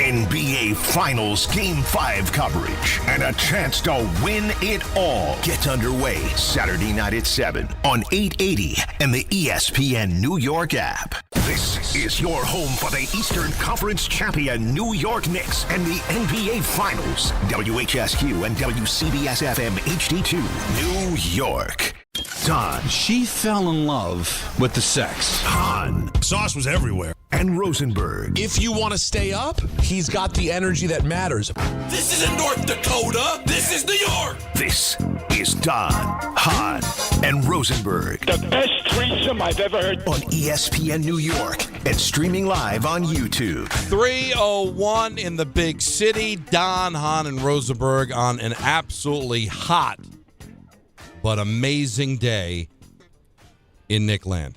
NBA Finals Game 5 coverage and a chance to win it all gets underway Saturday night at 7 on 880 and the ESPN New York app. This is your home for the Eastern Conference champion New York Knicks and the NBA Finals. WHSQ and WCBS-FM HD2, New York. Don. She fell in love with the sex. Hahn. Sauce was everywhere. And Rosenberg. If you want to stay up, he's got the energy that matters. This isn't North Dakota. This is New York. This is Don, Hahn, and Rosenberg. The best threesome I've ever heard. On ESPN New York and streaming live on YouTube. 3:01 in the big city. Don, Hahn, and Rosenberg on an absolutely hot but amazing day in Nickland.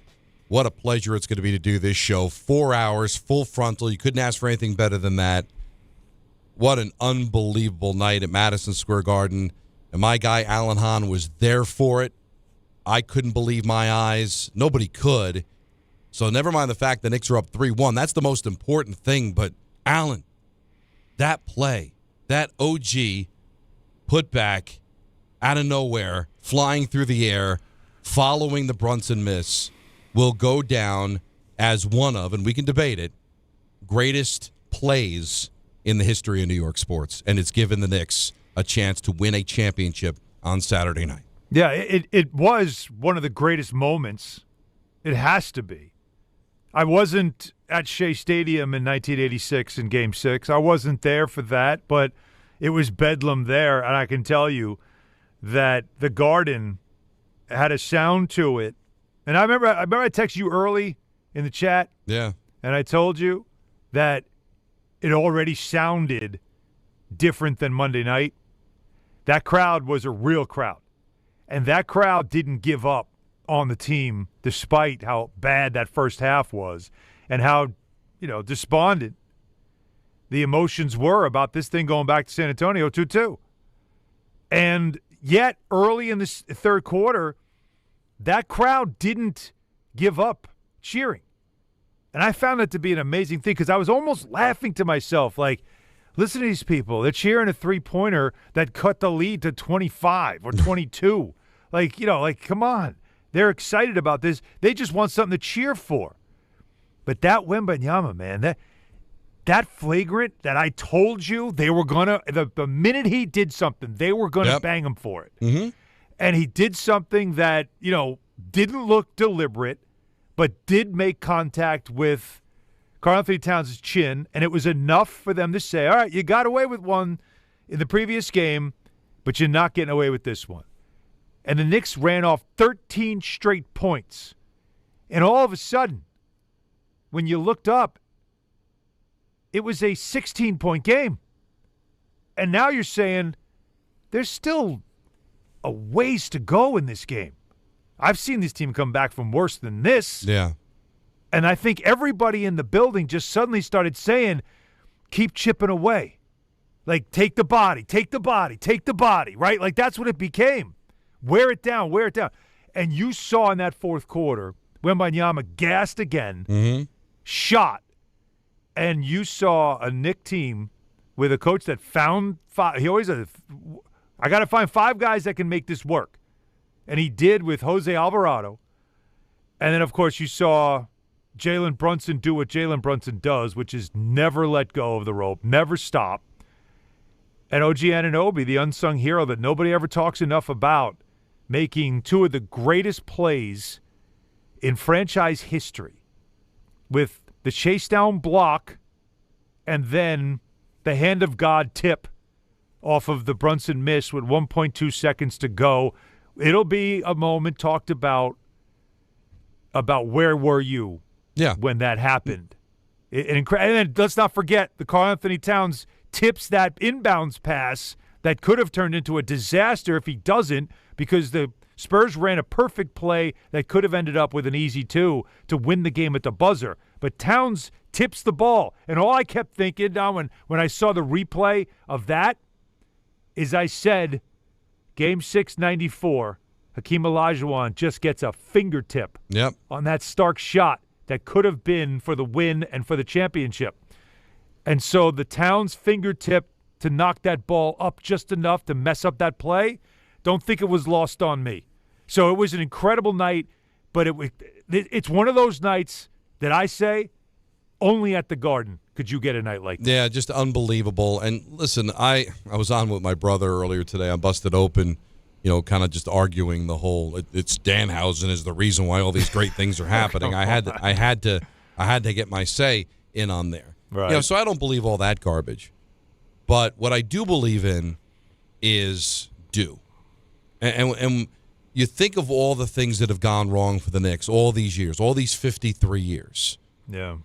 What a pleasure it's going to be to do this show. 4 hours, full frontal. You couldn't ask for anything better than that. What an unbelievable night at Madison Square Garden. And my guy, Alan Hahn, was there for it. I couldn't believe my eyes. Nobody could. So never mind the fact the Knicks are up 3-1. That's the most important thing. But, Alan, that play, that OG put back out of nowhere, flying through the air, following the Ronson miss, will go down as one of, and we can debate it, greatest plays in the history of New York sports. And it's given the Knicks a chance to win a championship on Saturday night. Yeah, it was one of the greatest moments. It has to be. I wasn't at Shea Stadium in 1986 in Game 6. I wasn't there for that, but it was bedlam there, and I can tell you that the Garden had a sound to it. And I remember I texted you early in the chat. Yeah. And I told you that it already sounded different than Monday night. That crowd was a real crowd. And that crowd didn't give up on the team despite how bad that first half was and how, despondent the emotions were about this thing going back to San Antonio 2-2. And yet, early in this third quarter, that crowd didn't give up cheering. And I found that to be an amazing thing because I was almost laughing to myself, like, listen to these people. They're cheering a three-pointer that cut the lead to 25 or 22. Come on. They're excited about this. They just want something to cheer for. But that Wembanyama, man, that flagrant that I told you they were going to – the minute he did something, they were going to bang him for it. Mm-hmm. And he did something that, didn't look deliberate, but did make contact with karl-Anthony Towns' chin, and it was enough for them to say, all right, you got away with one in the previous game, but you're not getting away with this one. And the Knicks ran off 13 straight points. And all of a sudden, when you looked up, it was a 16-point game. And now you're saying there's still a ways to go in this game. I've seen this team come back from worse than this. Yeah. And I think everybody in the building just suddenly started saying, keep chipping away. Like, take the body, right? Like, that's what it became. Wear it down. And you saw in that fourth quarter, Wembanyama gassed again, shot, and you saw a Knick team with a coach that found five. He always said, I got to find five guys that can make this work. And he did with Jose Alvarado. And then, of course, you saw Jalen Brunson do what Jalen Brunson does, which is never let go of the rope, never stop. And OG Anunoby, the unsung hero that nobody ever talks enough about, making two of the greatest plays in franchise history with the chase down block and then the hand of God tip off of the Brunson miss with 1.2 seconds to go. It'll be a moment talked about where were you when that happened. And then let's not forget the karl-Anthony Towns tips that inbounds pass that could have turned into a disaster if he doesn't, because the Spurs ran a perfect play that could have ended up with an easy 2 to win the game at the buzzer. But Towns tips the ball. And all I kept thinking now when I saw the replay of that is I said, Game 6, 94, Hakeem Olajuwon just gets a fingertip on that Stark shot that could have been for the win and for the championship. And so the Towns fingertip to knock that ball up just enough to mess up that play, don't think it was lost on me. So it was an incredible night, but it's one of those nights that I say only at the Garden could you get a night like that. Yeah, just unbelievable. And listen, I was on with my brother earlier today on Busted Open, kind of just arguing the whole it's Danhausen is the reason why all these great things are happening. I had to get my say in on there. Right. So I don't believe all that garbage. But what I do believe in is do. And you think of all the things that have gone wrong for the Knicks all these years, all these 53 years. Yeah.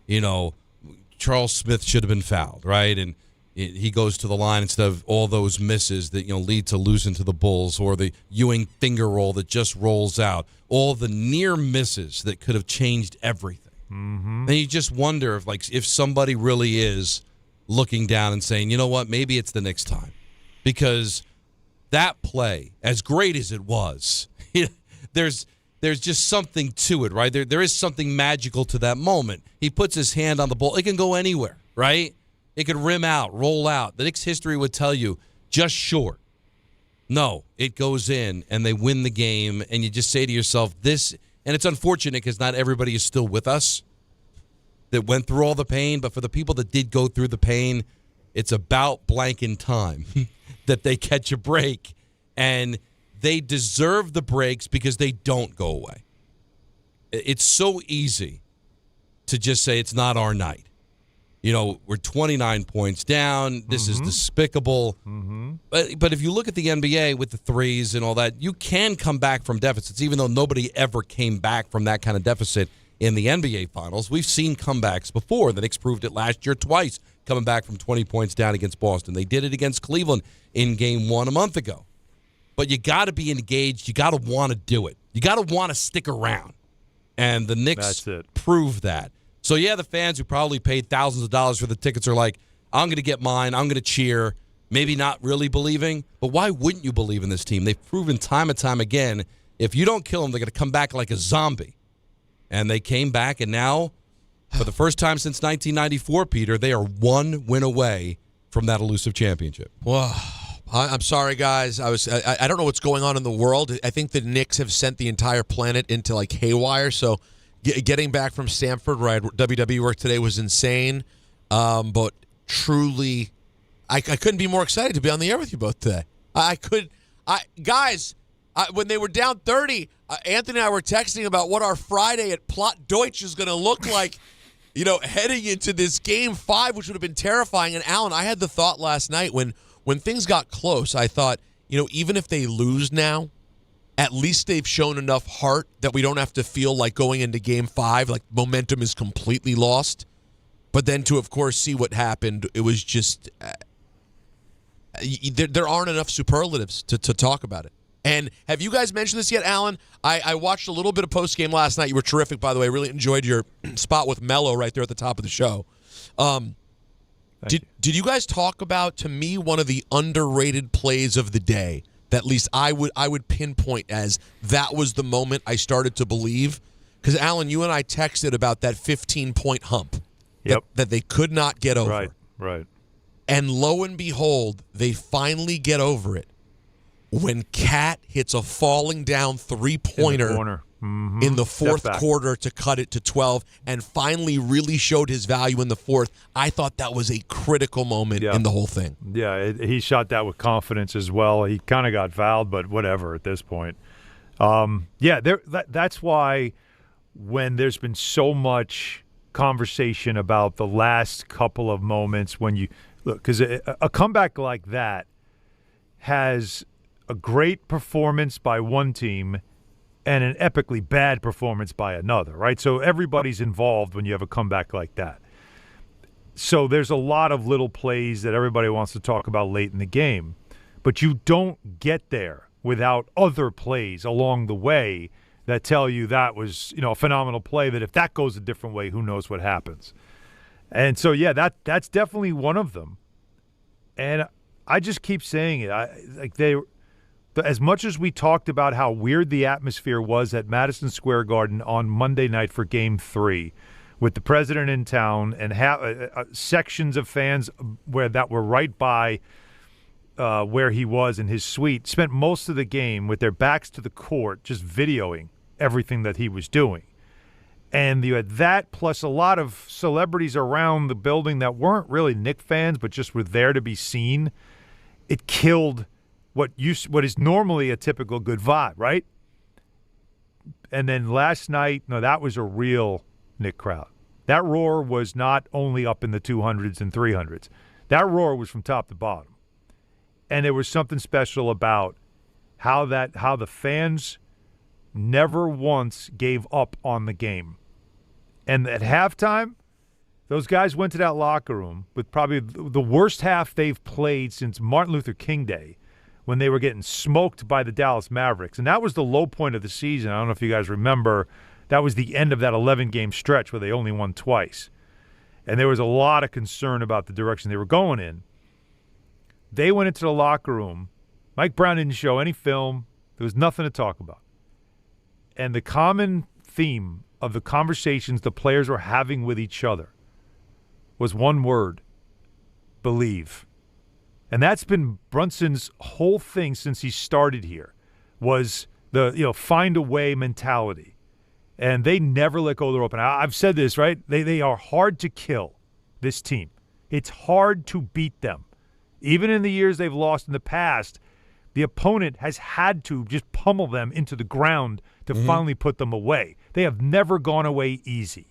Charles Smith should have been fouled, right? And he goes to the line instead of all those misses that lead to losing to the Bulls, or the Ewing finger roll that just rolls out, all the near misses that could have changed everything. Mm-hmm. And you just wonder if somebody really is looking down and saying, you know what, maybe it's the Knicks' time. Because that play, as great as it was, there's just something to it, right? There is something magical to that moment. He puts his hand on the ball. It can go anywhere, right? It could rim out, roll out. The Knicks' history would tell you just short. No, it goes in, and they win the game, and you just say to yourself, this, and it's unfortunate because not everybody is still with us that went through all the pain, but for the people that did go through the pain, it's about blank in time that they catch a break, and they deserve the breaks because they don't go away. It's so easy to just say it's not our night. We're 29 points down. This is despicable. Mm-hmm. But if you look at the NBA with the threes and all that, you can come back from deficits, even though nobody ever came back from that kind of deficit in the NBA Finals. We've seen comebacks before. The Knicks proved it last year twice, coming back from 20 points down against Boston. They did it against Cleveland in Game 1 a month ago. But you got to be engaged. You got to want to do it. You got to want to stick around. And the Knicks prove that. So, yeah, the fans who probably paid thousands of dollars for the tickets are like, I'm going to get mine. I'm going to cheer. Maybe not really believing. But why wouldn't you believe in this team? They've proven time and time again, if you don't kill them, they're going to come back like a zombie. And they came back, and now, for the first time since 1994, Peter, they are one win away from that elusive championship. Whoa. I'm sorry, guys. I don't know what's going on in the world. I think the Knicks have sent the entire planet into haywire. So getting back from Stanford, where I had WWE work today, was insane. But truly, I couldn't be more excited to be on the air with you both today. Guys, when they were down 30, Anthony and I were texting about what our Friday at Plot Deutsch is going to look like. Heading into this Game 5, which would have been terrifying. And Alan, I had the thought last night when things got close, I thought, even if they lose now, at least they've shown enough heart that we don't have to feel like going into Game 5, like momentum is completely lost. But then to, of course, see what happened, it was just there aren't enough superlatives to talk about it. And have you guys mentioned this yet, Alan? I watched a little bit of postgame last night. You were terrific, by the way. Really enjoyed your spot with Mello right there at the top of the show. Did you guys talk about, to me, one of the underrated plays of the day that at least I would pinpoint as that was the moment I started to believe? Because, Alan, you and I texted about that 15-point hump that they could not get over. Right. And lo and behold, they finally get over it when Cat hits a falling down three-pointer in the fourth quarter to cut it to 12 and finally really showed his value in the fourth. I thought that was a critical moment in the whole thing. Yeah, he shot that with confidence as well. He kind of got fouled, but whatever at this point. That's why when there's been so much conversation about the last couple of moments when you – look, because a comeback like that has a great performance by one team and an epically bad performance by another, right? So everybody's involved when you have a comeback like that. So there's a lot of little plays that everybody wants to talk about late in the game, but you don't get there without other plays along the way that tell you that was, a phenomenal play, that if that goes a different way, who knows what happens. And so, that's definitely one of them. And I just keep saying it. As much as we talked about how weird the atmosphere was at Madison Square Garden on Monday night for Game 3, with the president in town and sections of fans that were right by where he was in his suite, spent most of the game with their backs to the court just videoing everything that he was doing. And you had that plus a lot of celebrities around the building that weren't really Knicks fans but just were there to be seen. It killed what is normally a typical good vibe, right? And then last night, no, that was a real Knicks crowd. That roar was not only up in the 200s and 300s. That roar was from top to bottom. And there was something special about how the fans never once gave up on the game. And at halftime, those guys went to that locker room with probably the worst half they've played since Martin Luther King Day, when they were getting smoked by the Dallas Mavericks. And that was the low point of the season. I don't know if you guys remember. That was the end of that 11-game stretch where they only won twice. And there was a lot of concern about the direction they were going in. They went into the locker room. Mike Brown didn't show any film. There was nothing to talk about. And the common theme of the conversations the players were having with each other was one word: believe. And that's been Brunson's whole thing since he started here, was the find a way mentality. And they never let go of the rope. And I've said this, right? They are hard to kill, this team. It's hard to beat them. Even in the years they've lost in the past, the opponent has had to just pummel them into the ground to finally put them away. They have never gone away easy.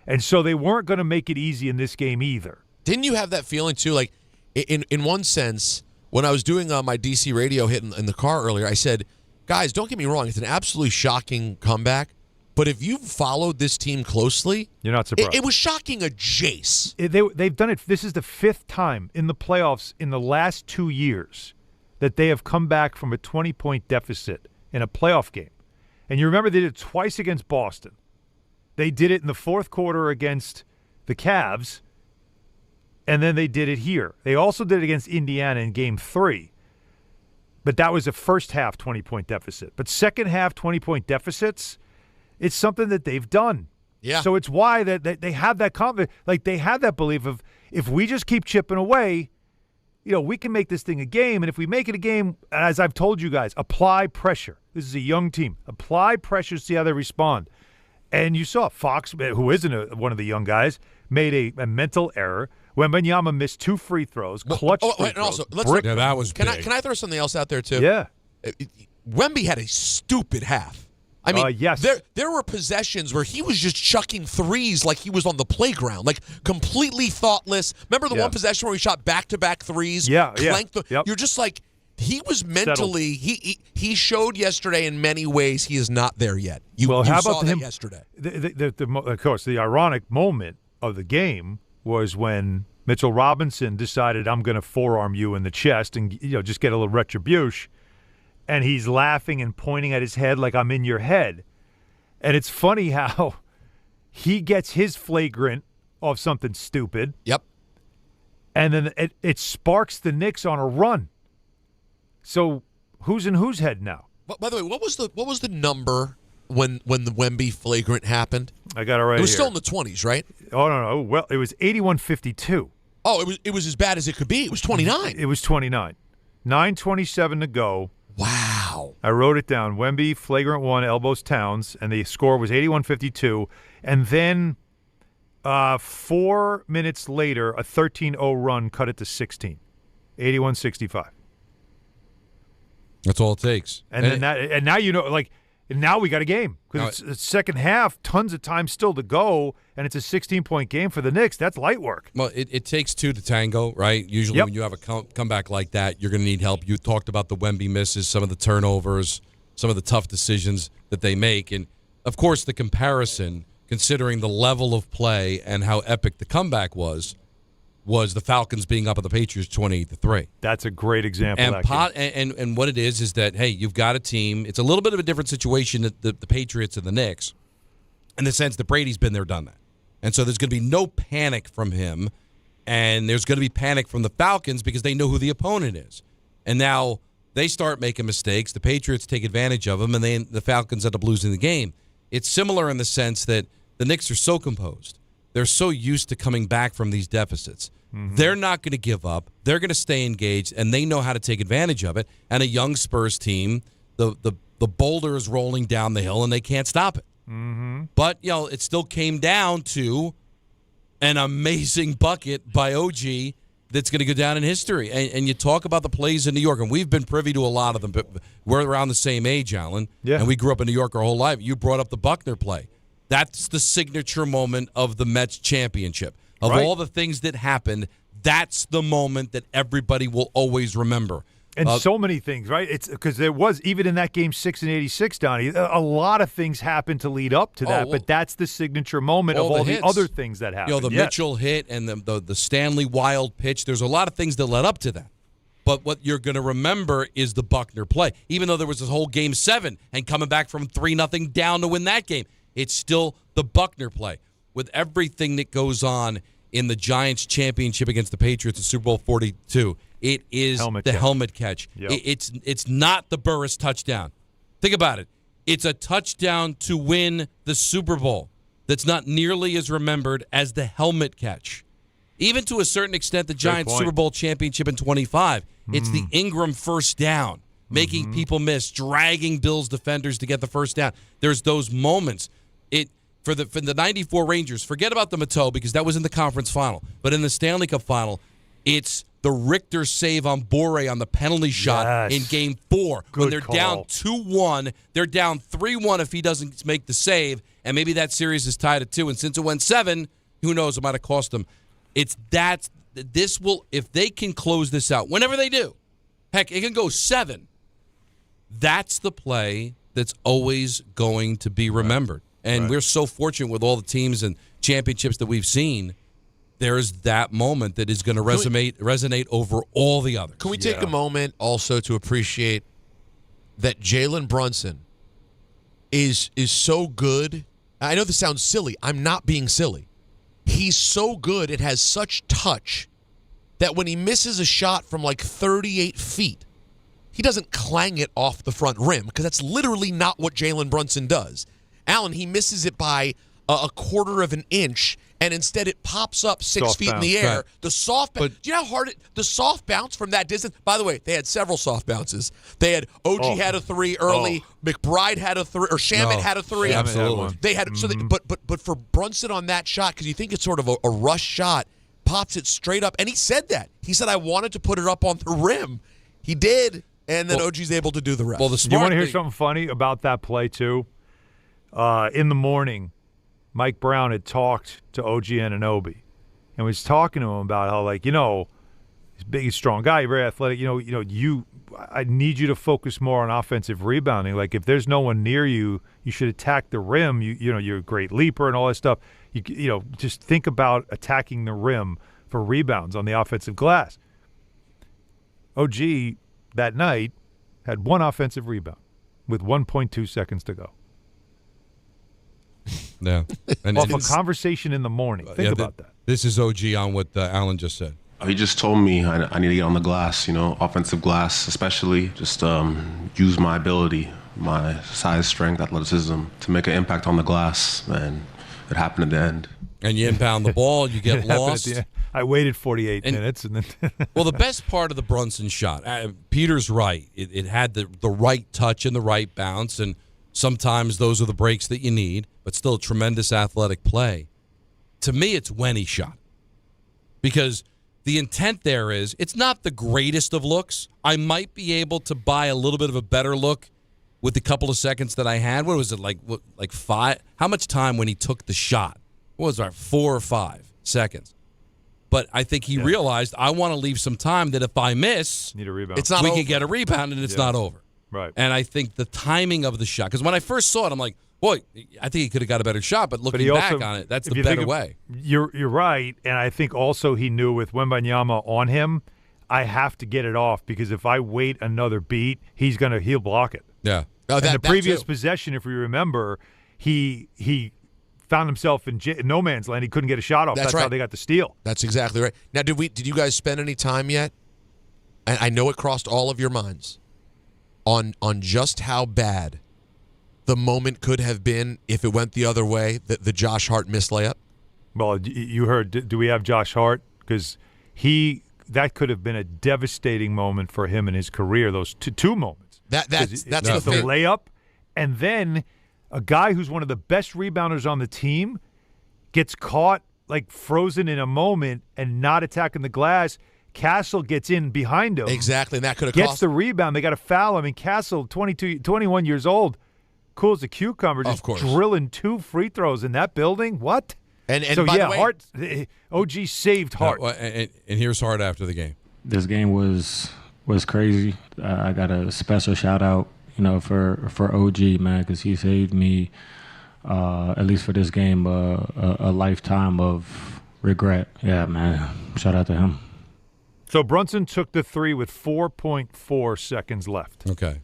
And so they weren't going to make it easy in this game either. Didn't you have that feeling, too? Like, in one sense, when I was doing my DC radio hit in the car earlier, I said, guys, don't get me wrong, it's an absolutely shocking comeback. But if you've followed this team closely, you're not surprised. It was shocking a Jace. They've done it. This is the fifth time in the playoffs in the last 2 years that they have come back from a 20-point deficit in a playoff game. And you remember they did it twice against Boston. They did it in the fourth quarter against the Cavs, and then they did it here. They also did it against Indiana in Game 3. But that was a first-half 20-point deficit. But second-half 20-point deficits, it's something that they've done. Yeah. So it's why that they have that confidence. Like, they have that belief of, if we just keep chipping away, we can make this thing a game. And if we make it a game, as I've told you guys, apply pressure. This is a young team. Apply pressure, see how they respond. And you saw Fox, who isn't one of the young guys, made a mental error. Wembanyama missed 2 free throws, clutch free throws. And also, that was can big. Can I throw something else out there, too? Yeah. Wemby had a stupid half. I mean, yes. there were possessions where he was just chucking threes like he was on the playground, like completely thoughtless. Remember the one possession where he shot back-to-back threes? Yeah. Yep. You're just like, he was mentally, he showed yesterday in many ways he is not there yet. You how saw about that him yesterday. Of course, the ironic moment of the game was when Mitchell Robinson decided, I'm going to forearm you in the chest and just get a little retribution. And he's laughing and pointing at his head like, I'm in your head. And it's funny how he gets his flagrant off something stupid. Yep. And then it sparks the Knicks on a run. So who's in whose head now? By the way, what was the number when the Wemby flagrant happened? I got it right here. It was still in the 20s, right? Oh, no. Well, it was 81-52. Oh, it was as bad as it could be. It was 29. It was 29. 9:27 to go. Wow. I wrote it down. Wemby, flagrant 1, elbows Towns, and the score was 81-52. And then 4 minutes later, a 13-0 run cut it to 16. 81-65. That's all it takes. And now we got a game. Because it's second half, tons of time still to go, and it's a 16-point game for the Knicks. That's light work. Well, it takes 2 to tango, right? Usually when you have a comeback like that, you're going to need help. You talked about the Wemby misses, some of the turnovers, some of the tough decisions that they make. And, of course, the comparison, considering the level of play and how epic the comeback was the Falcons being up at the Patriots 28-3. That's a great example. And what it is that, hey, you've got a team. It's a little bit of a different situation that the Patriots and the Knicks, in the sense that Brady's been there, done that. And so there's going to be no panic from him, and there's going to be panic from the Falcons because they know who the opponent is. And now they start making mistakes. The Patriots take advantage of them, and then the Falcons end up losing the game. It's similar in the sense that the Knicks are so composed. they're so used to coming back from these deficits. They're not going to give up. They're going to stay engaged, and they know how to take advantage of it. And a young Spurs team, the boulder is rolling down the hill, and they can't stop it. But, it still came down to an amazing bucket by OG that's going to go down in history. And you talk about the plays in New York, and we've been privy to a lot of them, but we're around the same age, Alan, and we grew up in New York our whole life. You brought up the Buckner play. That's the signature moment of the Mets championship. Of all the things that happened, that's the moment that everybody will always remember. And so many things, right? It's because there was, even in that game 6 and 86, Donnie, a lot of things happened to lead up to that, but that's the signature moment of all the other things that happened. The Mitchell hit and the Stanley Wild pitch, there's a lot of things that led up to that. But what you're going to remember is the Buckner play. Even though there was this whole Game 7 and coming back from 3-0 down to win that game, it's still the Buckner play. With everything that goes on in the Giants championship against the Patriots in Super Bowl 42, it is helmet catch. Yep. It's not the Burris touchdown. Think about it. It's a touchdown to win the Super Bowl that's not nearly as remembered as the helmet catch. Even to a certain extent, the Giants Super Bowl championship in 25, it's the Ingram first down, making people miss, dragging Bills defenders to get the first down. There's those moments. For the 94 Rangers, forget about the Mateau because that was in the conference final. But in the Stanley Cup final, it's the Richter save on Boré on the penalty shot in Game 4. When they're down 2-1, they're down 3-1 if he doesn't make the save, and maybe that series is tied at 2. And since it went 7, who knows, it might have cost them. If they can close this out, whenever they do, heck, it can go 7. That's the play that's always going to be remembered. And we're so fortunate with all the teams and championships that we've seen. There's that moment that is going to resonate over all the others. Can we take a moment also to appreciate that Jalen Brunson is so good? I know this sounds silly. I'm not being silly. He's so good. It has such touch that when he misses a shot from like 38 feet, he doesn't clang it off the front rim because that's literally not what Jalen Brunson does. Alan, he misses it by a quarter of an inch, and instead it pops up 6 feet in the air. Right. The soft bounce. Do you know how hard the soft bounce from that distance? By the way, they had several soft bounces. They had OG had a 3 early. McBride had a 3, or Shamet had a 3. Absolutely. They had but for Brunson on that shot, because you think it's sort of a rush shot, pops it straight up, and he said that. He said, "I wanted to put it up on the rim." He did, and then OG's able to do the rest. Well, the you want to hear something funny about that play too? In the morning, Mike Brown had talked to OG Anunoby and was talking to him about how, like, he's a big, strong guy, very athletic. I need you to focus more on offensive rebounding. Like, if there's no one near you, you should attack the rim. You're a great leaper and all that stuff. Just think about attacking the rim for rebounds on the offensive glass. OG that night had 1 offensive rebound with 1.2 seconds to go. Yeah. And off a conversation in the morning. Think about that. This is OG on what Alan just said. He just told me I need to get on the glass, offensive glass especially. Just use my ability, my size, strength, athleticism to make an impact on the glass. And it happened at the end. And you inbound the ball, you get lost. I waited 48 minutes. And then well, the best part of the Brunson shot, Peter's right. It had the right touch and the right bounce, and sometimes those are the breaks that you need, but still a tremendous athletic play. To me, it's when he shot. Because the intent there is, it's not the greatest of looks. I might be able to buy a little bit of a better look with the couple of seconds that I had. What was it, like 5? How much time when he took the shot? What was it, 4 or 5 seconds? But I think he realized, I want to leave some time that if I miss, need a rebound. We can get a rebound and it's not over. Right. And I think the timing of the shot, because when I first saw it, I'm like, boy, I think he could have got a better shot, but looking back on it, that's the better way. You're right, and I think also he knew with Wembanyama on him, I have to get it off, because if I wait another beat, he'll block it. Yeah. And the previous possession, if we remember, he found himself in no man's land. He couldn't get a shot off. That's right. how they got the steal. That's exactly right. Now, did you guys spend any time yet? And I know it crossed all of your minds on just how bad the moment could have been if it went the other way, the Josh Hart missed layup. Well, you heard, do we have Josh Hart? Because that could have been a devastating moment for him in his career, those two moments. That's the layup, and then a guy who's one of the best rebounders on the team gets caught like frozen in a moment and not attacking the glass. Castle gets in behind him. Exactly, and that could have gets the rebound. They got to foul him. And Castle, 21 years old, cool as a cucumber, just drilling 2 free throws in that building. What? And so, by the way, Hart, OG saved Hart. And here's Hart after the game. This game was crazy. I got a special shout out, for OG, man, because he saved me, at least for this game, a lifetime of regret. Yeah, man. Shout out to him. So Brunson took the 3 with 4.4 seconds left. Okay.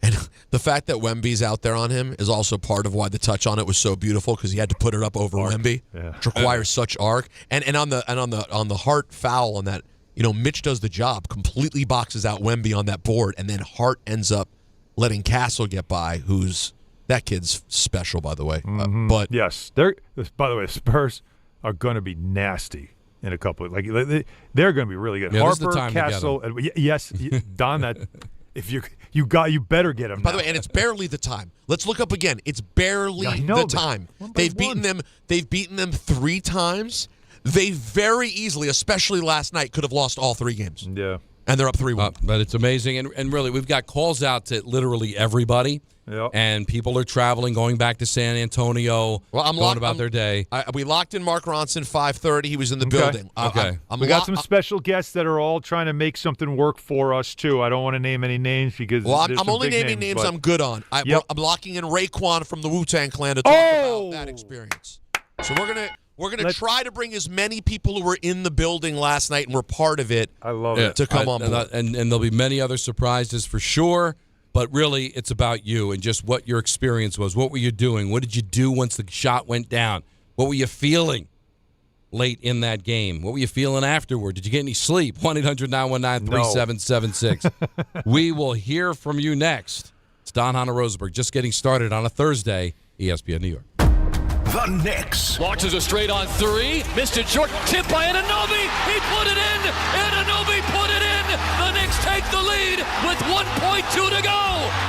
And the fact that Wemby's out there on him is also part of why the touch on it was so beautiful, because he had to put it up over Wemby, which requires such arc. And on the Hart foul on that, Mitch does the job, completely boxes out Wemby on that board, and then Hart ends up letting Castle get by. That kid's special, by the way. But yes, by the way, the Spurs are going to be nasty in a couple. They're going to be really good. Yeah, Harper, Castle, yes, Don. That if you better get him. By the way, and it's barely the time. Let's look up again. It's barely the time. They've beaten them. They've beaten them 3 times. They very easily, especially last night, could have lost all 3 games. Yeah, and they're up 3-1. But it's amazing, and really, we've got calls out to literally everybody. Yep. And people are traveling, going back to San Antonio, going about their day. We locked in Mark Ronson 5:30. He was in the building. Okay. We got some special guests that are all trying to make something work for us, too. I don't want to name any names because I'm only naming names I'm good on. I'm locking in Raekwon from the Wu-Tang Clan to talk about that experience. So we're gonna try to bring as many people who were in the building last night and were part of it. I love it to come on board. And there'll be many other surprises for sure. But really, it's about you and just what your experience was. What were you doing? What did you do once the shot went down? What were you feeling late in that game? What were you feeling afterward? Did you get any sleep? 1-800-919-3776. We will hear from you next. It's Don Hahn Rosenberg just getting started on a Thursday, ESPN New York. The Knicks. Launches a straight on 3. Missed it short. Tip by Anunoby. He put it in. Anunoby put it in. The Knicks take the lead with 1.2 to go.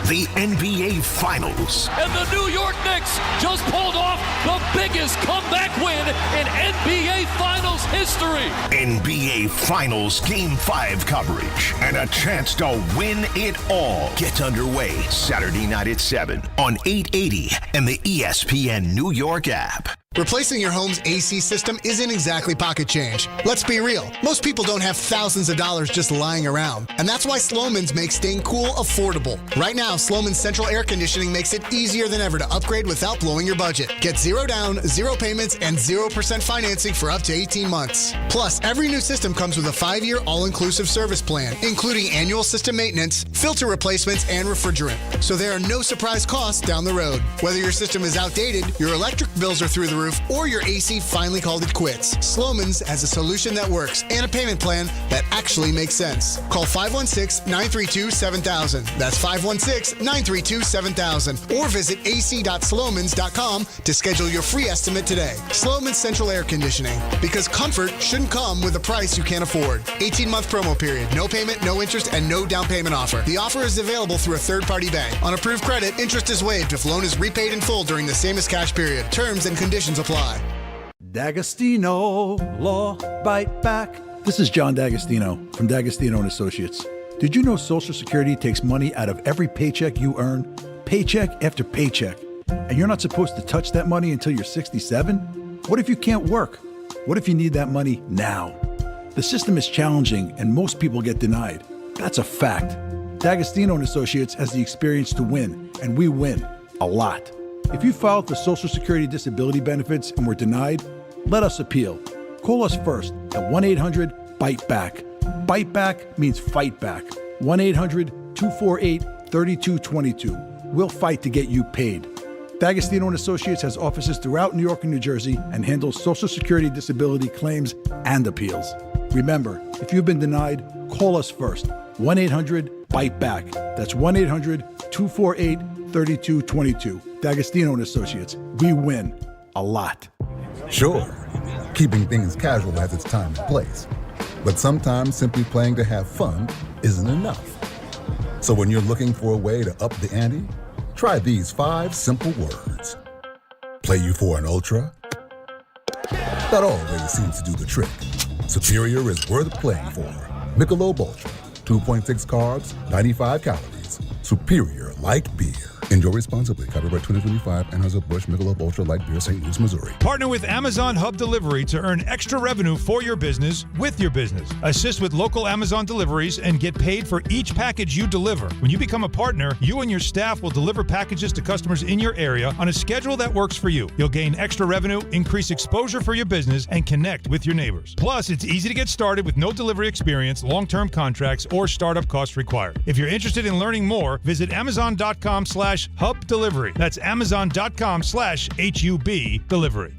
The NBA Finals. And the New York Knicks just pulled off the biggest comeback win in NBA Finals history. NBA Finals Game 5 coverage and a chance to win it all. Get underway Saturday night at 7 on 880 and the ESPN New York app. Replacing your home's AC system isn't exactly pocket change. Let's be real. Most people don't have thousands of dollars just lying around. And that's why Slomin's makes staying cool affordable. Right now, Slomin's central air conditioning makes it easier than ever to upgrade without blowing your budget. Get 0 down, 0 payments, and 0% financing for up to 18 months. Plus, every new system comes with a 5-year all-inclusive service plan, including annual system maintenance, filter replacements, and refrigerant. So there are no surprise costs down the road. Whether your system is outdated, your electric bills are through the roof, or your AC finally called it quits, Slomin's has a solution that works and a payment plan that actually makes sense. Call 516-932-7000. That's 516-932-7000. Or visit ac.slomans.com to schedule your free estimate today. Slomin's Central Air Conditioning. Because comfort shouldn't come with a price you can't afford. 18-month promo period. No payment, no interest, and no down payment offer. The offer is available through a third-party bank. On approved credit, interest is waived if loan is repaid in full during the same as cash period. Terms and conditions apply. D'Agostino Law Bite Back. This is John D'Agostino from D'Agostino & Associates. Did you know Social Security takes money out of every paycheck you earn, paycheck after paycheck, and you're not supposed to touch that money until you're 67? What if you can't work? What if you need that money now? The system is challenging and most people get denied. That's a fact. D'Agostino & Associates has the experience to win, and we win a lot. If you filed for Social Security disability benefits and were denied, let us appeal. Call us first at 1-800-BITE-BACK. Bite back means fight back. 1-800-248-3222. We'll fight to get you paid. D'Agostino & Associates has offices throughout New York and New Jersey and handles Social Security disability claims and appeals. Remember, if you've been denied, call us first. 1-800-BITE-BACK. That's 1-800-248-3222. D'Agostino & Associates. We win a lot. Sure, keeping things casual has its time and place. But sometimes simply playing to have fun isn't enough. So when you're looking for a way to up the ante, try these 5 simple words. Play you for an ultra? That always seems to do the trick. Superior is worth playing for. Michelob Ultra, 2.6 carbs, 95 calories. Superior like beer. Enjoy responsibly. Copyright 2025, Anheuser-Busch Michelob Ultra Light Beer, St. Louis, Missouri. Partner with Amazon Hub Delivery to earn extra revenue for your business with your business. Assist with local Amazon deliveries and get paid for each package you deliver. When you become a partner, you and your staff will deliver packages to customers in your area on a schedule that works for you. You'll gain extra revenue, increase exposure for your business, and connect with your neighbors. Plus, it's easy to get started with no delivery experience, long-term contracts, or startup costs required. If you're interested in learning more, visit Amazon.com/Hub Delivery. That's Amazon.com/HUB Delivery.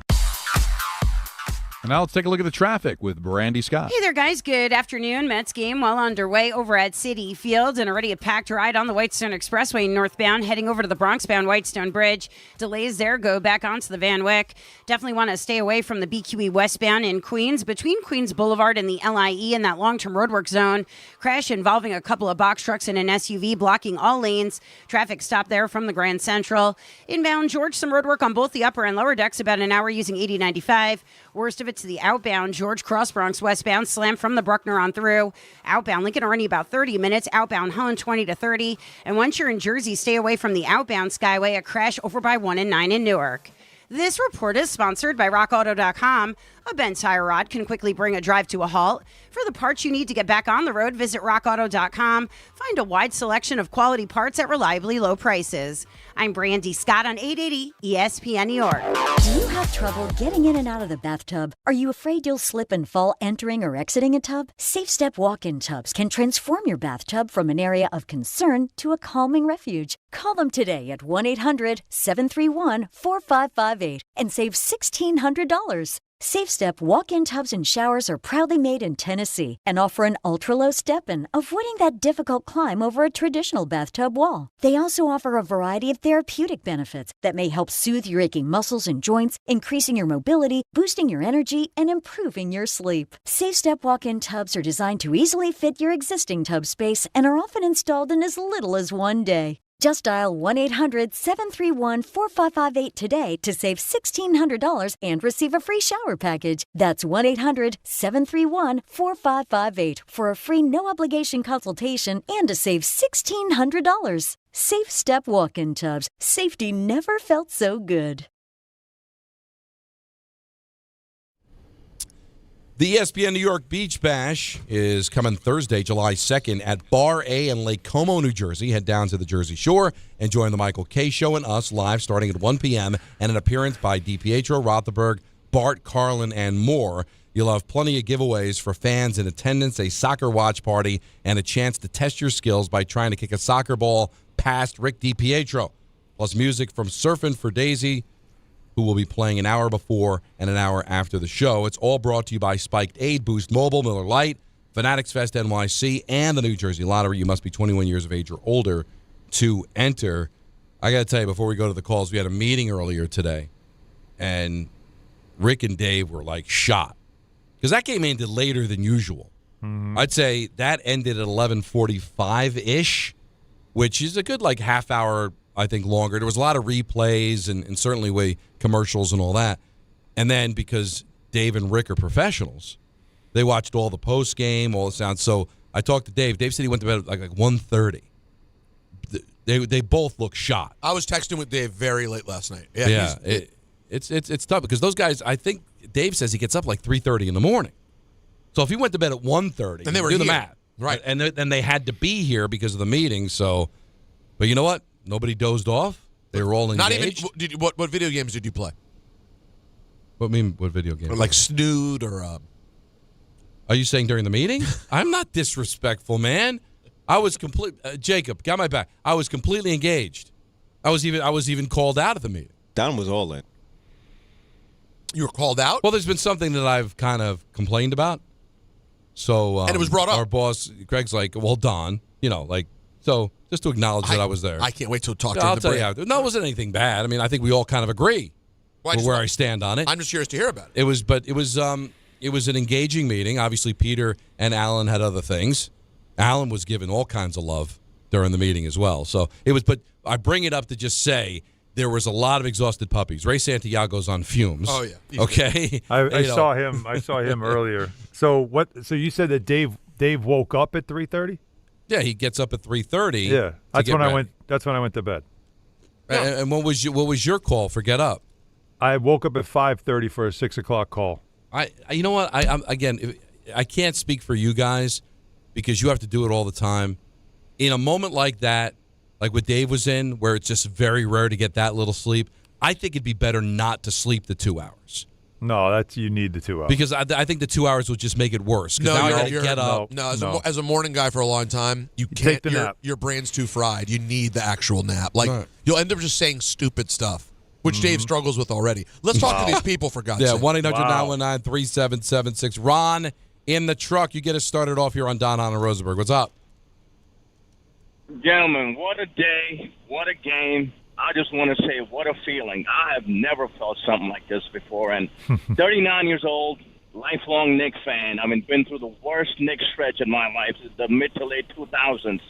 And now let's take a look at the traffic with Brandy Scott. Hey there, guys. Good afternoon. Mets game well underway over at Citi Field, and already a packed ride on the Whitestone Expressway northbound, heading over to the Bronx-bound Whitestone Bridge. Delays there go back onto the Van Wyck. Definitely want to stay away from the BQE westbound in Queens, between Queens Boulevard and the LIE in that long-term roadwork zone. Crash involving a couple of box trucks and an SUV blocking all lanes. Traffic stop there from the Grand Central. Inbound George, some roadwork on both the upper and lower decks, about an hour using 8095. Worst of it to the outbound George Cross Bronx westbound, slam from the Bruckner on through. Outbound Lincoln Arnie about 30 minutes. Outbound Helen 20 to 30. And once you're in Jersey, stay away from the outbound Skyway, a crash over by 1 and 9 in Newark. This report is sponsored by RockAuto.com. A bent tire rod can quickly bring a drive to a halt. For the parts you need to get back on the road, visit RockAuto.com. Find a wide selection of quality parts at reliably low prices. I'm Brandy Scott on 880 ESPN New York. Do you have trouble getting in and out of the bathtub? Are you afraid you'll slip and fall entering or exiting a tub? Safe Step walk-in tubs can transform your bathtub from an area of concern to a calming refuge. Call them today at 1-800-731-4558 and save $1,600. Safe Step walk-in tubs and showers are proudly made in Tennessee and offer an ultra-low step-in, avoiding that difficult climb over a traditional bathtub wall. They also offer a variety of therapeutic benefits that may help soothe your aching muscles and joints, increasing your mobility, boosting your energy, and improving your sleep. Safe Step walk-in tubs are designed to easily fit your existing tub space and are often installed in as little as one day. Just dial 1-800-731-4558 today to save $1,600 and receive a free shower package. That's 1-800-731-4558 for a free no-obligation consultation and to save $1,600. Safe Step walk-in tubs. Safety never felt so good. The ESPN New York Beach Bash is coming Thursday, July 2nd at Bar A in Lake Como, New Jersey. Head down to the Jersey Shore and join the Michael K. Show and us live starting at 1 p.m. and an appearance by DiPietro Rothenberg, Bart Carlin, and more. You'll have plenty of giveaways for fans in attendance, a soccer watch party, and a chance to test your skills by trying to kick a soccer ball past Rick DiPietro. Plus music from Surfin' for Daisy, who will be playing an hour before and an hour after the show. It's all brought to you by Spiked Aid, Boost Mobile, Miller Lite, Fanatics Fest NYC, and the New Jersey Lottery. You must be 21 years of age or older to enter. I got to tell you, before we go to the calls, we had a meeting earlier today, and Rick and Dave were like shot because that game ended later than usual. Mm-hmm. I'd say that ended at 11:45-ish, which is a good like half hour, I think, longer. There was a lot of replays and certainly way commercials and all that. And then because Dave and Rick are professionals, they watched all the post game, all the sounds. So I talked to Dave. Dave said he went to bed at like 1:30. They both look shot. I was texting with Dave very late last night. Yeah, it's tough because those guys. I think Dave says he gets up like 3:30 in the morning. So if he went to bed at 1:30, and they were do the here. math, right? And they had to be here because of the meeting. So, but you know what? Nobody dozed off. They were all engaged. Not even. What video games did you play? What video games? Or like Snood or. Are you saying during the meeting? I'm not disrespectful, man. I was Jacob, got my back. I was completely engaged. I was even called out at the meeting. Don was all in. You were called out? Well, there's been something that I've kind of complained about. So and it was brought up. Our boss, Greg's like, well, Don, so just to acknowledge that I was there. I can't wait to talk to I'll him. tell you how. No, it wasn't anything bad. I mean, I think we all kind of agree where I stand on it. I'm just curious to hear about it. It was an engaging meeting. Obviously, Peter and Alan had other things. Alan was given all kinds of love during the meeting as well. So it was. But I bring it up to just say there was a lot of exhausted puppies. Ray Santiago's on fumes. Oh yeah. Okay. I saw him. I saw him earlier. So what? So you said that Dave woke up at 3:30? Yeah, he gets up at 3:30. Yeah, that's when I went. That's when I went to bed. And what was your call for get up? I woke up at 5:30 for a 6 o'clock call. You know what? I can't speak for you guys because you have to do it all the time. In a moment like that, like what Dave was in, where it's just very rare to get that little sleep, I think it'd be better not to sleep the 2 hours. No, you need the 2 hours. Because I think the 2 hours will just make it worse. No, now I got to get up. No, as a morning guy for a long time, you can't. Take the nap. Your brain's too fried. You need the actual nap. Like you'll end up just saying stupid stuff, which Dave struggles with already. Let's talk to these people for God's sake. 1-800-919-3776. Ron in the truck. You get us started off here on Hahn and Rosenberg. What's up? Gentlemen, what a day, what a game. I just want to say what a feeling. I have never felt something like this before. And 39 years old, lifelong Knicks fan. I mean, been through the worst Knicks stretch in my life, the mid to late 2000s.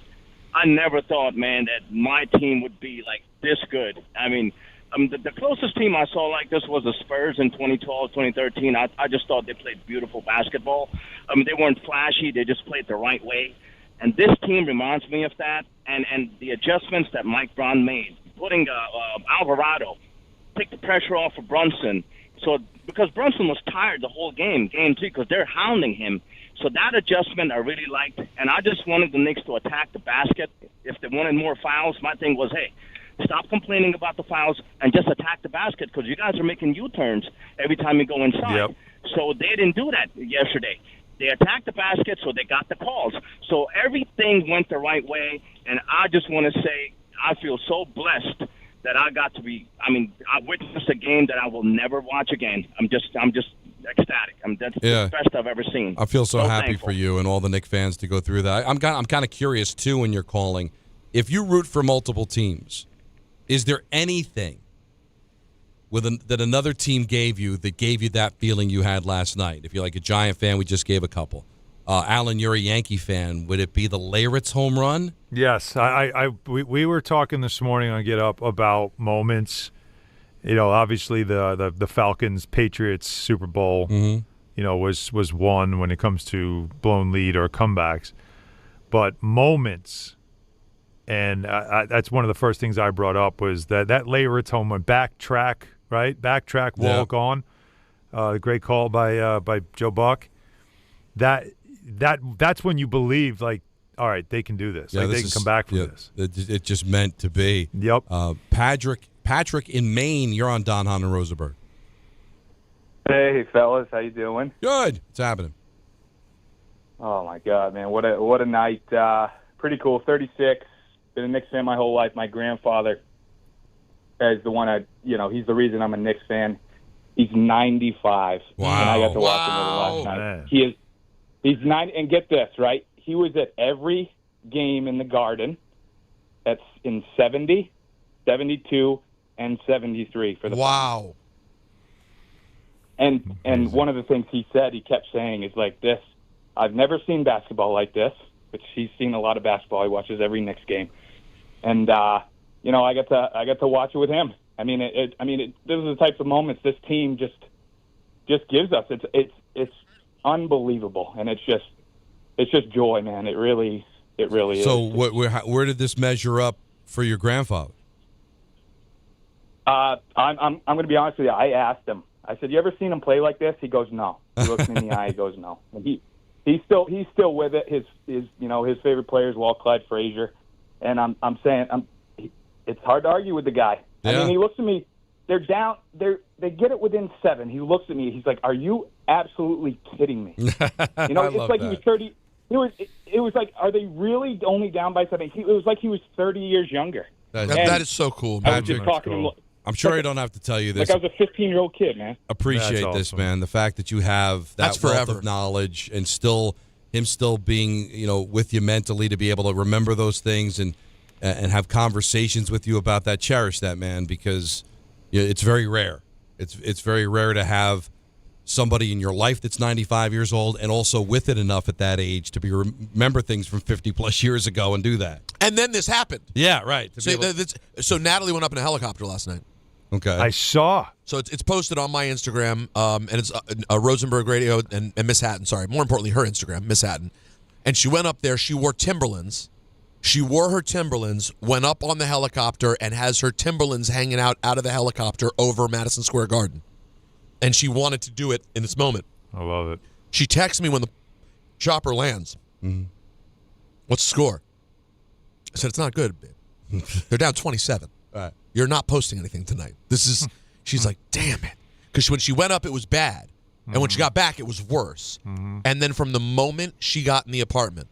I never thought, man, that my team would be like this good. I mean, the closest team I saw like this was the Spurs in 2012, 2013. I just thought they played beautiful basketball. I mean, they weren't flashy. They just played the right way. And this team reminds me of that. And the adjustments that Mike Brown made, putting Alvarado, take the pressure off of Ronson. So because Ronson was tired the whole game 3, because they're hounding him. So that adjustment I really liked. And I just wanted the Knicks to attack the basket. If they wanted more fouls, my thing was, hey, stop complaining about the fouls and just attack the basket because you guys are making U-turns every time you go inside. Yep. So they didn't do that yesterday. They attacked the basket, so they got the calls. So everything went the right way, and I just want to say I feel so blessed that I got to be. I mean, I witnessed a game that I will never watch again. I'm just ecstatic. That's the best I've ever seen. I feel so happy thankful for you and all the Knicks fans to go through that. I'm kind of curious too when you're calling. If you root for multiple teams, is there anything that another team gave you that feeling you had last night? If you're like a Giant fan, we just gave a couple. Alan, you're a Yankee fan. Would it be the Leyritz home run? Yes, we were talking this morning on Get Up about moments. You know, obviously the Falcons Patriots Super Bowl, was won when it comes to blown lead or comebacks, but moments. And that's one of the first things I brought up was that Leyritz home run, backtrack, walk on, great call by Joe Buck. That's when you believe, like, all right, they can do this. Yeah, they can come back from this. It just meant to be. Yep. Patrick in Maine, you're on Hahn and Rosenberg. Hey, fellas, how you doing? Good. What's happening? Oh my God, man, what a night! Pretty cool. 36. Been a Knicks fan my whole life. My grandfather is the one he's the reason I'm a Knicks fan. He's 95. Wow. And I got to watch him last night. Man. He's 90, and get this, right? He was at every game in the Garden. That's in 70, 72, and 73 for the Wow. And one of the things he said, he kept saying is like this, I've never seen basketball like this, which he's seen a lot of basketball. He watches every Knicks game. And I got to watch it with him. I mean, those are the types of moments this team just gives us. It's unbelievable, and it's just joy, man. It really is. So, where did this measure up for your grandfather? I'm going to be honest with you. I asked him. I said, "You ever seen him play like this?" He goes, "No." He looks me in the eye. He goes, "No." And he's still with it. His favorite players, Walt Clyde Frazier, and I'm saying it's hard to argue with the guy. Yeah. I mean, he looks at me. They're down. They get it within 7. He looks at me. He's like, "Are you absolutely kidding me?" It's like he was 30. It was like, are they really only down by 7? It was like he was 30 years younger. That is so cool, I man. was just talking to him. I'm sure I don't have to tell you this. Like I was a 15-year-old kid, man. Appreciate this, man. The fact that you have that wealth of knowledge and him still being, with you mentally to be able to remember those things and have conversations with you about that. Cherish that, man, because it's very rare. It's very rare to have somebody in your life that's 95 years old and also with it enough at that age to remember things from 50-plus years ago and do that. And then this happened. Yeah, right. So Natalie went up in a helicopter last night. Okay. I saw. So it's posted on my Instagram, and it's Rosenberg Radio and Miss Hatton. Sorry, more importantly, her Instagram, Miss Hatton. And she went up there. She wore Timberlands. She wore her Timberlands, went up on the helicopter, and has her Timberlands hanging out of the helicopter over Madison Square Garden. And she wanted to do it in this moment. I love it. She texts me when the chopper lands. Mm-hmm. What's the score? I said, it's not good, babe. They're down 27. Right. You're not posting anything tonight. She's like, damn it. Because when she went up, it was bad. And when she got back, it was worse. And then from the moment she got in the apartment,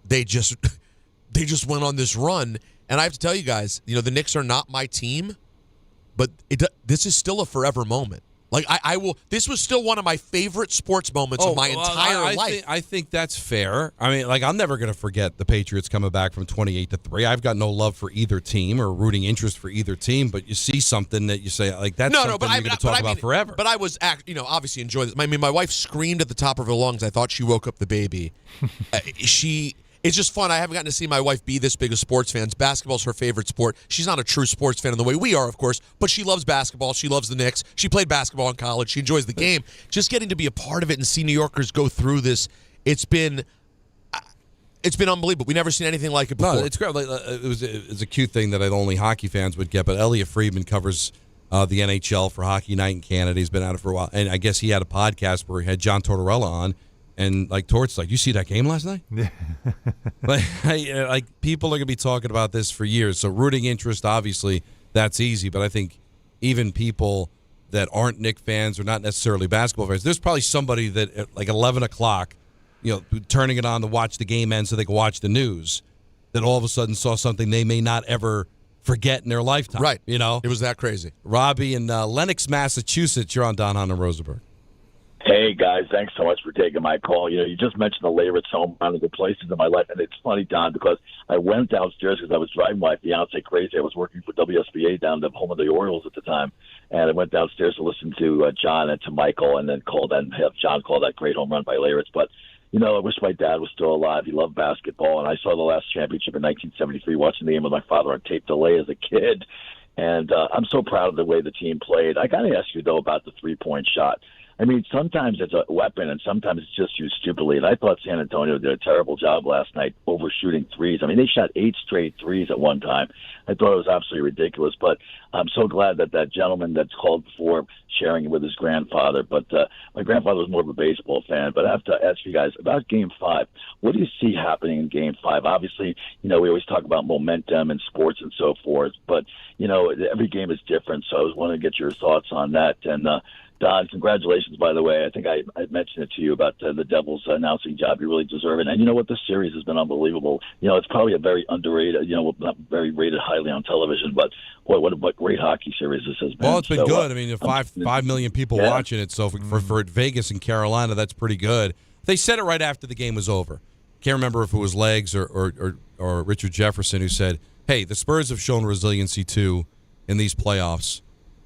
they just went on this run. And I have to tell you guys, the Knicks are not my team, but this is still a forever moment. Like, I will. This was still one of my favorite sports moments of my entire life. I think that's fair. I mean, like, I'm never going to forget the Patriots coming back from 28-3. I've got no love for either team or rooting interest for either team, but you see something that you say, like, that's something you're going to talk about forever. But I was, obviously enjoy this. I mean, my wife screamed at the top of her lungs. I thought she woke up the baby. It's just fun. I haven't gotten to see my wife be this big a sports fan. Basketball's her favorite sport. She's not a true sports fan in the way we are, of course, but she loves basketball. She loves the Knicks. She played basketball in college. She enjoys the game. Just getting to be a part of it and see New Yorkers go through this, it's been unbelievable. We've never seen anything like it before. No, it's great. It was a cute thing that only hockey fans would get, but Elliot Friedman covers the NHL for Hockey Night in Canada. He's been at it for a while, and I guess he had a podcast where he had John Tortorella on. And Tort's like, you see that game last night? like people are going to be talking about this for years. So rooting interest, obviously, that's easy. But I think even people that aren't Knicks fans or not necessarily basketball fans, there's probably somebody that at like 11 o'clock, turning it on to watch the game end so they can watch the news, that all of a sudden saw something they may not ever forget in their lifetime. Right. It was that crazy. Robbie in Lenox, Massachusetts, you're on Don, Hahn, and Rosenberg. Hey, guys, thanks so much for taking my call. You just mentioned the Layritz home, one of the places in my life. And it's funny, Don, because I went downstairs because I was driving my fiance crazy. I was working for WSBA down the home of the Orioles at the time. And I went downstairs to listen to John and to Michael and then have John call that great home run by Layritz. But, I wish my dad was still alive. He loved basketball. And I saw the last championship in 1973 watching the game with my father on tape delay as a kid. And I'm so proud of the way the team played. I got to ask you, though, about the three-point shot. I mean, sometimes it's a weapon, and sometimes it's just used stupidly. And I thought San Antonio did a terrible job last night overshooting threes. I mean, they shot 8 straight threes at one time. I thought it was absolutely ridiculous. But I'm so glad that gentleman that's called before sharing it with his grandfather. But my grandfather was more of a baseball fan. But I have to ask you guys about Game 5. What do you see happening in Game 5? Obviously, we always talk about momentum and sports and so forth. But, every game is different. So I was wanting to get your thoughts on that. And, Don, congratulations, by the way. I think I mentioned it to you about the Devils' announcing job. You really deserve it. And you know what? This series has been unbelievable. It's probably a very underrated, not very rated highly on television, but what great hockey series this has been. Well, it's been good. I mean, 5 million people watching it. So for Vegas and Carolina, that's pretty good. They said it right after the game was over. Can't remember if it was Legs or Richard Jefferson who said, hey, the Spurs have shown resiliency, too, in these playoffs.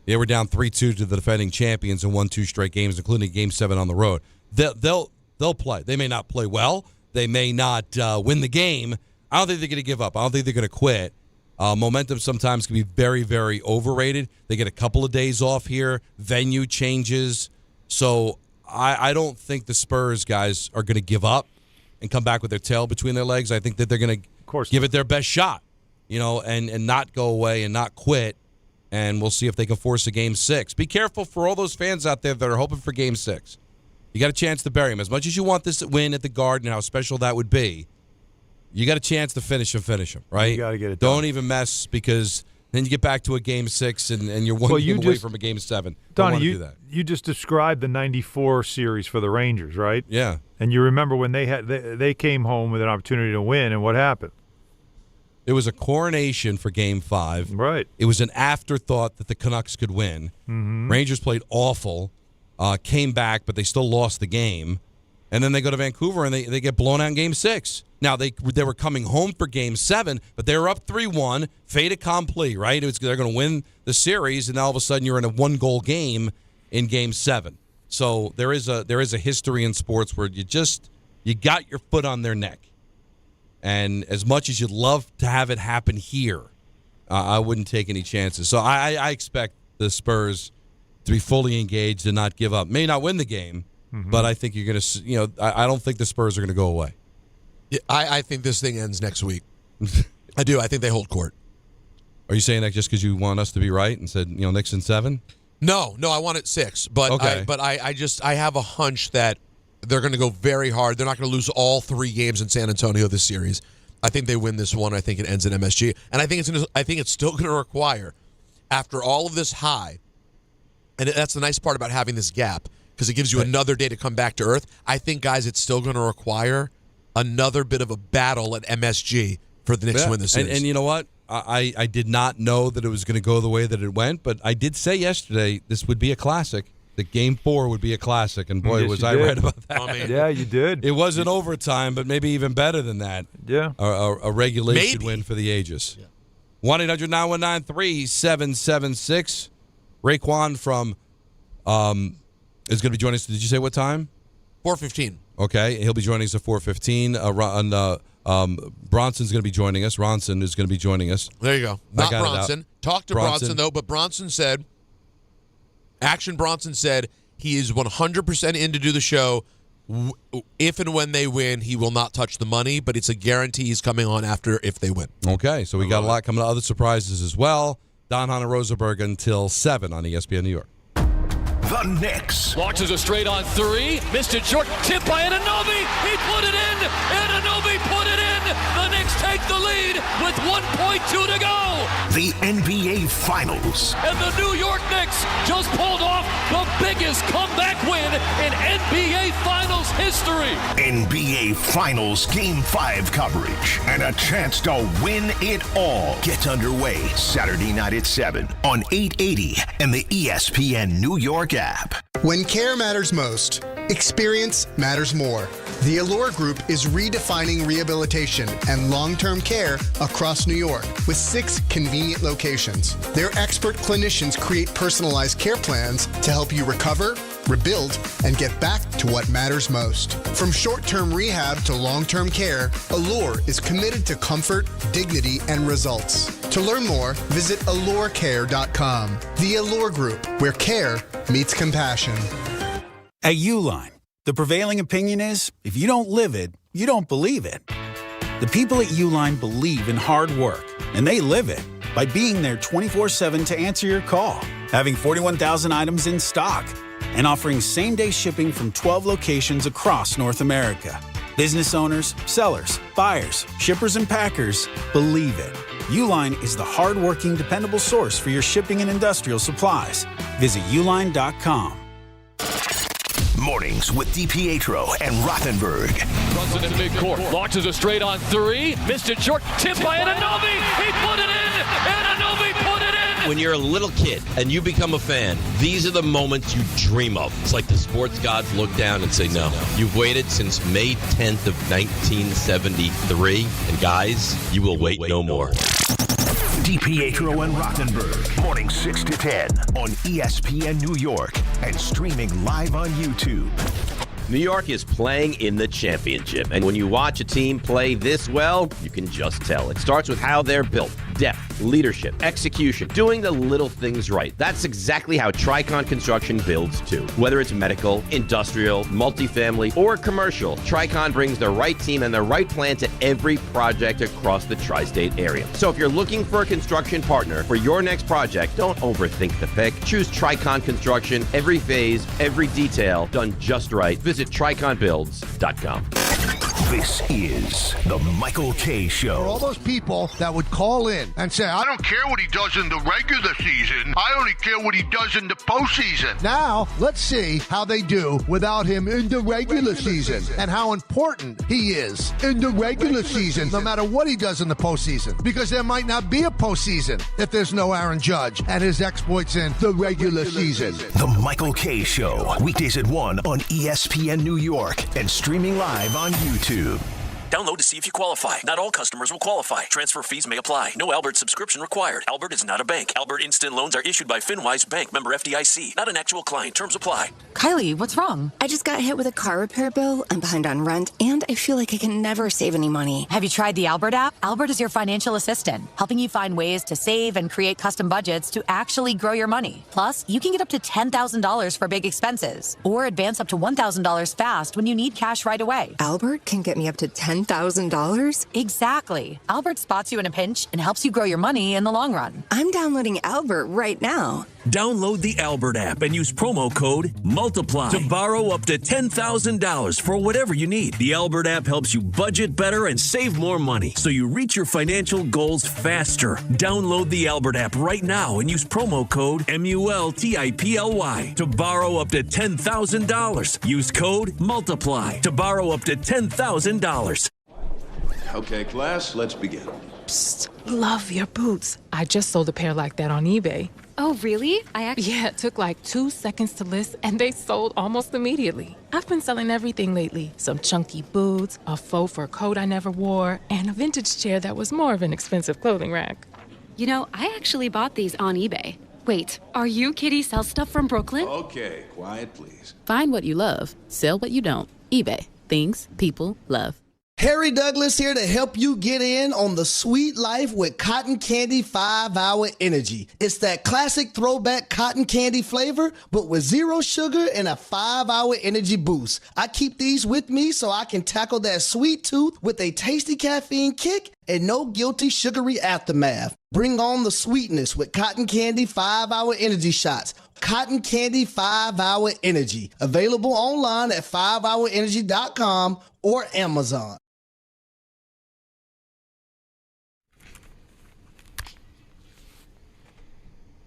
They were down 3-2 to the defending champions and won 2 straight games, including Game 7 on the road. They'll play. They may not play well. They may not win the game. I don't think they're going to give up. I don't think they're going to quit. Momentum sometimes can be very, very overrated. They get a couple of days off here. Venue changes. So I don't think the Spurs guys are going to give up and come back with their tail between their legs. I think that they're going to give it their best shot, and not go away and not quit. And we'll see if they can force a Game 6. Be careful for all those fans out there that are hoping for Game 6. You got a chance to bury them. As much as you want this win at the Garden, how special that would be, you got a chance to finish them, right? You got to get it done. Don't even mess, because then you get back to a Game 6 and you're one game away from a Game 7. Donnie, you just described the 94 series for the Rangers, right? Yeah. And you remember when they came home with an opportunity to win, and what happened? It was a coronation for Game 5. Right. It was an afterthought that the Canucks could win. Mm-hmm. Rangers played awful, came back, but they still lost the game. And then they go to Vancouver, and they get blown out in Game 6. Now, they were coming home for Game 7, but they were up 3-1, fait accompli, right? They're going to win the series, and all of a sudden you're in a one-goal game in Game 7. So there is a history in sports where you got your foot on their neck. And as much as you'd love to have it happen here, I wouldn't take any chances. So I expect the Spurs to be fully engaged and not give up. May not win the game, but I think you're going to, I don't think the Spurs are going to go away. Yeah, I think this thing ends next week. I do. I think they hold court. Are you saying that just because you want us to be right and said, Knicks in 7? No, I want it 6. But okay. I have a hunch that they're going to go very hard. They're not going to lose all 3 games in San Antonio this series. I think they win this one. I think it ends at MSG, and I think it's still going to require, after all of this high, and that's the nice part about having this gap because it gives you another day to come back to earth. I think, guys, it's still going to require another bit of a battle at MSG for the Knicks to win the series. And you know what? I did not know that it was going to go the way that it went, but I did say yesterday this would be a classic. That Game 4 would be a classic, and boy, Yes, was you I did. right about that. Yeah, you did. It wasn't overtime, but maybe even better than that. Yeah. A regulation win for the ages. 1-800-919-3776. Raekwon from is going to be joining us. Did you say what time? 4:15. Okay, he'll be joining us at 4:15. Bronson's going to be joining us. Ronson is going to be joining us. There you go. Not Bronson. Talked to Bronson, though, but Bronson said, Bronson said he is 100% in to do the show. If and when they win, he will not touch the money, but it's a guarantee he's coming on after if they win. Okay, so we got a lot coming up. Other surprises as well. Hahn Rosenberg until 7 on ESPN New York. The Knicks. Launches a straight on 3. Missed it short. Tip by Anunoby. He put it in. Anunoby put it in. The Knicks take the lead with 1.2 to go. The NBA Finals. And the New York Knicks just pulled off the biggest comeback win in NBA Finals history. NBA Finals Game 5 coverage and a chance to win it all. Get underway Saturday night at 7 on 880 and the ESPN New York app. When care matters most, experience matters more. The Allure Group is redefining rehabilitation and long-term care across New York with 6 convenient locations. Their expert clinicians create personalized care plans to help you recover, rebuild, and get back to what matters most. From short-term rehab to long-term care, Allure is committed to comfort, dignity, and results. To learn more, visit allurecare.com. The Allure Group, where care meets compassion. At Uline, the prevailing opinion is, if you don't live it, you don't believe it. The people at Uline believe in hard work, and they live it by being there 24/7 to answer your call, having 41,000 items in stock, and offering same-day shipping from 12 locations across North America. Business owners, sellers, buyers, shippers, and packers believe it. Uline is the hard-working, dependable source for your shipping and industrial supplies. Visit uline.com. Mornings with DiPietro and Rothenberg. Runs it in midcourt. Launches a straight on 3. Missed it short. Tip by Anunoby. He put it in. Anunoby put it in. When you're a little kid and you become a fan, these are the moments you dream of. It's like the sports gods look down and say, no. You've waited since May 10th of 1973. And guys, you will wait no more. DiPietro and Rothenberg, morning 6 to 10 on ESPN New York and streaming live on YouTube. New York is playing in the championship, and when you watch a team play this well, you can just tell. It starts with how they're built. Depth, leadership, execution, doing the little things right. That's exactly how Tricon Construction builds too. Whether it's medical, industrial, multifamily, or commercial, Tricon brings the right team and the right plan to every project across the tri-state area. So if you're looking for a construction partner for your next project, don't overthink the pick. Choose Tricon Construction. Every phase, every detail, done just right. Visit triconbuilds.com. This is the Michael Kay Show. For all those people that would call in and say, I don't care what he does in the regular season. I only care what he does in the postseason. Now, let's see how they do without him in the regular season and how important he is in the regular season, no matter what he does in the postseason. Because there might not be a postseason if there's no Aaron Judge and his exploits in the regular season. The Michael Kay Show. Weekdays at 1 on ESPN New York and streaming live on YouTube. Download to see if you qualify. Not all customers will qualify. Transfer fees may apply. No Albert subscription required. Albert is not a bank. Albert Instant Loans are issued by FinWise Bank, member FDIC. Not an actual client. Terms apply. Kylie, what's wrong? I just got hit with a car repair bill. I'm behind on rent, and I feel like I can never save any money. Have you tried the Albert app? Albert is your financial assistant, helping you find ways to save and create custom budgets to actually grow your money. Plus, you can get up to $10,000 for big expenses, or advance up to $1,000 fast when you need cash right away. Albert can get me up to $10,000? Exactly. Albert spots you in a pinch and helps you grow your money in the long run. I'm downloading Albert right now. Download the Albert app and use promo code MULTIPLY to borrow up to $10,000 for whatever you need. The Albert app helps you budget better and save more money so you reach your financial goals faster. Download the Albert app right now and use promo code MULTIPLY to borrow up to $10,000. Use code MULTIPLY to borrow up to $10,000. Okay, class, let's begin. Psst, love your boots. I just sold a pair like that on eBay. Oh, really? Yeah, it took like 2 seconds to list, and they sold almost immediately. I've been selling everything lately. Some chunky boots, a faux fur coat I never wore, and a vintage chair that was more of an expensive clothing rack. You know, I actually bought these on eBay. Wait, are you Kitty Sell Stuff from Brooklyn? Okay, quiet, please. Find what you love. Sell what you don't. eBay. Things people love. Harry Douglas here to help you get in on the sweet life with Cotton Candy 5-Hour Energy. It's that classic throwback cotton candy flavor, but with 0 sugar and a 5-hour energy boost. I keep these with me so I can tackle that sweet tooth with a tasty caffeine kick and no guilty sugary aftermath. Bring on the sweetness with Cotton Candy 5-Hour Energy Shots. Cotton Candy 5-Hour Energy. Available online at 5hourenergy.com or Amazon.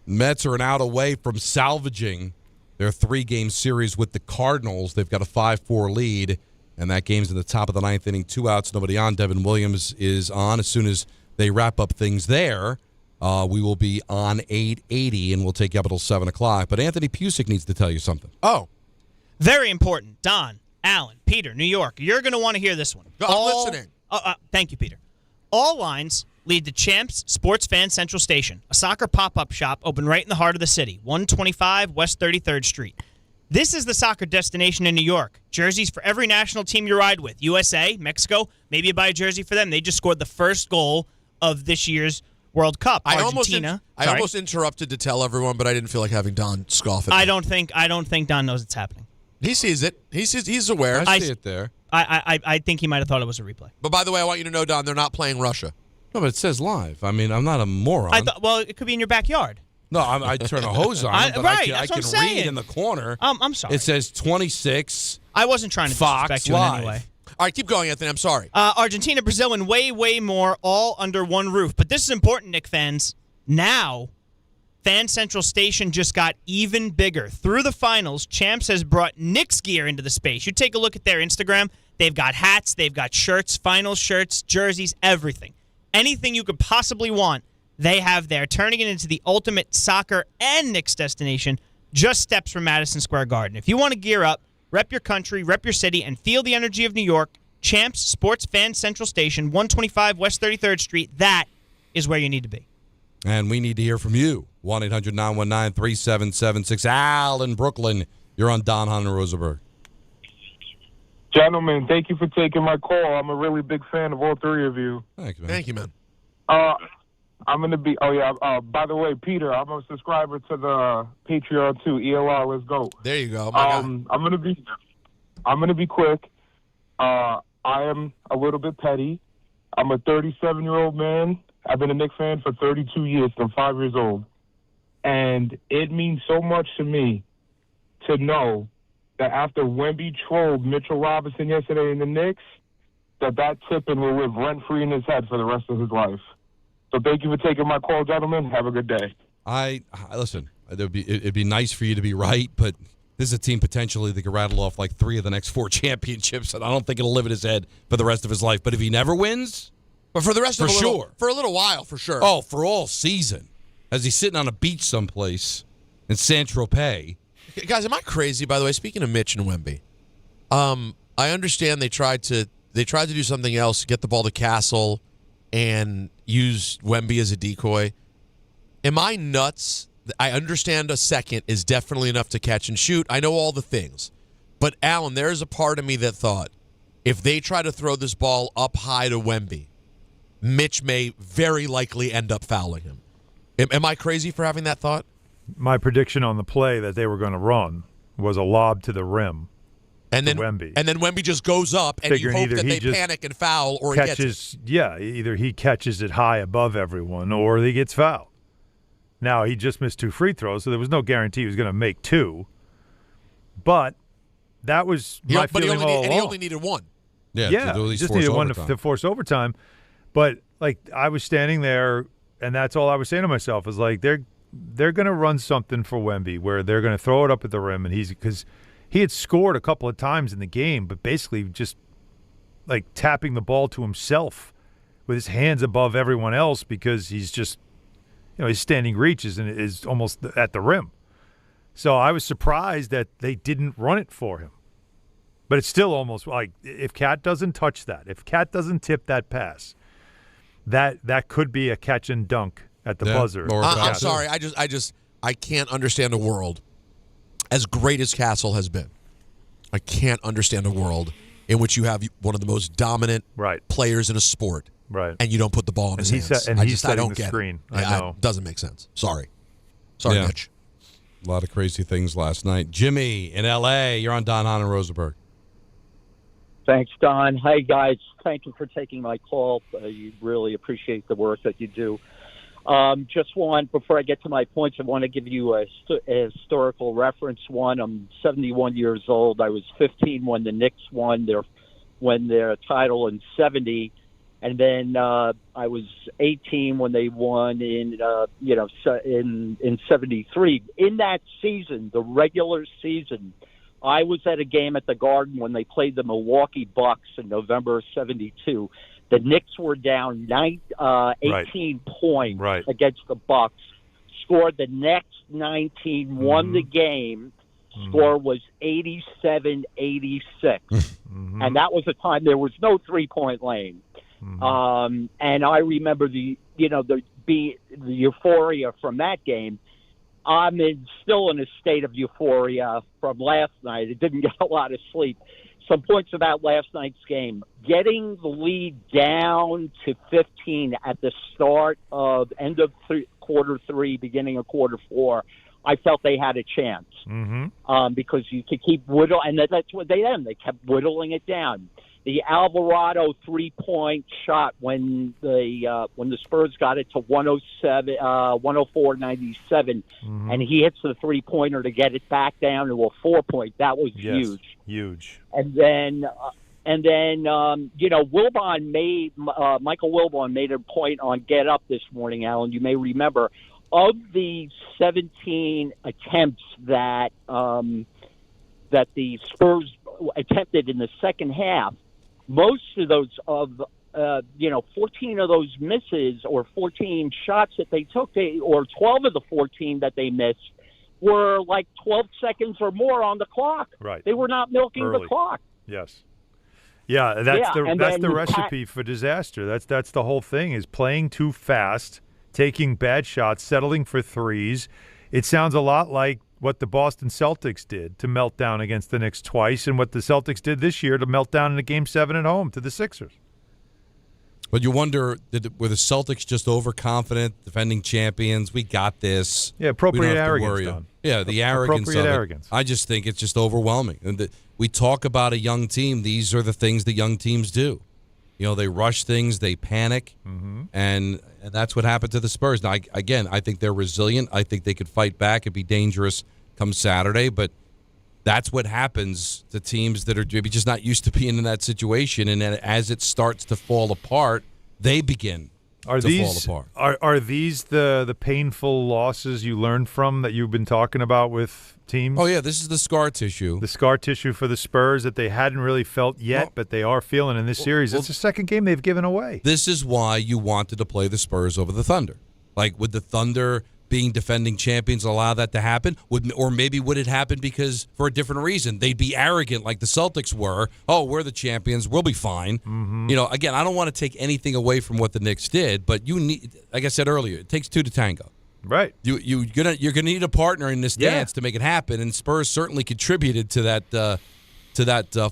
Mets are an out away from salvaging their 3-game series with the Cardinals. They've got a 5-4 lead, and that game's in the top of the 9th inning. 2 outs, nobody on. Devin Williams is on. As soon as they wrap up things there, we will be on 880, and we'll take you up until 7 o'clock. But Anthony Pusick needs to tell you something. Oh, very important. Don, Allen, Peter, New York, you're going to want to hear this one. I'm listening. Thank you, Peter. All lines lead to Champs Sports Fan Central Station, a soccer pop-up shop open right in the heart of the city, 125 West 33rd Street. This is the soccer destination in New York. Jerseys for every national team you ride with. USA, Mexico, maybe you buy a jersey for them. They just scored the first goal of this year's World Cup. Argentina. I almost interrupted to tell everyone, but I didn't feel like having Don scoff at me. I don't think Don knows it's happening. He sees it. He's aware. I see it there. I think he might have thought it was a replay. But by the way, I want you to know, Don, they're not playing Russia. No, but it says live. I mean, I'm not a moron. Well, it could be in your backyard. No, I turn a hose on, but right, I can read in the corner. I'm sorry. It says 26. I wasn't trying to disrespect you in any way. All right, keep going, Anthony. I'm sorry. Argentina, Brazil, and way, way more, all under one roof. But this is important, Knick fans. Now, Fan Central Station just got even bigger. Through the finals, Champs has brought Knicks gear into the space. You take a look at their Instagram. They've got hats, they've got shirts, finals shirts, jerseys, everything. Anything you could possibly want, they have there, turning it into the ultimate soccer and Knicks destination, just steps from Madison Square Garden. If you want to gear up, rep your country, rep your city, and feel the energy of New York, Champs Sports Fan Central Station, 125 West 33rd Street, that is where you need to be. And we need to hear from you. 1-800-919-3776. Al in Brooklyn, you're on Don, Hahn, and Rosenberg. Gentlemen, thank you for taking my call. I'm a really big fan of all three of you. Thank you, man. Thank you, man. I'm going to be, by the way, Peter, I'm a subscriber to the Patreon too. ELR, let's go. There you go. I'm going to be quick. I am a little bit petty. I'm a 37-year-old man. I've been a Knicks fan for 32 years. I'm 5 years old. And it means so much to me to know that after Wemby trolled Mitchell Robinson yesterday in the Knicks, that tipping will live rent-free in his head for the rest of his life. So thank you for taking my call, gentlemen. Have a good day. I listen, it'd be nice for you to be right, but this is a team potentially that could rattle off like 3 of the next 4 championships, and I don't think it'll live in his head for the rest of his life. But if he never wins, but for the rest of for a little while, for sure. Oh, for all season, as he's sitting on a beach someplace in San Tropez. Guys, am I crazy? By the way, speaking of Mitch and Wemby, I understand they tried to do something else, get the ball to Castle, and use Wemby as a decoy. Am I nuts? I understand a second is definitely enough to catch and shoot. I know all the things. But, Alan, there's a part of me that thought if they try to throw this ball up high to Wemby, Mitch may very likely end up fouling him. Am I crazy for having that thought? My prediction on the play that they were going to run was a lob to the rim. And then Wemby. And then Wemby just goes up, and you hope that they panic and foul, or catches, he gets it. Yeah, either he catches it high above everyone, or he gets fouled. Now, he just missed 2 free throws, so there was no guarantee he was going to make 2. But that was my feeling all along. He only needed 1. Yeah, he just needed 1 to force overtime. But, like, I was standing there, and that's all I was saying to myself is, like, they're going to run something for Wemby where they're going to throw it up at the rim, and because he had scored a couple of times in the game, but basically just, like, tapping the ball to himself with his hands above everyone else because he's just, his standing reach is almost at the rim. So I was surprised that they didn't run it for him. But it's still almost like if Cat doesn't touch that, if Cat doesn't tip that pass, that could be a catch and dunk at the buzzer. I'm sorry. I can't understand a world as great as Castle has been. I can't understand a world in which you have one of the most dominant players in a sport. Right. And you don't put the ball in his hands. I don't get screen. It. I know. It doesn't make sense. Sorry, Yeah. Mitch. A lot of crazy things last night. Jimmy in L.A., you're on Don, Hahn, and Rosenberg. Thanks, Don. Hi, guys. Thank you for taking my call. You really appreciate the work that you do. Before I get to my points, I want to give you a historical reference. I'm 71 years old. I was 15 when the Knicks won their title in 70. And then I was 18 when they won in 73. In that season, the regular season, I was at a game at the Garden when they played the Milwaukee Bucks in November of 72. The Knicks were down 18 points against the Bucks. Scored the next 19, won the game. Score was 87-86. And that was a time there was no three-point lane. And I remember the euphoria from that game. I'm still in a state of euphoria from last night. I didn't get a lot of sleep. Some points about last night's game. Getting the lead down to 15 at the start of end of quarter 3, beginning of quarter 4, I felt they had a chance because you could keep whittling, and that's what they did. They kept whittling it down. The Alvarado 3-point shot when the Spurs got it to 104-97, and he hits the 3-pointer to get it back down to a 4-point. That was huge. And then Wilbon Michael Wilbon made a point on Get Up this morning, Alan. You may remember, of the 17 attempts that the Spurs attempted in the second half, most of those 14 of those misses or 14 shots that they took, or 12 of the 14 that they missed, were like 12 seconds or more on the clock. Right. They were not milking the clock. Yes. Yeah, that's the recipe for disaster. That's the whole thing, is playing too fast, taking bad shots, settling for threes. It sounds a lot like what the Boston Celtics did to melt down against the Knicks twice, and what the Celtics did this year to melt down in a Game 7 at home to the Sixers. But you wonder, were the Celtics just overconfident, defending champions? We got this. Yeah, appropriate arrogance, Don. Yeah, the arrogance appropriate of arrogance. It. I just think it's just overwhelming. And we talk about a young team. These are the things that young teams do. They rush things, they panic, and that's what happened to the Spurs. Now, I think they're resilient. I think they could fight back and be dangerous come Saturday, but that's what happens to teams that are maybe just not used to being in that situation. And then as it starts to fall apart, they begin to fall apart. Are these the painful losses you learned from that you've been talking about with teams? Oh, yeah, this is the scar tissue. The scar tissue for the Spurs that they hadn't really felt yet, but they are feeling in this series. It's the second game they've given away. This is why you wanted to play the Spurs over the Thunder. Like, would the Thunder being defending champions allow that to happen? Or maybe would it happen because for a different reason? They'd be arrogant like the Celtics were. Oh, we're the champions. We'll be fine. Mm-hmm. Again, I don't want to take anything away from what the Knicks did, but you need, like I said earlier, it takes two to tango. Right. You're gonna need a partner in this dance to make it happen, and Spurs certainly contributed to that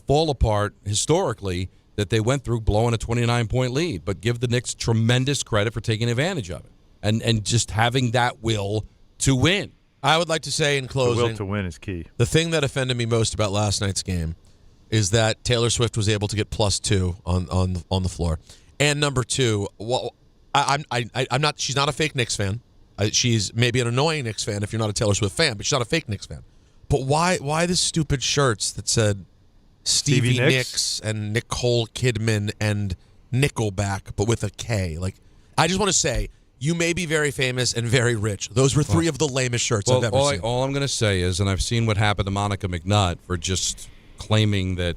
fall apart historically that they went through, blowing a 29-point lead. But give the Knicks tremendous credit for taking advantage of it. And just having that will to win. I would like to say in closing, the will to win is key. The thing that offended me most about last night's game is that Taylor Swift was able to get +2 on the floor. And number two, I'm not. She's not a fake Knicks fan. She's maybe an annoying Knicks fan if you're not a Taylor Swift fan, but she's not a fake Knicks fan. But why the stupid shirts that said Stevie Nicks and Nicole Kidman and Nickelback, but with a K? Like, I just want to say, you may be very famous and very rich. Those were three of the lamest shirts I've ever seen. All I'm going to say is, and I've seen what happened to Monica McNutt for just claiming that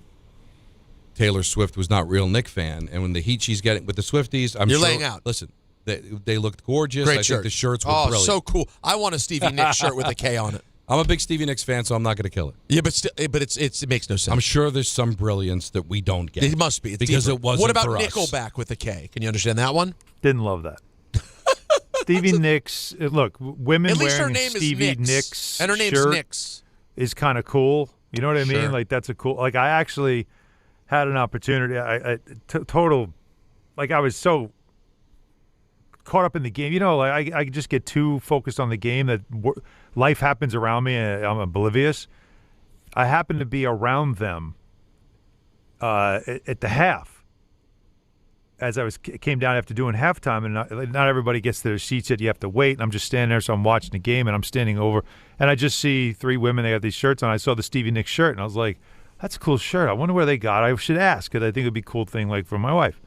Taylor Swift was not a real Knicks fan, and when the heat she's getting with the Swifties, You're laying out. Listen, they looked gorgeous. Great I shirt. think the shirts were brilliant. So cool. I want a Stevie Nicks shirt with a K on it. I'm a big Stevie Nicks fan, so I'm not going to kill it. Yeah, but it makes no sense. I'm sure there's some brilliance that we don't get. It must be. It's because deeper. it wasn't What about for us. Nickelback with a K? Can you understand that one? Didn't love that. Stevie Nicks. Look, women At least her wearing name Stevie is Nicks and her name's shirt Nicks is kind of cool. You know what I mean? Sure. Like, that's a cool. Like, I actually had an opportunity. I was so caught up in the game. Like I just get too focused on the game that life happens around me and I'm oblivious. I happened to be around them at the half as I came down after doing halftime, and not everybody gets their seats yet. You have to wait, and I'm just standing there, so I'm watching the game, and I'm standing over, and I just see three women. They got these shirts on. I saw the Stevie Nicks shirt, and I was like, that's a cool shirt. I wonder where they got it. I should ask, because I think it would be a cool thing, like, for my wife.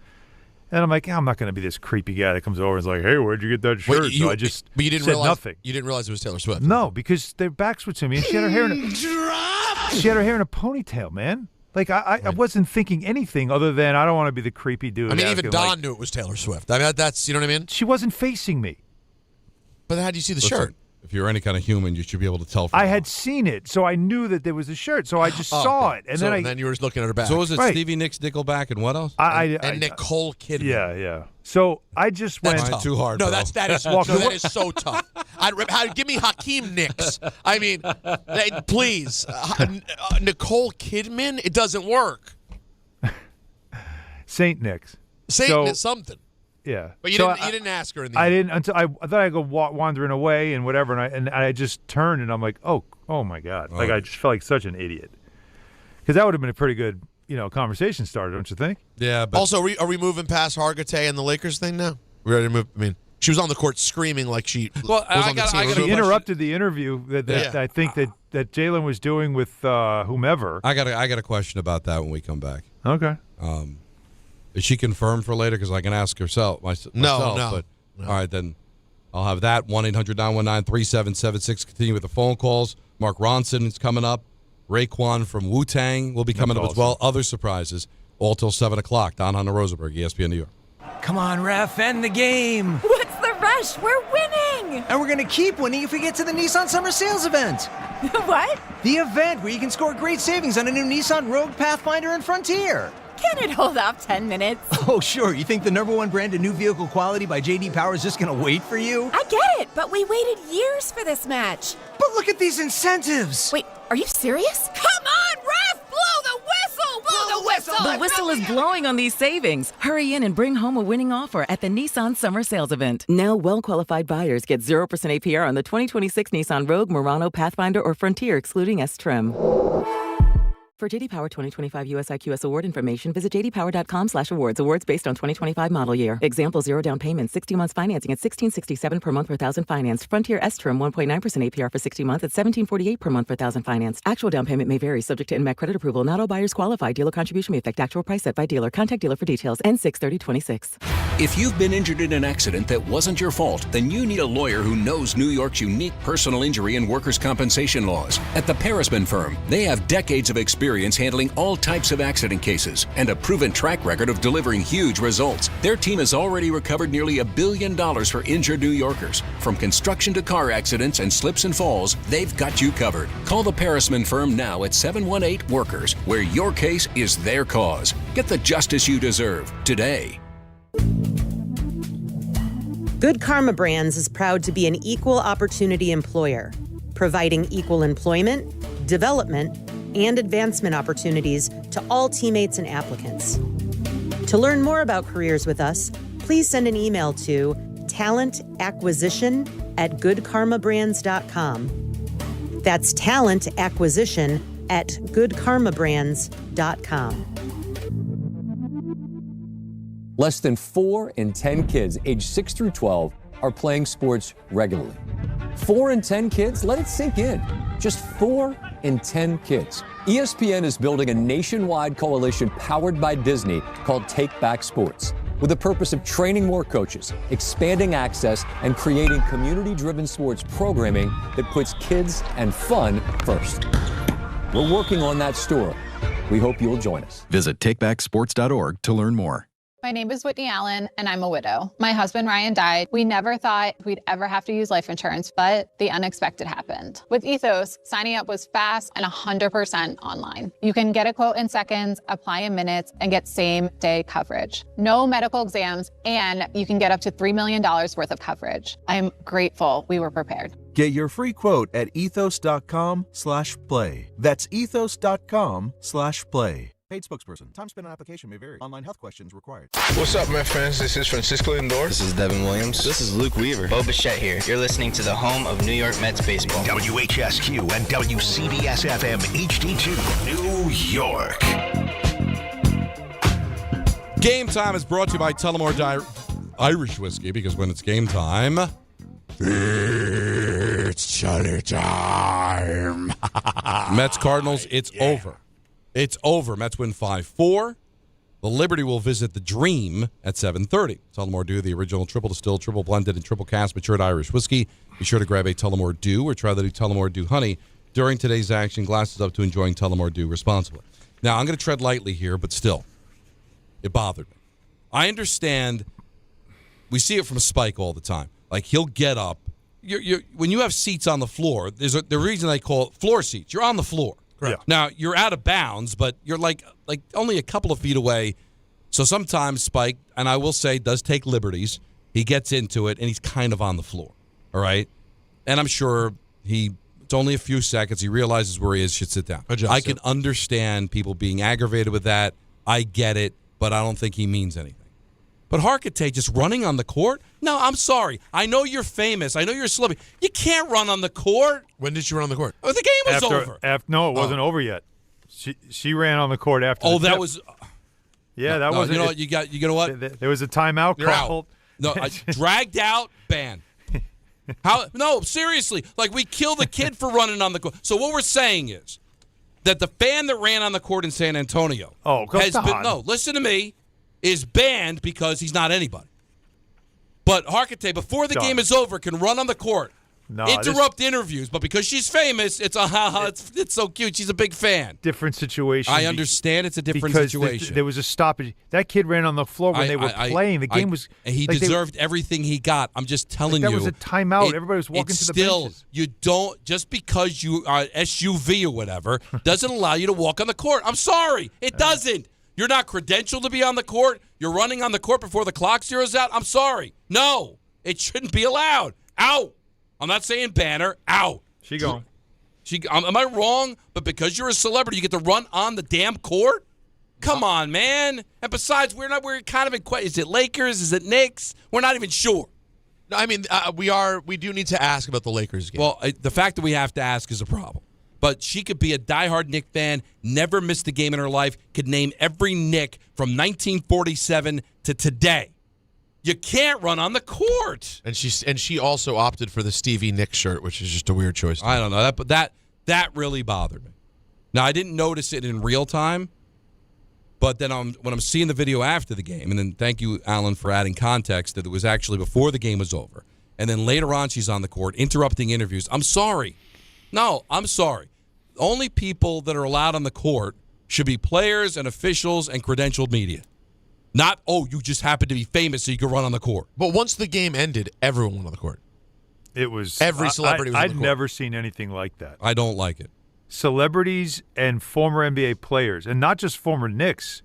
And I'm like, I'm not going to be this creepy guy that comes over and is like, hey, where'd you get that shirt? Wait, so I just but you didn't said realize, nothing. You didn't realize it was Taylor Swift? No, because their backs were to me, and she had her hair in a ponytail, man. Like, I wasn't thinking anything other than I don't want to be the creepy dude. I mean, even Don knew it was Taylor Swift. I mean, that's, you know what I mean? She wasn't facing me. But how do you see the shirt? If you're any kind of human, you should be able to tell. I had seen it, so I knew that there was a shirt, so I just saw it. And then you were just looking at her back. So was it Stevie Nicks, Nickelback, and what else? And Nicole Kidman. Yeah. So I just went too hard. No, bro. that is so tough. Give me Hakeem Nicks. I mean, please, Nicole Kidman. It doesn't work. Saint Nicks. Nicks something. Yeah, but you didn't ask her. In the I end. didn't until I thought I'd go wandering away and whatever, and I just turned and I'm like, oh my god, like I just felt like such an idiot, because that would have been a pretty good conversation starter, don't you think? Yeah. But also, are we moving past Hargitay and the Lakers thing now? We ready to move? I mean, she was on the court screaming like she. She interrupted the interview that I think that Jalen was doing with whomever. I got a question about that when we come back. Okay. Is she confirmed for later? Because I can ask herself. Myself. No. All right, then I'll have that. 1-800-919-3776. Continue with the phone calls. Mark Ronson is coming up. Raekwon from Wu-Tang will be coming up as well. Other surprises, all till 7 o'clock. Hahn Rosenberg, ESPN New York. Come on, ref, end the game. What's the rush? We're winning. And we're going to keep winning if we get to the Nissan Summer Sales event. What? The event where you can score great savings on a new Nissan Rogue, Pathfinder, and Frontier. Can it hold off 10 minutes? Oh, sure. You think the #1 brand of new vehicle quality by J.D. Power is just going to wait for you? I get it, but we waited years for this match. But look at these incentives. Wait, are you serious? Come on, ref! Blow the whistle! Blow the whistle! The whistle is blowing on these savings. Hurry in and bring home a winning offer at the Nissan Summer Sales Event. Now, well-qualified buyers get 0% APR on the 2026 Nissan Rogue, Murano, Pathfinder, or Frontier, excluding S-Trim. For JD Power 2025 US IQS award information, visit jdpower.com/awards. Awards based on 2025 model year. Example: 0 down payment, 60 months financing at $1,667 per month per thousand financed. Frontier S term 1.9% APR for 60 months at $1,748 per month per thousand financed. Actual down payment may vary, subject to NMAC credit approval. Not all buyers qualify. Dealer contribution may affect actual price set by dealer. Contact dealer for details. N6/3026. If you've been injured in an accident that wasn't your fault, then you need a lawyer who knows New York's unique personal injury and workers' compensation laws. At the Parisman Firm, they have decades of experience handling all types of accident cases and a proven track record of delivering huge results. Their team has already recovered nearly $1 billion for injured New Yorkers. From construction to car accidents and slips and falls, they've got you covered. Call the Parisman Firm now at 718-WORKERS, where your case is their cause. Get the justice you deserve today. Good Karma Brands is proud to be an equal opportunity employer, providing equal employment, development, and advancement opportunities to all teammates and applicants. To learn more about careers with us, please send an email to talentacquisition@goodkarmabrands.com. That's talentacquisition@goodkarmabrands.com. Less than 4 in 10 kids aged 6 through 12 are playing sports regularly. 4 in 10 kids? Let it sink in. Just 4 in 10 kids. ESPN is building a nationwide coalition powered by Disney called Take Back Sports, with the purpose of training more coaches, expanding access, and creating community-driven sports programming that puts kids and fun first. We're working on that story. We hope you'll join us. Visit takebacksports.org to learn more. My name is Whitney Allen, and I'm a widow. My husband, Ryan, died. We never thought we'd ever have to use life insurance, but the unexpected happened. With Ethos, signing up was fast and 100% online. You can get a quote in seconds, apply in minutes, and get same-day coverage. No medical exams, and you can get up to $3 million worth of coverage. I'm grateful we were prepared. Get your free quote at ethos.com/play. That's ethos.com/play. Paid spokesperson. Time spent on application may vary. Online health questions required. What's up, my friends? This is Francisco Lindor. This is Devin Williams. This is Luke Weaver. Bo Bichette here. You're listening to the home of New York Mets baseball. WHSQ and WCBS-FM HD2, New York. Game Time is brought to you by Tullamore Irish Whiskey, because when it's game time, it's chili time. Mets Cardinals, it's over. It's over. Mets win 5-4. The Liberty will visit the Dream at 7:30. Tullamore Dew, the original triple distilled, triple blended, and triple cast matured Irish whiskey. Be sure to grab a Tullamore Dew or try the new Tullamore Dew Honey during today's action. Glasses up to enjoying Tullamore Dew responsibly. Now, I'm going to tread lightly here, but still, it bothered me. I understand. We see it from Spike all the time. Like, he'll get up. When you have seats on the floor, there's the reason they call it floor seats. You're on the floor. Yeah. Now, you're out of bounds, but you're like only a couple of feet away. So sometimes Spike, and I will say, does take liberties. He gets into it, and he's kind of on the floor. All right? And I'm sure it's only a few seconds. He realizes where he is, should sit down. I can understand people being aggravated with that. I get it, but I don't think he means anything. But Harkite just running on the court? No, I'm sorry. I know you're famous. I know you're a celebrity. You can't run on the court. When did she run on the court? Oh, the game was over. No, it wasn't over yet. She ran on the court after. Oh, the that tip. was. Yeah, that was. You know what? You know what? There was a timeout You're called. Out. No, dragged out, ban. How? No, seriously. Like, we kill the kid for running on the court. So what we're saying is that the fan that ran on the court in San Antonio listen to me, is banned because he's not anybody. But Harkite, before the game is over, can run on the court, interrupt interviews. But because she's famous, it's so cute. She's a big fan. Different situation. I understand it's a different situation. There was a stoppage. That kid ran on the floor when they were playing. The game was. He deserved everything he got. I'm just telling you. That was a timeout. Everybody was walking to the benches. You don't, just because you are SUV or whatever, doesn't allow you to walk on the court. I'm sorry. It doesn't. You're not credentialed to be on the court. You're running on the court before the clock zeroes out. I'm sorry. No, it shouldn't be allowed. Out. I'm not saying banner. Out. She gone. Am I wrong? But because you're a celebrity, you get to run on the damn court? Come on, man. And besides, we're kind of in question. Is it Lakers? Is it Knicks? We're not even sure. No, I mean, we do need to ask about the Lakers game. Well, the fact that we have to ask is a problem. But she could be a diehard Knick fan, never missed a game in her life, could name every Knick from 1947 to today. You can't run on the court. And she also opted for the Stevie Nicks shirt, which is just a weird choice. I don't know. That really bothered me. Now, I didn't notice it in real time, but then when I'm seeing the video after the game, and then thank you, Alan, for adding context that it was actually before the game was over. And then later on, she's on the court interrupting interviews. I'm sorry. No, I'm sorry. Only people that are allowed on the court should be players and officials and credentialed media. Not, you just happen to be famous so you can run on the court. But once the game ended, everyone went on the court. It was every celebrity was on the court. I'd never seen anything like that. I don't like it. Celebrities and former NBA players, and not just former Knicks.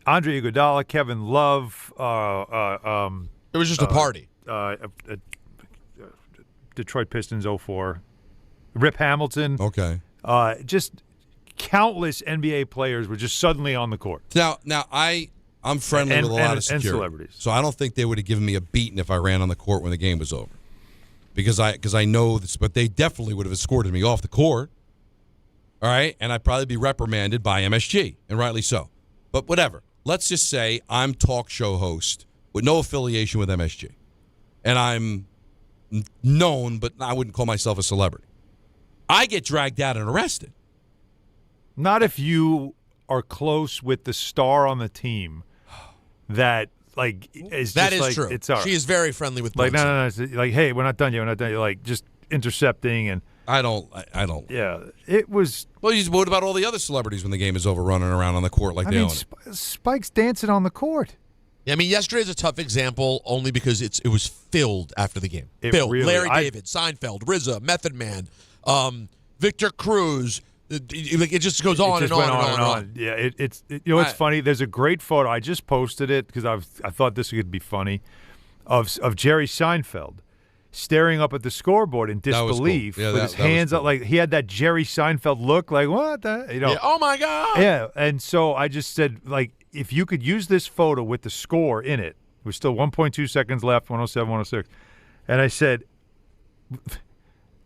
Andre Iguodala, Kevin Love. It was just a party. Detroit Pistons 04. Rip Hamilton. Okay. Just countless NBA players were just suddenly on the court. Now I'm friendly with a lot of security, and celebrities. So I don't think they would have given me a beating if I ran on the court when the game was over, because I know this. But they definitely would have escorted me off the court. All right, and I'd probably be reprimanded by MSG, and rightly so. But whatever. Let's just say I'm talk show host with no affiliation with MSG, and I'm known, but I wouldn't call myself a celebrity. I get dragged out and arrested. Not if you are close with the star on the team. That is that just is like, true. It's She is very friendly with like Brunson. no. It's like, hey, we're not done yet. We're not done yet. Like just intercepting and I don't. Yeah, it was. Well, what about all the other celebrities when the game is over, running around on the court like they own it? Spike's dancing on the court. Yeah, I mean, yesterday's a tough example only because it was filled after the game. It Filled. really- Larry David, Seinfeld, RZA, Method Man, Victor Cruz. It just goes on It just and went on and on. Yeah, it's it's funny. There's a great photo. I just posted it because I thought this could be funny, of Jerry Seinfeld staring up at the scoreboard in disbelief cool. Yeah, with his hands up, like he had that Jerry Seinfeld look, like what the Yeah, oh my God. Yeah, and so I just said, like, if you could use this photo with the score in it, there's still 1.2 seconds left, 107, 106, and I said,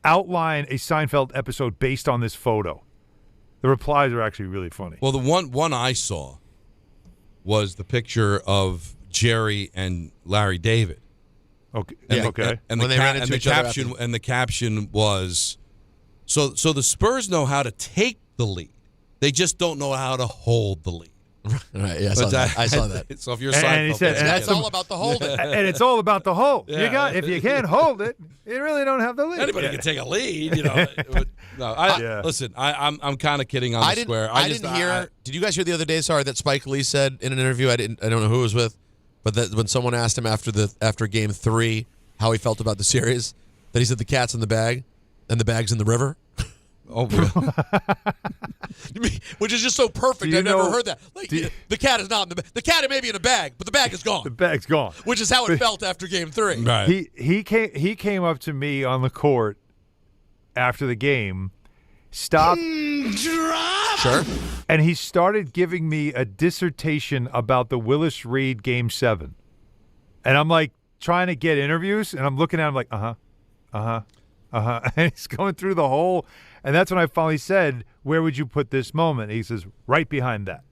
outline a Seinfeld episode based on this photo. The replies are actually really funny. Well, the one I saw was the picture of Jerry and Larry David. Okay. And When they ran into each other the caption was, so the Spurs know how to take the lead. They just don't know how to hold the lead. Right, yeah, I saw that. So if you're And he Seinfeld, said, That's all about the holding. and it's all about the hold. Yeah. If you can't hold it, you really don't have the lead. anybody can take a lead, Listen, I'm kind of kidding on the square. I didn't hear. Did you guys hear the other day? Sorry, that Spike Lee said in an interview. I don't know who it was with, but that when someone asked him after Game 3 how he felt about the series, that he said the cat's in the bag, and the bag's in the river. Oh, really? Which is just so perfect. I've never heard that. Like, the cat is not in the cat may be in a bag, but the bag is gone. The bag's gone. Which is how it felt after Game 3. Right. He came up to me on the court after the game, stopped, Sure. and he started giving me a dissertation about the Willis Reed Game 7. And I'm like trying to get interviews, and I'm looking at him like, and he's going through the whole. And that's when I finally said, where would you put this moment? He says, right behind that.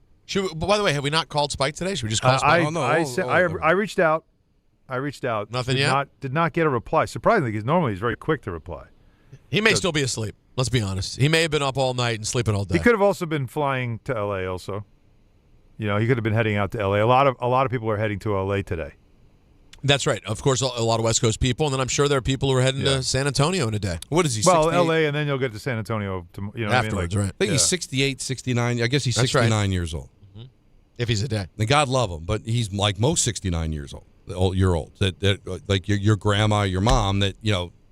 By the way, have we not called Spike today? Should we just call Spike? I reached out. Nothing yet? Did not get a reply. Surprisingly, because normally he's very quick to reply. He may still be asleep. Let's be honest. He may have been up all night and sleeping all day. He could have also been flying to L.A. also. He could have been heading out to L.A. A lot of people are heading to L.A. today. That's right. Of course, a lot of West Coast people, and then I'm sure there are people who are heading to San Antonio in a day. What is he, Well, 68? L.A., and then you'll get to San Antonio afterwards, right? I think he's 68, 69. I guess he's That's 69 right. years old. Mm-hmm. If he's a day. And God love him, but he's like most 69 years old. That like your grandma, your mom, that,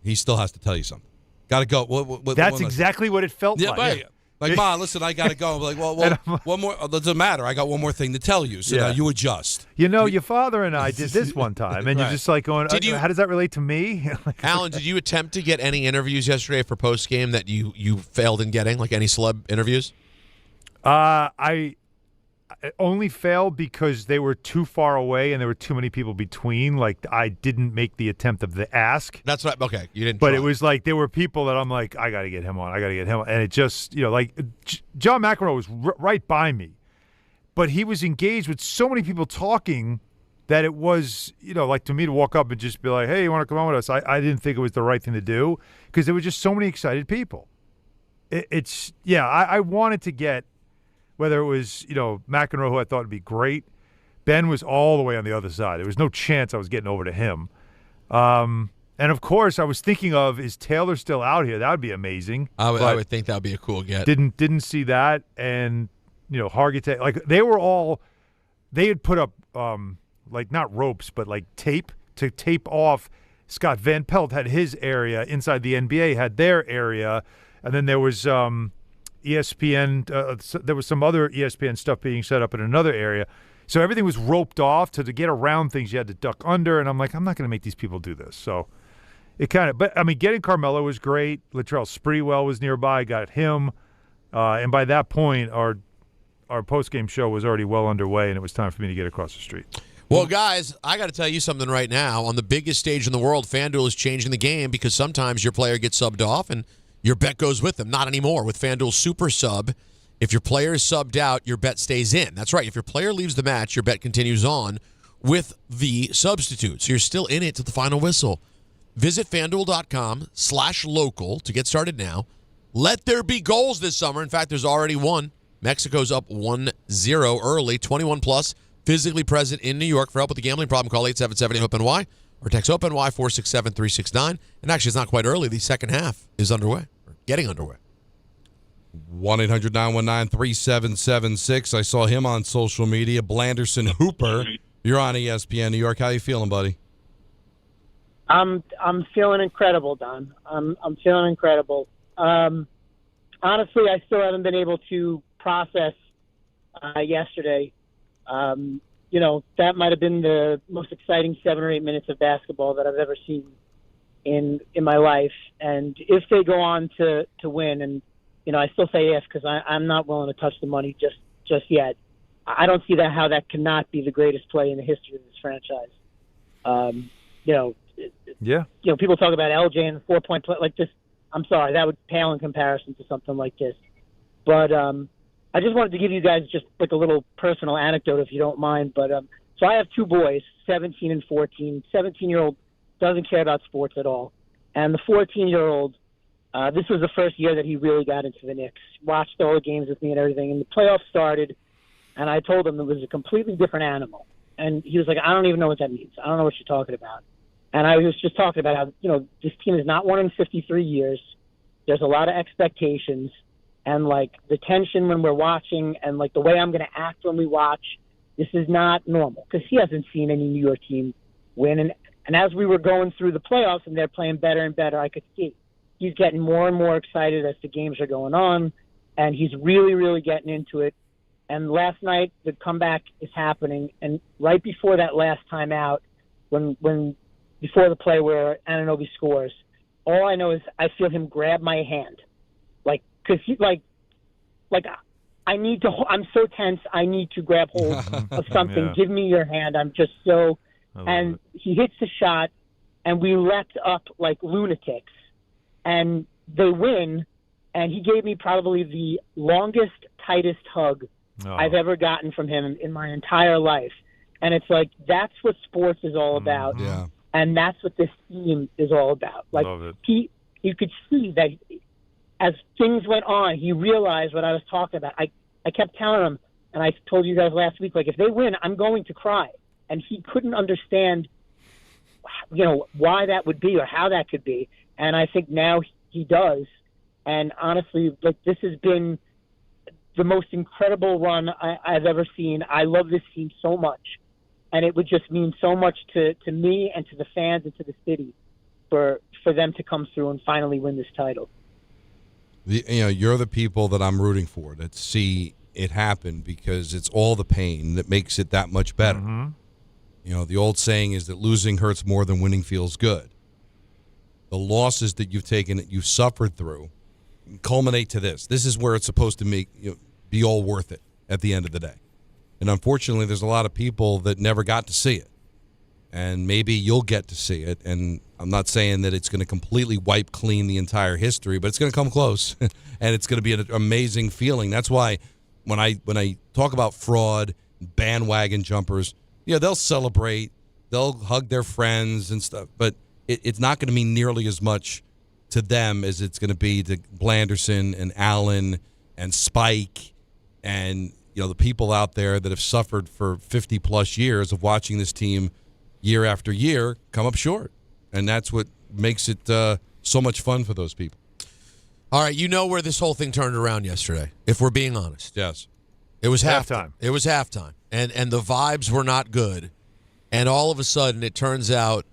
he still has to tell you something. Got to go. That's exactly what it felt like. Right. Like, Ma, listen, I got to go. I'm like, well, one more. It doesn't matter. I got one more thing to tell you. So now you adjust. Your father and I did this one time, and you're just like going, how does that relate to me? Alan, did you attempt to get any interviews yesterday for post-game that you failed in getting, like any celeb interviews? I it only failed because they were too far away and there were too many people between. Like, I didn't make the attempt of the ask. That's right. Okay, you didn't. But try. it was like there were people that I'm like, I got to get him on. And it just, like John McEnroe was right by me, but he was engaged with so many people talking that it was, like to me to walk up and just be like, hey, you want to come on with us? I didn't think it was the right thing to do because there were just so many excited people. I wanted to get, whether it was, McEnroe, who I thought would be great. Ben was all the way on the other side. There was no chance I was getting over to him. And, of course, I was thinking of, is Taylor still out here? That would be amazing. I would think that would be a cool get. Didn't see that. And, Hargitay, like, they had put up, like, not ropes, but, like, tape to tape off. Scott Van Pelt had his area. Inside the NBA had their area. And then there was ESPN. There was some other ESPN stuff being set up in another area. So everything was roped off. To get around things, you had to duck under. And I'm like, I'm not going to make these people do this. So it kind of – but, I mean, getting Carmelo was great. Latrell Sprewell was nearby. Got him. And by that point, our post-game show was already well underway, and it was time for me to get across the street. Well, guys, I got to tell you something right now. On the biggest stage in the world, FanDuel is changing the game because sometimes your player gets subbed off and – your bet goes with them. Not anymore. With FanDuel Super Sub, if your player is subbed out, your bet stays in. That's right. If your player leaves the match, your bet continues on with the substitute. So you're still in it to the final whistle. Visit FanDuel.com/local to get started now. Let there be goals this summer. In fact, there's already one. Mexico's up 1-0 early. 21 plus, physically present in New York. For help with the gambling problem, call 877-HOPE-NY or text HOPE-NY 467-369. And actually, it's not quite early. The second half is underway. Getting underway. 1-800-919-3776. I saw him on social media. Blanderson Hooper. You're on ESPN New York. How you feeling, buddy? I'm feeling incredible, Don. I'm feeling incredible. Honestly, I still haven't been able to process yesterday. That might have been the most exciting 7 or 8 minutes of basketball that I've ever seen in my life. And if they go on to win, and I still say if because I'm not willing to touch the money just yet. I don't see how that cannot be the greatest play in the history of this franchise. People talk about LJ and the 4-point play like this. I'm sorry, that would pale in comparison to something like this. But I just wanted to give you guys just like a little personal anecdote, if you don't mind. But so I have two boys, 17 and 14. 17-year-old doesn't care about sports at all. And the 14-year-old, this was the first year that he really got into the Knicks, watched all the games with me and everything. And the playoffs started, and I told him it was a completely different animal. And he was like, I don't even know what that means. I don't know what you're talking about. And I was just talking about how, this team has not won in 53 years. There's a lot of expectations. And, like, the tension when we're watching and, like, the way I'm going to act when we watch, this is not normal. Because he hasn't seen any New York team win. And as we were going through the playoffs and they're playing better and better, I could see he's getting more and more excited as the games are going on. And he's really, really getting into it. And last night, the comeback is happening. And right before that last timeout, before the play where Anunoby scores, all I know is I feel him grab my hand. Because he, I'm so tense, I need to grab hold of something. Yeah. Give me your hand. I'm just so, and he hits the shot, and we leapt up like lunatics, and they win, and he gave me probably the longest, tightest hug I've ever gotten from him in my entire life. And it's like, that's what sports is all about. Yeah. And that's what this team is all about. Like, you could see that as things went on, he realized what I was talking about. I kept telling him, and I told you guys last week, like, if they win, I'm going to cry. And he couldn't understand, why that would be or how that could be. And I think now he does. And honestly, like, this has been the most incredible run I've ever seen. I love this team so much. And it would just mean so much to me and to the fans and to the city for them to come through and finally win this title. You're the people that I'm rooting for that see it happen because it's all the pain that makes it that much better. Mm-hmm. The old saying is that losing hurts more than winning feels good. The losses that you've taken, that you've suffered through, culminate to this. This is where it's supposed to be all worth it at the end of the day. And unfortunately, there's a lot of people that never got to see it. And maybe you'll get to see it. And I'm not saying that it's going to completely wipe clean the entire history, but it's going to come close. And it's going to be an amazing feeling. That's why when I talk about fraud, bandwagon jumpers, they'll celebrate, they'll hug their friends and stuff, but it's not going to mean nearly as much to them as it's going to be to Blanderson and Allen and Spike and the people out there that have suffered for 50-plus years of watching this team year after year come up short. And that's what makes it so much fun for those people. All right, you know where this whole thing turned around yesterday, if we're being honest. Yes. It was halftime. It was halftime. And the vibes were not good. And all of a sudden, it turns out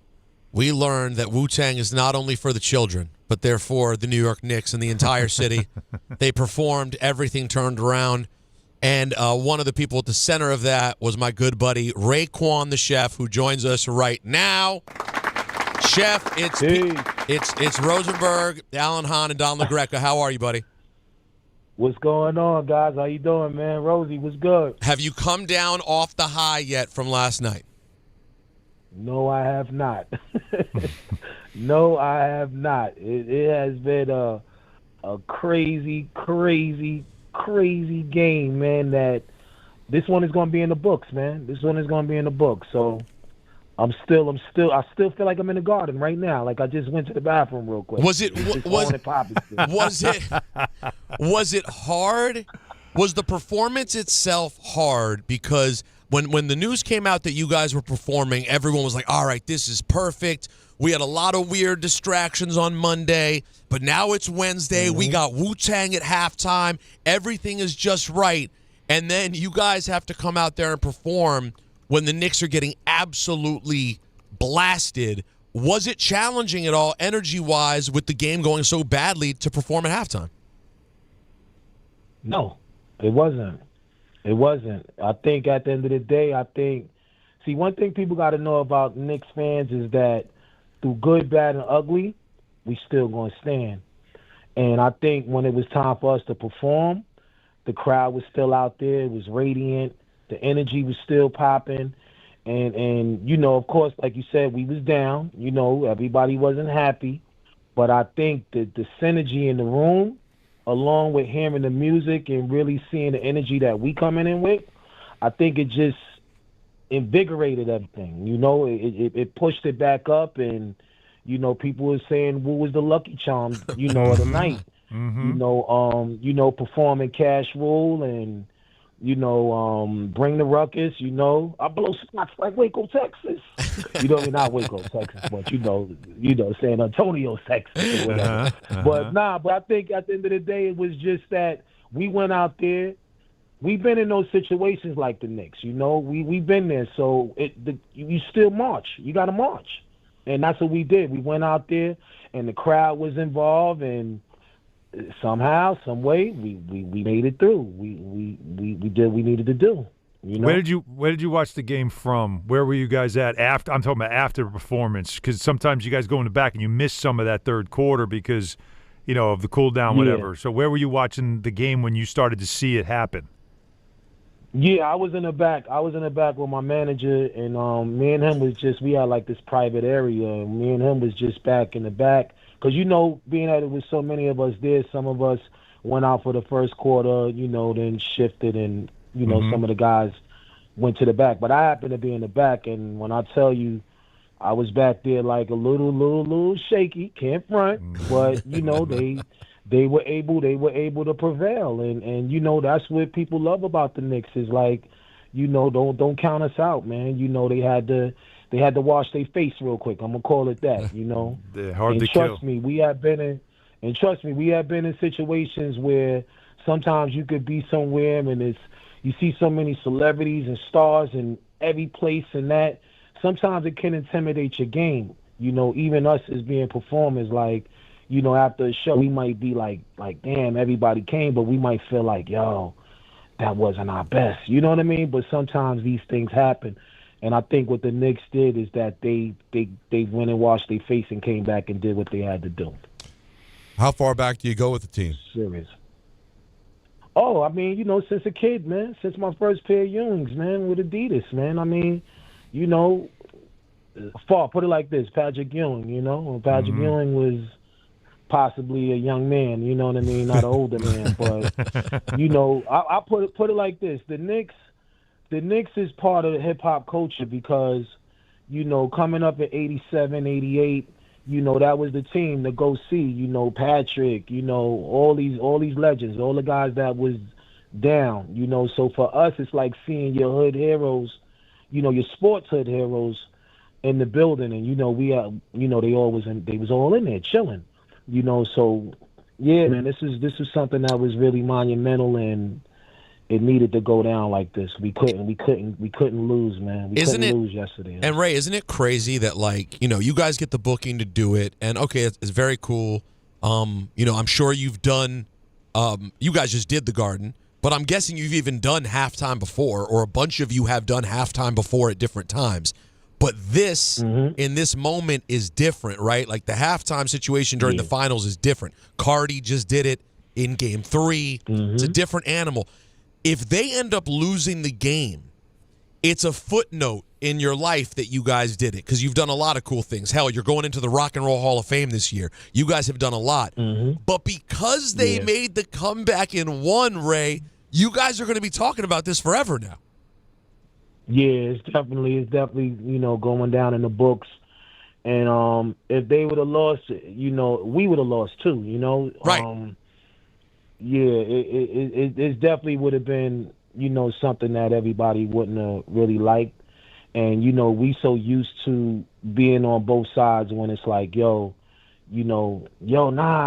we learned that Wu-Tang is not only for the children, but they're for the New York Knicks and the entire city. They performed. Everything turned around. And one of the people at the center of that was my good buddy, Raekwon the Chef, who joins us right now. Chef, it's Rosenberg, Alan Hahn, and Don LaGreca. How are you, buddy? What's going on, guys? How you doing, man? Rosie, what's good? Have you come down off the high yet from last night? No, I have not. No, I have not. It has been a crazy, crazy, crazy game, man. That this one is going to be in the books, man. This one is going to be in the books. So I still feel like I'm in the Garden right now. Like I just went to the bathroom real quick. Was it hard? Was the performance itself hard? Because when the news came out that you guys were performing, everyone was like, all right, this is perfect. We had a lot of weird distractions on Monday, but now it's Wednesday. Mm-hmm. We got Wu-Tang at halftime. Everything is just right. And then you guys have to come out there and perform when the Knicks are getting absolutely blasted. Was it challenging at all, energy-wise, with the game going so badly, to perform at halftime? No, it wasn't. It wasn't. I think at the end of the day, see, one thing people got to know about Knicks fans is that through good, bad, and ugly, we still going to stand. And I think when it was time for us to perform, the crowd was still out there. It was radiant. The energy was still popping. And of course, like you said, we was down. Everybody wasn't happy. But I think that the synergy in the room, along with hearing the music and really seeing the energy that we coming in with, I think it just invigorated everything. It pushed it back up, and people were saying what was the Lucky Charm, of the night. Mm-hmm. Performing Cash Rule and Bring the Ruckus. I blow spots like Waco, Texas. Not Waco, Texas, but San Antonio, Texas, or whatever. But I think at the end of the day, it was just that we went out there. We've been in those situations like the Knicks, we've been there. So you still march. You got to march. And that's what we did. We went out there, and the crowd was involved, and somehow, some way, we made it through. We did what we needed to do. Where did you watch the game from? Where were you guys at after? I'm talking about after the performance, because sometimes you guys go in the back and you miss some of that third quarter because, of the cool down, whatever. Yeah. So where were you watching the game when you started to see it happen? Yeah, I was in the back. With my manager, and me and him we had like this private area, and me and him was just back in the back. Because, being that it was so many of us there, some of us went out for the first quarter, then shifted, and, some of the guys went to the back. But I happened to be in the back, and when I tell you, I was back there like a little shaky, can't front, but, they were able to prevail. And that's what people love about the Knicks is like, don't count us out, man. They had to wash their face real quick. I'm gonna call it that, They're hard to kill. Trust me, we have been in situations where sometimes you could be somewhere and you see so many celebrities and stars in every place, and that sometimes it can intimidate your game. Even us as being performers, like, after a show we might be like damn, everybody came, but we might feel like, yo, that wasn't our best. You know what I mean? But sometimes these things happen. And I think what the Knicks did is that they went and washed their face and came back and did what they had to do. How far back do you go with the team? Serious. Oh, I mean, since a kid, man. Since my first pair of Ewings, man, with Adidas, man. I mean, put it like this, Patrick Ewing, when Patrick Ewing was possibly a young man, you know what I mean, not an older man. But, I put it like this. The Knicks is part of the hip-hop culture because, coming up in 87, 88, that was the team to go see, Patrick, all these legends, all the guys that was down, So for us, it's like seeing your hood heroes, your sports hood heroes in the building, and they was all in there chilling, So yeah, man, this is something that was really monumental, and it needed to go down like this. We couldn't lose, man. Couldn't lose yesterday. And Ray, isn't it crazy that you guys get the booking to do it, and okay, it's very cool. I'm sure you've done. You guys just did the Garden, but I'm guessing you've even done halftime before, or a bunch of you have done halftime before at different times. But this, in this moment, is different, right? Like the halftime situation during the finals is different. Cardi just did it in Game 3. It's a different animal. If they end up losing the game, it's a footnote in your life that you guys did it because you've done a lot of cool things. Hell, you're going into the Rock and Roll Hall of Fame this year. You guys have done a lot. But because they made the comeback and won, Ray, you guys are going to be talking about this forever now. Yeah, it's definitely going down in the books. And if they would have lost, we would have lost too. Right. It definitely would have been something that everybody wouldn't have really liked. And we so used to being on both sides when it's like, nah,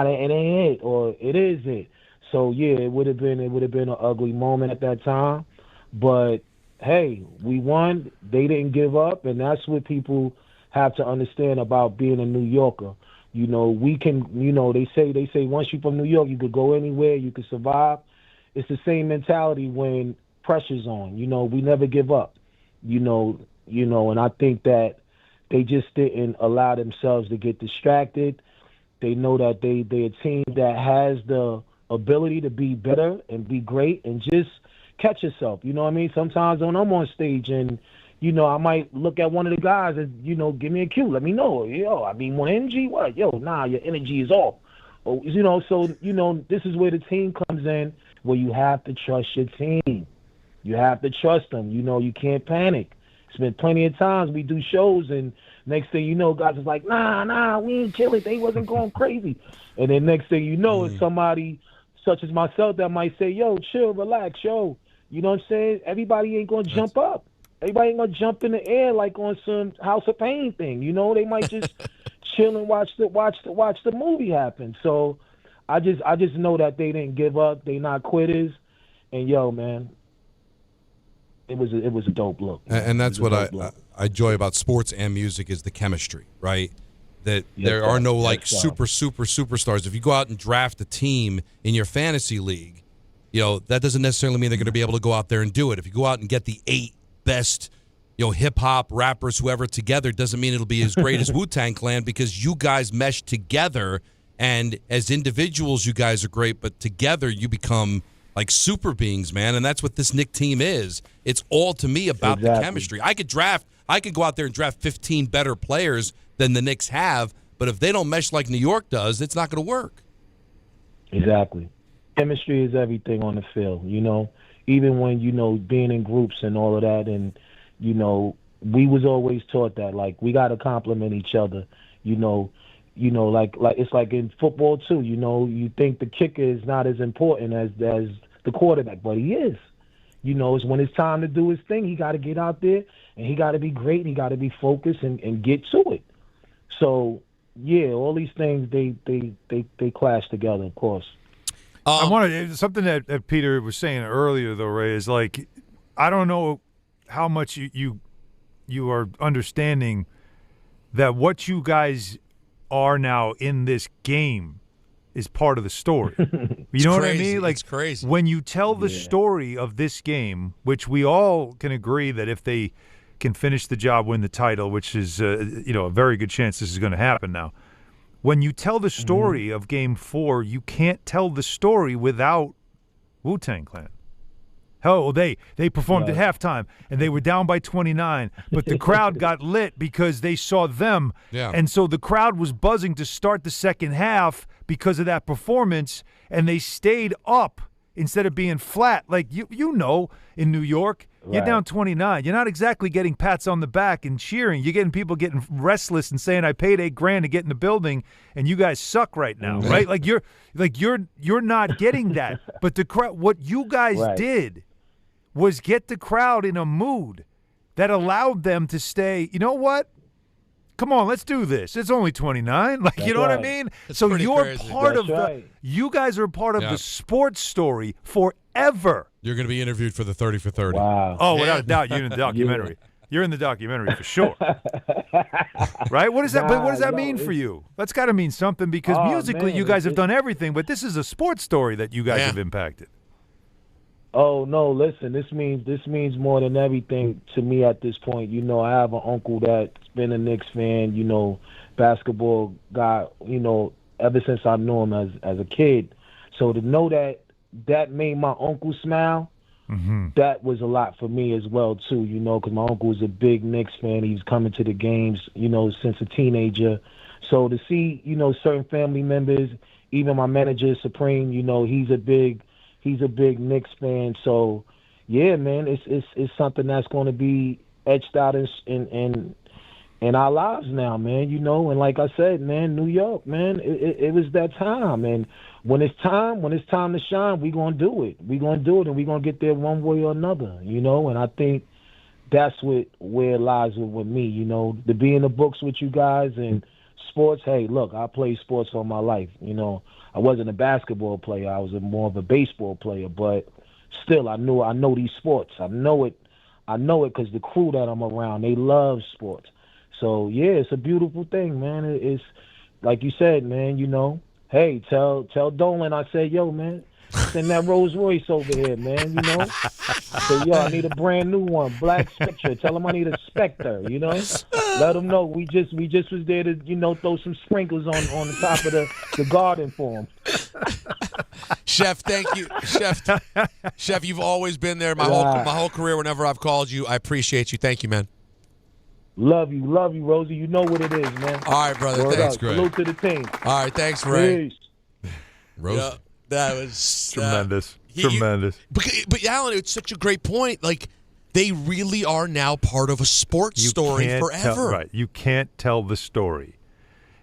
it ain't it, or it is it. So yeah, it would have been an ugly moment at that time. But hey, we won. They didn't give up, and that's what people have to understand about being a New Yorker. We can, they say once you're from New York, you could go anywhere, you could survive. It's the same mentality when pressure's on. We never give up. And I think that they just didn't allow themselves to get distracted. They know that they're a team that has the ability to be better and be great and just catch yourself. You know what I mean? Sometimes when I'm on stage and, I might look at one of the guys and, give me a cue. Let me know. More energy? What? Your energy is off. Oh, so, this is where the team comes in, where you have to trust your team. You have to trust them. You can't panic. It's been plenty of times we do shows and next thing you know, guys is like, nah, we ain't chilling. They wasn't going crazy. And then next thing you know, it's somebody such as myself that might say, yo, chill, relax, yo. You know what I'm saying? Everybody ain't going to jump up. Everybody ain't going to jump in the air like on some House of Pain thing. They might just chill and watch the movie happen. So I just know that they didn't give up. They not quitters. And yo, man, it was a dope look. And that's what I enjoy about sports and music is the chemistry, right? That there are no superstars. If you go out and draft a team in your fantasy league, that doesn't necessarily mean they're going to be able to go out there and do it. If you go out and get the 8 best, hip hop rappers, whoever together, doesn't mean it'll be as great as Wu-Tang Clan because you guys mesh together, and as individuals, you guys are great, but together you become like super beings, man. And that's what this Knick team is. It's all to me about the chemistry. I could go out there and draft 15 better players than the Knicks have, but if they don't mesh like New York does, it's not going to work. Exactly. Chemistry is everything on the field, even when, being in groups and all of that. And, we was always taught that, like, we got to compliment each other, like it's like in football too, you think the kicker is not as important as the quarterback, but he is. It's when it's time to do his thing, he got to get out there and he got to be great and he got to be focused and get to it. So, yeah, all these things, they clash together, of course. I wanted something that Peter was saying earlier, though, Ray, is like, I don't know how much you are understanding that what you guys are now in this game is part of the story. You know what I mean? Like, it's crazy. When you tell the story of this game, which we all can agree that if they can finish the job, win the title, which is a very good chance this is going to happen now. When you tell the story of Game 4, you can't tell the story without Wu-Tang Clan. Hell, they performed at halftime, and they were down by 29, but the crowd got lit because they saw them. Yeah. And so the crowd was buzzing to start the second half because of that performance, and they stayed up instead of being flat. Like, you know, in New York, you're Right. down 29. You're not exactly getting pats on the back and cheering. You're getting people getting restless and saying, I paid $8,000 to get in the building, and you guys suck right now, right? Like you're not getting that. But the crowd, what you guys did was get the crowd in a mood that allowed them to stay, you know what? Come on, let's do this. It's only 29. Like, you know what I mean? So you're part of you guys are part of the sports story forever. You're going to be interviewed for the 30 for 30. Wow. Oh, without a doubt, you're in the documentary. You're in the documentary for sure. Right? What does that but what does that mean for you? That's got to mean something because musically you guys have done everything, but this is a sports story that you guys have impacted. Oh no! Listen, this means more than everything to me at this point. You know, I have an uncle that's been a Knicks fan. You know, basketball guy. You know, ever since I knew him as a kid. So to know that made my uncle smile, that was a lot for me as well too. You know, because my uncle was a big Knicks fan. He was coming to the games, you know, since a teenager. So to see, you know, certain family members, even my manager Supreme, you know, he's a big Knicks fan, so yeah, man, it's something that's going to be etched out in our lives now, man. You know, and like I said, man, New York, man, it was that time, and when it's time to shine, we gonna do it. We gonna do it, and we gonna get there one way or another, you know. And I think that's where it lies with me, you know, to be in the books with you guys and sports. Hey, look, I played sports all my life, you know. I wasn't a basketball player. I was more of a baseball player, but still, I know these sports. I know it because the crew that I'm around, they love sports. So yeah, it's a beautiful thing, man. It's like you said, man. You know, hey, tell Dolan I said, yo, man, send that Rolls Royce over here, man. You know, so yo, I need a brand new one, black Spectre. Tell him I need a Spectre. You know, let him know we just was there to, you know, throw some sprinkles on the top of the garden for him. Chef, thank you, Chef. You've always been there my whole career. Whenever I've called you, I appreciate you. Thank you, man. Love you, Rosie. You know what it is, man. All right, brother. Word Thanks, up. Greg. Salute to the team. All right, thanks, Ray. Peace. Rosie. Yeah, that was Tremendous. Tremendous. But Alan, it's such a great point. Like, they really are now part of a sports story forever. Right. You can't tell the story.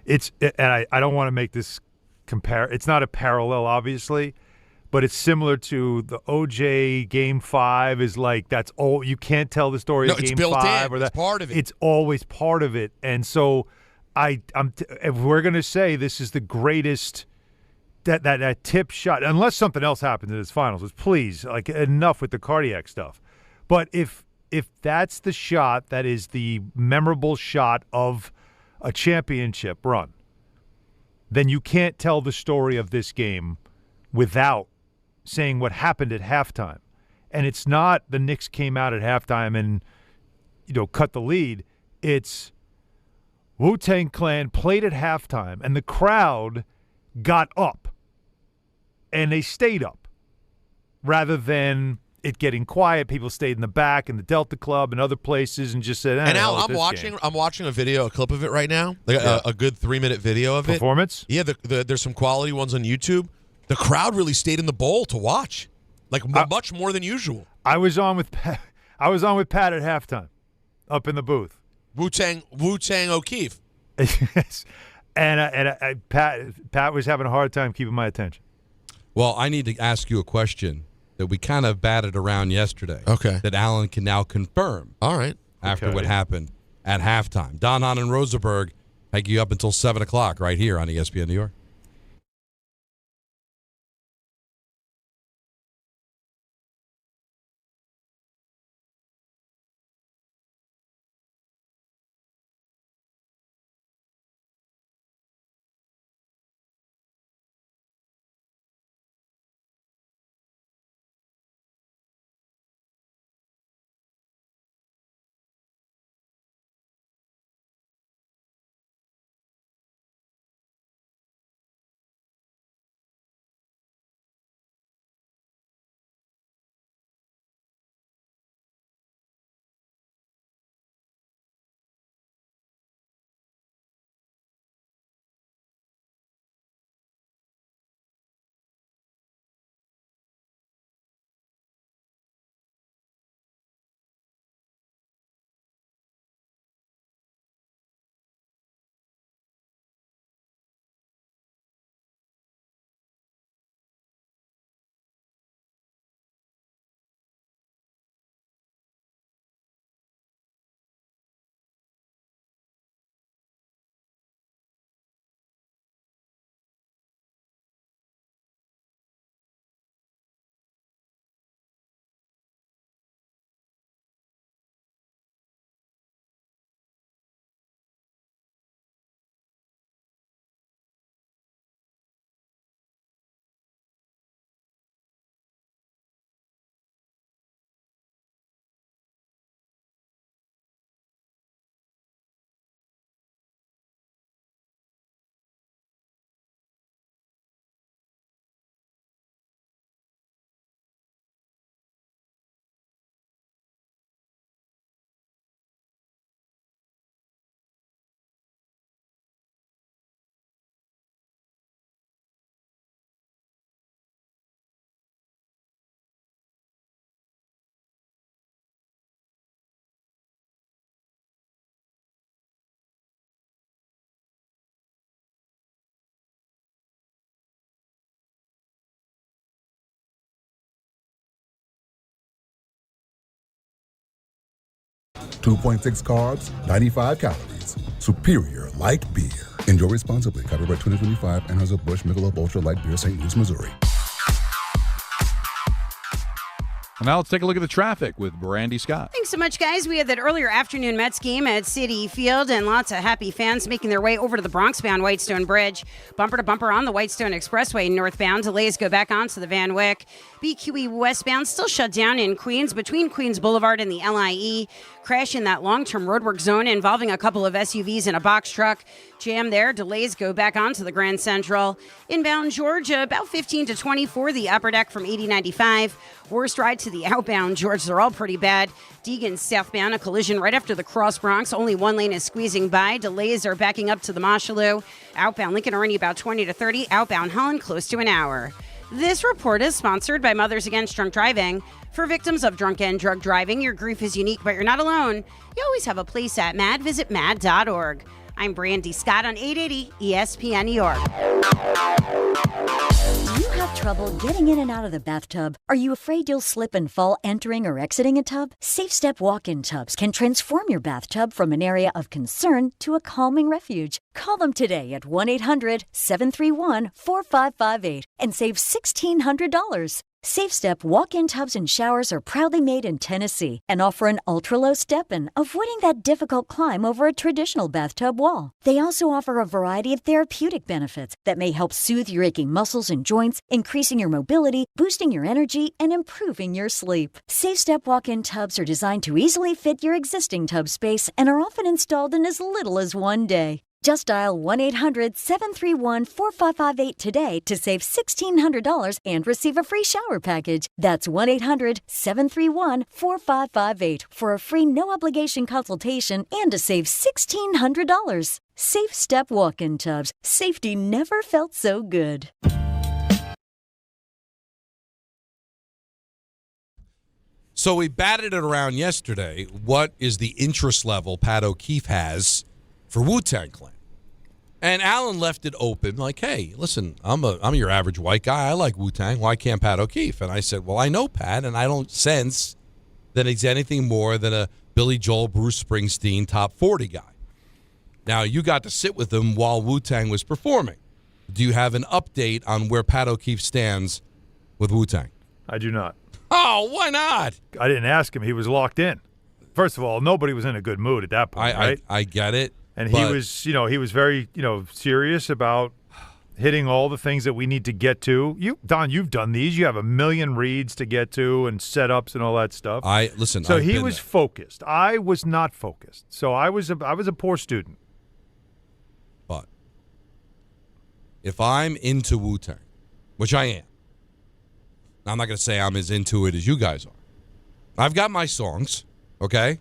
And I don't want to make this compare. It's not a parallel, obviously, but it's similar to the OJ Game 5 is like, that's all. You can't tell the story of Game 5. It's part of it. It's always part of it. And so if we're going to say this is the greatest, that tip shot, unless something else happens in this finals, is please, like, enough with the cardiac stuff. But if that's the shot that is the memorable shot of a championship run, then you can't tell the story of this game without saying what happened at halftime. And it's not the Knicks came out at halftime and, you know, cut the lead. It's Wu-Tang Clan played at halftime, and the crowd got up, and they stayed up rather than it getting quiet. People stayed in the back in the Delta Club and other places and just said, And Al, I'm watching a video, a clip of it right now, like a good 3-minute video of performance. Yeah, there's some quality ones on YouTube. The crowd really stayed in the bowl to watch, like much more than usual. I was on with Pat at halftime, up in the booth. Wu-Tang O'Keefe. Yes, and Pat was having a hard time keeping my attention. Well, I need to ask you a question that we kind of batted around yesterday. Okay. That Alan can now confirm. All right. After what happened at halftime. Don, Hahn, and Rosenberg take you up until 7 o'clock right here on ESPN New York. 2.6 carbs, 95 calories. Superior light beer. Enjoy responsibly. Copyright 2025 Anheuser-Busch Michelob Ultra Light Beer, St. Louis, Missouri. And now let's take a look at the traffic with Brandy Scott. Thanks so much, guys. We had that earlier afternoon Mets game at Citi Field, and lots of happy fans making their way over to the Bronx-bound Whitestone Bridge. Bumper to bumper on the Whitestone Expressway northbound. Delays go back onto the Van Wyck. BQE westbound still shut down in Queens between Queens Boulevard and the LIE. Crash in that long-term roadwork zone involving a couple of SUVs and a box truck. Jam there. Delays go back onto the Grand Central. Inbound Georgia, about 15 to 20 for the upper deck from 8095. Worst ride to the outbound George. They're all pretty bad. Deegan southbound, a collision right after the Cross Bronx. Only one lane is squeezing by. Delays are backing up to the Mosholu. Outbound Lincoln Ernie about 20 to 30. Outbound Holland close to an hour. This report is sponsored by Mothers Against Drunk Driving. For victims of drunk and drug driving, your grief is unique, but you're not alone. You always have a place at MAD. Visit mad.org. I'm Brandy Scott on 880 ESPN New York. Do you have trouble getting in and out of the bathtub? Are you afraid you'll slip and fall entering or exiting a tub? Safe Step walk-in tubs can transform your bathtub from an area of concern to a calming refuge. Call them today at 1-800-731-4558 and save $1,600. Safe Step walk-in tubs and showers are proudly made in Tennessee and offer an ultra-low step-in, avoiding that difficult climb over a traditional bathtub wall. They also offer a variety of therapeutic benefits that may help soothe your aching muscles and joints, increasing your mobility, boosting your energy, and improving your sleep. Safe Step walk-in tubs are designed to easily fit your existing tub space and are often installed in as little as one day. Just dial 1-800-731-4558 today to save $1,600 and receive a free shower package. That's 1-800-731-4558 for a free no-obligation consultation and to save $1,600. Safe Step walk-in tubs. Safety never felt so good. So we batted it around yesterday. What is the interest level Pat O'Keefe has for Wu-Tang Clan? And Alan left it open, like, hey, listen, I'm your average white guy. I like Wu-Tang. Why can't Pat O'Keefe? And I said, well, I know Pat, and I don't sense that he's anything more than a Billy Joel, Bruce Springsteen top 40 guy. Now, you got to sit with him while Wu-Tang was performing. Do you have an update on where Pat O'Keefe stands with Wu-Tang? I do not. Oh, why not? I didn't ask him. He was locked in. First of all, nobody was in a good mood at that point, right? I get it. And he was, he was very, serious about hitting all the things that we need to get to. Don, you've done these. You have a million reads to get to and setups and all that stuff. So he was focused. I was not focused. So I was a poor student. But if I'm into Wu-Tang, which I am, I'm not going to say I'm as into it as you guys are. I've got my songs, okay?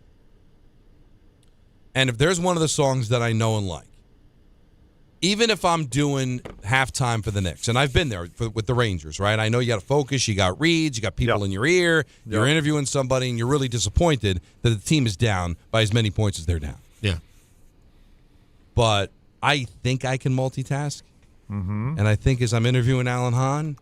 And if there's one of the songs that I know and like, even if I'm doing halftime for the Knicks, and I've been there with the Rangers, right? I know you got to focus, you got reads, you got people in your ear, you're interviewing somebody, and you're really disappointed that the team is down by as many points as they're down. Yeah. But I think I can multitask. Mm-hmm. And I think as I'm interviewing Alan Hahn,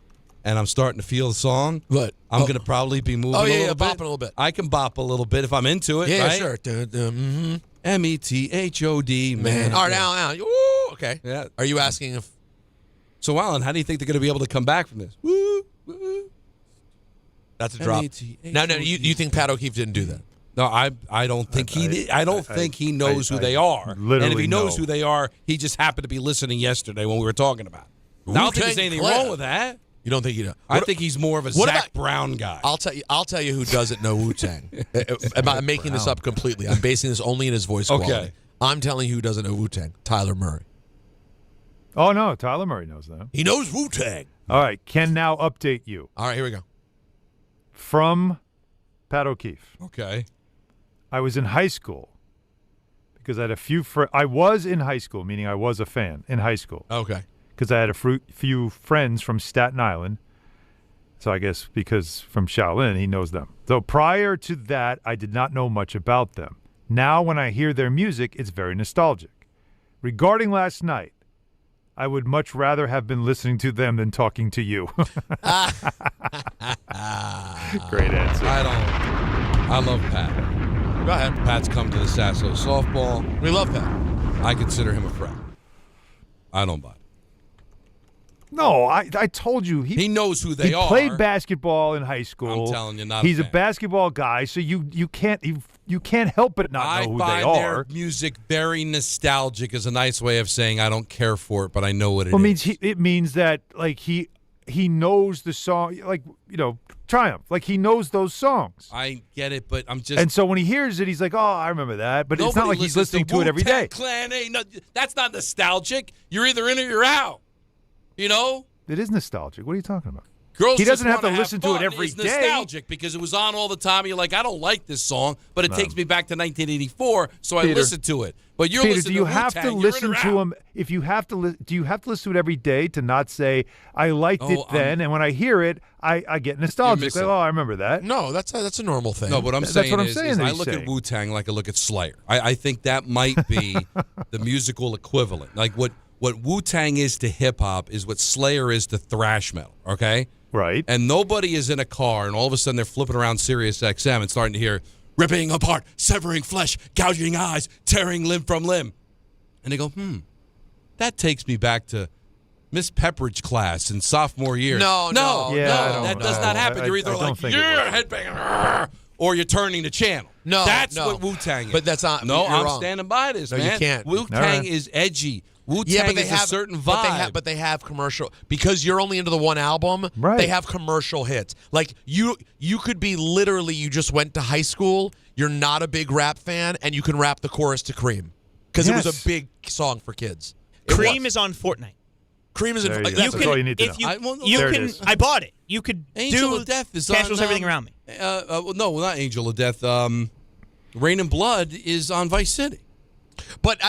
and I'm starting to feel the song, but I'm going to probably be moving a little bit. Bopping a little bit. I can bop a little bit if I'm into it, yeah, right? Sure. Mm-hmm. METHOD, man. All right, Alan. Okay. Yeah. Are you asking if... So, Alan, how do you think they're going to be able to come back from this? Woo, woo. That's a drop. No, you think Pat O'Keefe didn't do that? No, I don't think he did. I don't think he knows who they are. And if he knows who they are, he just happened to be listening yesterday when we were talking about it. I don't think there's anything wrong with that. You don't think he does? I think he's more of a Zach Brown guy. I'll tell you who doesn't know Wu-Tang. I'm making this up completely. I'm basing this only in his voice quality. Okay. I'm telling you who doesn't know Wu-Tang. Tyler Murray. Oh, no. Tyler Murray knows that. He knows Wu-Tang. All right. Can now update you. All right. Here we go. From Pat O'Keefe. Okay. I was in high school because I had a few I was in high school, meaning I was a fan in high school. Okay. Because I had a few friends from Staten Island. So I guess because from Shaolin, he knows them. So prior to that, I did not know much about them. Now when I hear their music, it's very nostalgic. Regarding last night, I would much rather have been listening to them than talking to you. Great answer. I love Pat. Go ahead. Pat's come to the Sasso softball. We love Pat. I consider him a friend. I don't buy it. No, I told you he knows who they he are. He played basketball in high school. I'm telling you, not. He's a fan. Basketball guy, so you can't help but not know who they are. I find their music very nostalgic. Is a nice way of saying I don't care for it, but I know what it is. It means that like he knows the song, like Triumph, like he knows those songs. I get it, but I'm just. And so when he hears it, he's like, "Oh, I remember that." But it's not like he's listening to it every day. Clan, that's not nostalgic. You're either in or you're out. It is nostalgic. What are you talking about? Girls he doesn't have to have listen fun. to it every it's day. It's nostalgic because it was on all the time. You're like, I don't like this song, but it takes me back to 1984, so I listen to it. But you're listening do you to have Wu-Tang, to listen to him? If you have to, do you have to listen to it every day to not say I liked it then, and when I hear it, I get nostalgic. Like, I remember that. No, that's a normal thing. No, what I'm saying that's what is I look at Wu-Tang like I look at Slayer. I think that might be the musical equivalent. Like what Wu-Tang is to hip-hop is what Slayer is to thrash metal, okay? Right. And nobody is in a car, and all of a sudden they're flipping around Sirius XM and starting to hear ripping apart, severing flesh, gouging eyes, tearing limb from limb. And they go, that takes me back to Miss Pepperidge class in sophomore year. No, that does not happen. You're either like, headbanger, or you're turning the channel. No, that's what Wu-Tang is. But that's not. No, I'm wrong. standing by this, no, man. You can't. Wu-Tang is edgy. Wu-Tang is a certain vibe. But they have commercial because you're only into the one album. Right. They have commercial hits. Like you could be literally you just went to high school. You're not a big rap fan, and you can rap the chorus to Cream because it was a big song for kids. Cream is on Fortnite. Cream is. That's all you need to know. I bought it. You could Angel do of Death is Casuals on Everything Around Me. No, not Angel of Death. Rain and Blood is on Vice City. But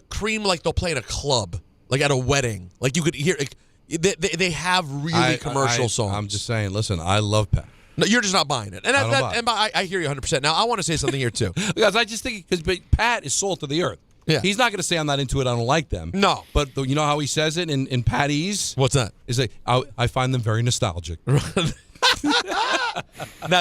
Cream, like they'll play at a club, like at a wedding, like you could hear. Like, they have really commercial songs. I'm just saying. Listen, I love Pat. No, you're just not buying it, and I hear you 100%. Now I want to say something here too, because I just think because Pat is salt of the earth. Yeah. He's not going to say I'm not into it. I don't like them. No, but you know how he says it in Patties. What's that? Is like I find them very nostalgic. Now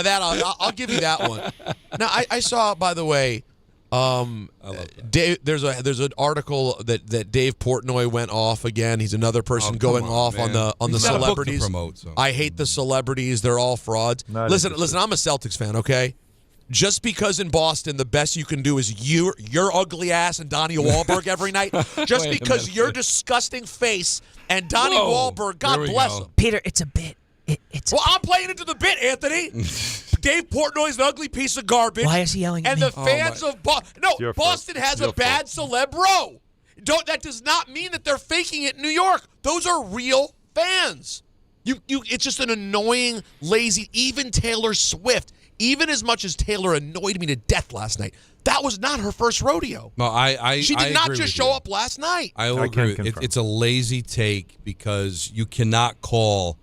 that I'll give you that one. Now I saw, by the way. I love that. Dave, there's an article that Dave Portnoy went off again. He's another person going off man. on the celebrities. Promote, so. I hate the celebrities. They're all frauds. Listen, I'm a Celtics fan, okay? Just because in Boston the best you can do is your ugly ass and Donnie Wahlberg every night. Just because your disgusting face and Donnie Wahlberg, God bless him. Peter, it's a bit. I'm playing into the bit, Anthony. Dave Portnoy's an ugly piece of garbage. Why is he yelling at me? And the fans of Boston has a bad celebro. That does not mean that they're faking it in New York. Those are real fans. It's just an annoying, lazy. Even Taylor Swift, even as much as Taylor annoyed me to death last night, that was not her first rodeo. No, she did not just show up last night. I agree. It's a lazy take because you cannot call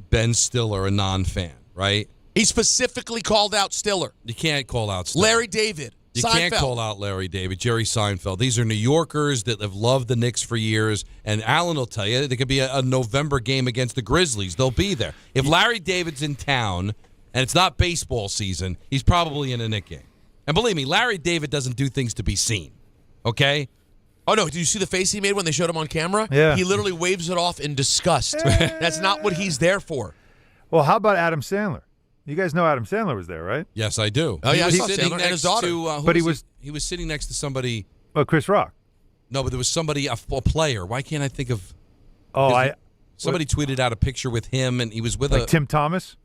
Ben Stiller a non-fan, right? He specifically called out Stiller. You can't call out Stiller. Larry David. You Seinfeld. can't call out Larry David, Jerry Seinfeld. These are New Yorkers that have loved the Knicks for years. And Alan will tell you there could be a November game against the Grizzlies. They'll be there. If Larry David's in town and it's not baseball season, he's probably in a Knicks game. And believe me, Larry David doesn't do things to be seen. Okay? Oh, no. Did you see the face he made when they showed him on camera? Yeah. He literally waves it off in disgust. That's not what he's there for. Well, how about Adam Sandler? You guys know Adam Sandler was there, right? Yes, I do. Oh, yeah, he I was saw sitting Sandler next and his daughter. to, he was sitting next to somebody. Oh, Chris Rock. No, but there was somebody, a player. Why can't I think of? Somebody tweeted out a picture with him, and he was with Tim Thomas.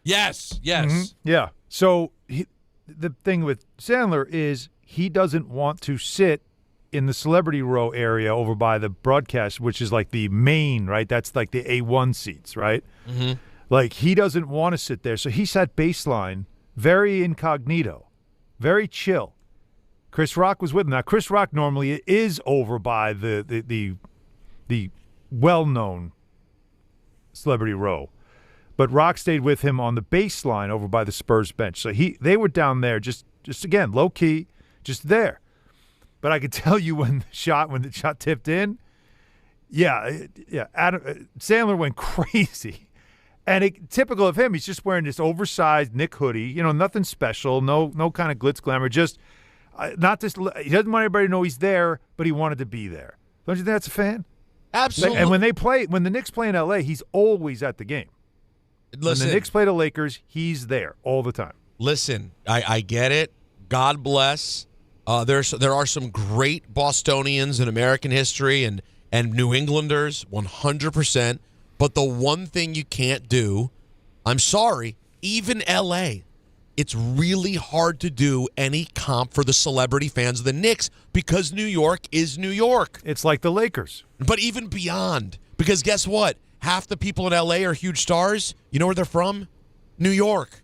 Yes. Mm-hmm. Yeah. So the thing with Sandler is he doesn't want to sit in the celebrity row area over by the broadcast, which is like the main, right? That's like the A1 seats, right? Mm-hmm. Like he doesn't want to sit there. So he sat baseline, very incognito, very chill. Chris Rock was with him. Now, Chris Rock normally is over by the well-known celebrity row. But Rock stayed with him on the baseline over by the Spurs bench. So they were down there just again, low-key, just there. But I could tell you when the shot tipped in, Sandler went crazy. And typical of him, he's just wearing this oversized Knick hoodie. Nothing special, no kind of glitz glamour. Just not this. He doesn't want everybody to know he's there, but he wanted to be there. Don't you think that's a fan? Absolutely. And when the Knicks play in L.A., he's always at the game. Listen, when the Knicks play the Lakers, he's there all the time. Listen, I get it. God bless. There are some great Bostonians in American history and New Englanders, 100%. But the one thing you can't do, I'm sorry, even L.A., it's really hard to do any comp for the celebrity fans of the Knicks because New York is New York. It's like the Lakers. But even beyond, because guess what? Half the people in L.A. are huge stars. You know where they're from? New York.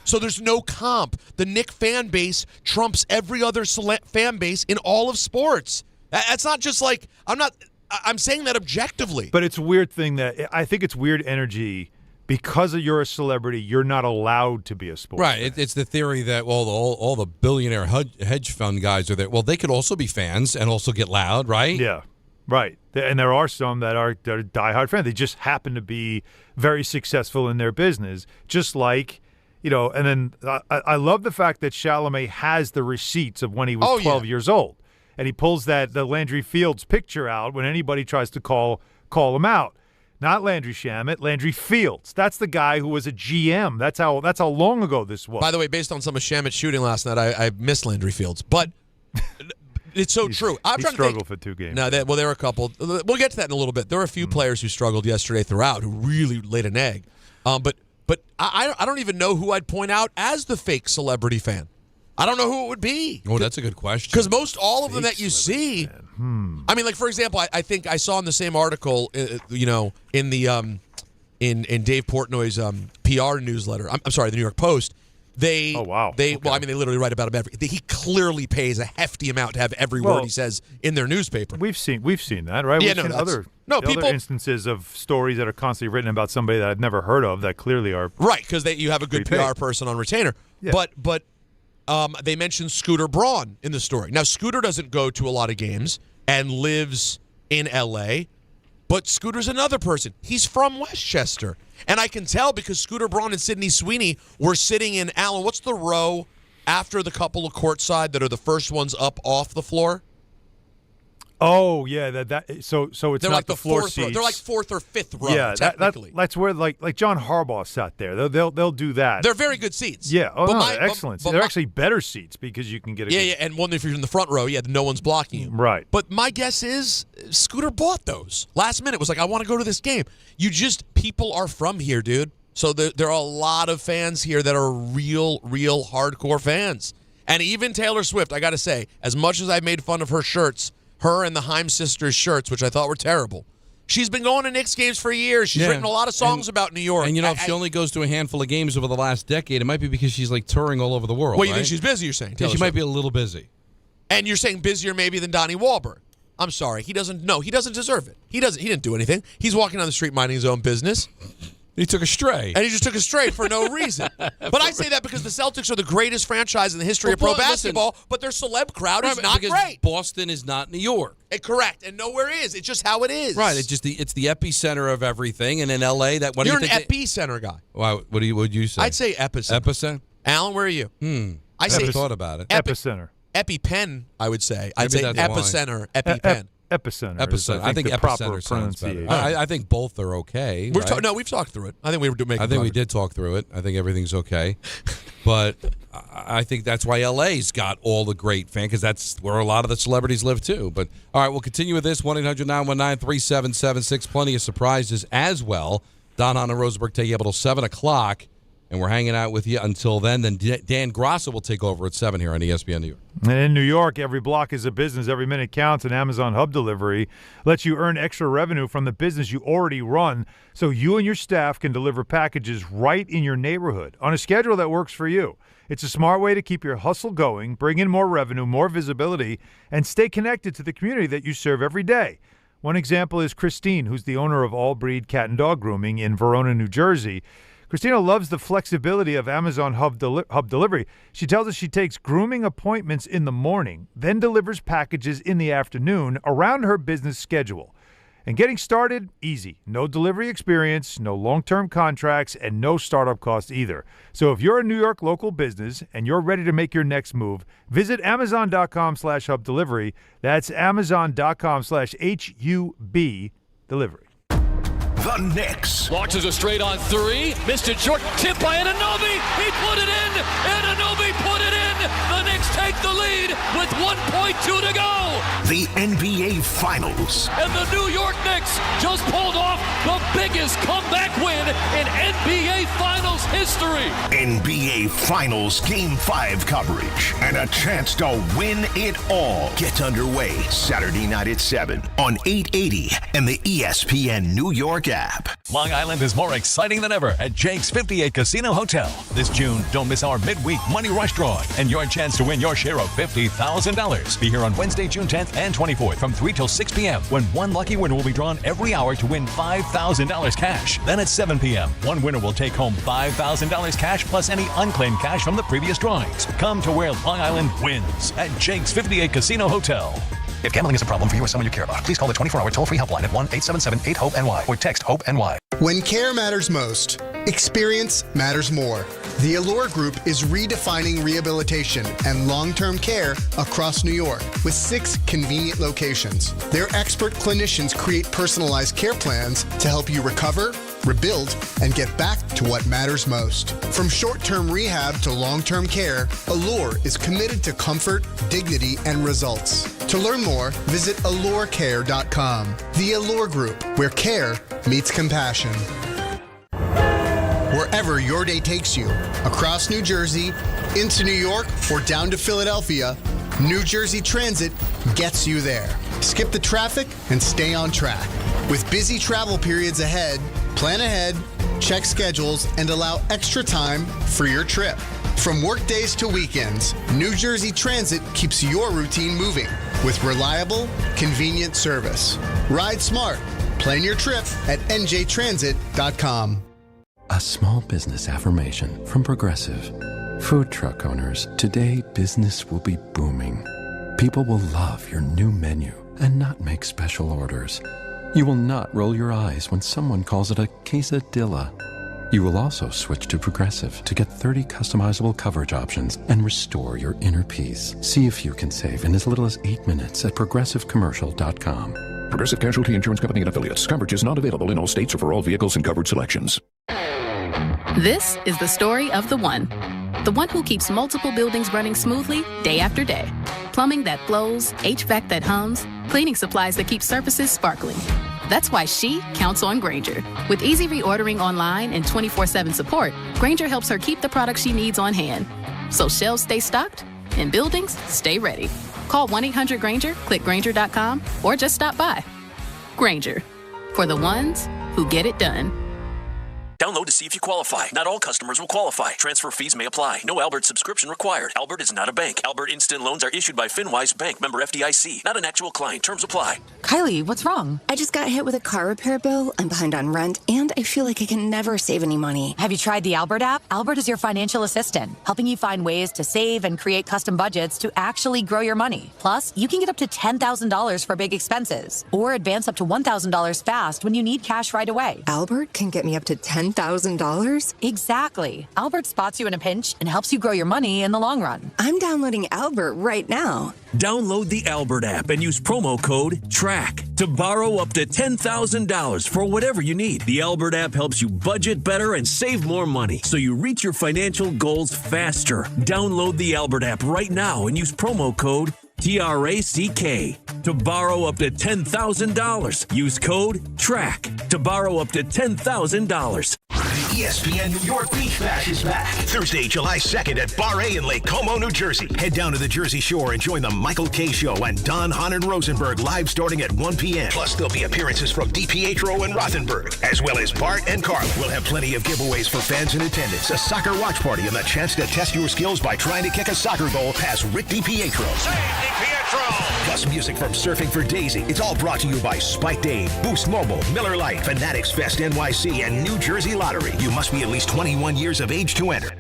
So there's no comp. The Knicks fan base trumps every other fan base in all of sports. That's not just like I'm saying that objectively. But it's a weird thing that I think it's weird energy because you're a celebrity. You're not allowed to be a sports fan. It's the theory that all the billionaire hedge fund guys are there. Well, they could also be fans and also get loud, right? Yeah, right. And there are some that are diehard fans. They just happen to be very successful in their business, just like. And then I love the fact that Chalamet has the receipts of when he was 12 years old. And he pulls the Landry Fields picture out when anybody tries to call him out. Not Landry Shamet, Landry Fields. That's the guy who was a GM. That's how long ago this was. By the way, based on some of Shamet's shooting last night, I miss Landry Fields. But it's so true. I'm trying to struggled for 2 games. No, there were a couple. We'll get to that in a little bit. There were a few players who struggled yesterday throughout who really laid an egg. But I don't even know who I'd point out as the fake celebrity fan. I don't know who it would be. Oh, that's a good question. Because most all of them that you see, I mean, like for example, I think I saw in the same article, in the in Dave Portnoy's PR newsletter. I'm sorry, the New York Post. They literally write about him every. He clearly pays a hefty amount to have every word he says in their newspaper. We've seen that, right? Yeah, we've seen other instances of stories that are constantly written about somebody that I've never heard of that clearly are right because you have a good PR person on retainer. Yeah. But they mentioned Scooter Braun in the story. Now Scooter doesn't go to a lot of games and lives in L.A., but Scooter's another person. He's from Westchester. And I can tell because Scooter Braun and Sidney Sweeney were sitting in, Alan, what's the row after the couple of courtside that are the first ones up off the floor? Oh, yeah. So it's they're not like the floor seats. They're like fourth or fifth row, yeah, technically. That's where like John Harbaugh sat there. They'll do that. They're very good seats. Yeah. Oh, they're excellent. They're actually better seats because you can get a Yeah, and one if you're in the front row, no one's blocking you. Right. But my guess is Scooter bought those. Last minute was like, I want to go to this game. People are from here, dude. So there are a lot of fans here that are real hardcore fans. And even Taylor Swift, I got to say, as much as I've made fun of her shirts, her and the Haim sisters shirts, which I thought were terrible. She's been going to Knicks games for years. She's written a lot of songs about New York. And if she only goes to a handful of games over the last decade, it might be because she's like touring all over the world. Well, you think she's busy, you're saying? Yeah, she might be a little busy. And you're saying busier maybe than Donnie Wahlberg. I'm sorry. He doesn't deserve it. He didn't do anything. He's walking down the street minding his own business. He took a stray. And he just took a stray for no reason. But I say that because the Celtics are the greatest franchise in the history of pro basketball, but their celeb crowd is not great. Boston is not New York. Correct. And nowhere is. It's just how it is. Right. It's the epicenter of everything. And in L.A., you're an epicenter guy. Wow. What would you say? I'd say epicenter. Epicenter? Alan, where are you? I never thought about it. Epicenter. EpiPen, I would say. I'd Maybe say that's epicenter, EpiPen. Epicenter. I think the epicenter proper sounds better. pronunciation. I think both are okay. We've talked through it. I think we were making. I think we did talk through it. I think everything's okay, but I think that's why LA's got all the great fans because that's where a lot of the celebrities live too. But all right, we'll continue with this 1-800-919-3776. Plenty of surprises as well. Don, Hahn, and Rosenberg take you up until 7:00. And we're hanging out with you until then. Then Dan Grosso will take over at 7 here on ESPN New York. And in New York, every block is a business. Every minute counts, and Amazon Hub Delivery lets you earn extra revenue from the business you already run so you and your staff can deliver packages right in your neighborhood on a schedule that works for you. It's a smart way to keep your hustle going, bring in more revenue, more visibility, and stay connected to the community that you serve every day. One example is Christine, who's the owner of All Breed Cat and Dog Grooming in Verona, New Jersey. Christina loves the flexibility of Amazon Hub Delivery. She tells us she takes grooming appointments in the morning, then delivers packages in the afternoon around her business schedule. And getting started, easy. No delivery experience, no long-term contracts, and no startup costs either. So if you're a New York local business and you're ready to make your next move, visit Amazon.com/Hub Delivery. That's Amazon.com/HUB Delivery. The Knicks. Launches a straight on three. Missed it short. Tip by Anunoby. He put it in. Anunoby put it in. The Knicks take the lead with 1.2 to go. The NBA Finals. And the New York Knicks just pulled off the biggest comeback win in NBA Finals history. NBA Finals Game 5 coverage and a chance to win it all gets underway Saturday night at 7 on 880 and the ESPN New York app. Long Island is more exciting than ever at Jake's 58 Casino Hotel. This June, don't miss our midweek Money Rush drawing and your chance to win your share of $50,000. Be here on Wednesday, June 10th and 24th from 3 till 6 p.m. when one lucky winner will be drawn every hour to win $5,000 cash. Then at 7 p.m., one winner will take home $5,000 cash plus any unclaimed cash from the previous drawings. Come to where Long Island wins at Jake's 58 Casino Hotel. If gambling is a problem for you or someone you care about, please call the 24-hour toll-free helpline at 1-877-8-HOPE-NY or text HOPE-NY. When care matters most, experience matters more. The Allure Group is redefining rehabilitation and long-term care across New York with 6 convenient locations. Their expert clinicians create personalized care plans to help you recover, rebuild, and get back to what matters most. From short-term rehab to long-term care, Allure is committed to comfort, dignity, and results. To learn more, visit allurecare.com. The Allure Group, where care meets compassion. Wherever your day takes you, across New Jersey, into New York, or down to Philadelphia, New Jersey Transit gets you there. Skip the traffic and stay on track. With busy travel periods ahead, plan ahead, check schedules, and allow extra time for your trip. From work days to weekends, New Jersey Transit keeps your routine moving with reliable, convenient service. Ride smart. Plan your trip at njtransit.com. A small business affirmation from Progressive. Food truck owners, today business will be booming. People will love your new menu and not make special orders. You will not roll your eyes when someone calls it a quesadilla. You will also switch to Progressive to get 30 customizable coverage options and restore your inner peace. See if you can save in as little as 8 minutes at progressivecommercial.com. Progressive Casualty Insurance Company and Affiliates. Coverage is not available in all states or for all vehicles and covered selections. This is the story of the one who keeps multiple buildings running smoothly day after day. Plumbing that flows, HVAC that hums, cleaning supplies that keep surfaces sparkling. That's why she counts on Grainger. With easy reordering online and 24/7 support, Grainger helps her keep the products she needs on hand. So shelves stay stocked and buildings stay ready. Call 1-800-GRAINGER, click Grainger.com, or just stop by. Grainger, for the ones who get it done. Download to see if you qualify. Not all customers will qualify. Transfer fees may apply. No Albert subscription required. Albert is not a bank. Albert Instant Loans are issued by FinWise Bank, member FDIC. Not an actual client. Terms apply. Kylie, what's wrong? I just got hit with a car repair bill. I'm behind on rent, and I feel like I can never save any money. Have you tried the Albert app? Albert is your financial assistant, helping you find ways to save and create custom budgets to actually grow your money. Plus, you can get up to $10,000 for big expenses, or advance up to $1,000 fast when you need cash right away. Albert can get me up to $10,000? Exactly. Albert spots you in a pinch and helps you grow your money in the long run. I'm downloading Albert right now. Download the Albert app and use promo code TRACK to borrow up to $10,000 for whatever you need. The Albert app helps you budget better and save more money so you reach your financial goals faster. Download the Albert app right now and use promo code TRACK to borrow up to $10,000. Use code TRACK to borrow up to $10,000. The ESPN New York Beach Bash is back. Thursday, July 2nd at Bar A in Lake Como, New Jersey. Head down to the Jersey Shore and join the Michael K. Show and Hahn Rosenberg live starting at 1 p.m. Plus, there'll be appearances from DiPietro and Rothenberg, as well as Bart and Carlin. We'll have plenty of giveaways for fans in attendance, a soccer watch party, and the chance to test your skills by trying to kick a soccer goal past Rick DiPietro. Plus music from Surfing for Daisy. It's all brought to you by Spike Dave, Boost Mobile, Miller Lite, Fanatics Fest NYC, and New Jersey Lottery. You must be at least 21 years of age to enter.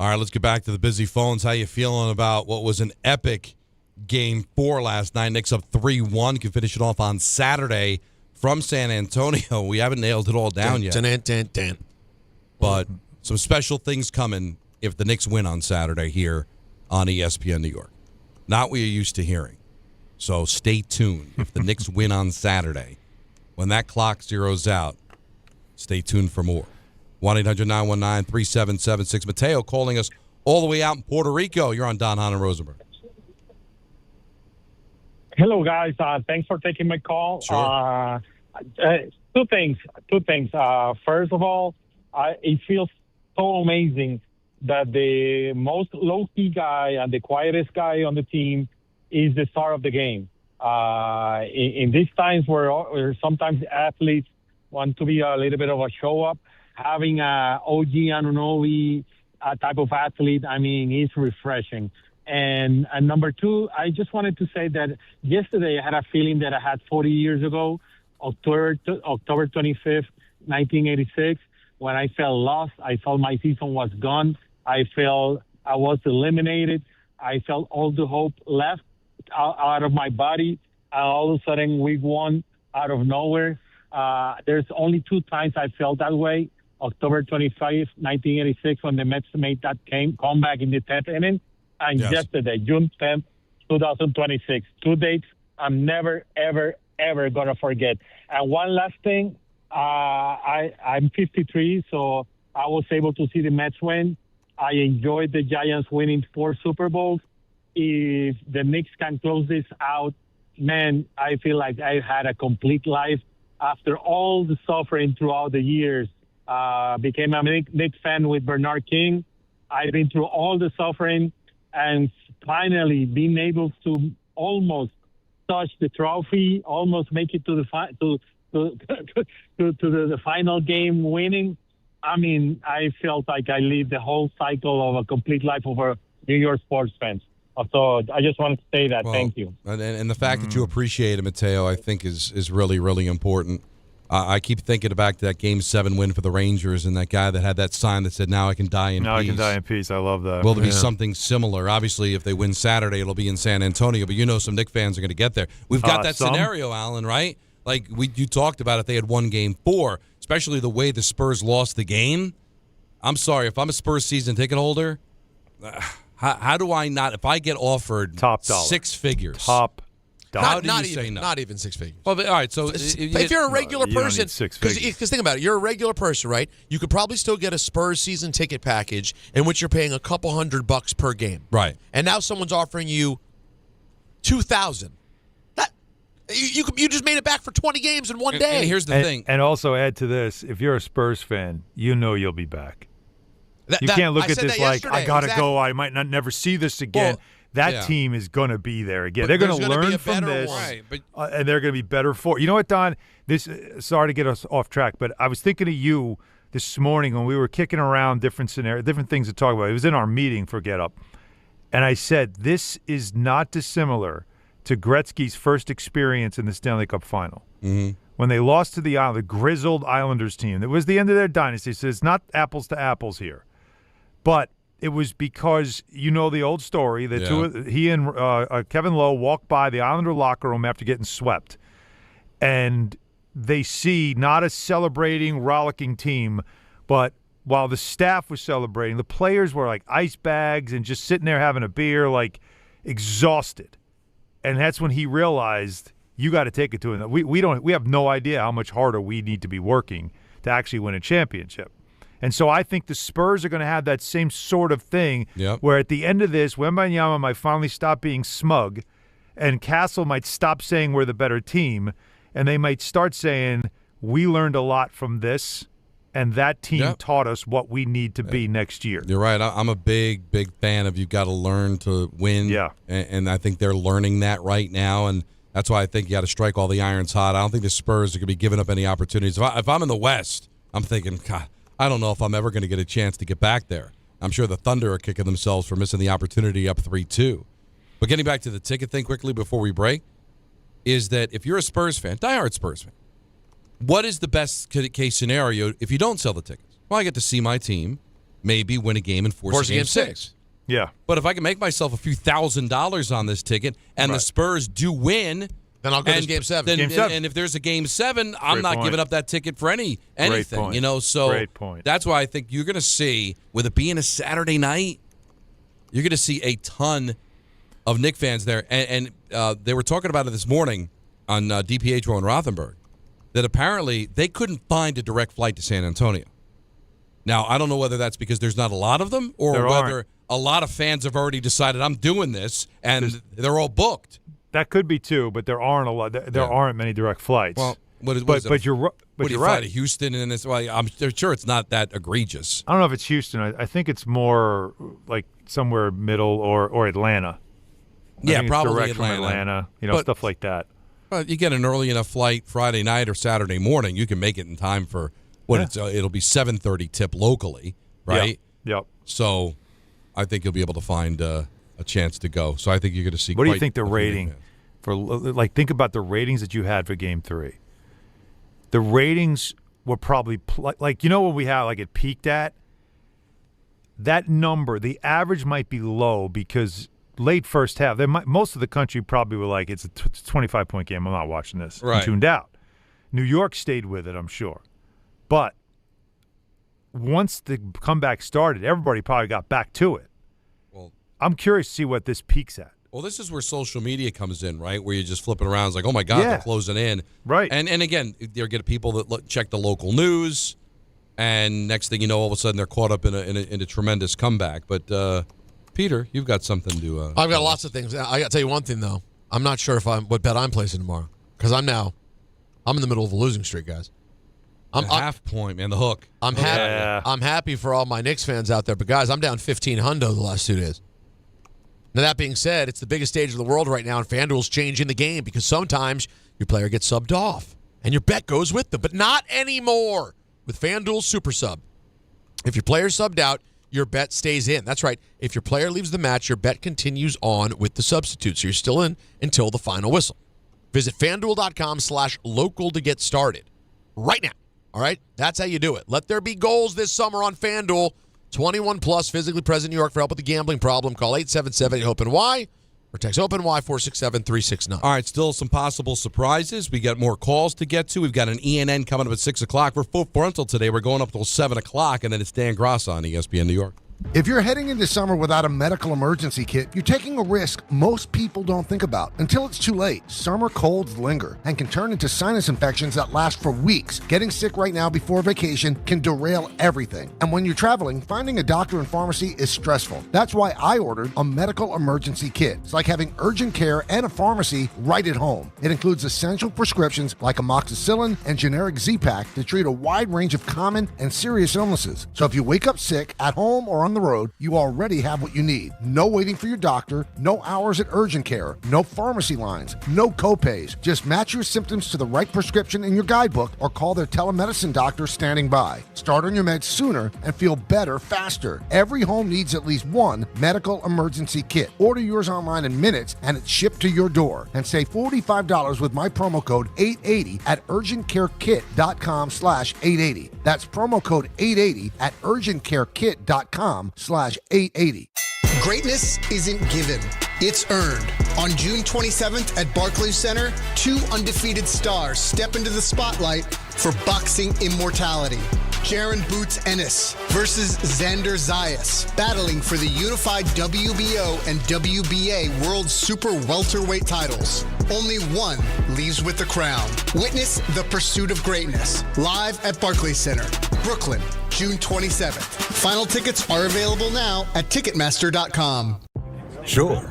All right, let's get back to the busy phones. How you feeling about what was an epic Game 4 last night? Knicks up 3-1. Can finish it off on Saturday from San Antonio. We haven't nailed it all down yet. But some special things coming if the Knicks win on Saturday here on ESPN New York. Not what you're used to hearing. So stay tuned. If the Knicks win on Saturday, when that clock zeroes out, stay tuned for more. 1-800-919-3776. Mateo calling us all the way out in Puerto Rico. You're on Don, Hahn, and Rosenberg. Hello, guys. Thanks for taking my call. Sure. Two things. First of all, it feels so amazing that the most low-key guy and the quietest guy on the team is the star of the game. In these times where sometimes athletes want to be a little bit of a show-up, having a OG Anunoby type of athlete, I mean, is refreshing. And number two, I just wanted to say that yesterday I had a feeling that I had 40 years ago, October 25th, 1986, when I felt lost. I felt my season was gone. I felt I was eliminated. I felt all the hope left out of my body. All of a sudden, we won out of nowhere. There's only two times I felt that way. October 25th, 1986, when the Mets made that comeback in the 10th inning. And yesterday, June 10th, 2026. 2 dates I'm never, ever, ever going to forget. And one last thing, I'm 53, so I was able to see the Mets win. I enjoyed the Giants winning 4 Super Bowls. If the Knicks can close this out, man, I feel like I had a complete life after all the suffering throughout the years. Became a Knicks fan with Bernard King. I've been through all the suffering, and finally being able to almost touch the trophy, almost make it to the final game winning. I mean, I felt like I lived the whole cycle of a complete life of a New York sports fans. So I just wanted to say that. Thank you. And the fact that you appreciate it, Mateo, I think is really, really important. I keep thinking back to that Game 7 win for the Rangers and that guy that had that sign that said, "Now I can die in peace." Now I can die in peace. I love that. Will there be something similar? Obviously, if they win Saturday, it'll be in San Antonio, but some Knicks fans are going to get there. We've got that scenario, Alan, right? Like you talked about if they had won Game 4, especially the way the Spurs lost the game. I'm sorry, if I'm a Spurs season ticket holder, how do I not, if I get offered top dollar, 6 figures, top dollar, how do you say no? Not even 6 figures. Well, all right. So if you're a regular person, because think about it, you're a regular person, right? You could probably still get a Spurs season ticket package in which you're paying a couple $100 per game, right? And now someone's offering you $2,000. You just made it back for 20 games in one day. And here's the thing. And also add to this, if you're a Spurs fan, you'll be back. You can't look at this like, I got to go. I might not never see this again. That team is going to be there again. They're going to learn from this, and they're going to be better for it. You know what, Don? Sorry to get us off track, but I was thinking of you this morning when we were kicking around different scenarios, different things to talk about. It was in our meeting for Get Up. And I said, this is not dissimilar to Gretzky's first experience in the Stanley Cup final. Mm-hmm. When they lost to the grizzled Islanders team. It was the end of their dynasty, so it's not apples to apples here. But it was because the old story. He and Kevin Lowe walked by the Islander locker room after getting swept. And they see not a celebrating, rollicking team, but while the staff was celebrating, the players were like ice bags and just sitting there having a beer, like exhausted. And that's when he realized you got to take it to him. We have no idea how much harder we need to be working to actually win a championship. And so I think the Spurs are going to have that same sort of thing where at the end of this, Wembanyama might finally stop being smug and Castle might stop saying we're the better team, and they might start saying we learned a lot from this, and that team taught us what we need to be next year. You're right. I'm a big, big fan of you've got to learn to win. Yeah. And I think they're learning that right now, and that's why I think you got to strike all the irons hot. I don't think the Spurs are going to be giving up any opportunities. If I'm in the West, I'm thinking, God, I don't know if I'm ever going to get a chance to get back there. I'm sure the Thunder are kicking themselves for missing the opportunity up 3-2. But getting back to the ticket thing quickly before we break, is that if you're a Spurs fan, diehard Spurs fan, what is the best case scenario if you don't sell the tickets? Well, I get to see my team, maybe win a game and force a game six. Yeah. But if I can make myself a few $1,000s on this ticket and the Spurs do win, then I'll go to game 7. And if there's a game 7, I'm not giving up that ticket for anything. Point. You know, so Great point. That's why I think you're going to see, with it being a Saturday night, you're going to see a ton of Knicks fans there. And they were talking about it this morning on DiPietro and Rothenberg, that apparently they couldn't find a direct flight to San Antonio. Now, I don't know whether that's because there's not a lot of them or whether a lot of fans have already decided I'm doing this and they're all booked. That could be too, but there aren't a lot. There aren't many direct flights. Well, but you're right. Fly to Houston and it's I'm sure it's not that egregious. I don't know if it's Houston. I think it's more like somewhere middle or Atlanta. Yeah, probably direct from Atlanta. Stuff like that. But you get an early enough flight Friday night or Saturday morning, you can make it in time for it'll be 7:30 tip locally, right? Yep. So I think you'll be able to find a chance to go. So I think you're going to see. What do you think the rating for? Like, think about the ratings that you had for Game 3. The ratings were probably what we had, like it peaked at. That number, the average might be low because late first half, most of the country probably were like, it's a 25-point game. I'm not watching this. Right. I'm tuned out. New York stayed with it, I'm sure. But once the comeback started, everybody probably got back to it. Well, I'm curious to see what this peaks at. Well, this is where social media comes in, right? Where you're just flipping around. It's like, oh, my God, they're closing in. Right. And again, you're getting people that check the local news, and next thing you know, all of a sudden they're caught up in a tremendous comeback. But, Peter, you've got something to I've got lots of things. I got to tell you one thing, though. I'm not sure what bet I'm placing tomorrow because I'm in the middle of a losing streak, guys. I'm half point, man, the hook. I'm happy. Yeah. I'm happy for all my Knicks fans out there, but guys, I'm down 15 hundo the last 2 days. Now, that being said, it's the biggest stage of the world right now, and FanDuel's changing the game because sometimes your player gets subbed off, and your bet goes with them, but not anymore with FanDuel Super Sub. If your player's subbed out, your bet stays in. That's right. If your player leaves the match, your bet continues on with the substitute, so you're still in until the final whistle. Visit FanDuel.com/local to get started right now. All right? That's how you do it. Let there be goals this summer on FanDuel. 21 plus, physically present in New York. For help with the gambling problem, call 877-8-HOPE-NY or text HOPE-NY 467-369. All right, still some possible surprises. We got more calls to get to. We've got an ENN coming up at 6 o'clock. We're full frontal today. We're going up till 7 o'clock, and then it's Dan Gross on ESPN New York. If you're heading into summer without a medical emergency kit, you're taking a risk most people don't think about until it's too late. Summer colds linger and can turn into sinus infections that last for weeks. Getting sick right now before vacation can derail everything. And when you're traveling, finding a doctor and pharmacy is stressful. That's why I ordered a medical emergency kit. It's like having urgent care and a pharmacy right at home. It includes essential prescriptions like amoxicillin and generic Z-Pak to treat a wide range of common and serious illnesses. So if you wake up sick at home or on the road, you already have what you need. No waiting for your doctor, no hours at urgent care, no pharmacy lines, no copays. Just match your symptoms to the right prescription in your guidebook or call their telemedicine doctor standing by. Start on your meds sooner and feel better faster. Every home needs at least one medical emergency kit. Order yours online in minutes and it's shipped to your door. And save $45 with my promo code 880 at urgentcarekit.com/880. That's promo code 880 at urgentcarekit.com/880. Greatness isn't given, it's earned. On June 27th at Barclays Center, 2 undefeated stars step into the spotlight for boxing immortality. Jaron Boots Ennis versus Xander Zayas, battling for the unified WBO and WBA World Super Welterweight titles. Only one leaves with the crown. Witness the pursuit of greatness, live at Barclays Center, Brooklyn, June 27th. Final tickets are available now at Ticketmaster.com. Sure,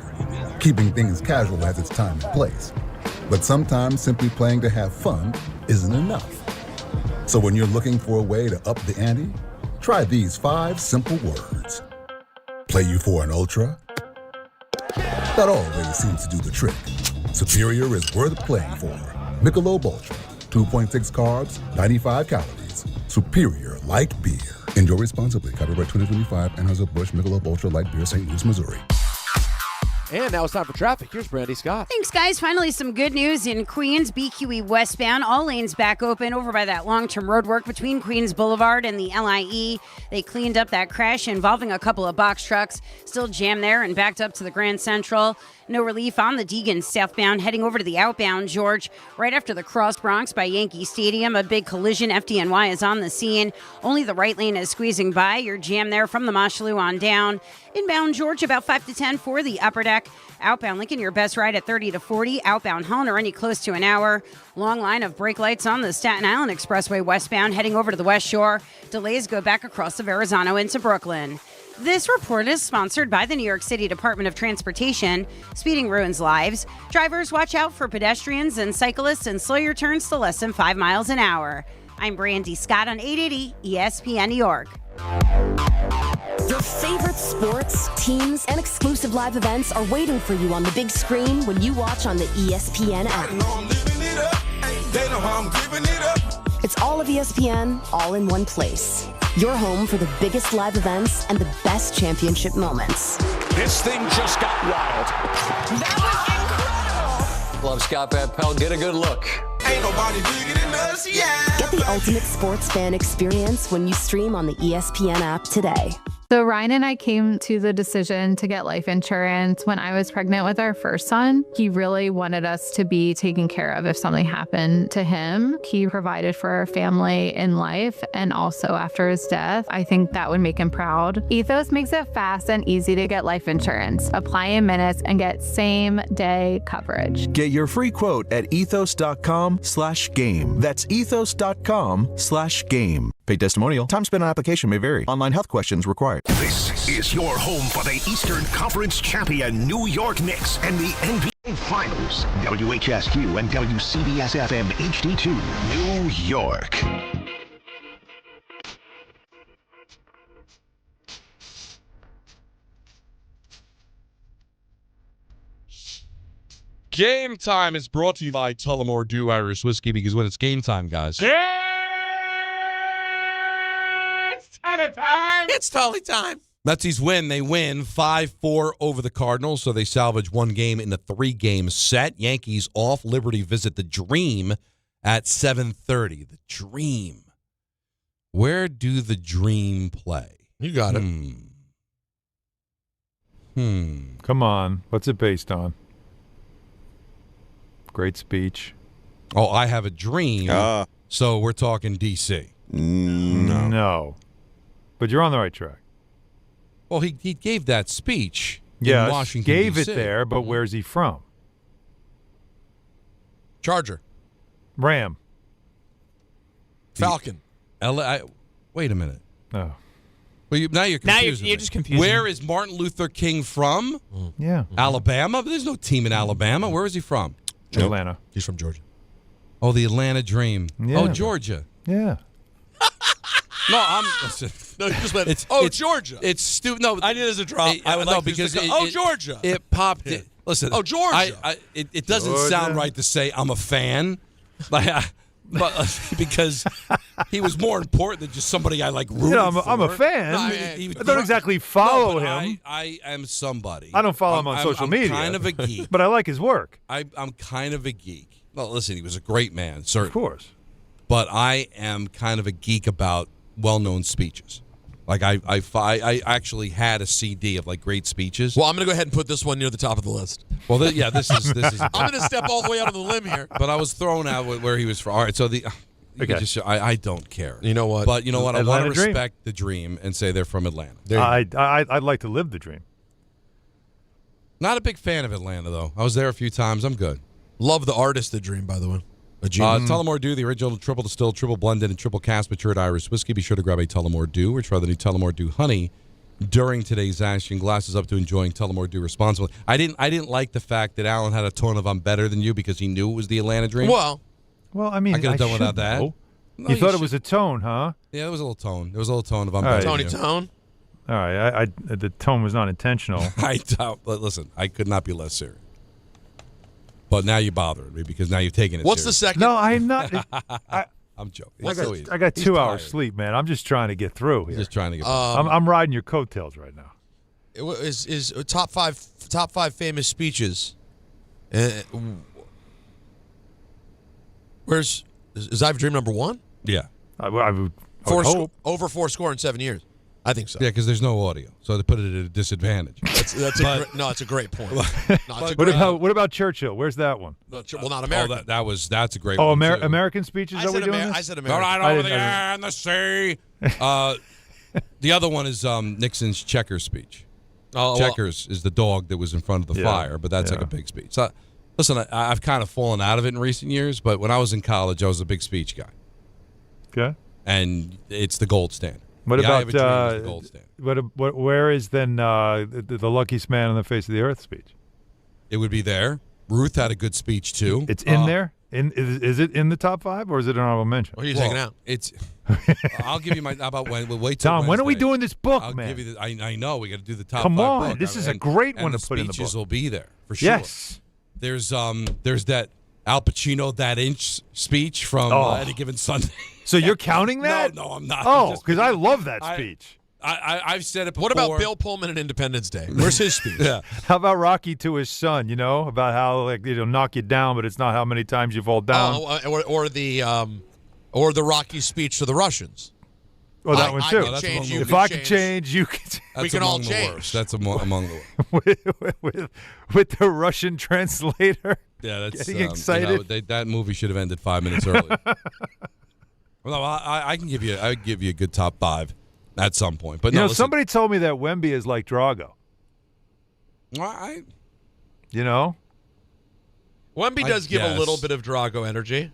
keeping things casual has its time and place. But sometimes simply playing to have fun isn't enough. So when you're looking for a way to up the ante, try these 5 simple words. Play you for an ultra? That always seems to do the trick. Superior is worth playing for. Michelob Ultra, 2.6 carbs, 95 calories. Superior light beer. Enjoy responsibly. Copyright 2025, Anheuser-Busch Michelob Ultra Light Beer, St. Louis, Missouri. And now it's time for traffic. Here's Brandy Scott. Thanks, guys. Finally, some good news in Queens. BQE westbound, all lanes back open over by that long-term road work between Queens Boulevard and the LIE. They cleaned up that crash involving a couple of box trucks. Still jammed there and backed up to the Grand Central. No relief on the Deegan southbound, heading over to the outbound, George. Right after the Cross Bronx by Yankee Stadium, a big collision. FDNY is on the scene. Only the right lane is squeezing by. You're jammed there from the Mosholu on down. Inbound, George, about 5 to 10 for the upper deck. Outbound Lincoln, your best ride at 30 to 40. Outbound Helena, any close to an hour. Long line of brake lights on the Staten Island Expressway westbound, heading over to the West Shore. Delays go back across the Verrazano into Brooklyn. This report is sponsored by the New York City Department of Transportation. Speeding ruins lives. Drivers, watch out for pedestrians and cyclists and slow your turns to less than 5 miles an hour. I'm Brandy Scott on 880 ESPN New York. Your favorite sports, teams, and exclusive live events are waiting for you on the big screen when you watch on the ESPN app. It's all of ESPN, all in one place. Your home for the biggest live events and the best championship moments. This thing just got wild. That was incredible. Love Scott Van Pelt. Get a good look. Ain't nobody bigger than us, yeah. Get the ultimate sports fan experience when you stream on the ESPN app today. So Ryan and I came to the decision to get life insurance when I was pregnant with our first son. He really wanted us to be taken care of if something happened to him. He provided for our family in life and also after his death. I think that would make him proud. Ethos makes it fast and easy to get life insurance. Apply in minutes and get same-day coverage. Get your free quote at ethos.com/game. That's ethos.com/game. Paid testimonial. Time spent on application may vary. Online health questions required. This is your home for the Eastern Conference champion New York Knicks and the NBA Finals. WHSQ and WCBS-FM HD2, New York. Game time is brought to you by Tullamore Dew Irish Whiskey, because when it's game time, guys. It's Tully time. Metsies win. They win 5-4 over the Cardinals, so they salvage one game in the 3-game set. Yankees off. Liberty visit the Dream at 7:30. The Dream. Where do the Dream play? You got it. Come on. What's it based on? Great speech. Oh, I have a dream. So we're talking D.C. No. But you're on the right track. Well, he gave that speech in Washington, gave D.C. it there, but where's he from? Charger. Ram. Falcon. Wait a minute. Oh. Well, now you're confusing you're me. just confusing. Where is Martin Luther King from? Yeah. Alabama? But there's no team in Alabama. Where is he from? Atlanta. He's from Georgia. Oh, the Atlanta Dream. Yeah. Oh, Georgia. Yeah. No, listen. No, you just went, it's Georgia. It's stupid. No, I need it as a drop. I would like because to go, Georgia. It popped. Listen. Oh, Georgia. It doesn't sound right to say I'm a fan, but because he was more important than just somebody I like rooted for. I'm a fan. I don't exactly follow him. I am somebody. I don't follow him on social media. I'm kind of a geek. But I like his work. I'm kind of a geek. Well, listen, he was a great man, certainly. Of course. But I am kind of a geek about well-known speeches. Like I actually had a CD of like great speeches. Well, I'm going to go ahead and put this one near the top of the list. Well, this is. I'm going to step all the way out on the limb here. But I was thrown out where he was from. All right, so I don't care. You know what? But you know what? I want to Dream. respect the Dream and say they're from Atlanta. I'd like to live the dream. Not a big fan of Atlanta though. I was there a few times. I'm good. Love the artist, The Dream, by the way. Tullamore Dew, the original triple distilled, triple blended, and triple cast matured Irish whiskey. Be sure to grab a Tullamore Dew or try the new Tullamore Dew Honey during today's action. Glasses up to enjoying Tullamore Dew responsibly. I didn't like the fact that Alan had a tone of I'm better than you because he knew it was the Atlanta Dream. Well, I mean, I could have done without that. No, you thought it was a tone, huh? Yeah, there was a little tone. There was a little tone of I'm better than you. Tone. All right, the tone was not intentional. Listen, I could not be less serious. But now you bothered me because now you've taken it. What's serious. the second? No, I'm not. I'm joking. I got 2 hours sleep, man. I'm just trying to get through here. Just trying to get. I'm riding your coattails right now. is top five famous speeches. Is I've Dream number one? Yeah. I would hope. Over 4 score in 7 years. I think so. Yeah, because there's no audio, so they put it at a disadvantage. It's a great point. What about Churchill? Where's that one? Well, not American. That's a great one. Oh, American speeches? I said American. All right, over the air and the sea. The other one is Nixon's Checkers speech. Checkers is the dog that was in front of the fire, but that's like a big speech. So, listen, I've kind of fallen out of it in recent years, but when I was in college, I was a big speech guy. Okay. And it's the gold standard. What the about the gold standard. Where is then the luckiest man on the face of the earth speech? It would be there. Ruth had a good speech too. It's in there. Is it in the top 5 or is it an honorable mention? What are you taking out? It's. I'll give you my. How about when? We'll wait till Tom, Wednesday. when are we doing this book, I'll man? give you. I know we got to do the top. Come 5 on, book. this is a great one to put in the book. Speeches will be there for sure. Yes. There's that Al Pacino that inch speech from Any Given Sunday. So you're counting that? No, I'm not. Oh, because I love that speech. I've said it before. What about Bill Pullman and Independence Day? Where's his speech? Yeah. How about Rocky to his son? About how knock you down, but it's not how many times you fall down. Or the Rocky speech to the Russians. Oh, that one too. If I could change, you could. We can all change. That's among the worst. with the Russian translator. Yeah, that's getting excited. That movie should have ended 5 minutes earlier. Well, I can give you. I would give you a good top 5 at some point. But somebody told me that Wemby is like Drago. Why? Wemby does give a little bit of Drago energy.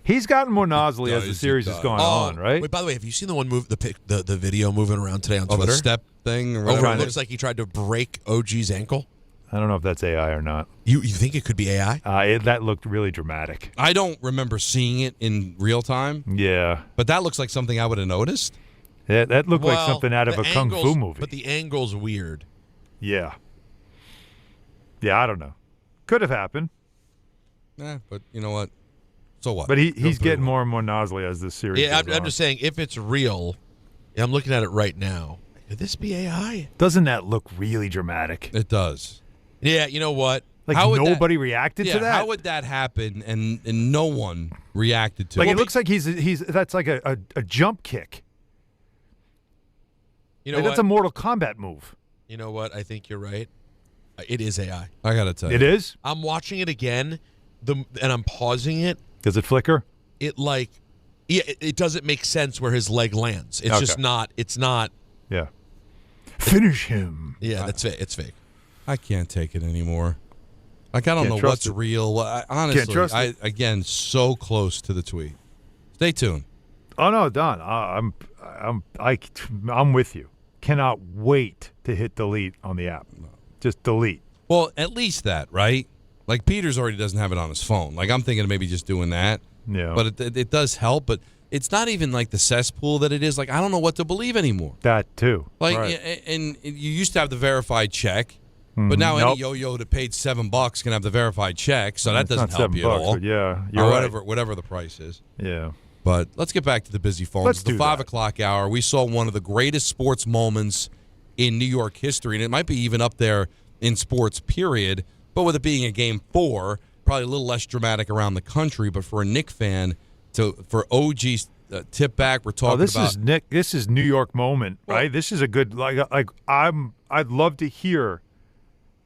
He's gotten more nozzly as the series has gone on, right? Wait, by the way, have you seen the one the video moving around today on Twitter? The step thing? Or it looks like he tried to break OG's ankle. I don't know if that's AI or not. You think it could be AI? That looked really dramatic. I don't remember seeing it in real time. Yeah. But that looks like something I would have noticed. Yeah, that looked like something out of a kung fu movie. But the angle's weird. Yeah. Yeah, I don't know. Could have happened. Yeah, but you know what? So what? But he's getting more and more nozzly as this series goes on. I'm just saying, if it's real, I'm looking at it right now. Could this be AI? Doesn't that look really dramatic? It does. Yeah, you know what? Like nobody reacted to that? How would that happen and no one reacted to it? Like it looks like that's like a jump kick. You know what? That's a Mortal Kombat move. You know what? I think you're right. It is AI. I got to tell you. It is? I'm watching it again, and I'm pausing it. Does it flicker? It doesn't make sense where his leg lands. It's just not. It's not. Yeah. Finish him. Yeah, that's it. It's fake. I can't take it anymore. Like I don't know what's real. Honestly, again so close to the tweet. Stay tuned. Oh no, Don. I'm with you. Cannot wait to hit delete on the app. Just delete. Well, at least that, right? Like Peters already doesn't have it on his phone. Like I'm thinking of maybe just doing that. Yeah. But it does help. But it's not even like the cesspool that it is. Like I don't know what to believe anymore. That too. Like right. and you used to have the verified check, but now any yo-yo that paid $7 can have the verified check. So that doesn't help you at all. But yeah, whatever the price is. Yeah. But let's get back to the busy phones. Let's the 5 o'clock hour. We saw one of the greatest sports moments in New York history, and it might be even up there in sports, period. But with it being a Game 4, probably a little less dramatic around the country. But for a Knick fan, for OG's tip back, we're talking about. This is New York moment, right? This is a good I'd love to hear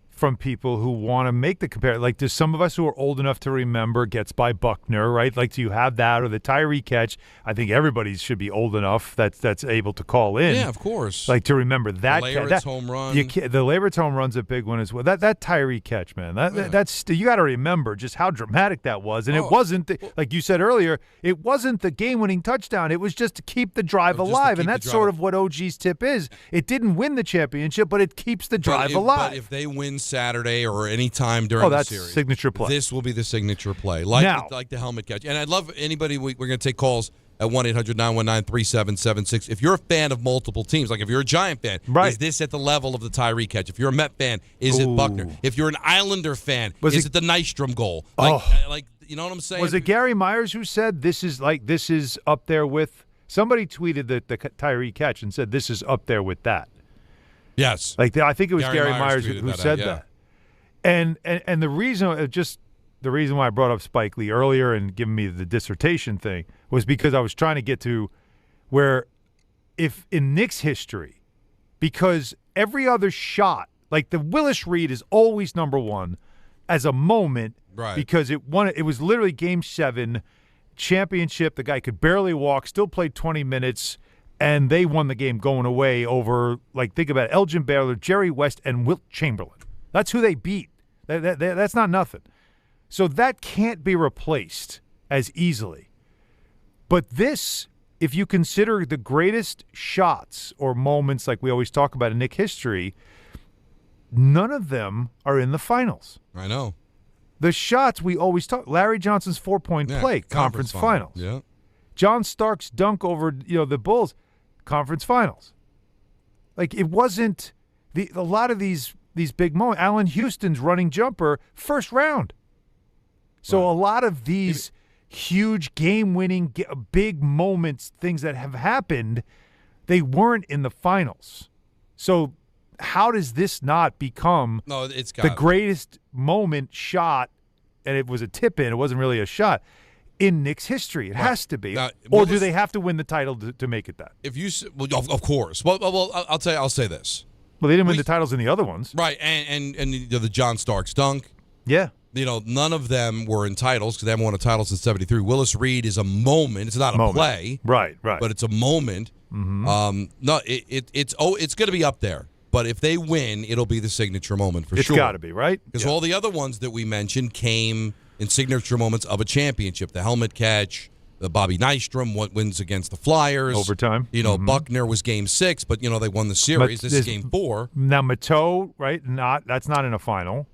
from people who want to make the comparison. Like, there's some of us who are old enough to remember Gets by Buckner, right? Like, do you have that or the Tyree catch? I think everybody should be old enough that's able to call in. Yeah, of course. Like, to remember that. The Leyritz home run. The Leyritz home run's a big one as well. That Tyree catch, man. That's you got to remember just how dramatic that was. And it wasn't, like you said earlier, it wasn't the game-winning touchdown. It was just to keep the drive alive. And that's sort of what OG's tip is. It didn't win the championship, but it keeps the drive alive. But if they win Saturday or any time during the series, signature play. This will be the signature play, like the helmet catch. And I'd love anybody. We're going to take calls at 1-800-919-3776. If you're a fan of multiple teams, like if you're a Giant fan, is this at the level of the Tyree catch? If you're a Met fan, is it Buckner? If you're an Islander fan, is it the Nystrom goal? Like you know what I'm saying? Was it Gary Myers who said this is up there with? Somebody tweeted the Tyree catch and said this is up there with that. Yes. Like I think it was Gary Myers tweeted who that said out, yeah. that. And the reason why I brought up Spike Lee earlier and giving me the dissertation thing was because I was trying to get to where if in Knicks history, because every other shot, like the Willis Reed is always number one as a moment, right? Because it was literally Game 7 championship. The guy could barely walk, still played 20 minutes, and they won the game going away over, like, think about it, Elgin Baylor, Jerry West, and Wilt Chamberlain. That's who they beat. That's not nothing. So that can't be replaced as easily. But this, if you consider the greatest shots or moments like we always talk about in Knick history, none of them are in the finals. I know. The shots we always talk, Larry Johnson's 4-point play, conference finals. Yeah. John Stark's dunk over the Bulls, conference finals. Like it wasn't a lot of these big moments. Allen Houston's running jumper, first round. So a lot of these huge game-winning, big moments, things that have happened, they weren't in the finals. So how does this not become the greatest moment shot, and it was a tip-in, it wasn't really a shot, in Knicks history? It has to be. Now, or do they have to win the title to make it that? If you, of course. Well, I'll say this. Well, they didn't win the titles in the other ones. Right, and the John Starks dunk. Yeah. None of them were in titles because they haven't won a title since '73. Willis Reed is a moment. It's not a play. Right. But it's a moment. Mm-hmm. No, it's going to be up there. But if they win, it'll be the signature moment for sure. It's got to be, right? Because all the other ones that we mentioned came in signature moments of a championship. The helmet catch, the Bobby Nystrom wins against the Flyers. Overtime. Buckner was Game 6, but, they won the series. This is Game 4. Now, Mateau, right? That's not in a final.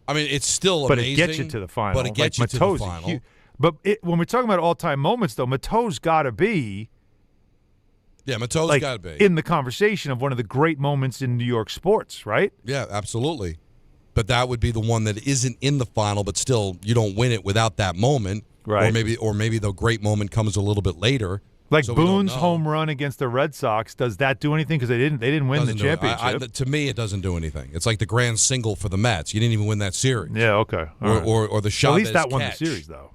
I mean, it's still but amazing. But it gets you to the final. But it gets you to the final. But when we're talking about all-time moments, though, Mateau's got to be... Yeah, Mateau's got to be. In the conversation of one of the great moments in New York sports, right? Yeah, absolutely. But that would be the one that isn't in the final, but still you don't win it without that moment. Right. Or maybe the great moment comes a little bit later. Like Boone's home run against the Red Sox, does that do anything? Because they didn't win the championship. To me, it doesn't do anything. It's like the grand single for the Mets. You didn't even win that series. Yeah, okay. Or the Chavez At least that catch. won the series, though.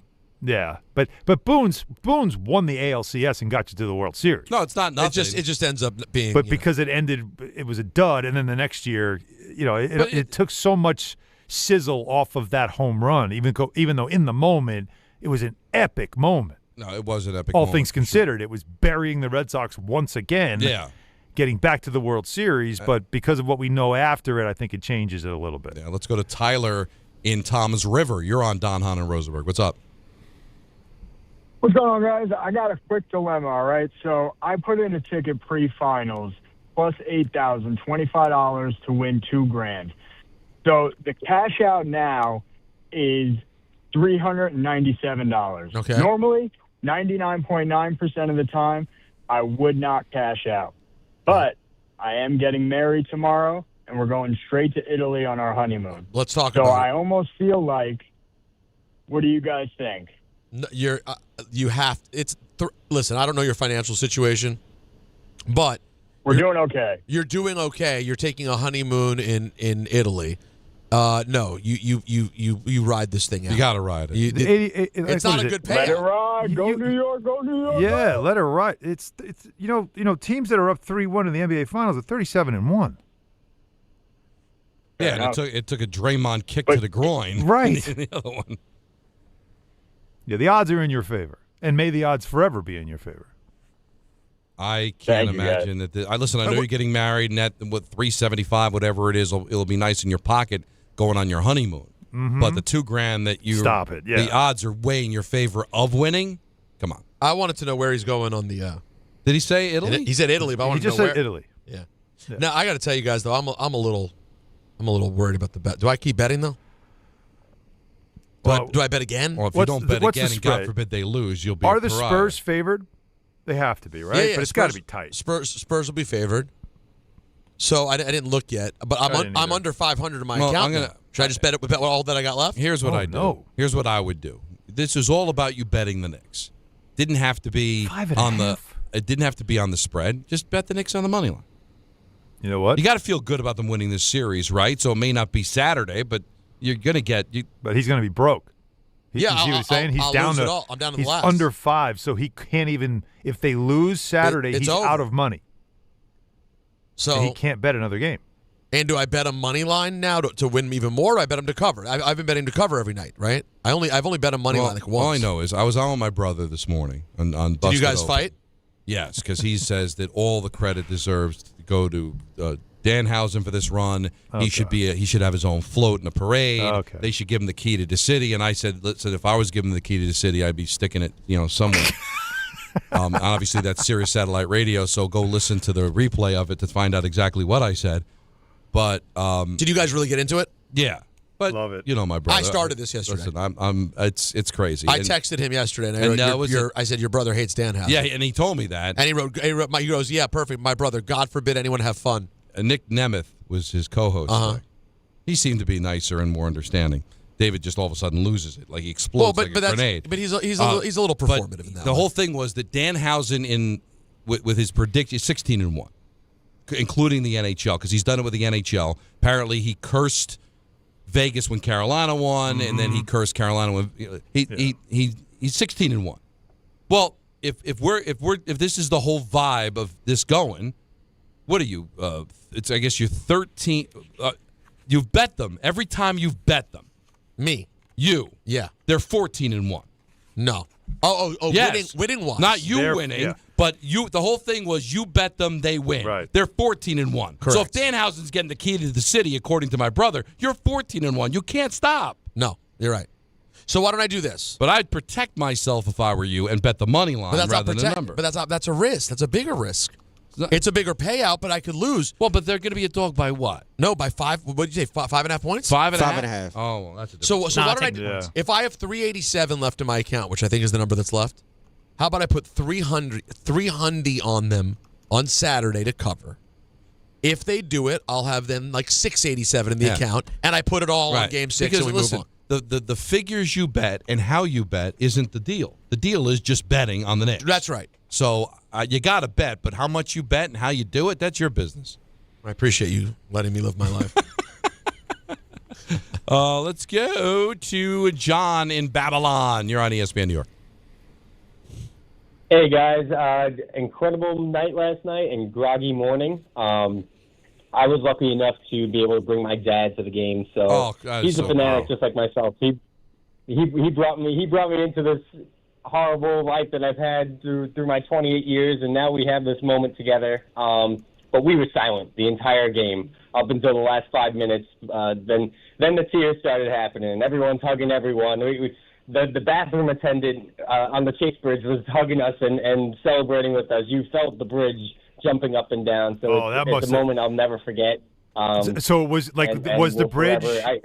Yeah, but Boone's won the ALCS and got you to the World Series. No, it's not nothing. It just ends up being. But because it ended, it was a dud, and then the next year, it took so much sizzle off of that home run, even though in the moment it was an epic moment. No, it was an epic All moment. things considered, it was burying the Red Sox once again. Yeah. Getting back to the World Series, but because of what we know after it, I think it changes it a little bit. Yeah, let's go to Tyler in Toms River. You're on Don, Hahn, and Rosenberg. What's up? What's going on, guys? I got a quick dilemma, all right? So I put in a ticket pre-finals, plus $8,000, $25 to win $2,000. So the cash out now is $397. Okay. Normally, 99.9% of the time, I would not cash out. But I am getting married tomorrow, and we're going straight to Italy on our honeymoon. Let's talk about it. So I it. almost feel like, what do you guys think? No, you have listen, I don't know your financial situation, but we're doing okay. You're doing okay. You're taking a honeymoon in Italy. No, you ride this thing out. You got to ride it. It's not a good payout. Let it ride. Go New York. Go New York. Yeah, let it ride. It's teams that are up 3-1 in the NBA Finals are 37-1. Yeah, and it took a Draymond kick to the groin. Right. In the other one. Yeah, the odds are in your favor, and may the odds forever be in your favor. I can't imagine that. Listen, I know you're getting married, and that $375, whatever it is, it'll be nice in your pocket going on your honeymoon. Mm-hmm. But the $2,000 that you stop it. Yeah, the odds are way in your favor of winning. Come on. I wanted to know where he's going on the. Did he say Italy? He said Italy, but I wanted to know where. He just said Italy. Yeah. Now I got to tell you guys though, I'm a little worried about the bet. Do I keep betting though? Do I bet again? Well, if you don't bet again, and God forbid they lose, you'll be. Are the Spurs favored? They have to be, right? Yeah, but it's got to be tight. Spurs will be favored. So I didn't look yet, but I'm under 500 in my account. Should I just bet all that I got left? Here's what I do. No. Here's what I would do. This is all about you betting the Knicks. Didn't have to be on the. It didn't have to be on the spread. Just bet the Knicks on the money line. You know what? You got to feel good about them winning this series, right? So it may not be Saturday, but you're going to get. But he's going to be broke. Yeah, you see what he's saying? He's I'll down lose to. it all. I'm down to the he's last. under 5, so he can't even. If they lose Saturday, It's he's over. out of money. So And he can't bet another game. And do I bet a money line now to win even more? Or do I bet him to cover? I've been betting to cover every night, right? I've only bet a money line like once. All I know is I was on with my brother this morning on Did Busted you guys Open. fight? Yes, because he says that all the credit deserves to go to Danhausen for this run. He should he should have his own float in a parade. Okay. They should give him the key to the city. And I said, listen, if I was giving him the key to the city, I'd be sticking it, somewhere. Obviously, that's Sirius Satellite Radio, so go listen to the replay of it to find out exactly what I said. But did you guys really get into it? Yeah, but love it. My brother. I started this yesterday. Listen, it's crazy. I texted him yesterday, and I said your brother hates Danhausen. Yeah, and he told me that. And he goes, yeah, perfect. My brother. God forbid anyone have fun. Nick Nemeth was his co-host. He seemed to be nicer and more understanding. David just all of a sudden loses it, like he explodes like a grenade. But he's a little performative in that. The whole thing was that Danhausen with his prediction 16-1. Including the NHL, because he's done it with the NHL. Apparently, he cursed Vegas when Carolina won, and then he cursed Carolina when he's 16-1. Well, if this is the whole vibe of this going, what are you? I guess you're 13. You've bet them every time you've bet them. Me, you, yeah. They're 14-1. No. Yes. Winning wise. Not you winning, but you. The whole thing was you bet them, they win. Right. They're 14-1. Correct. So if Danhausen's getting the key to the city, according to my brother, you're 14-1. You can't stop. No, you're right. So why don't I do this? But I'd protect myself if I were you and bet the money line rather than the number. But that's a risk. That's a bigger risk. It's a bigger payout, but I could lose. Well, but they're going to be a dog by what? No, by 5. What did you say? 5.5 points? 5.5. Oh, well, that's a difference. So why don't I do? Yeah. If I have 387 left in my account, which I think is the number that's left, how about I put 300 on them on Saturday to cover? If they do it, I'll have then like 687 in the account, and I put it all on Game 6 because, and we listen, move on. The figures you bet and how you bet isn't the deal. The deal is just betting on the Knicks. That's right. So you got to bet, but how much you bet and how you do it, that's your business. I appreciate you letting me live my life. Let's go to John in Babylon. You're on ESPN New York. Hey, guys. Incredible night last night and groggy morning. I was lucky enough to be able to bring my dad to the game, so he's a fanatic just like myself. He brought me into this horrible life that I've had through my 28 years, and now we have this moment together. But we were silent the entire game up until the last 5 minutes. Then the tears started happening, and everyone's hugging everyone. The bathroom attendant on the Chase Bridge was hugging us and celebrating with us. You felt the bridge jumping up and down. So it's a moment I'll never forget. So it was like, was the bridge? Forever,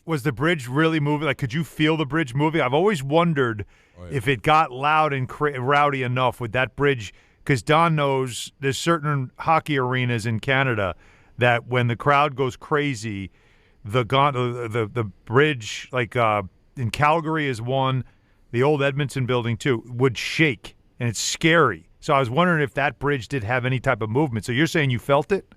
was the bridge really moving? Like, could you feel the bridge moving? I've always wondered if it got loud and rowdy enough with that bridge, because Don knows there's certain hockey arenas in Canada that when the crowd goes crazy, the bridge, like in Calgary is one, the old Edmonton building too, would shake, and it's scary. So I was wondering if that bridge did have any type of movement. So you're saying you felt it?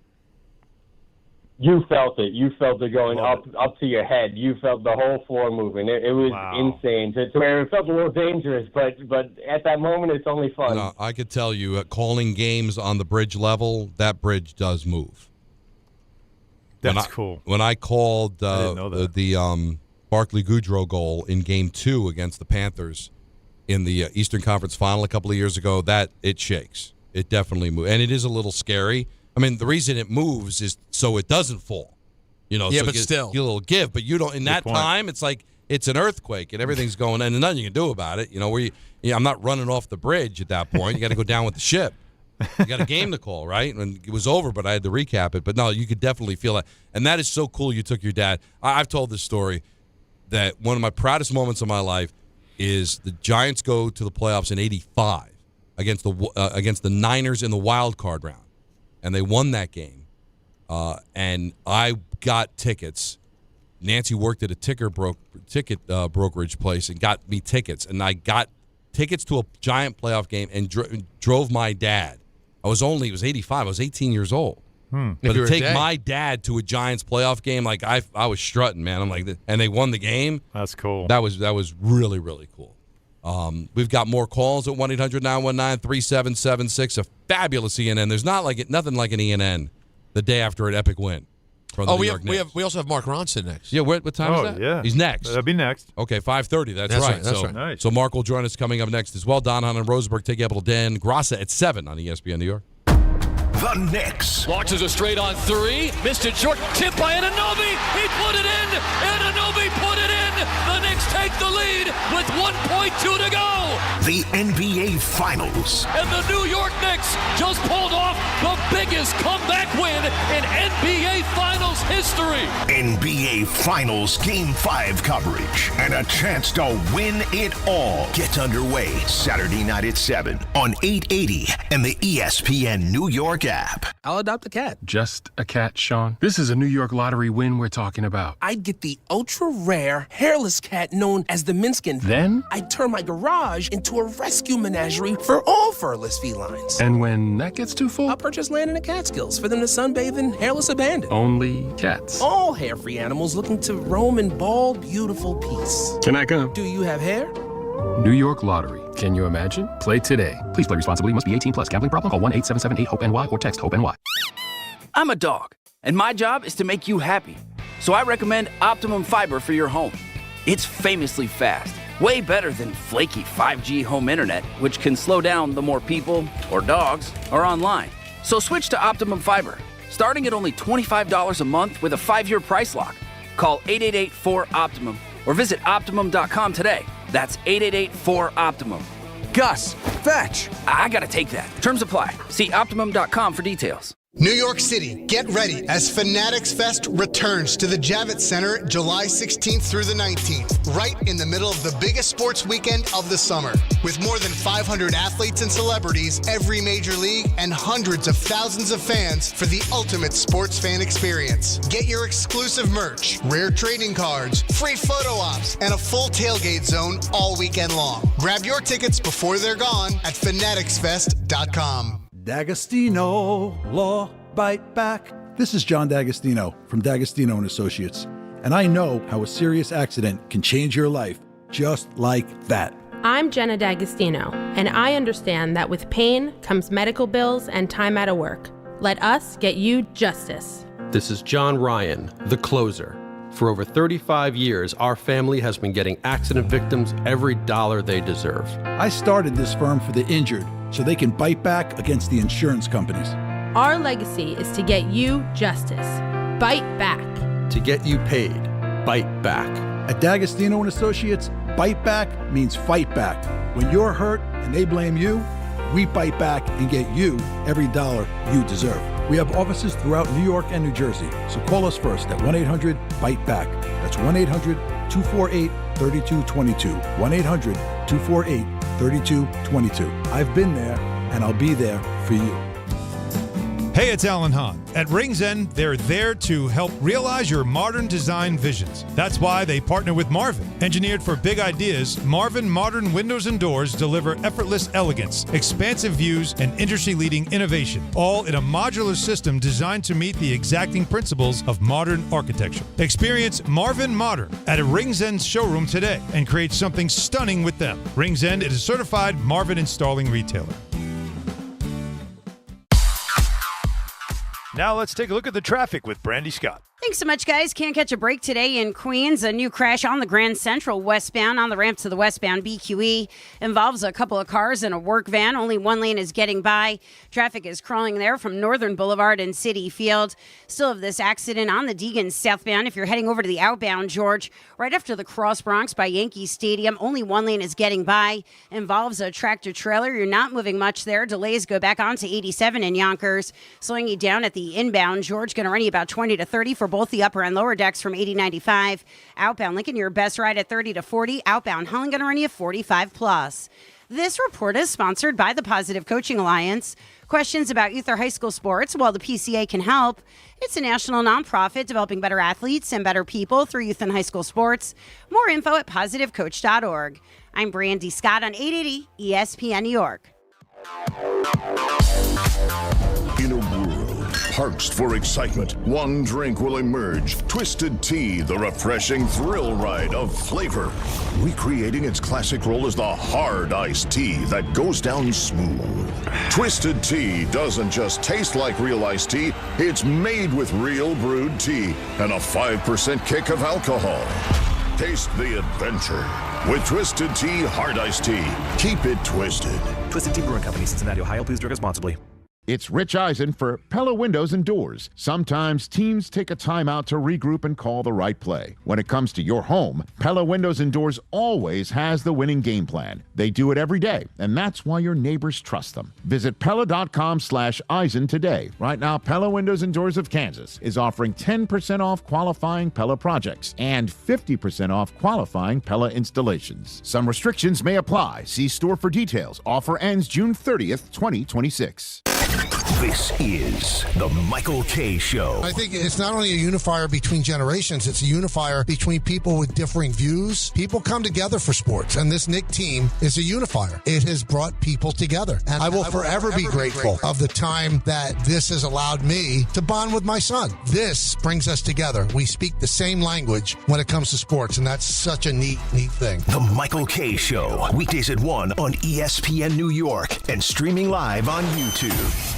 You felt it. You felt it going up to your head. You felt the whole floor moving. It was insane. To where it felt a little dangerous, but at that moment, it's only fun. No, I could tell you, calling games on the bridge level, that bridge does move. That's cool. When I called I didn't know that. the Barclay Goodrow goal in Game 2 against the Panthers in the Eastern Conference Final a couple of years ago, that it shakes. It definitely moves, and it is a little scary. I mean, the reason it moves is so it doesn't fall. Yeah, so but still. You a little give, but you don't. In that time, it's like it's an earthquake and everything's going, and nothing you can do about it. I'm not running off the bridge at that point. You got to go down with the ship. You got a game to call, right? And it was over, but I had to recap it. But no, you could definitely feel that, and that is so cool. You took your dad. I've told this story that one of my proudest moments of my life is the Giants go to the playoffs in '85 against the Niners in the wild card round. And they won that game, and I got tickets. Nancy worked at a ticket brokerage place and got me tickets, and I got tickets to a Giant playoff game and drove my dad. It was '85. I was 18 years old. But to take my dad to a Giants playoff game, like I was strutting, man. I'm like, and they won the game. That's cool. That was really, really cool. We've got more calls at 1-800-919-3776. A fabulous ENN. There's nothing like an ENN the day after an epic win. From the New York Knicks. We also have Mark Ronson next. Yeah, what time is that? Yeah. He's next. That'll be next. Okay, 5:30. That's right. That's right. Nice. So Mark will join us coming up next as well. Don, Hahn, and Rosenberg take Apple Dan Grassa at 7 on ESPN New York. The Knicks. Launches a straight on three. Missed it short. Tip by Anunoby. He put it in. Anunoby put it in. The Knicks take the lead with 1.2 to go. The NBA Finals. And the New York Knicks just pulled off the biggest comeback win in NBA Finals history. NBA Finals Game 5 coverage and a chance to win it all gets underway Saturday night at 7 on 880 and the ESPN New York app. I'll adopt a cat. Just a cat, Sean? This is a New York lottery win we're talking about. I'd get the ultra-rare, hairless cat known as the Minskin. Then? I'd turn my garage into a rescue menagerie for all furless felines. And when that gets too full? I'll purchase land in the Catskills for them to sunbathe in hairless abandon. Only cats? All hair-free animals looking to roam in bald, beautiful peace. Can I come? Do you have hair? New York Lottery. Can you imagine? Play today. Please play responsibly. Must be 18 plus. Gambling problem? Call 1-877-8-HOPE-NY or text HOPE-NY. I'm a dog, and my job is to make you happy. So I recommend Optimum Fiber for your home. It's famously fast, way better than flaky 5G home internet, which can slow down the more people or dogs are online. So switch to Optimum Fiber, starting at only $25 a month with a 5-year price lock. Call 888-4-OPTIMUM or visit Optimum.com today. That's 888-4-OPTIMUM. Gus, fetch! I gotta take that. Terms apply. See Optimum.com for details. New York City, get ready as Fanatics Fest returns to the Javits Center July 16th through the 19th, right in the middle of the biggest sports weekend of the summer. With more than 500 athletes and celebrities, every major league, and hundreds of thousands of fans for the ultimate sports fan experience. Get your exclusive merch, rare trading cards, free photo ops, and a full tailgate zone all weekend long. Grab your tickets before they're gone at fanaticsfest.com. D'Agostino, Law, Bite Back. This is John D'Agostino from D'Agostino & Associates, and I know how a serious accident can change your life just like that. I'm Jenna D'Agostino, and I understand that with pain comes medical bills and time out of work. Let us get you justice. This is John Ryan, the closer. For over 35 years, our family has been getting accident victims every dollar they deserve. I started this firm for the injured so they can bite back against the insurance companies. Our legacy is to get you justice. Bite back. To get you paid. Bite back. At D'Agostino & Associates, bite back means fight back. When you're hurt and they blame you, we bite back and get you every dollar you deserve. We have offices throughout New York and New Jersey, so call us first at 1-800-BITE-BACK. That's 1-800-248-3222. 1-800-248-3222. I've been there, and I'll be there for you. Hey, it's Alan Hahn. At Rings End, they're there to help realize your modern design visions. That's why they partner with Marvin. Engineered for big ideas, Marvin Modern Windows and Doors deliver effortless elegance, expansive views, and industry-leading innovation, all in a modular system designed to meet the exacting principles of modern architecture. Experience Marvin Modern at a Rings End showroom today and create something stunning with them. Rings End is a certified Marvin installing retailer. Now let's take a look at the traffic with Brandy Scott. Thanks so much, guys. Can't catch a break today in Queens. A new crash on the Grand Central westbound on the ramp to the westbound BQE involves a couple of cars and a work van. Only one lane is getting by. Traffic is crawling there from Northern Boulevard and City Field. Still have this accident on the Deegan southbound. If you're heading over to the outbound, George, right after the Cross Bronx by Yankee Stadium, only one lane is getting by. Involves a tractor trailer. You're not moving much there. Delays go back on to 87 in Yonkers. Slowing you down at the inbound, George, going to run you about 20 to 30 for both the upper and lower decks from 80-95. Outbound Lincoln, your best ride at 30 to 40. Outbound Holland going to run you 45 plus. This report is sponsored by the Positive Coaching Alliance. Questions about youth or high school sports? Well, the PCA can help. It's a national nonprofit developing better athletes and better people through youth and high school sports. More info at positivecoach.org. I'm Brandy Scott on 880 ESPN New York. In a world parched for excitement, one drink will emerge. Twisted Tea, the refreshing thrill ride of flavor. Recreating its classic role as the hard iced tea that goes down smooth. Twisted Tea doesn't just taste like real iced tea, it's made with real brewed tea and a 5% kick of alcohol. Taste the adventure with Twisted Tea Hard Iced Tea. Keep it twisted. Twisted Tea Brewing Company, Cincinnati, Ohio. Please drink responsibly. It's Rich Eisen for Pella Windows and Doors. Sometimes teams take a timeout to regroup and call the right play. When it comes to your home, Pella Windows and Doors always has the winning game plan. They do it every day, and that's why your neighbors trust them. Visit Pella.com/Eisen today. Right now, Pella Windows and Doors of Kansas is offering 10% off qualifying Pella projects and 50% off qualifying Pella installations. Some restrictions may apply. See store for details. Offer ends June 30th, 2026. This is the Michael Kay Show. I think it's not only a unifier between generations, it's a unifier between people with differing views. People come together for sports, and this Knick team is a unifier. It has brought people together. And I will forever be grateful of the time that this has allowed me to bond with my son. This brings us together. We speak the same language when it comes to sports, and that's such a neat thing. The Michael Kay Show. Weekdays at 1 on ESPN New York and streaming live on YouTube.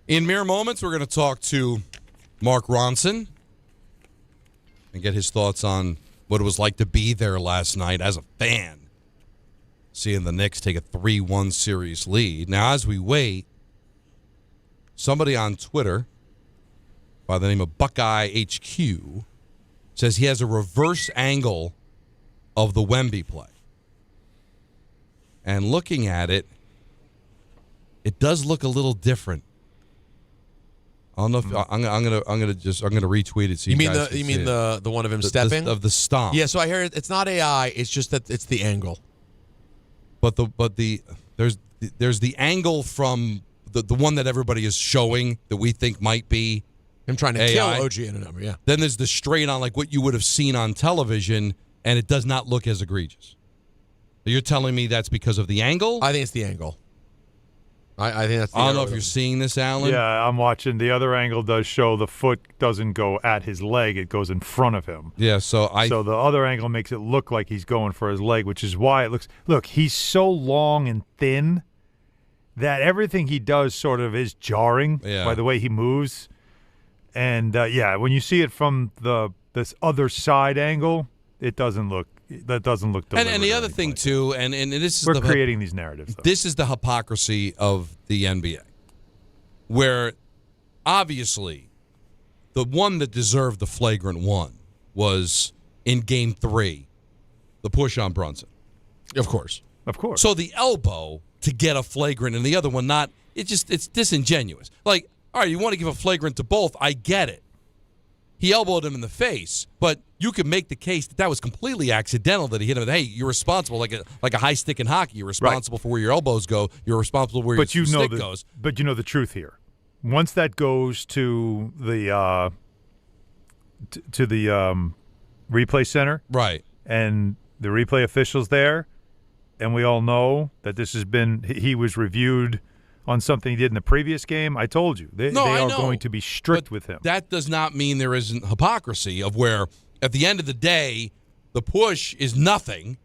In mere moments, we're going to talk to Mark Ronson and get his thoughts on what it was like to be there last night as a fan, seeing the Knicks take a 3-1 series lead. Now, as we wait, somebody on Twitter by the name of Buckeye HQ says he has a reverse angle of the Wemby play. And looking at it, it does look a little different. I don't know if I'm gonna retweet it. So you mean the one of him stepping of the stomp? Yeah. So I hear it's not AI. It's just that it's the angle. But there's the angle from the one that everybody is showing that we think might be him trying to kill OG Anunoby. Yeah. Then there's the straight on, like what you would have seen on television, and it does not look as egregious. You're telling me that's because of the angle? I think it's the angle. I think that's. I don't know if you're seeing this, Alan. Yeah, I'm watching. The other angle does show the foot doesn't go at his leg; it goes in front of him. Yeah, so the other angle makes it look like he's going for his leg, which is why it looks. Look, he's so long and thin that everything he does sort of is jarring by the way he moves. And when you see it from this other side angle, it doesn't look. That doesn't look deliberate. And the other thing too, and this is we're creating these narratives. Though. This is the hypocrisy of the NBA, where obviously the one that deserved the flagrant one was in Game 3, the push on Brunson. Of course. So the elbow to get a flagrant and the other one not. It's disingenuous. Like, all right, you want to give a flagrant to both? I get it. He elbowed him in the face, but you could make the case that was completely accidental, that he hit him. Hey, you're responsible, like a high stick in hockey. You're responsible for where your elbows go. You're responsible where your stick goes. But you know the truth here. Once that goes to the replay center, right, and the replay officials there, and we all know that he was reviewed on something he did in the previous game. I told you. They are going to be strict with him. That does not mean there isn't hypocrisy of where, at the end of the day, the push is nothing.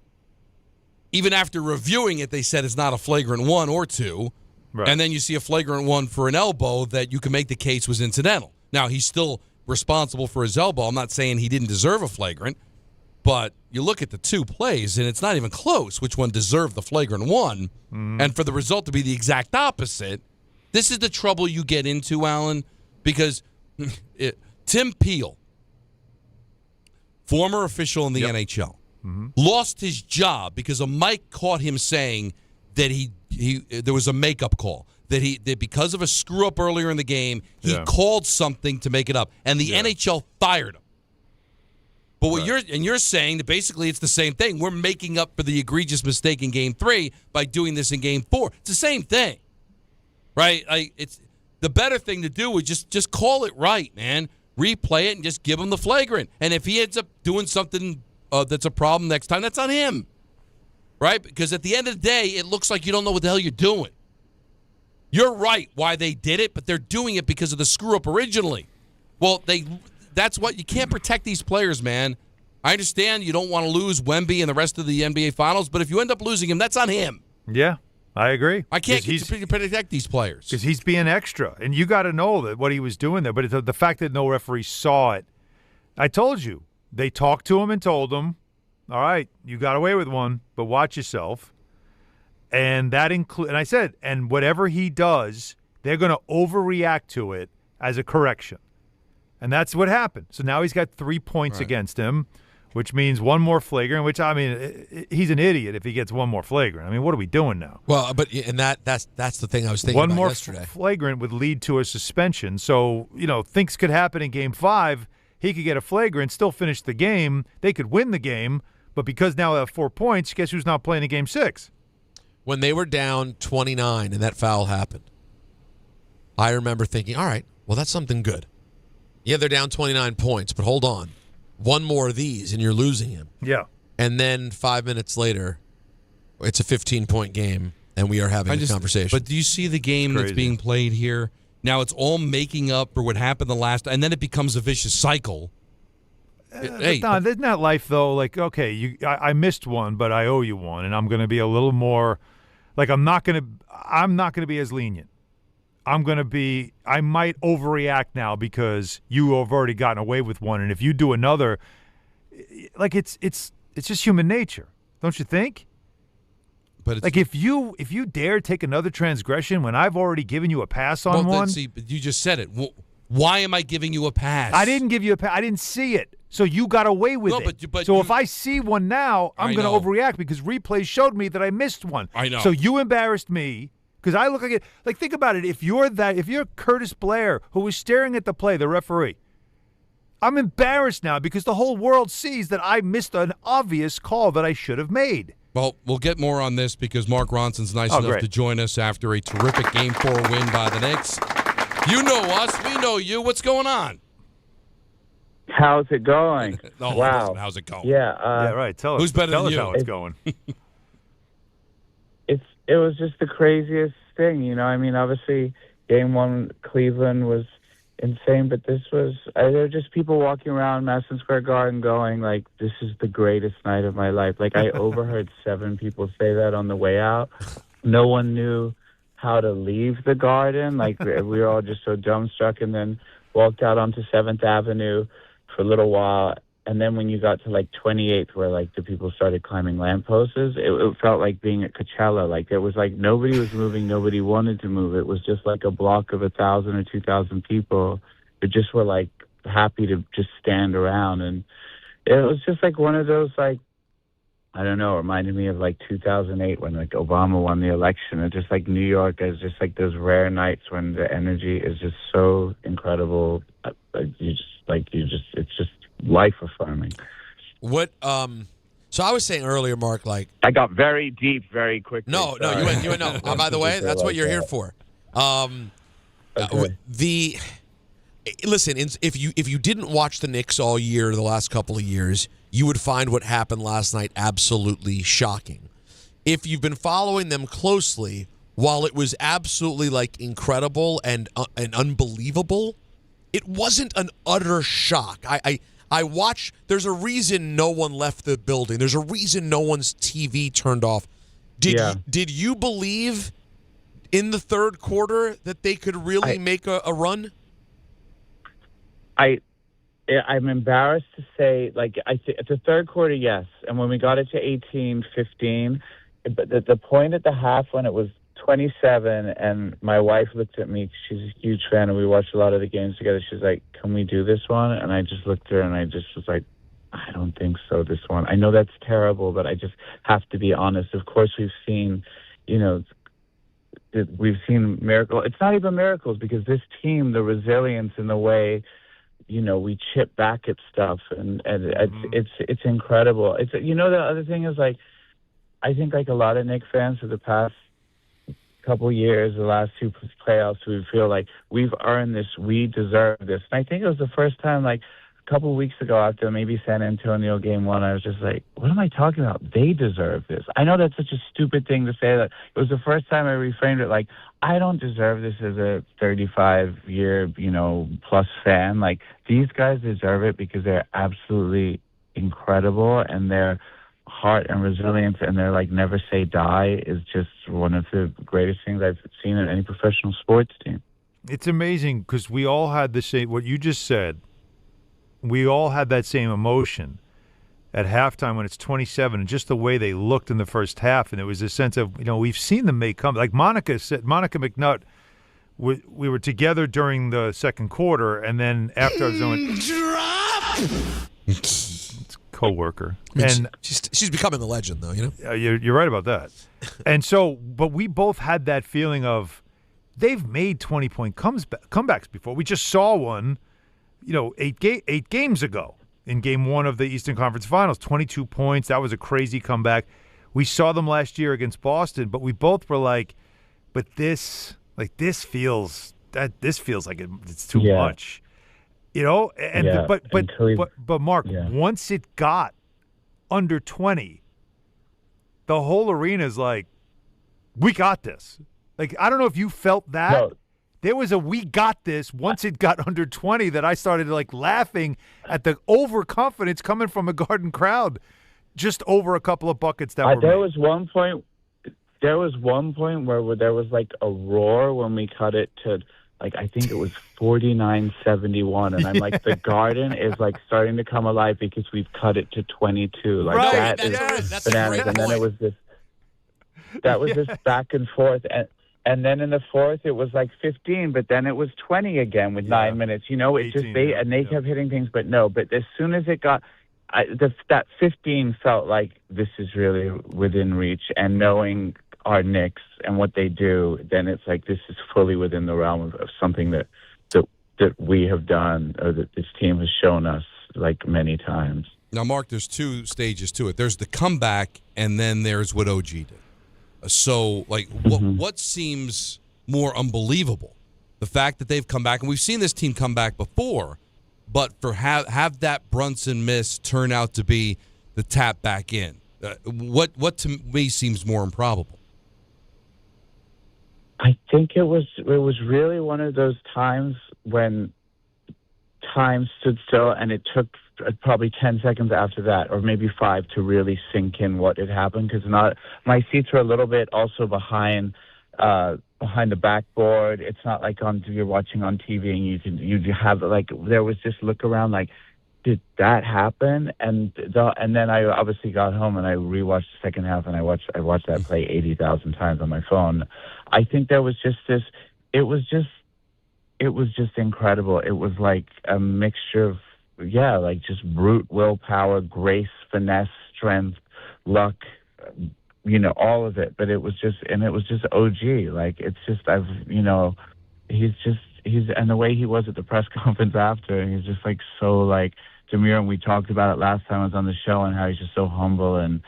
Even after reviewing it, they said it's not a flagrant 1 or 2. Right. And then you see a flagrant 1 for an elbow that you can make the case was incidental. Now, he's still responsible for his elbow. I'm not saying he didn't deserve a flagrant. But you look at the two plays, and it's not even close which one deserved the flagrant 1. Mm-hmm. And for the result to be the exact opposite, this is the trouble you get into, Alan, because Tim Peel, former official in the NHL, lost his job because a mic caught him saying that there was a makeup call, that because of a screw-up earlier in the game, he called something to make it up, and the NHL fired him. But what you're saying that basically it's the same thing. We're making up for the egregious mistake in Game 3 by doing this in Game 4. It's the same thing, right? It's the better thing to do is just call it right, man. Replay it and just give him the flagrant. And if he ends up doing something that's a problem next time, that's on him. right? Because at the end of the day, it looks like you don't know what the hell you're doing. You're right why they did it, but they're doing it because of the screw-up originally. Well, that's what you can't protect these players, man. I understand you don't want to lose Wemby and the rest of the NBA Finals, but if you end up losing him, that's on him. Yeah, I agree. I can't protect these players. Because he's being extra, and you got to know that what he was doing there. But the fact that no referee saw it, I told you. They talked to him and told him, all right, you got away with one, but watch yourself. And that and I said, and whatever he does, they're going to overreact to it as a correction. And that's what happened. So now he's got 3 points against him, which means one more flagrant, which, I mean, he's an idiot if he gets one more flagrant. I mean, what are we doing now? Well, that's the thing I was thinking about yesterday. One more flagrant would lead to a suspension. So, things could happen in Game 5. He could get a flagrant, still finish the game. They could win the game. But because now they have 4 points, guess who's not playing in Game 6? When they were down 29 and that foul happened, I remember thinking, all right, well, that's something good. Yeah, they're down 29 points, but hold on. One more of these and you're losing him. Yeah. And then 5 minutes later, it's a 15-point game, and we are having a conversation. But do you see the game that's being played here? Now it's all making up for what happened the last, and then it becomes a vicious cycle. Hey, no, isn't that life though? Like, okay, I missed one, but I owe you one, and I'm going to be a little more. Like, I'm not going to be as lenient. I might overreact now because you have already gotten away with one, and if you do another, like it's just human nature, don't you think? But like if you dare take another transgression when I've already given you a pass on one. See, but you just said it. Why am I giving you a pass? I didn't give you a pass. I didn't see it. So you got away with it. But so if I see one now, I'm going to overreact because replays showed me that I missed one. I know. So you embarrassed me because I look like it. Like, think about it. If you're Curtis Blair, who was staring at the play, the referee, I'm embarrassed now because the whole world sees that I missed an obvious call that I should have made. Well, we'll get more on this because Mark Ronson's nice enough to join us after a terrific Game 4 win by the Knicks. You know us. We know you. What's going on? How's it going? Wow. How's it going? Yeah. Right. Tell Who's better than us you? How it's going. It was just the craziest thing, I mean, obviously, Game 1, Cleveland was insane, but this was, there were just people walking around Madison Square Garden going, like, this is the greatest night of my life. Like, I overheard 7 people say that on the way out. No one knew how to leave the Garden. Like, we were all just so dumbstruck, and then walked out onto 7th Avenue for a little while. And then when you got to, like, 28th, where, like, the people started climbing lampposts, it felt like being at Coachella. Like, it was like nobody was moving, nobody wanted to move. It was just like a block of 1,000 or 2,000 people who just were, like, happy to just stand around. And it was just, like, one of those, like, I don't know, it reminded me of, like, 2008 when, like, Obama won the election. It's just, like, New York is just, like, those rare nights when the energy is just so incredible. It's just life affirming. What? So I was saying earlier, Mark, like I got very deep very quickly. No, you went no. By the way, that's what you're here for. Listen, if you didn't watch the Knicks all year, the last couple of years, you would find what happened last night absolutely shocking. If you've been following them closely, while it was absolutely like incredible and unbelievable, it wasn't an utter shock. I watched. There's a reason no one left the building. There's a reason no one's TV turned off. Did you believe in the third quarter that they could really make a run? I'm embarrassed to say, like, the third quarter, yes. And when we got it to 18-15, but the point at the half when it was 27, and my wife looked at me, she's a huge fan, and we watched a lot of the games together. She's like, can we do this one? And I just looked at her, and I just was like, I don't think so, this one. I know that's terrible, but I just have to be honest. Of course, we've seen, we've seen miracles. It's not even miracles, because this team, the resilience in the way, we chip back at stuff, and it's incredible. It's the other thing is, like, I think, like, a lot of Knicks fans for the past couple years, the last 2 playoffs, we feel like we've earned this, we deserve this. And I think it was the first time, like, couple weeks ago after maybe San Antonio game 1, I was just like, what am I talking about? They deserve this. I know that's such a stupid thing to say. That it was the first time I reframed it like, I don't deserve this as a 35-year, plus fan. Like, these guys deserve it because they're absolutely incredible, and their heart and resilience and their, like, never say die is just one of the greatest things I've seen in any professional sports team. It's amazing because we all had the same, what you just said, we all had that same emotion at halftime when it's 27, and just the way they looked in the first half. And it was a sense of, we've seen them make come. Like Monica McNutt, we were together during the second quarter, and then after I was going, drop! It's a co-worker. And she's becoming a legend, though, You're right about that. And so, but we both had that feeling of, they've made 20-point comebacks before. We just saw one, 8 games ago in Game 1 of the Eastern Conference Finals. 22 points. That was a crazy comeback. We saw them last year against Boston, but we both were like, but this feels like it's too much, And but Mark, once it got under 20, the whole arena is like, we got this. Like, I don't know if you felt that. No. There was a we got this once it got under 20 that I started, like, laughing at the overconfidence coming from a Garden crowd just over a couple of buckets that were there made. was one point where there was, like, a roar when we cut it to, like, I think it was 49-71. And I'm like, the Garden is, like, starting to come alive because we've cut it to 22. Like, right, that's bananas. And then it was this. That was just back and forth. And then in the fourth, it was like 15, but then it was 20 again with 9 minutes. It just they kept hitting things, but as soon as it got that 15 felt like this is really within reach. And knowing our Knicks and what they do, then it's like this is fully within the realm of something that we have done, or that this team has shown us, like, many times. Now, Mark, there's 2 stages to it. There's the comeback, and then there's what OG did. So, like, what seems more unbelievable? The fact that they've come back, and we've seen this team come back before, but for have that Brunson miss turn out to be the tap back in. What to me seems more improbable? I think it was really one of those times when time stood still, and it took probably 10 seconds after that, or maybe 5, to really sink in what had happened. Because my seats were a little bit also behind the backboard. It's not like you're watching on TV and you have, like, there was this look around like, did that happen? And then I obviously got home and I rewatched the second half, and I watched that play 80,000 times on my phone. I think there was just this. It was just incredible. It was like a mixture of, like, just brute willpower, grace, finesse, strength, luck, all of it. But it was just OG. Like, it's just, he's and the way he was at the press conference after, he's just, like, so, like, demure. And we talked about it last time I was on the show, and how he's just so humble, and,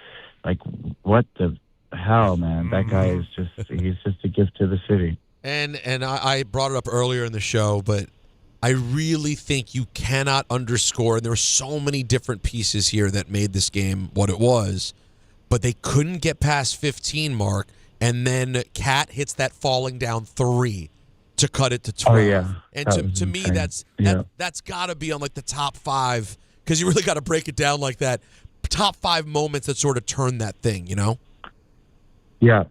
like, what the hell, man? That guy is he's just a gift to the city. And I brought it up earlier in the show, but I really think you cannot underscore, and there were so many different pieces here that made this game what it was, but they couldn't get past 15, Mark, and then Cat hits that falling down 3 to cut it to 12. Oh, yeah. And to me, that's got to be on, like, the top 5, because you really got to break it down like that. Top 5 moments that sort of turn that thing, Yeah,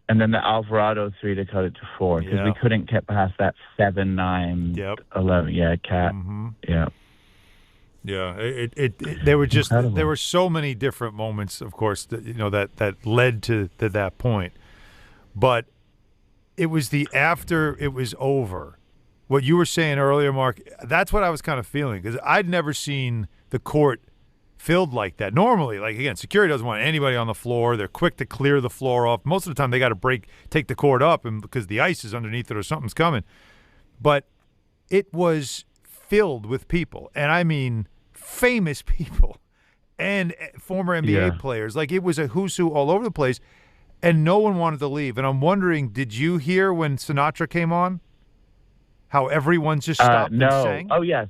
and then the Alvarado 3 to cut it to 4, because we couldn't get past that 7, 9, 11. Yeah, Cat. Yeah. Yeah, there were just there were so many different moments, of course, that led to that point. But it was the after it was over. What you were saying earlier, Mark, that's what I was kind of feeling, because I'd never seen the court filled like that. Normally, like, again, security doesn't want anybody on the floor. They're quick to clear the floor off. Most of the time they got to take the court up, and because the ice is underneath it or something's coming. But it was filled with people, and I mean famous people and former NBA players. Like, it was a who's who all over the place, and no one wanted to leave. And I'm wondering, did you hear when Sinatra came on? How everyone just stopped and sang? Oh, yes.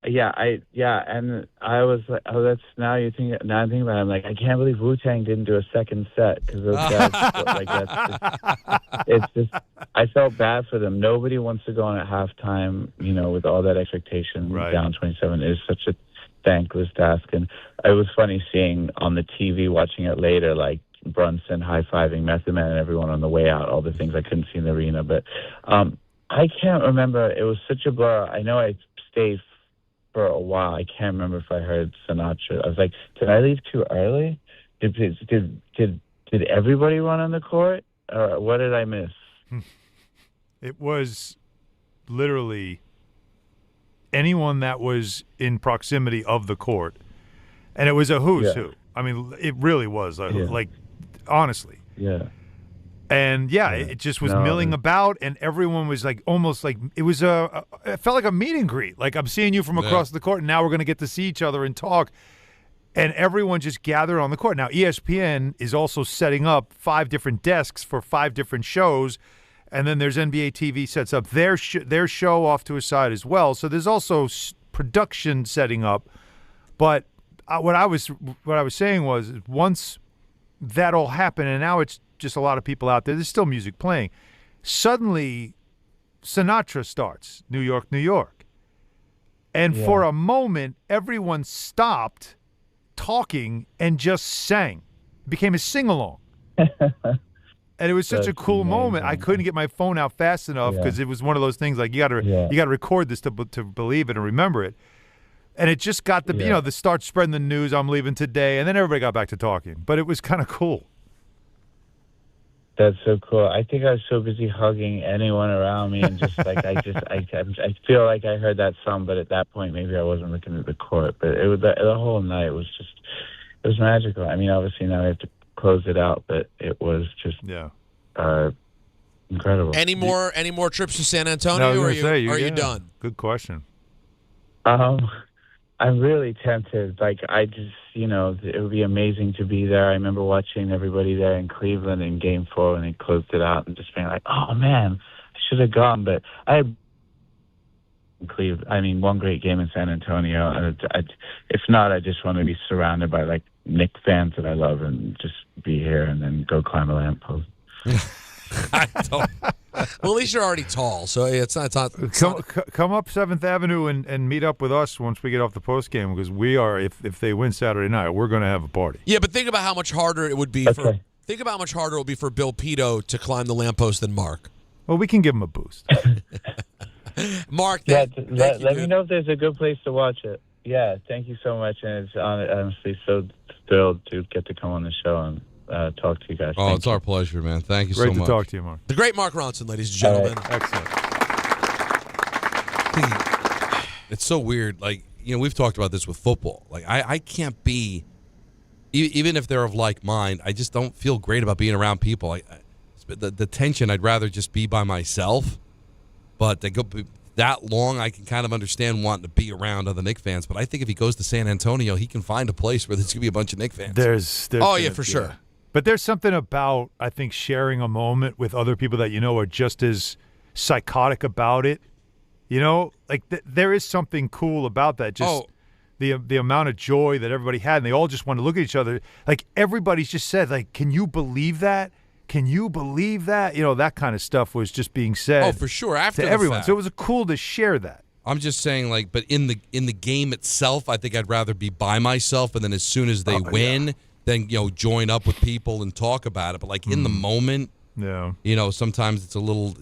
and I was like, oh, that's now I'm thinking about it, I'm like, I can't believe Wu-Tang didn't do a second set because those guys, it's just, I felt bad for them. Nobody wants to go on at halftime, with all that expectation down 27. It is such a thankless task. And it was funny seeing on the TV, watching it later, like Brunson high-fiving Method Man and everyone on the way out, all the things I couldn't see in the arena. But I can't remember. It was such a blur. I know I stayed for a while. I can't remember if I heard Sinatra. I was like, did I leave too early? Did everybody run on the court? Or what did I miss? It was literally anyone that was in proximity of the court. And it was a who's who. I mean, it really was. Like, honestly. Yeah. And, it just was milling about, and everyone was like almost like it was it felt like a meet and greet. Like, I'm seeing you from across the court, and now we're going to get to see each other and talk. And everyone just gathered on the court. Now, ESPN is also setting up 5 different desks for 5 different shows, and then there's NBA TV sets up their show off to a side as well. So there's also production setting up. But what I was saying was once that all happened, and now it's just a lot of people out there. There's still music playing. Suddenly, Sinatra starts, New York, New York. And for a moment, everyone stopped talking and just sang. It became a sing-along. And it was such a cool moment. I couldn't get my phone out fast enough because it was one of those things like you got to record this to believe it and remember it. And it just got the start spreading the news, I'm leaving today, and then everybody got back to talking. But it was kind of cool. That's so cool. I think I was so busy hugging anyone around me and just like I feel like I heard that song, but at that point maybe I wasn't looking at the court. But it was the whole night was magical. I mean, obviously now I have to close it out, but it was just incredible. Any more trips to San Antonio, or are you done? Good question. I'm really tempted. Like, I just, it would be amazing to be there. I remember watching everybody there in Cleveland in Game 4 when they closed it out and just being like, oh, man, I should have gone. But one great game in San Antonio. If not, I just want to be surrounded by, like, Knicks fans that I love and just be here and then go climb a lamppost. I don't. Well, at least you're already tall, so it's not. Come up 7th Avenue and meet up with us once we get off the post game because we are. If they win Saturday night, we're going to have a party. Yeah, but think about how much harder it would be for Bill Pito to climb the lamppost than Mark. Well, we can give him a boost. Mark, let me know if there's a good place to watch it. Yeah, thank you so much, and it's honestly so thrilled to get to come on the show and talk to you guys. Oh, it's our pleasure, man. Thank you so much. Great to talk to you, Mark. The great Mark Ronson, ladies and gentlemen. Excellent. It's so weird. Like, we've talked about this with football. Like, I can't be, even if they're of like mind, I just don't feel great about being around people. The tension, I'd rather just be by myself. But they go that long, I can kind of understand wanting to be around other Knicks fans. But I think if he goes to San Antonio, he can find a place where there's going to be a bunch of Knicks fans. There's for sure. But there's something about, I think, sharing a moment with other people that are just as psychotic about it. Like there is something cool about that. Just the amount of joy that everybody had, and they all just want to look at each other. Like everybody's just said, like, can you believe that? Can you believe that? That kind of stuff was just being said. Oh, for sure. After to everyone, so it was cool to share that. I'm just saying, like, but in the game itself, I think I'd rather be by myself, and then as soon as they win. Then join up with people and talk about it. But like in the moment, sometimes it's a little.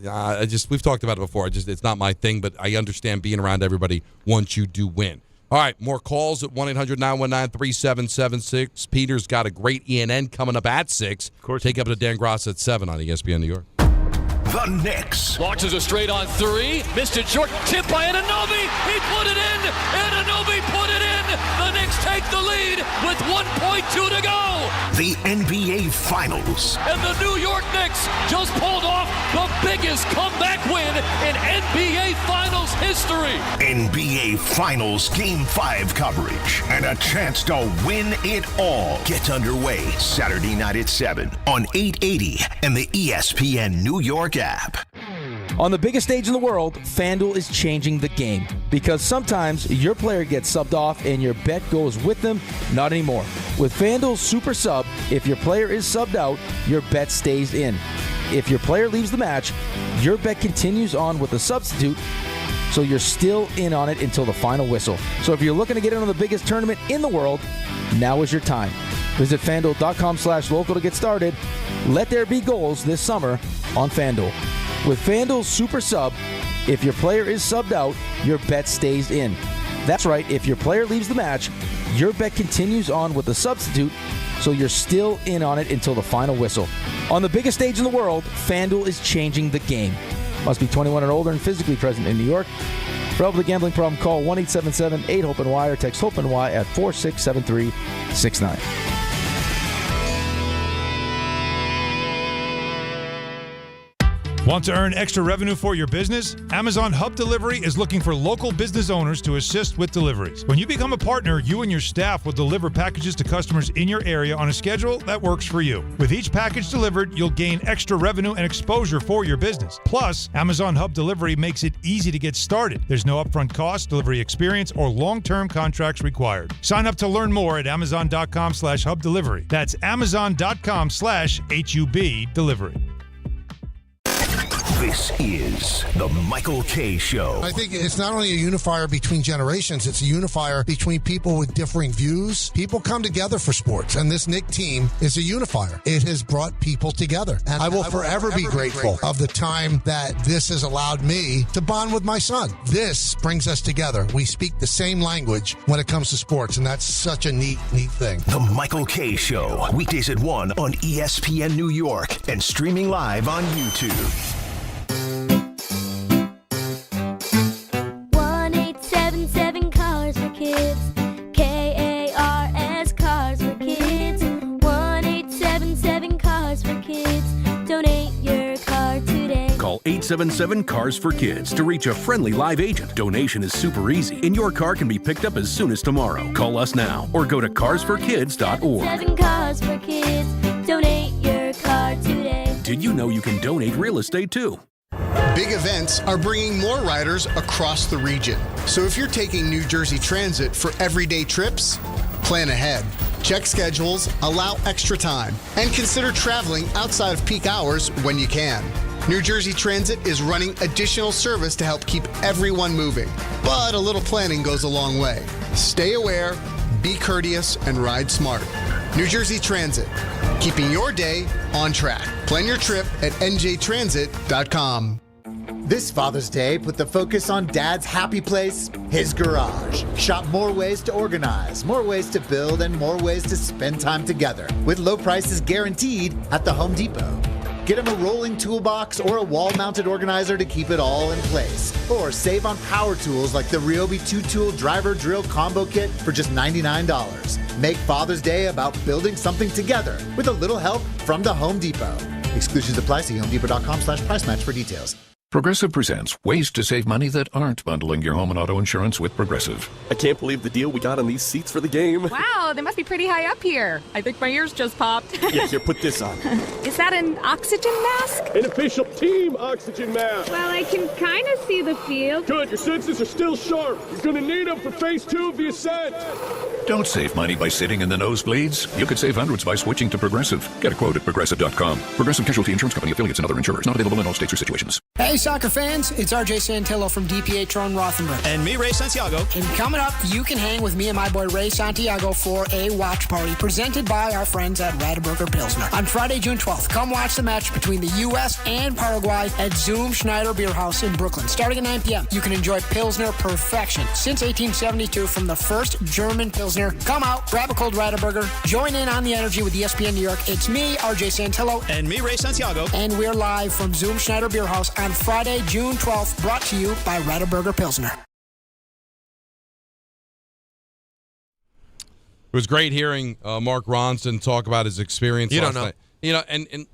We've talked about it before. It's not my thing. But I understand being around everybody once you do win. All right, more calls at 1-800-919-3776. Peter's got a great ENN coming up at 6. Of course, take up to Dan Gross at 7 on ESPN New York. The Knicks. Launches a straight on 3. Missed it short. Tip by Anunoby. He put it in. Anunoby put it in. The Knicks take the lead with 1.2 to go. The NBA Finals. And the New York Knicks just pulled off the biggest comeback win in NBA Finals history. NBA Finals Game 5 coverage and a chance to win it all. Get underway Saturday night at 7 on 880 and the ESPN New York app. On the biggest stage in the world, FanDuel is changing the game. Because sometimes your player gets subbed off and your bet goes with them. Not anymore. With FanDuel's Super Sub, if your player is subbed out, your bet stays in. If your player leaves the match, your bet continues on with a substitute, so you're still in on it until the final whistle. So if you're looking to get in on the biggest tournament in the world, now is your time. Visit FanDuel.com/local to get started. Let there be goals this summer on FanDuel. With FanDuel's Super Sub, if your player is subbed out, your bet stays in. That's right, if your player leaves the match, your bet continues on with a substitute, so you're still in on it until the final whistle. On the biggest stage in the world, FanDuel is changing the game. Must be 21 and older and physically present in New York. For help with a gambling problem, call 1-877-8-HOPE-NY or text HOPE-NY at 467-369. Want to earn extra revenue for your business? Amazon Hub Delivery is looking for local business owners to assist with deliveries. When you become a partner, you and your staff will deliver packages to customers in your area on a schedule that works for you. With each package delivered, you'll gain extra revenue and exposure for your business. Plus, Amazon Hub Delivery makes it easy to get started. There's no upfront cost, delivery experience, or long-term contracts required. Sign up to learn more at Amazon.com/Hub Delivery. That's Amazon.com/HUB Delivery. This is the Michael Kay Show. I think it's not only a unifier between generations, it's a unifier between people with differing views. People come together for sports, and this Knicks team is a unifier. It has brought people together. And I will forever be grateful of the time that this has allowed me to bond with my son. This brings us together. We speak the same language when it comes to sports, and that's such a neat thing. The Michael Kay Show, weekdays at 1 on ESPN New York and streaming live on YouTube. 1-877 Cars for Kids. KARS Cars for Kids. 1-877 Cars for Kids. Donate your car today. Call 877 Cars for Kids to reach a friendly live agent. Donation is super easy, and your car can be picked up as soon as tomorrow. Call us now or go to carsforkids.org. 7 Cars for Kids. Donate your car today. Did you know you can donate real estate too? Big events are bringing more riders across the region. So if you're taking New Jersey Transit for everyday trips, plan ahead. Check schedules, allow extra time, and consider traveling outside of peak hours when you can. New Jersey Transit is running additional service to help keep everyone moving. But a little planning goes a long way. Stay aware, be courteous, and ride smart. New Jersey Transit, keeping your day on track. Plan your trip at njtransit.com. This Father's Day, put the focus on Dad's happy place, his garage. Shop more ways to organize, more ways to build, and more ways to spend time together. With low prices guaranteed at the Home Depot. Get him a rolling toolbox or a wall-mounted organizer to keep it all in place. Or save on power tools like the Ryobi 2-tool driver drill combo kit for just $99. Make Father's Day about building something together with a little help from the Home Depot. Exclusions apply. See homedepot.com/price match for details. Progressive presents ways to save money that aren't bundling your home and auto insurance with Progressive. I can't believe the deal we got on these seats for the game. Wow, they must be pretty high up here. I think my ears just popped. Yeah, here, put this on. Is that an oxygen mask? An official team oxygen mask. Well, I can kind of see the field. Good, your senses are still sharp. You're going to need them for phase 2 of the ascent. Don't save money by sitting in the nosebleeds. You could save hundreds by switching to Progressive. Get a quote at Progressive.com. Progressive Casualty Insurance Company, affiliates, and other insurers. Not available in all states or situations. Hey, soccer fans, it's RJ Santillo from DiPietro Rothenberg. And me, Ray Santiago. And coming up, you can hang with me and my boy Ray Santiago for a watch party presented by our friends at Radeberger Pilsner. On Friday, June 12th, come watch the match between the U.S. and Paraguay at Zoom Schneider Beer House in Brooklyn. Starting at 9 p.m., you can enjoy Pilsner perfection since 1872 from the first German Pilsner. Come out, grab a cold Radeberger, join in on the energy with ESPN New York. It's me, RJ Santillo. And me, Ray Santiago. And we're live from Zoom Schneider Beer House on Friday, June 12th, brought to you by Radeberger Pilsner. It was great hearing Mark Ronson talk about his experience last night. You know, and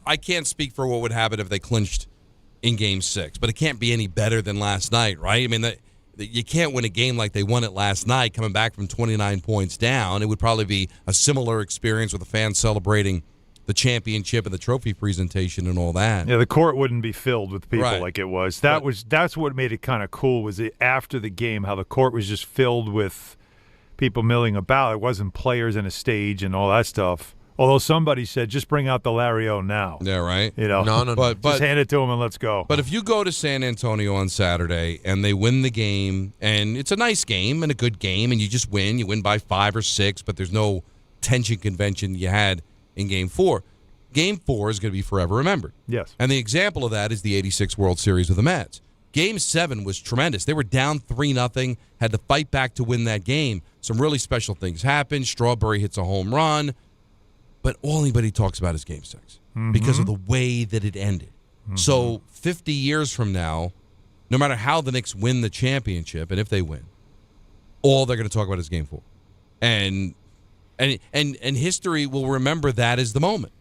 I can't speak for what would happen if they clinched in Game 6, but it can't be any better than last night, right? I mean, you can't win a game like they won it last night, coming back from 29 points down. It would probably be a similar experience with the fans celebrating the championship and the trophy presentation and all that. Yeah, the court wouldn't be filled with people Right. like it was. That's what made it kind of cool. Was it after the game how the court was just filled with people milling about. It wasn't players in a stage and all that stuff. Although somebody said, just bring out the Larry-O now. Yeah, right. You know, No. But just hand it to him and let's go. But if you go to San Antonio on Saturday and they win the game, and it's a nice game and a good game, and you just win, you win by 5 or 6, but there's no tension convention you had in Game 4. Game 4 is going to be forever remembered. Yes. And the example of that is the 86 World Series with the Mets. Game 7 was tremendous. They were down 3-0, had to fight back to win that game. Some really special things happened. Strawberry hits a home run. But all anybody talks about is Game 6 because of the way that it ended. So 50 years from now, no matter how the Knicks win the championship, and if they win, all they're going to talk about is Game 4. And history will remember that as the moment.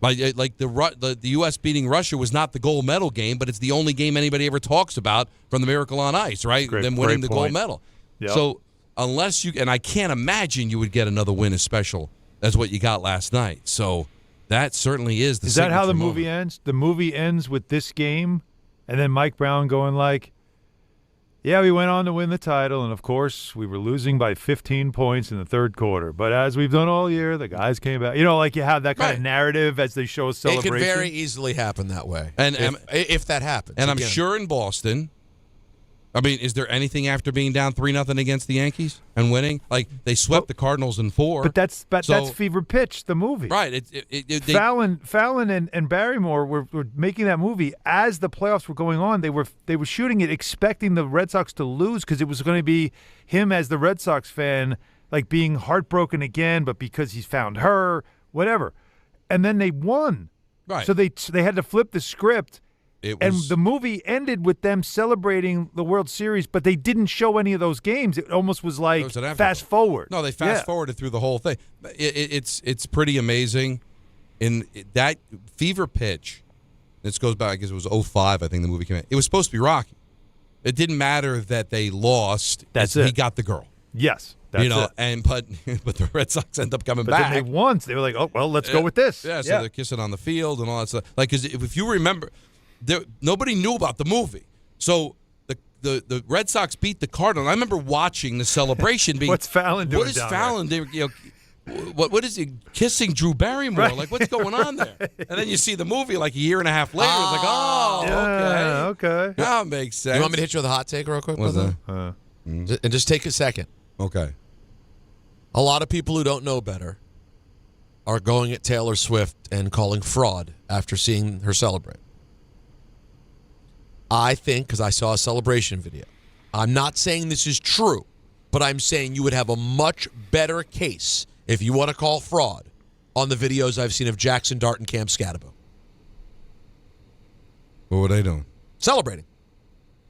Like the U.S. beating Russia was not the gold medal game, but it's the only game anybody ever talks about from the Miracle on Ice, right? Them winning the gold medal. Yep. So unless you, and I can't imagine you would get another win as special as what you got last night. So that certainly is the Is that how the signature movie moment. ends? The movie ends with this game, and then Mike Brown going like, yeah, we went on to win the title, and of course we were losing by 15 points in the third quarter. But as we've done all year, the guys came back. You know, like you have that kind of narrative as they show a celebration. It could very easily happen that way. And if that happens. And again. I'm sure in Boston, I mean, is there anything after being down 3-0 against the Yankees and winning? Like they swept the Cardinals in 4. But that's Fever Pitch, the movie. Right. Fallon and Barrymore were making that movie as the playoffs were going on. They were shooting it expecting the Red Sox to lose because it was going to be him as the Red Sox fan, like being heartbroken again, but because he's found her, whatever. And then they won. Right. So they had to flip the script. And the movie ended with them celebrating the World Series, but they didn't show any of those games. It almost was like fast forward. No, they fast forwarded through the whole thing. It's pretty amazing. In that Fever Pitch, this goes back, I guess it was 2005, I think the movie came out. It was supposed to be Rocky. It didn't matter that they lost. He got the girl. Yes. That's it. But the Red Sox end up coming but back. Then they won. So they were like, oh, well, let's go with this. Yeah, so they're kissing on the field and all that stuff. Like, because if you remember, nobody knew about the movie. So the Red Sox beat the Cardinals. I remember watching the celebration. What's Fallon doing? What is Fallon doing? What is he kissing Drew Barrymore? Right. Like, what's going on there? And then you see the movie like a year and a half later. It's like, okay. That makes sense. You want me to hit you with a hot take real quick? What's brother? that? And just take a second. Okay. A lot of people who don't know better are going at Taylor Swift and calling fraud after seeing her celebrate. I think, because I saw a celebration video, I'm not saying this is true, but I'm saying you would have a much better case if you want to call fraud on the videos I've seen of Jackson Dart and Cam Scatterbo. What were they doing? Celebrating.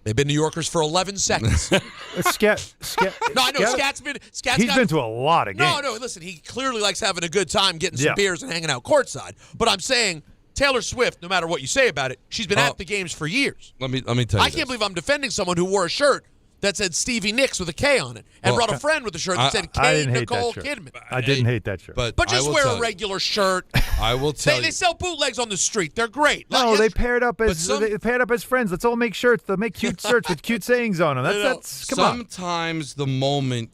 They've been New Yorkers for 11 seconds. No, I know. Scat's He's been to a lot of games. No, listen, he clearly likes having a good time, getting some beers and hanging out courtside. But I'm saying Taylor Swift, no matter what you say about it, she's been at the games for years. Let me tell you I can't believe I'm defending someone who wore a shirt that said Stevie Nicks with a K on it and brought a friend with a shirt that said K Nicole Kidman. I didn't hate that shirt. But just wear a regular shirt. I will tell you. They sell bootlegs on the street. They're great. No, they paired up as friends. Let's all make shirts. They'll make cute shirts with cute sayings on them. Come on. Sometimes the moment,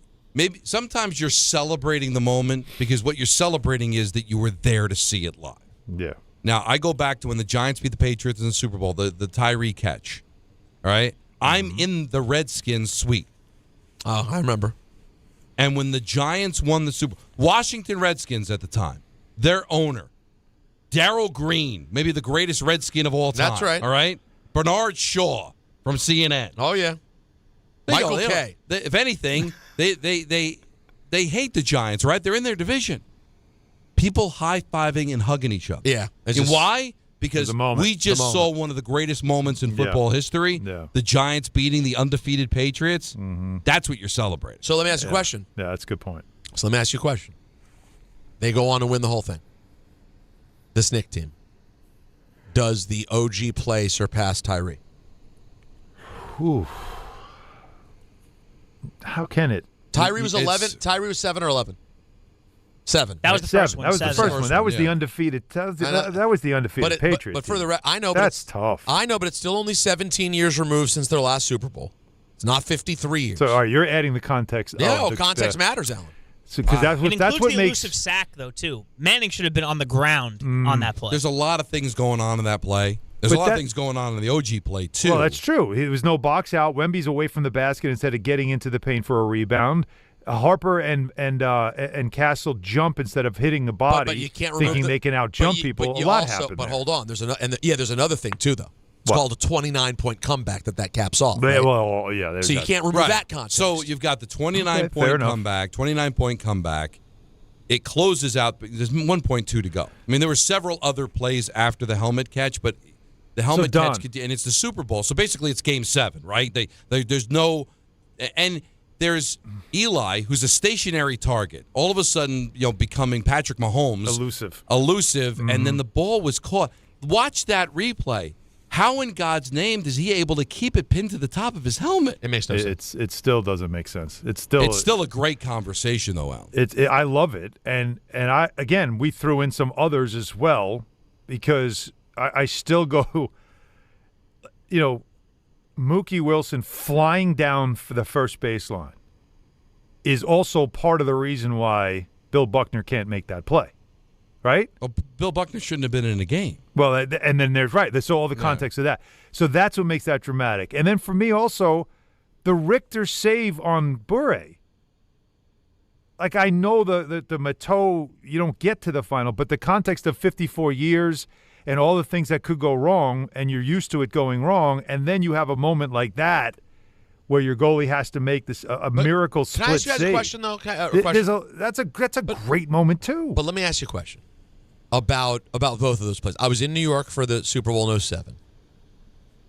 sometimes you're celebrating the moment because what you're celebrating is that you were there to see it live. Yeah. Now, I go back to when the Giants beat the Patriots in the Super Bowl, the Tyree catch. All right? I'm in the Redskins suite. Oh, I remember. And when the Giants won the Super Bowl, Washington Redskins at the time, their owner, Darryl Green, maybe the greatest Redskin of all time. That's right. All right? Bernard Shaw from CNN. Oh, yeah. Michael Kay. If anything, they hate the Giants, right? They're in their division. People high-fiving and hugging each other. Yeah. And why? Because we just saw one of the greatest moments in football history. Yeah. The Giants beating the undefeated Patriots. That's what you're celebrating. So let me ask you a question. Yeah, that's a good point. So let me ask you a question. They go on to win the whole thing. This Knick team. Does the OG play surpass Tyree? Whew. How can it? Tyree was 11. Tyree was 7 or 11. 7. That was the first one. That was the first one. That was the undefeated. That was the undefeated Patriots. But for the I know, that's tough. I know, but it's still only 17 years removed since their last Super Bowl. It's not 53 years. So, all right, you're adding the context. Yeah, context matters, Alan. Because that's what includes makes the elusive sack, though, too. Manning should have been on the ground on that play. There's a lot of things going on in that play. There's a lot of things going on in the OG play, too. Well, that's true. There was no box out. Wemby's away from the basket instead of getting into the paint for a rebound. Harper and Castle jump instead of hitting the body, but you can't thinking they can out-jump people. A lot happened But there. hold on. There's another thing, too, though. It's called a 29-point comeback that caps off. Right? Well, yeah. So you can't remove that context. So you've got the 29-point comeback, 29-point comeback. It closes out. There's 1.2 to go. I mean, there were several other plays after the helmet catch, but the helmet catch, and it's the Super Bowl. So basically, it's Game 7, right? There's no, and there's Eli, who's a stationary target, all of a sudden, becoming Patrick Mahomes, elusive, and then the ball was caught. Watch that replay. How in God's name is he able to keep it pinned to the top of his helmet? It makes no sense. It still doesn't make sense. It's still a great conversation, though, Al. I love it, and we threw in some others as well because I still go, Mookie Wilson flying down for the first baseline is also part of the reason why Bill Buckner can't make that play. Right? Well, Bill Buckner shouldn't have been in the game. Well, and then there's all the context of that. So that's what makes that dramatic. And then for me also, the Richter save on Bure. Like I know the Mateau, you don't get to the final, but the context of 54 years and all the things that could go wrong, and you're used to it going wrong, and then you have a moment like that where your goalie has to make this a miracle split save. Can I ask you guys a question, though? That's a great moment, too. But let me ask you a question about both of those plays. I was in New York for the Super Bowl in 07.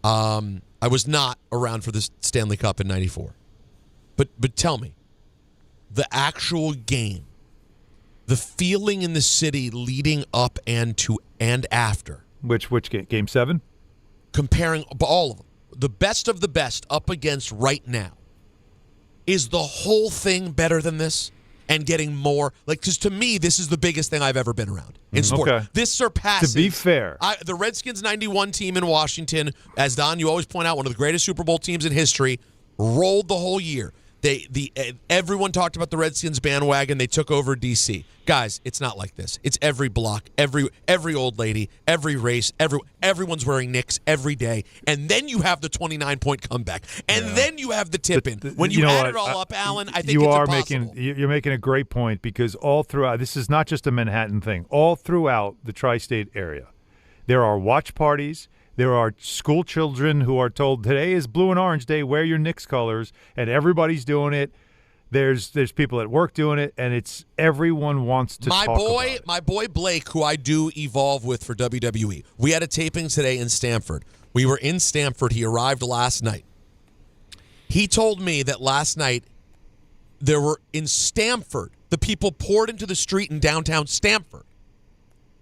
I was not around for the Stanley Cup in 94. But tell me, the actual game, the feeling in the city leading up and after. Which game? Game 7? Comparing all of them. The best of the best up against right now. Is the whole thing better than this? And getting more, because to me, this is the biggest thing I've ever been around in sport. Okay. This surpasses. To be fair, the Redskins' '91 team in Washington, as Don, you always point out, one of the greatest Super Bowl teams in history, rolled the whole year. Everyone talked about the Redskins bandwagon. They took over D.C. Guys, it's not like this. It's every block, every old lady, every race, everyone's wearing Knicks every day. And then you have the 29-point comeback. And then you have the tip-in. When you add it all up, Alan, I think it's impossible. You're making a great point because all throughout, this is not just a Manhattan thing. All throughout the tri-state area, there are watch parties. There are school children who are told today is blue and orange day, wear your Knicks colors, and everybody's doing it. There's people at work doing it, and it's everyone wants to talk about it. My boy Blake, who I do evolve with for WWE, we had a taping today in Stamford. We were in Stamford. He arrived last night. He told me that last night there were in Stamford, the people poured into the street in downtown Stamford.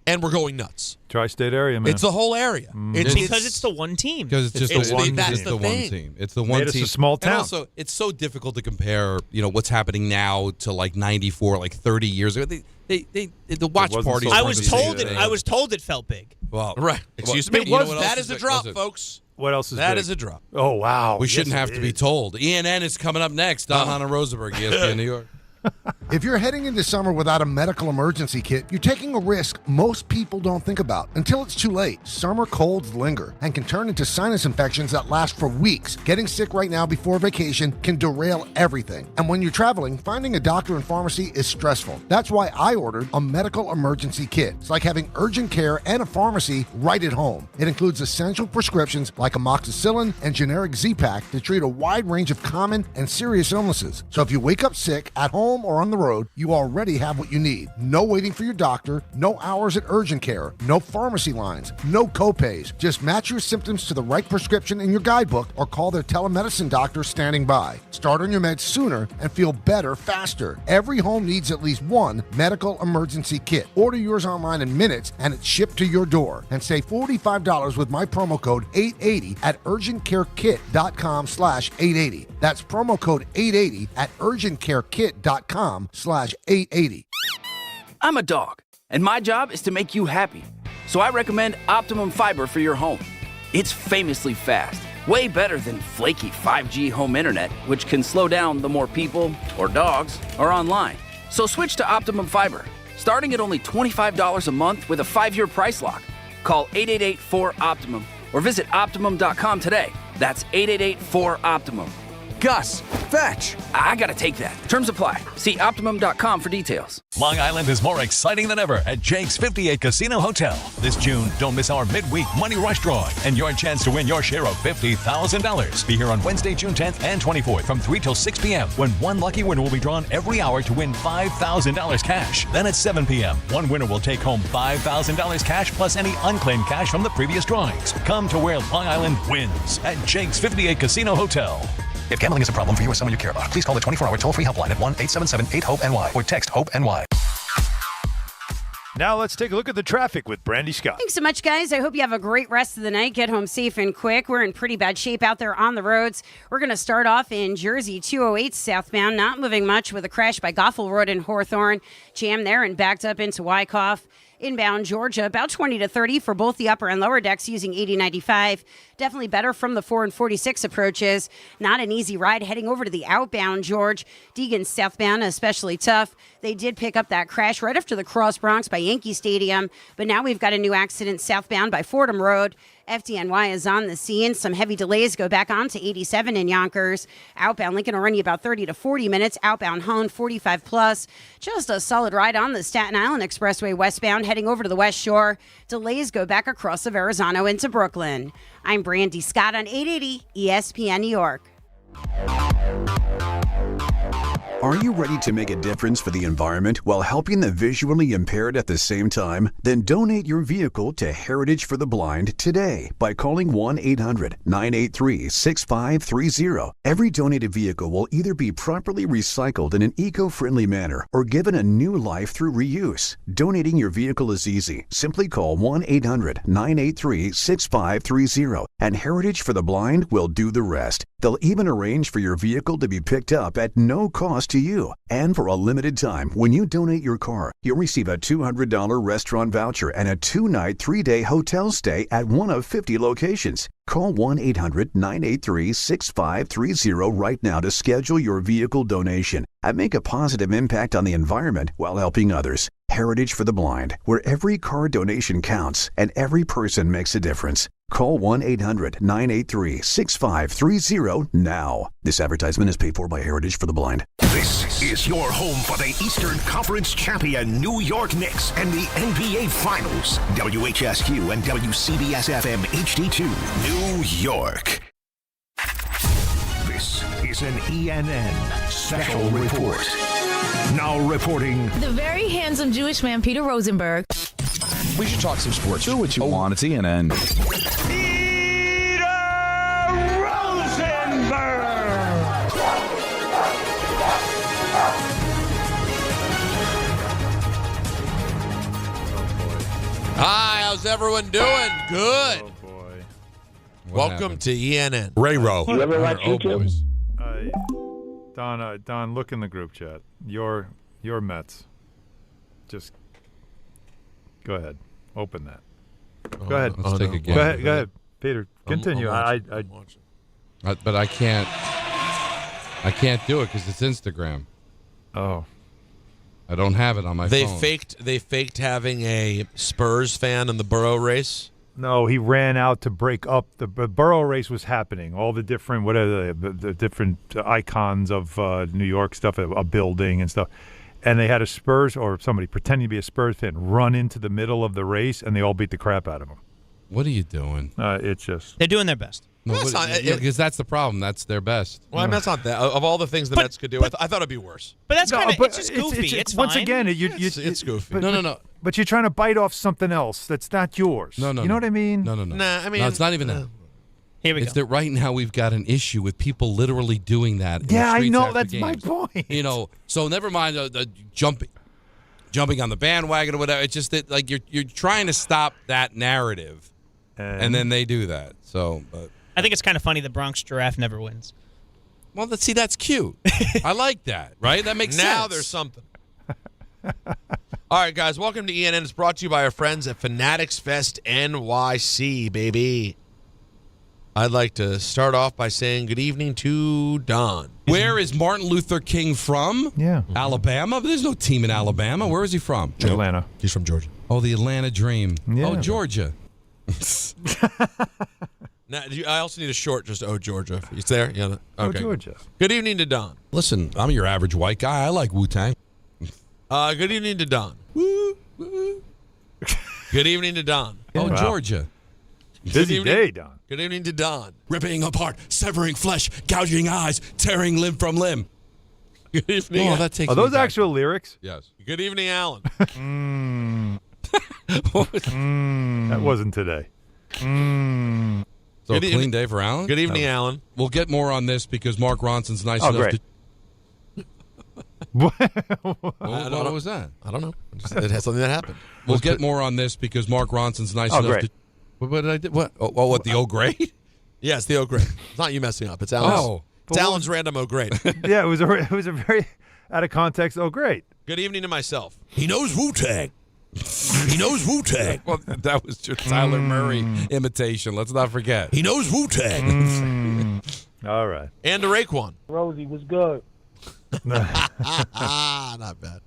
And we're going nuts. Tri-state area, man. It's the whole area. Because it's the one team. Because it's just the one team. It's the one team. It's the one team. It's a small town. And also, it's so difficult to compare, what's happening now to like 94, like 30 years ago. The watch parties. I was told it felt big. Well, right. Excuse me. That is a drop, folks. What else is that big? is a drop. Oh, wow. We shouldn't have to be told. ENN is coming up next on Hahn Rosenberg, ESPN New York. If you're heading into summer without a medical emergency kit, you're taking a risk most people don't think about until it's too late. Summer colds linger and can turn into sinus infections that last for weeks. Getting sick right now before vacation can derail everything. And when you're traveling, finding a doctor and pharmacy is stressful. That's why I ordered a medical emergency kit. It's like having urgent care and a pharmacy right at home. It includes essential prescriptions like amoxicillin and generic Z-Pak to treat a wide range of common and serious illnesses. So if you wake up sick at home or on the road, you already have what you need. No waiting for your doctor, no hours at urgent care, no pharmacy lines, no copays. Just match your symptoms to the right prescription in your guidebook or call their telemedicine doctor standing by. Start on your meds sooner and feel better faster. Every home needs at least one medical emergency kit. Order yours online in minutes and it's shipped to your door. And save $45 with my promo code 880 at urgentcarekit.com/880. That's promo code 880 at urgentcarekit.com/880. I'm a dog, and my job is to make you happy. So I recommend Optimum Fiber for your home. It's famously fast, way better than flaky 5G home internet, which can slow down the more people, or dogs, are online. So switch to Optimum Fiber, starting at only $25 a month with a 5-year price lock. Call 888-4-OPTIMUM or visit Optimum.com today. That's 888-4-OPTIMUM. Gus, fetch! I gotta take that. Terms apply. See Optimum.com for details. Long Island is more exciting than ever at Jake's 58 Casino Hotel. This June, don't miss our midweek Money Rush drawing and your chance to win your share of $50,000. Be here on Wednesday, June 10th and 24th from 3 till 6 p.m. when one lucky winner will be drawn every hour to win $5,000 cash. Then at 7 p.m., one winner will take home $5,000 cash plus any unclaimed cash from the previous drawings. Come to where Long Island wins at Jake's 58 Casino Hotel. If gambling is a problem for you or someone you care about, please call the 24-hour toll-free helpline at 1-877-8-HOPE-NY or text HOPE-NY. Now let's take a look at the traffic with Brandy Scott. Thanks so much, guys. I hope you have a great rest of the night. Get home safe and quick. We're in pretty bad shape out there on the roads. We're going to start off in Jersey, 208 southbound. Not moving much with a crash by Goffel Road in Hawthorne. Jam there and backed up into Wyckoff. Inbound Georgia, about 20 to 30 for both the upper and lower decks using 80-95. Definitely better from the 4 and 46 approaches. Not an easy ride heading over to the outbound George. Deegan southbound, especially tough. They did pick up that crash right after the Cross Bronx by Yankee Stadium, but now we've got a new accident southbound by Fordham Road. FDNY is on the scene. Some heavy delays go back on to 87 in Yonkers. Outbound Lincoln will run you about 30 to 40 minutes. Outbound Hone, 45 plus. Just a solid ride on the Staten Island Expressway westbound heading over to the West Shore. Delays go back across the Verrazano into Brooklyn. I'm Brandy Scott on 880 ESPN New York. Are you ready to make a difference for the environment while helping the visually impaired at the same time? Then donate your vehicle to Heritage for the Blind today by calling 1-800-983-6530. Every donated vehicle will either be properly recycled in an eco-friendly manner or given a new life through reuse. Donating your vehicle is easy. Simply call 1-800-983-6530 and Heritage for the Blind will do the rest. They'll even arrange for your vehicle to be picked up at no cost to you. And for a limited time, when you donate your car, you'll receive a $200 restaurant voucher and a 2-night, 3-day hotel stay at one of 50 locations. Call 1-800-983-6530 right now to schedule your vehicle donation and make a positive impact on the environment while helping others. Heritage for the Blind, where every car donation counts and every person makes a difference. Call 1-800-983-6530 now. This advertisement is paid for by Heritage for the Blind. This is your home for the Eastern Conference champion New York Knicks and the NBA Finals. WHSQ and WCBS-FM HD2, New York. This is an ENN special report. Now reporting. The very handsome Jewish man, Peter Rosenberg. We should talk some sports. Do what you want. It's ENN. Hi, how's everyone doing? Good. Oh, boy. Welcome to ENN. Ray-Ro. You ever watch YouTube? Don, look in the group chat. Your Mets. Just go ahead. Open that. Go ahead. Let's take a guess. Go ahead, Peter. Continue. I'm watching. But I can't do it because it's Instagram. Oh. I don't have it on my phone. They faked having a Spurs fan in the Burrow race. No, he ran out to break up. The Burrow race was happening. All the different, the different icons of New York stuff, a building and stuff. And they had a Spurs or somebody pretending to be a Spurs fan run into the middle of the race, and they all beat the crap out of him. What are you doing? It's just they're doing their best. No, because that's the problem. That's their best. Well, I mean, that's not that. Of all the things the Mets could do, I thought it'd be worse. But that's kind of it's just goofy. It's once fine. again, It's goofy. No. But you're trying to bite off something else that's not yours. No. You know what I mean? No. Nah, I mean, no, it's not even that. Here we go. It's that right now we've got an issue with people literally doing that. Yeah, I know. After That's games. my point. You know, so never mind the jumping on the bandwagon or whatever. It's just that like you're trying to stop that narrative, and then they do that. So, but I think it's kind of funny the Bronx Giraffe never wins. Well, that's cute. I like that. Right? That makes sense. Now there's something. All right, guys, welcome to ENN. It's brought to you by our friends at Fanatics Fest NYC, baby. I'd like to start off by saying good evening to Don. Where is Martin Luther King from? Yeah. Alabama? But there's no team in Alabama. Where is he from? Atlanta. He's from Georgia. Oh, the Atlanta Dream. Yeah. Oh, Georgia. Now, I also need a short, just Georgia. It's there? Yeah. Okay. Oh, Georgia. Good evening to Don. Listen, I'm your average white guy. I like Wu-Tang. Good evening to Don. Good evening to Don. Oh, wow. Georgia. Busy day, Don. Good evening to Don. Ripping apart, severing flesh, gouging eyes, tearing limb from limb. Good evening. Oh, that takes Are me those back. actual lyrics? Yes. Good evening, Alan. That wasn't today. So a clean day for Alan? Good evening, Alan. We'll get more on this because Mark Ronson's nice Oh, enough great. to... What was that? I don't know. It has something that happened. We'll get more on this because Mark Ronson's nice enough great. to... What did I do? What? Oh, what, the O grade? Yes, the O grade. It's not you messing up. It's Alan's. Oh. It's Alan's random O grade. Yeah, it was a very out of context. Oh, great. Good evening to myself. He knows Wu-Tang. He knows Wu-Tang. Well, that was your Tyler Murray imitation. Let's not forget. He knows Wu-Tang. All right. And to Raekwon. Rosie was good. Not bad.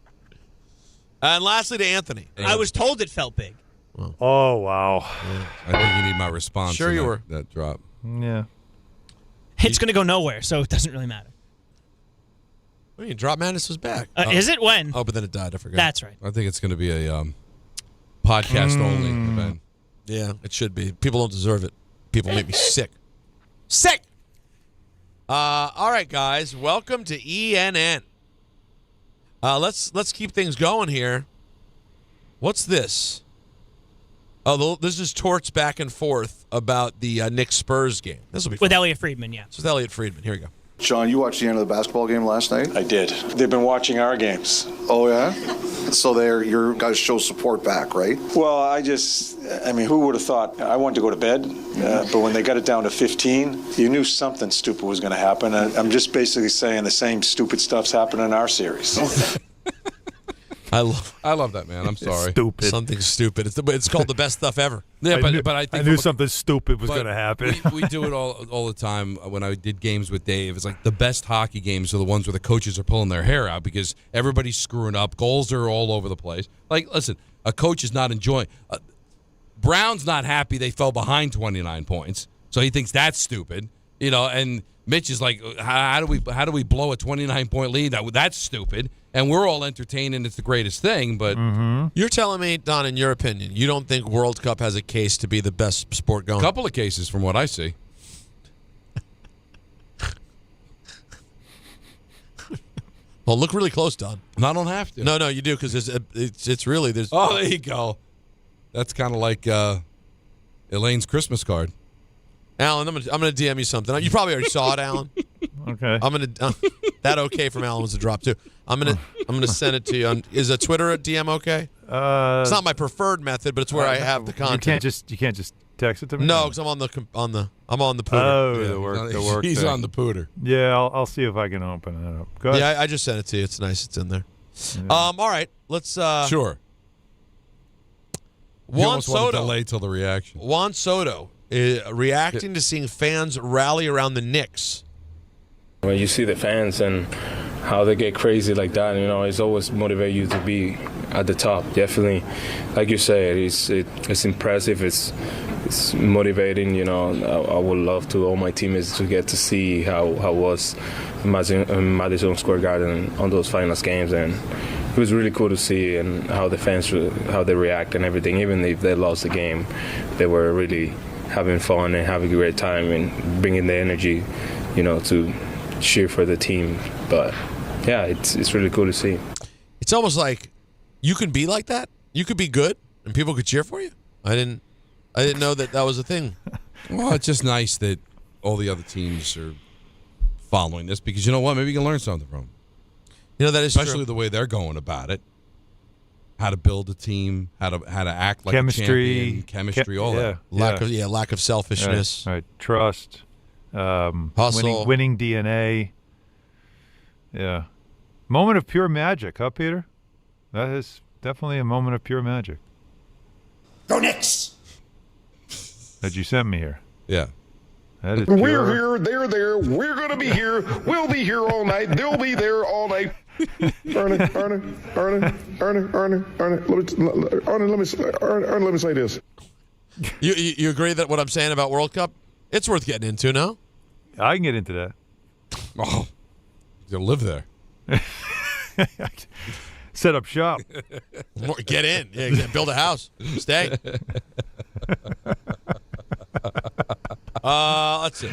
And lastly to Anthony. I was told it felt big. Oh, wow. I think you need my response. Sure to you that, were. That drop. Yeah. It's going to go nowhere, so it doesn't really matter. What do you mean, Drop Madness was back. Is it when? Oh, but then it died. I forgot. That's right. I think it's going to be a podcast-only event. Yeah, it should be. People don't deserve it. People make me sick. Sick! All right, guys. Welcome to ENN. Let's keep things going here. What's this? Oh, this is Torts back and forth about the Knicks Spurs game. This will be fun. With Elliot Friedman, yeah. This is Elliot Friedman. Here we go. Sean, you watched the end of the basketball game last night? I did. They've been watching our games. Oh, yeah? So your guys show support back, right? Well, who would have thought? I wanted to go to bed, but when they got it down to 15, you knew something stupid was going to happen. I'm just basically saying the same stupid stuff's happening in our series. I love that, man. I'm sorry. Stupid. Something stupid. It's called the best stuff ever. Yeah, but I think I knew something stupid was going to happen. we do it all the time when I did games with Dave. It's like the best hockey games are the ones where the coaches are pulling their hair out because everybody's screwing up. Goals are all over the place. Like, listen, a coach is not enjoying. Brown's not happy they fell behind 29 points, so he thinks that's stupid. And Mitch is like, how do we blow a 29-point lead? That's stupid. And we're all entertained, and it's the greatest thing. But You're telling me, Don, in your opinion, you don't think World Cup has a case to be the best sport going? A couple of cases from what I see. Well, look really close, Don. I don't have to. No, you do because it's really there's. Oh, there you go. That's kind of like Elaine's Christmas card. Alan, I'm gonna DM you something. You probably already saw it, Alan. Okay. I'm gonna that okay from Alan was a drop too. I'm gonna send it to you. Is a Twitter at DM okay? It's not my preferred method, but it's where I have the content. You can't just text it to me. No, because I'm on the pooter. Oh, Yeah, the work. He's thing. on the pooter. Yeah, I'll see if I can open it up. Go ahead. Yeah, I just sent it to you. It's nice. It's in there. All right, let's. Sure. Juan almost want to Soto. delay till the reaction. Juan Soto reacting to seeing fans rally around the Knicks. When you see the fans and how they get crazy like that, it's always motivate you to be at the top. Definitely, like you say, it's impressive. It's motivating. I would love to all my teammates to get to see how was Madison Square Garden on those finals games, and it was really cool to see and how the fans how they react and everything. Even if they lost the game, they were really having fun and having a great time and bringing the energy, to cheer for the team. But yeah, it's really cool to see. It's almost like you can be like that. You could be good, and people could cheer for you. I didn't know that was a thing. Well, it's just nice that all the other teams are following this because you know what? Maybe you can learn something from them. That is especially true. the way they're going about it. How to build a team, how to act like Chemistry, a champion, chemistry, all that. Lack of selfishness. Right. Trust. Hustle. Winning DNA. Yeah. Moment of pure magic, huh, Peter? That is definitely a moment of pure magic. Go Knicks! That you sent me here. Yeah. That is We're pure. here, they're there, we're going to be here, we'll be here all night, they'll be there all night. Ernie, let me say this. You agree that what I'm saying about World Cup, it's worth getting into, no? I can get into that. Oh, you'll live there. Set up shop. Get in. Yeah, build a house. Stay. Let's see.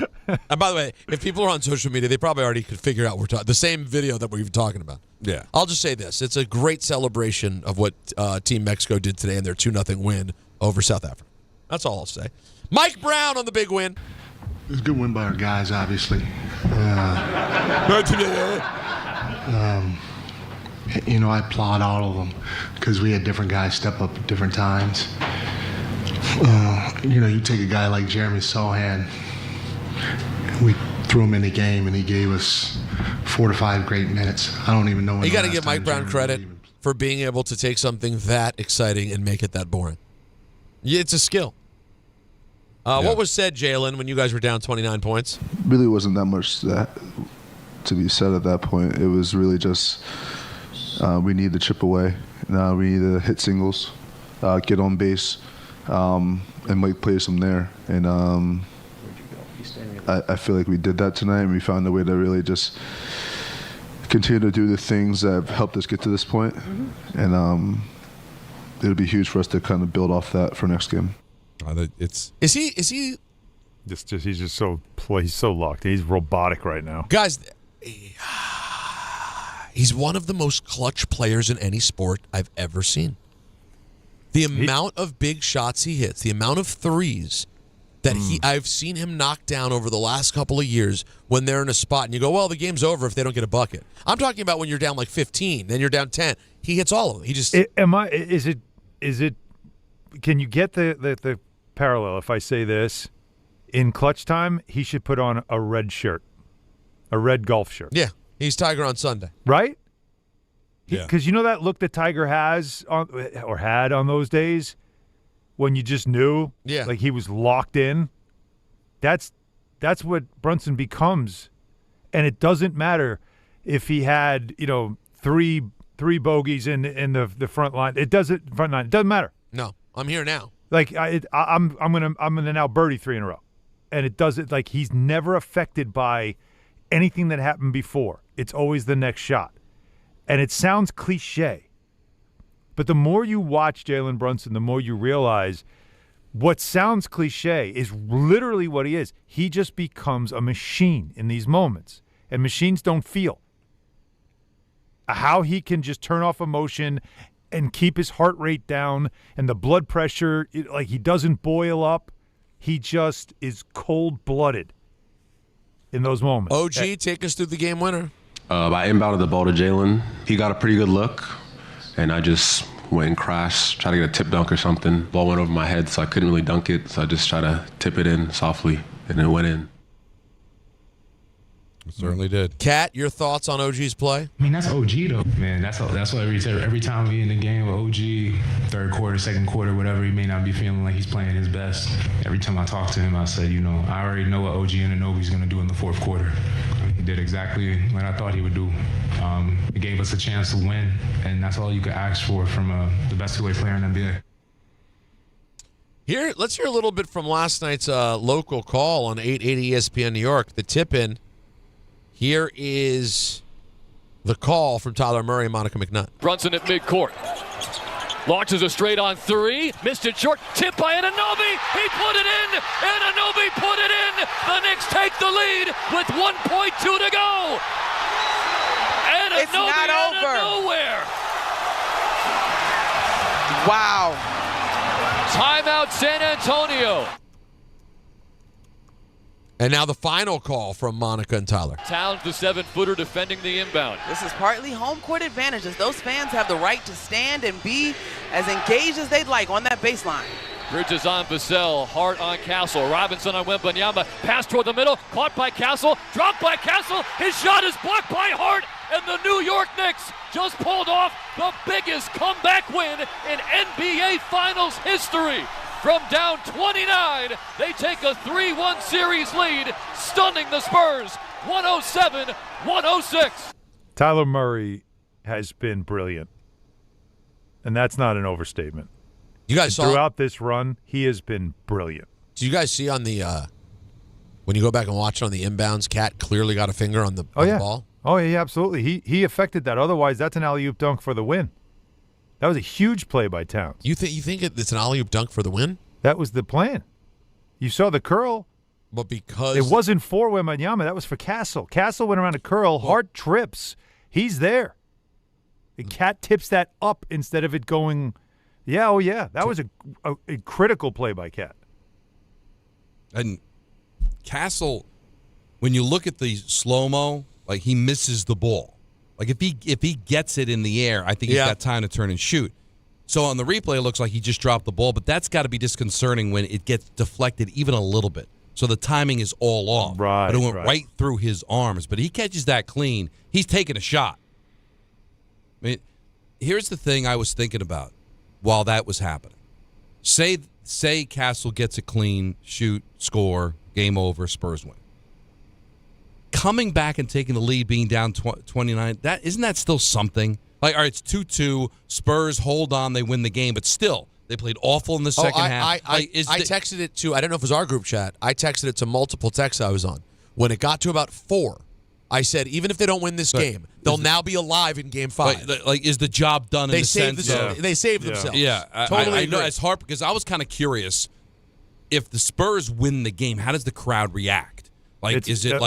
And by the way, if people are on social media, they probably already could figure out we're talking the same video that we've been talking about. Yeah. I'll just say this: it's a great celebration of what Team Mexico did today in their 2-0 win over South Africa. That's all I'll say. Mike Brown on the big win. It was a good win by our guys, obviously. I applaud all of them because we had different guys step up at different times. You take a guy like Jeremy Sohan, we threw him in the game and he gave us 4 to 5 great minutes. I don't even know when. You got to give Mike Brown credit for being able to take something that exciting and make it that boring. It's a skill. What was said, Jalen, when you guys were down 29 points? Really wasn't that much to be said at that point. It was really just we need to chip away. We need to hit singles, get on base, and make plays from there. And I feel like we did that tonight, and we found a way to really just continue to do the things that have helped us get to this point. Mm-hmm. And it'll be huge for us to kind of build off that for next game. Is he he's just so locked. He's robotic right now. Guys, he's one of the most clutch players in any sport I've ever seen. The amount of big shots he hits, the amount of threes that I've seen him knock down over the last couple of years when they're in a spot and you go, well, the game's over if they don't get a bucket. I'm talking about when you're down like 15, then you're down 10. He hits all of them. He just is it can you get the parallel if I say this? In clutch time, he should put on a red shirt. A red golf shirt. Yeah. He's Tiger on Sunday. Right? Yeah. Because you know that look that Tiger has had on those days when you just knew like he was locked in? That's what Brunson becomes. And it doesn't matter if he had, three bogeys in the front line. It doesn't matter. No. I'm here now. Like I'm gonna now birdie 3 in a row. And it doesn't like he's never affected by anything that happened before. It's always the next shot. And it sounds cliche, but the more you watch Jalen Brunson, the more you realize what sounds cliche is literally what he is. He just becomes a machine in these moments, and machines don't feel. How he can just turn off emotion and keep his heart rate down and the blood pressure, like he doesn't boil up. He just is cold-blooded in those moments. OG, take us through the game winner. I inbounded the ball to Jalen. He got a pretty good look, and I just went and crashed, tried to get a tip dunk or something. Ball went over my head, so I couldn't really dunk it, so I just tried to tip it in softly, and it went in. It certainly did. Kat, your thoughts on OG's play? I mean, that's OG, though, man. That's what every time we in the game with OG, third quarter, second quarter, whatever, he may not be feeling like he's playing his best. Every time I talk to him, I say, I already know what OG Anunoby's going to do in the fourth quarter. He did exactly what I thought he would do. It gave us a chance to win, and that's all you could ask for from the best two-way player in the NBA. Let's hear a little bit from last night's local call on 880 ESPN New York, the tip-in. Here is the call from Tyler Murray and Monica McNutt. Brunson at midcourt. Launches a straight-on 3. Missed it short. Tip by Anunoby. He put it in. Anunoby put it in. The Knicks take the lead with 1.2 to go. Anunoby it's not out over. of nowhere. Wow. Timeout San Antonio. And now the final call from Monica and Tyler. Towns, the 7-footer, defending the inbound. This is partly home court advantage as those fans have the right to stand and be as engaged as they'd like on that baseline. Bridges on Vassell. Hart on Castle. Robinson on Wembanyama. Pass toward the middle. Caught by Castle. Dropped by Castle. His shot is blocked by Hart. And the New York Knicks just pulled off the biggest comeback win in NBA Finals history. From down 29, they take a 3-1 series lead, stunning the Spurs 107-106. Tyler Murray has been brilliant, and that's not an overstatement. You guys saw throughout this run, he has been brilliant. Do you guys see on the when you go back and watch it on the inbounds, Cat clearly got a finger on the, the ball? Oh, yeah, absolutely. He affected that. Otherwise, that's an alley-oop dunk for the win. That was a huge play by Towns. You think it's an alley-oop dunk for the win? That was the plan. You saw the curl. But because it wasn't for Wembanyama, that was for Castle. Castle went around a curl. Hart trips. He's there. The Cat tips that up instead of it going. Yeah, oh yeah, that was a critical play by Cat. And Castle, when you look at the slow-mo, like he misses the ball. Like if he gets it in the air, I think he's got time to turn and shoot. So on the replay, it looks like he just dropped the ball, but that's got to be disconcerting when it gets deflected even a little bit. So the timing is all off. Right. But it went right through his arms. But he catches that clean. He's taking a shot. I mean, here's the thing I was thinking about while that was happening. Say Castle gets it clean, shoot, score, game over, Spurs win. Coming back and taking the lead, being down 29, isn't that still something? Like, all right, it's 2-2, Spurs hold on, they win the game, but still, they played awful in the second half. I texted it to, I don't know if it was our group chat, I texted it to multiple texts I was on. When it got to about 4, I said, even if they don't win this game, they'll now be alive in Game 5. Like, is the job done in the sense of... They saved themselves. Yeah, totally I know it's hard because I was kind of curious, if the Spurs win the game, how does the crowd react? Like, is it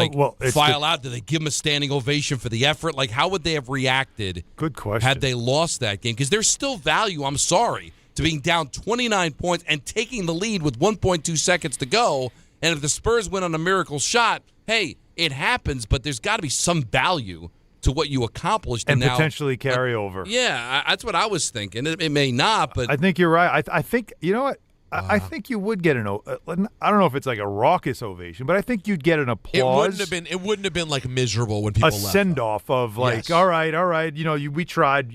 file out? Do they give them a standing ovation for the effort? Like, how would they have reacted? Good question. Had they lost that game? Because there's still value, I'm sorry, to being down 29 points and taking the lead with 1.2 seconds to go. And if the Spurs win on a miracle shot, hey, it happens, but there's got to be some value to what you accomplished. And potentially carry over. Yeah, that's what I was thinking. It may not, but... I think you're right. I think, you know what? I think you would get I don't know if it's like a raucous ovation, but I think you'd get an applause. It wouldn't have been like miserable when people left. A send-off of like, all right, we tried,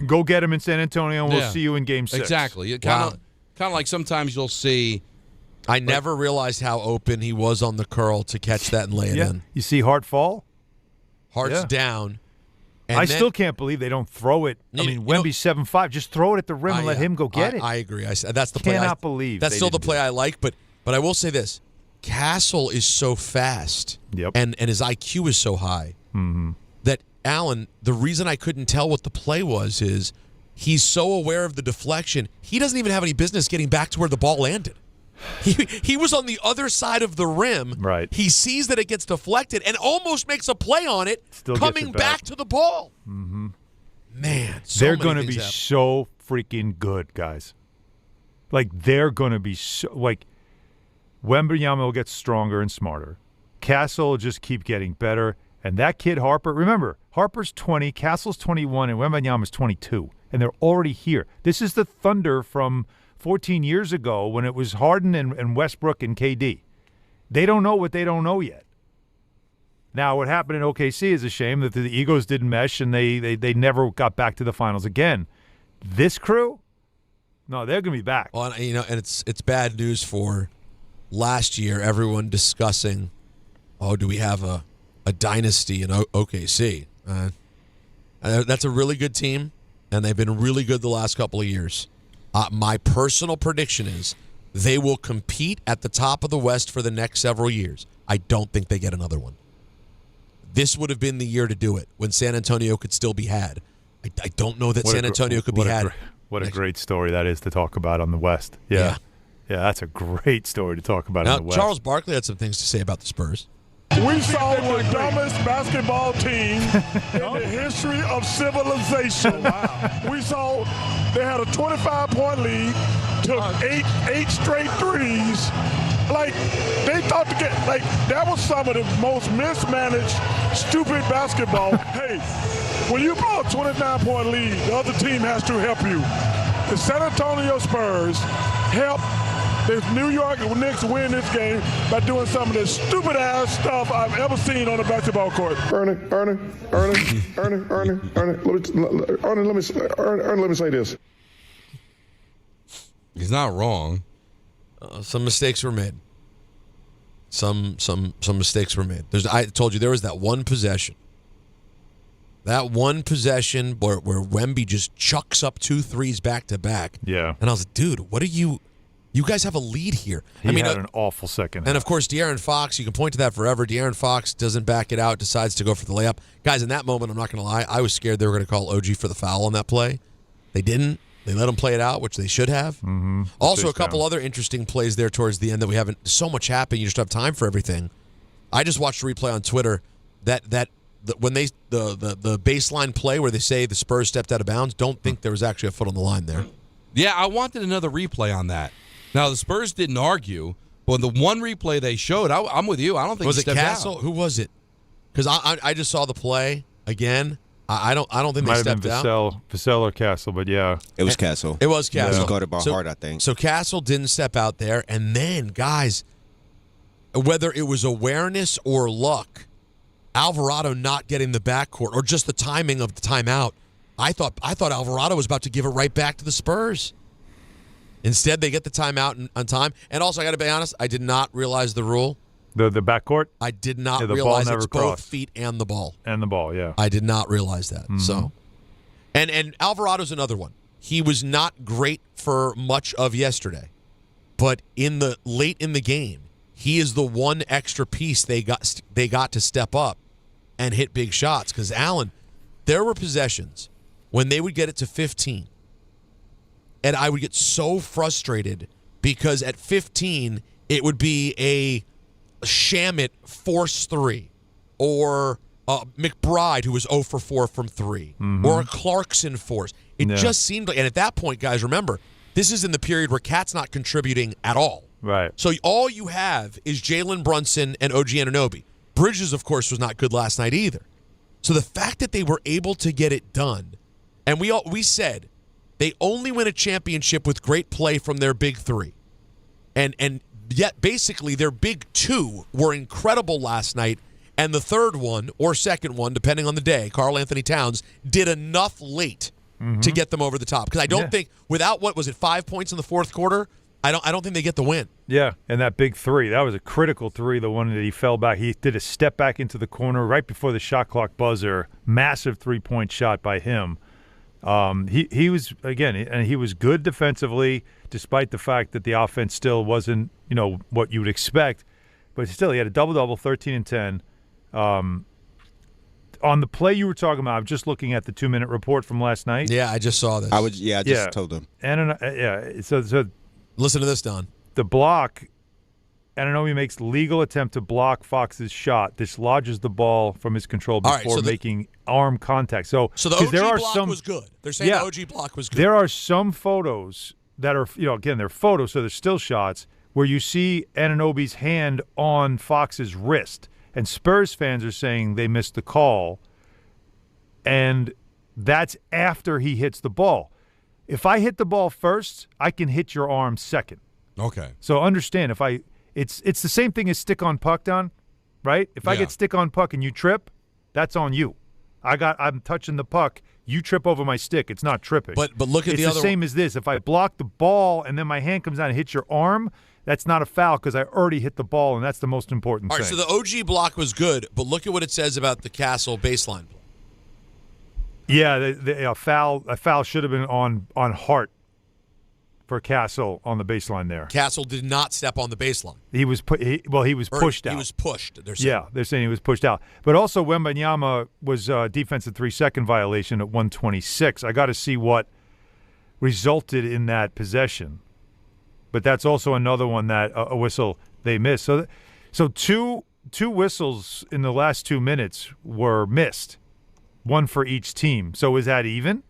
go get him in San Antonio and we'll see you in Game 6. Exactly. Kind of like sometimes you'll see. I never realized how open he was on the curl to catch that and lay it in. You see Hart fall? Hart's down. And I still can't believe they don't throw it. I mean, Wemby's 7'5". Just throw it at the rim and let him go get it. I agree. That's the play. Cannot believe that's still the play I like. But I will say this: Castle is so fast, and his IQ is so high that Allen. The reason I couldn't tell what the play was is he's so aware of the deflection. He doesn't even have any business getting back to where the ball landed. He was on the other side of the rim. Right. He sees that it gets deflected and almost makes a play on it, coming back to the ball. Mm-hmm. Man, they're going to be so freaking good, guys. Like, they're going to be so... Like, Wembanyama will get stronger and smarter. Castle will just keep getting better. And that kid, Harper... Remember, Harper's 20, Castle's 21, and Wembanyama's 22. And they're already here. This is the Thunder from... 14 years ago when it was Harden and Westbrook and KD. They don't know what they don't know yet. Now, what happened in OKC is a shame that the egos didn't mesh and they never got back to the finals again. This crew, no, they're going to be back. Well, and it's bad news for last year. Everyone discussing, do we have a dynasty in OKC? That's a really good team, and they've been really good the last couple of years. My personal prediction is they will compete at the top of the West for the next several years. I don't think they get another one. This would have been the year to do it when San Antonio could still be had. I don't know that San Antonio could be had. What a great story that is to talk about on the West. Yeah, that's a great story to talk about on the West. Charles Barkley had some things to say about the Spurs. We saw the dumbest basketball team in the history of civilization. We saw they had a 25-point lead, took eight straight threes. Like, they thought to get, like, that was some of the most mismanaged, stupid basketball. Hey, when you blow a 29-point lead, the other team has to help you. the San Antonio Spurs helped the New York Knicks win this game by doing some of the stupid-ass stuff I've ever seen on a basketball court. Ernie, let me say this. He's not wrong. Some mistakes were made. Some mistakes were made. I told you there was that one possession. That one possession where Wemby just chucks up 2 threes back to back. Yeah. And I was like, dude, what are you? You guys have a lead here. He had an awful second half. And, of course, De'Aaron Fox, you can point to that forever. De'Aaron Fox doesn't back it out, decides to go for the layup. Guys, in that moment, I'm not going to lie, I was scared they were going to call OG for the foul on that play. They didn't. They let him play it out, which they should have. Mm-hmm. Also, a couple other interesting plays there towards the end that we haven't. So much happened, you just don't have time for everything. I just watched a replay on Twitter that when the baseline play where they say the Spurs stepped out of bounds, don't think there was actually a foot on the line there. Yeah, I wanted another replay on that. Now, the Spurs didn't argue, but the one replay they showed, I'm with you. I don't think was he it stepped Castle? out. Who was it? Because I just saw the play again. I don't think they stepped out. Vassell or Castle, but yeah, it was Castle. It was Castle. It was guarded by Hart, I think. So Castle didn't step out there, and then guys, whether it was awareness or luck, Alvarado not getting the backcourt or just the timing of the timeout, I thought Alvarado was about to give it right back to the Spurs. Instead, they get the timeout on time. And also, I got to be honest, I did not realize the rule. The backcourt? I did not the realize ball never it's crossed. both feet and the ball. And the ball, yeah. I did not realize that. Mm-hmm. So, and Alvarado's another one. He was not great for much of yesterday, but late in the game, he is the one extra piece they got to step up and hit big shots. Because Allen, there were possessions when they would get it to 15. And I would get so frustrated because at 15, it would be a Shamet force 3 or McBride, who was 0 for 4 from 3, or a Clarkson force. It just seemed like, and at that point, guys, remember, this is in the period where Cat's not contributing at all. Right. So all you have is Jalen Brunson and OG Anunoby. Bridges, of course, was not good last night either. So the fact that they were able to get it done, and we said, they only win a championship with great play from their big 3. And yet, basically, their big 2 were incredible last night, and the third one, or second one, depending on the day, Karl-Anthony Towns, did enough late to get them over the top. Because I don't think, without, 5 points in the fourth quarter, I don't think they get the win. Yeah, and that big 3, that was a critical 3, the one that he fell back. He did a step back into the corner right before the shot clock buzzer. Massive 3-point shot by him. He was, again, and he was good defensively, despite the fact that the offense still wasn't, what you would expect. But still, he had a double-double, 13 and 10. On the play you were talking about, I'm just looking at the 2-minute report from last night. Yeah, I just saw this. I just told them. And so listen to this, Don. The block, Anunoby makes legal attempt to block Fox's shot, dislodges the ball from his control before making arm contact. So the OG block was good. They're saying the OG block was good. There are some photos that are, again, they're photos, so they're still shots, where you see Anunoby's hand on Fox's wrist. And Spurs fans are saying they missed the call. And that's after he hits the ball. If I hit the ball first, I can hit your arm second. Okay. So understand, it's the same thing as stick on puck, Don, right? If I get stick on puck and you trip, that's on you. I'm touching the puck. You trip over my stick. It's not tripping. But look at it's the other. It's the same as this. If I block the ball and then my hand comes down and hits your arm, that's not a foul because I already hit the ball, and that's the most important thing. All right, so the OG block was good, but look at what it says about the Castle baseline play. Yeah, a foul should have been on Hart for Castle on the baseline there. Castle did not step on the baseline. He was pushed out. He was pushed. They're saying. Yeah, they're saying he was pushed out. But also Wembanyama was defensive 3-second violation at 126. I got to see what resulted in that possession. But that's also another one that a whistle they missed. So two whistles in the last 2 minutes were missed, one for each team. So is that even?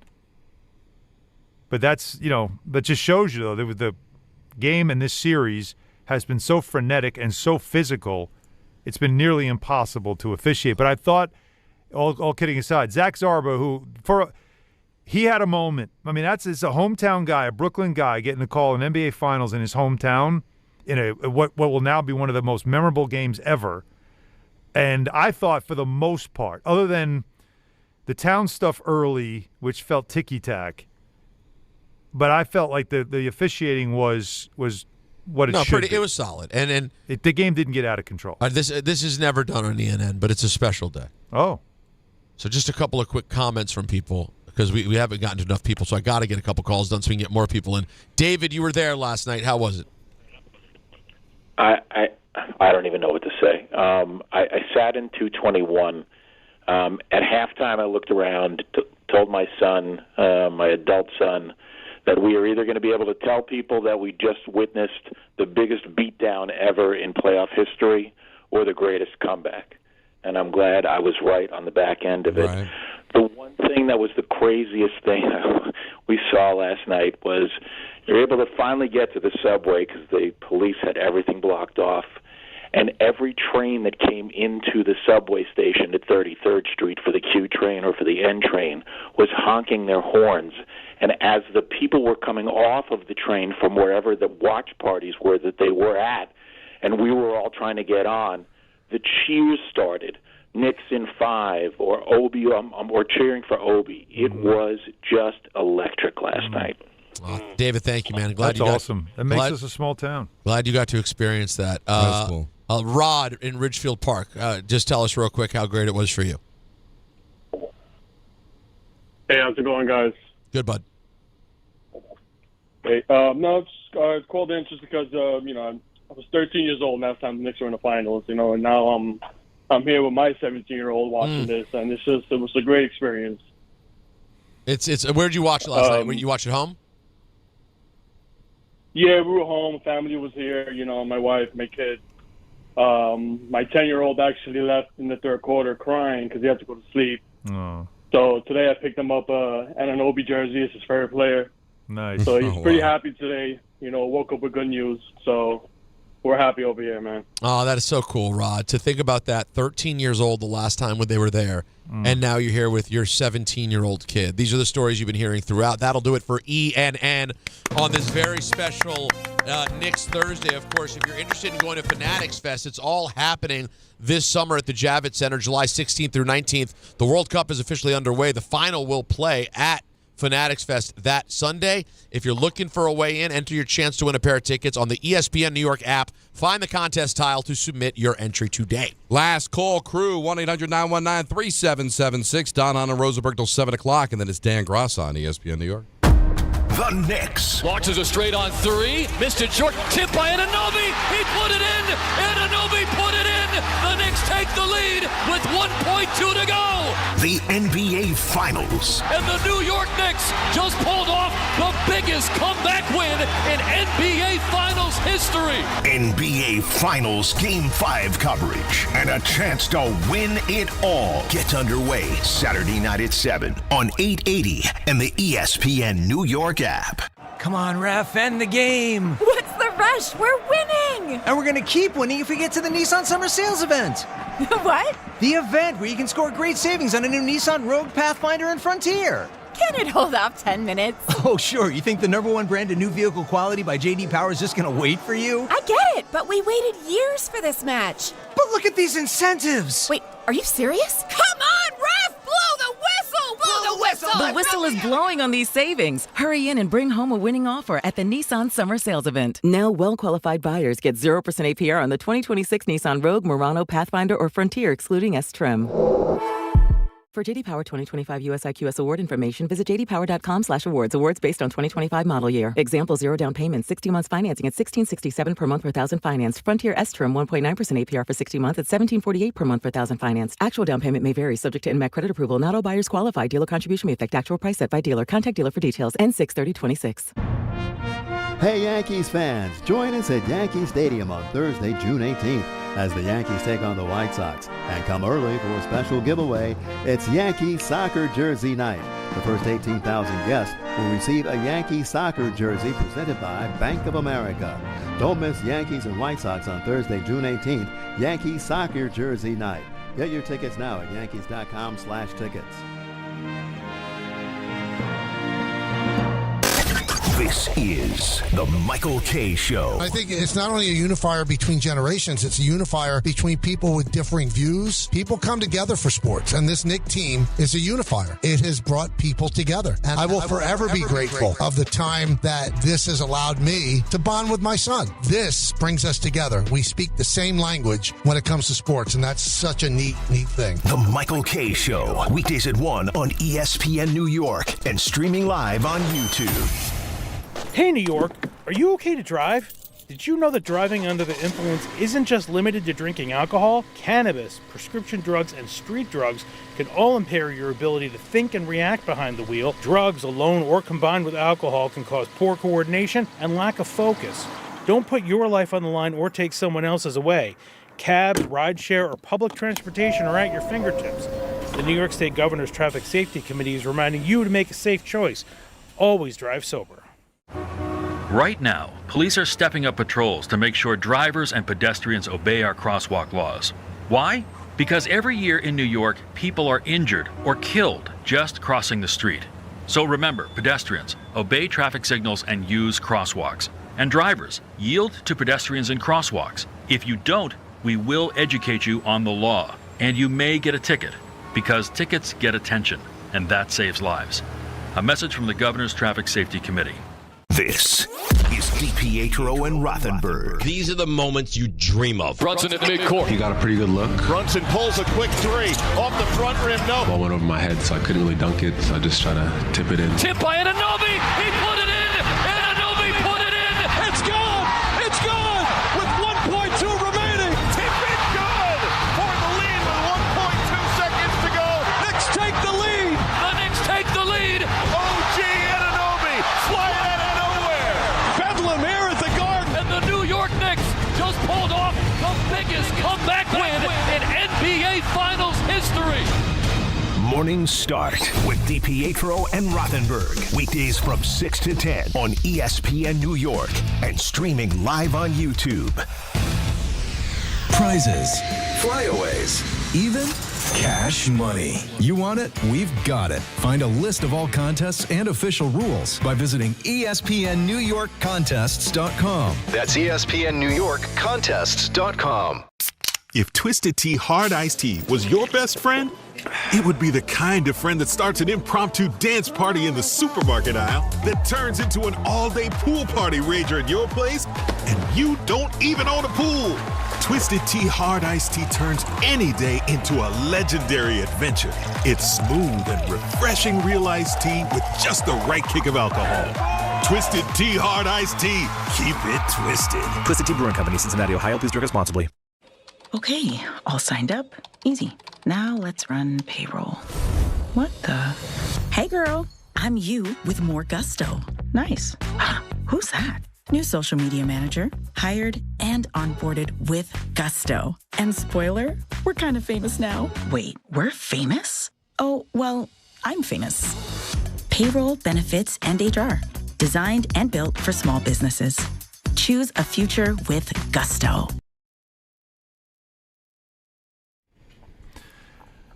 But that's, that just shows you, though, that the game in this series has been so frenetic and so physical, it's been nearly impossible to officiate. But I thought, all kidding aside, Zach Zarba, who he had a moment. I mean, it's a hometown guy, a Brooklyn guy, getting a call in NBA Finals in his hometown in what will now be one of the most memorable games ever. And I thought, for the most part, other than the town stuff early, which felt ticky-tack, but I felt like the officiating was what it should be. It was solid, and the game didn't get out of control. This is never done on ENN, but it's a special day. Oh, so just a couple of quick comments from people, because we haven't gotten to enough people, so I got to get a couple calls done so we can get more people in. David, you were there last night. How was it? I don't even know what to say. I sat in 221. At halftime, I looked around, told my son, my adult son, that we are either going to be able to tell people that we just witnessed the biggest beatdown ever in playoff history or the greatest comeback. And I'm glad I was right on the back end of it. Right. The one thing that was the craziest thing we saw last night was you're able to finally get to the subway because the police had everything blocked off. And every train that came into the subway station at 33rd Street for the Q train or for the N train was honking their horns. And as the people were coming off of the train from wherever the watch parties were that they were at, and we were all trying to get on, the cheers started. Knicks in 5, or Obi, or cheering for Obi. It was just electric last night. David, thank you, man. That's awesome. That makes us a small town. Glad you got to experience that. That's cool. Rod in Ridgefield Park, just tell us real quick how great it was for you. Hey, how's it going, guys? Good, bud. Hey, no, it's called in just because I was 13 years old last time the Knicks were in the finals, and now I'm here with my 17-year-old watching this, and it was a great experience. It's where did you watch it last night? Did you watch it home? Yeah, we were home. Family was here. My wife, my kid. My 10-year-old actually left in the third quarter crying because he had to go to sleep. Oh. So today I picked him up an Anunoby jersey. It's his favorite player. Nice. So he's pretty happy today. Woke up with good news. So we're happy over here, man. Oh, that is so cool, Rod. To think about that, 13 years old the last time when they were there, and now you're here with your 17-year-old kid. These are the stories you've been hearing throughout. That'll do it for ENN on this very special Knicks Thursday. Of course, if you're interested in going to Fanatics Fest, it's all happening this summer at the Javits Center, July 16th through 19th. The World Cup is officially underway. The final will play at Fanatics Fest that Sunday. If you're looking for a way in, enter your chance to win a pair of tickets on the ESPN New York app. Find the contest tile to submit your entry today. Last call, crew, 1-800-919-3776. Don Hahn and Rosenberg till 7 o'clock, and then it's Dan Gross on ESPN New York. The Knicks. Launches a straight on 3. Missed it short. Tip by Anunoby. He put it in. Anunoby put it in. The Knicks take the lead with 1.2 to go. The NBA Finals. And the New York Knicks just pulled off the biggest comeback win in NBA Finals history. NBA Finals Game 5 coverage and a chance to win it all gets underway Saturday night at 7 on 880 and the ESPN New York app. Come on, ref, end the game. What's the rush? We're winning. And we're going to keep winning if we get to the Nissan Summer Sales event. What? The event where you can score great savings on a new Nissan Rogue, Pathfinder, and Frontier. Can it hold off 10 minutes? Oh, sure. You think the #1 brand of new vehicle quality by J.D. Power is just going to wait for you? I get it, but we waited years for this match. But look at these incentives. Wait, are you serious? Come on, ref! Blow the whistle! Blow the whistle! The whistle is blowing on these savings. Hurry in and bring home a winning offer at the Nissan Summer Sales Event. Now, well-qualified buyers get 0% APR on the 2026 Nissan Rogue, Murano, Pathfinder, or Frontier, excluding S-Trim. For JD Power 2025 US IQS award information, visit jdpower.com/awards. Awards based on 2025 model year. Example, 0 down payment, 60 months financing at $1,667 per month per thousand financed. Frontier S-Trim, 1.9% APR for 60 months at $1,748 per month per thousand financed. Actual down payment may vary, subject to NMAC credit approval. Not all buyers qualify. Dealer contribution may affect actual price set by dealer. Contact dealer for details. N6/3026. Hey Yankees fans, join us at Yankee Stadium on Thursday, June 18th as the Yankees take on the White Sox. And come early for a special giveaway. It's Yankee Soccer Jersey Night. The first 18,000 guests will receive a Yankee soccer jersey presented by Bank of America. Don't miss Yankees and White Sox on Thursday, June 18th, Yankee Soccer Jersey Night. Get your tickets now at yankees.com/tickets. This is the Michael Kay Show. I think it's not only a unifier between generations, it's a unifier between people with differing views. People come together for sports, and this Knick team is a unifier. It has brought people together, and I will forever be grateful of the time that this has allowed me to bond with my son. This brings us together. We speak the same language when it comes to sports, and that's such a neat thing. The Michael Kay Show, weekdays at 1 on ESPN New York and streaming live on YouTube. Hey, New York, are you okay to drive? Did you know that driving under the influence isn't just limited to drinking alcohol? Cannabis, prescription drugs, and street drugs can all impair your ability to think and react behind the wheel. Drugs, alone or combined with alcohol, can cause poor coordination and lack of focus. Don't put your life on the line or take someone else's away. Cabs, rideshare, or public transportation are at your fingertips. The New York State Governor's Traffic Safety Committee is reminding you to make a safe choice. Always drive sober. Right now, police are stepping up patrols to make sure drivers and pedestrians obey our crosswalk laws. Why? Because every year in New York, people are injured or killed just crossing the street. So remember, pedestrians, obey traffic signals and use crosswalks. And drivers, yield to pedestrians in crosswalks. If you don't, we will educate you on the law, and you may get a ticket, because tickets get attention, and that saves lives. A message from the Governor's Traffic Safety Committee. This is DiPietro and Rothenberg. These are the moments you dream of. Ronson at midcourt. He got a pretty good look. Ronson pulls a quick three. Off the front rim, no. Ball went over my head, so I couldn't really dunk it, so I just tried to tip it in. Tip by Anunoby. He put it in. Anunoby put it in. It's gone. It's gone. With 1.2 remaining. Tip it good. For the lead with 1.2 seconds to go. Knicks take the lead. The Knicks take the lead. OG Anunoby flying out of nowhere. Bedlam here at the Garden. And the New York Knicks just pulled off the biggest comeback win in NBA Finals history. Morning Start with DiPietro and Rothenberg. Weekdays from 6 to 10 on ESPN New York and streaming live on YouTube. Prizes, flyaways, even cash money. You want it? We've got it. Find a list of all contests and official rules by visiting ESPNNewYorkContests.com. That's ESPNNewYorkContests.com. If Twisted Tea Hard Iced Tea was your best friend, it would be the kind of friend that starts an impromptu dance party in the supermarket aisle that turns into an all-day pool party rager at your place, and you don't even own a pool. Twisted Tea Hard Iced Tea turns any day into a legendary adventure. It's smooth and refreshing real iced tea with just the right kick of alcohol. Twisted Tea Hard Iced Tea. Keep it twisted. Twisted Tea Brewing Company, Cincinnati, Ohio. Please drink responsibly. Okay, all signed up. Easy. Now let's run payroll. What the? Hey girl, I'm you with more gusto. Nice. Who's that? New social media manager, hired and onboarded with gusto. And spoiler, we're kind of famous now. Wait, we're famous? Oh, well, I'm famous. Payroll, benefits, and HR. Designed and built for small businesses. Choose a future with gusto.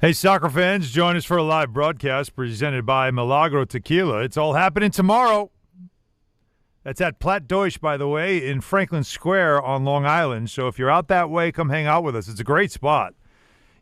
Hey, soccer fans, join us for a live broadcast presented by Milagro Tequila. It's all happening tomorrow. That's at Platt Deutsch, by the way, in Franklin Square on Long Island. So if you're out that way, come hang out with us. It's a great spot.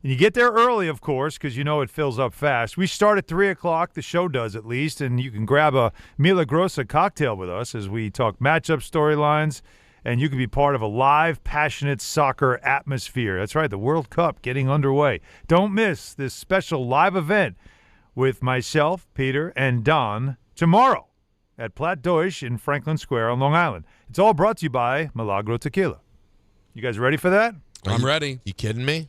And you get there early, of course, because you know it fills up fast. We start at 3 o'clock, the show does at least, and you can grab a Milagrosa cocktail with us as we talk matchup storylines, and you can be part of a live, passionate soccer atmosphere. That's right, the World Cup getting underway. Don't miss this special live event with myself, Peter, and Don tomorrow at Platt Deutsch in Franklin Square on Long Island. It's all brought to you by Milagro Tequila. You guys ready for that? I'm ready. You kidding me?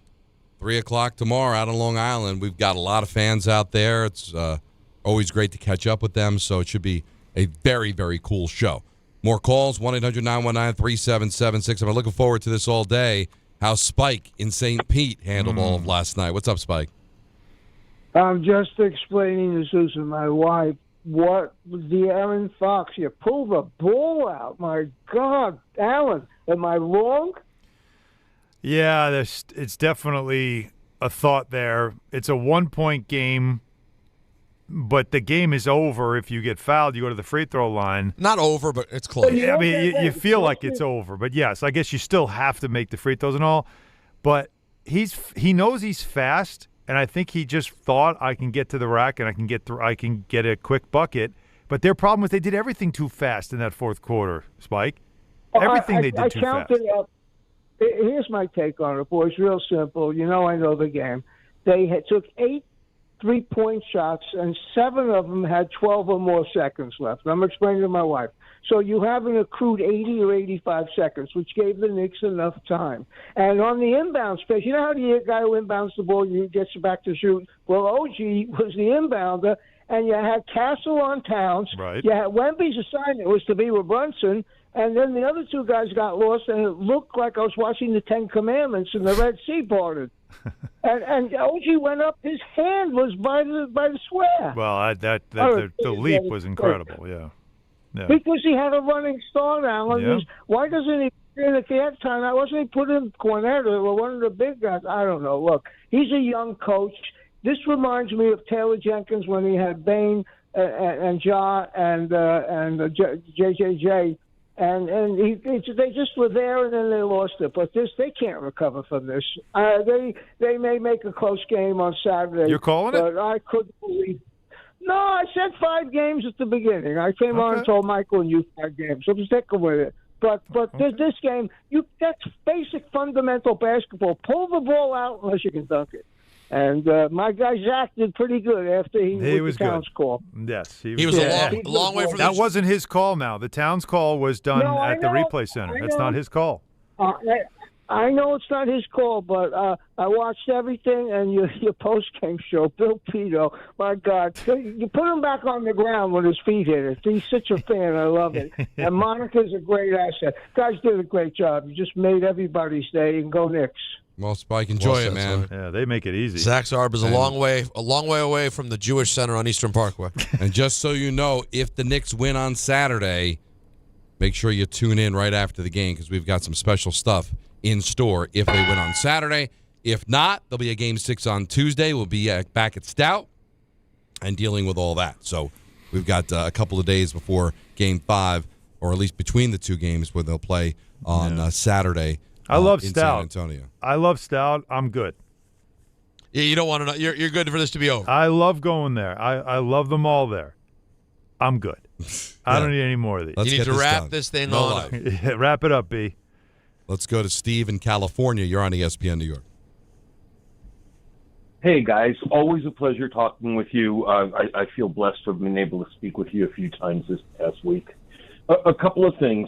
3 o'clock tomorrow out on Long Island. We've got a lot of fans out there. It's always great to catch up with them, so it should be a very, very cool show. More calls, 1-800-919-3776. I'm looking forward to this all day. How Spike in St. Pete handled all of last night. What's up, Spike? I'm just explaining to Susan, my wife, what the Aaron Fox. You pulled the ball out. My God, Alan, am I wrong? Yeah, it's definitely a thought there. It's a 1-point game. but the game is over if you get fouled. You go to the free throw line. Not over, but it's close. Yeah, I mean, you feel like it's over, but yes, I guess you still have to make the free throws and all. But he knows he's fast, and I think he just thought I can get to the rack and I can get a quick bucket. But their problem was they did everything too fast in that fourth quarter, Spike. Everything they did too fast. Here's my take on it, boys. Real simple. I know the game. They took 8 3-point shots, and 7 of them had 12 or more seconds left. I'm explaining to my wife. So you have an accrued 80 or 85 seconds, which gave the Knicks enough time. And on the inbound space, you know how the guy who inbounds the ball gets back to shoot? Well, OG was the inbounder, and you had Castle on Towns. Right. You had Wemby's assignment was to be with Ronson, and then the other 2 guys got lost, and it looked like I was watching the Ten Commandments and the Red Sea parted. and OG went up. His hand was by the square. Well, the leap was incredible. Yeah. Because he had a running start, Alan. Yeah. Why doesn't he? If he had time, why wasn't he put in Cornette or one of the big guys? I don't know. Look, he's a young coach. This reminds me of Taylor Jenkins when he had Bain and Ja and JJJ. And they just were there, and then they lost it. But they can't recover from this. They may make a close game on Saturday. You're calling it? But I couldn't believe. No, I said 5 games at the beginning. I came on and told Michael and you 5 games. So I'm sticking with it. But this game, that's basic fundamental basketball. Pull the ball out unless you can dunk it. And my guy Zach did pretty good after he was the Towns call. Yes, he was a long way from that. Wasn't his call. Now the Towns call was done at the replay center. That's not his call. I know it's not his call, but I watched everything, and your post-game show, Bill Pito, my God, you put him back on the ground when his feet hit it. He's such a fan. I love it. And Monica's a great asset. Guys did a great job. You just made everybody's day, and go Knicks. Well, Spike, enjoy it, man. Yeah, they make it easy. Zach Zarb is a long way away from the Jewish Center on Eastern Parkway. And just so you know, if the Knicks win on Saturday, make sure you tune in right after the game because we've got some special stuff in store if they win on Saturday. If not, there'll be a Game 6 on Tuesday. We'll be back at Stout and dealing with all that. So we've got a couple of days before Game 5, or at least between the 2 games where they'll play on Saturday. I love in Stout. San Antonio. I love Stout. I'm good. Yeah, you don't want to know. You're good for this to be over. I love going there. I love them all there. I'm good. I don't need any more of these. You need to wrap this thing on. Yeah, wrap it up, B. Let's go to Steve in California. You're on ESPN New York. Hey, guys. Always a pleasure talking with you. I feel blessed to have been able to speak with you a few times this past week. A couple of things.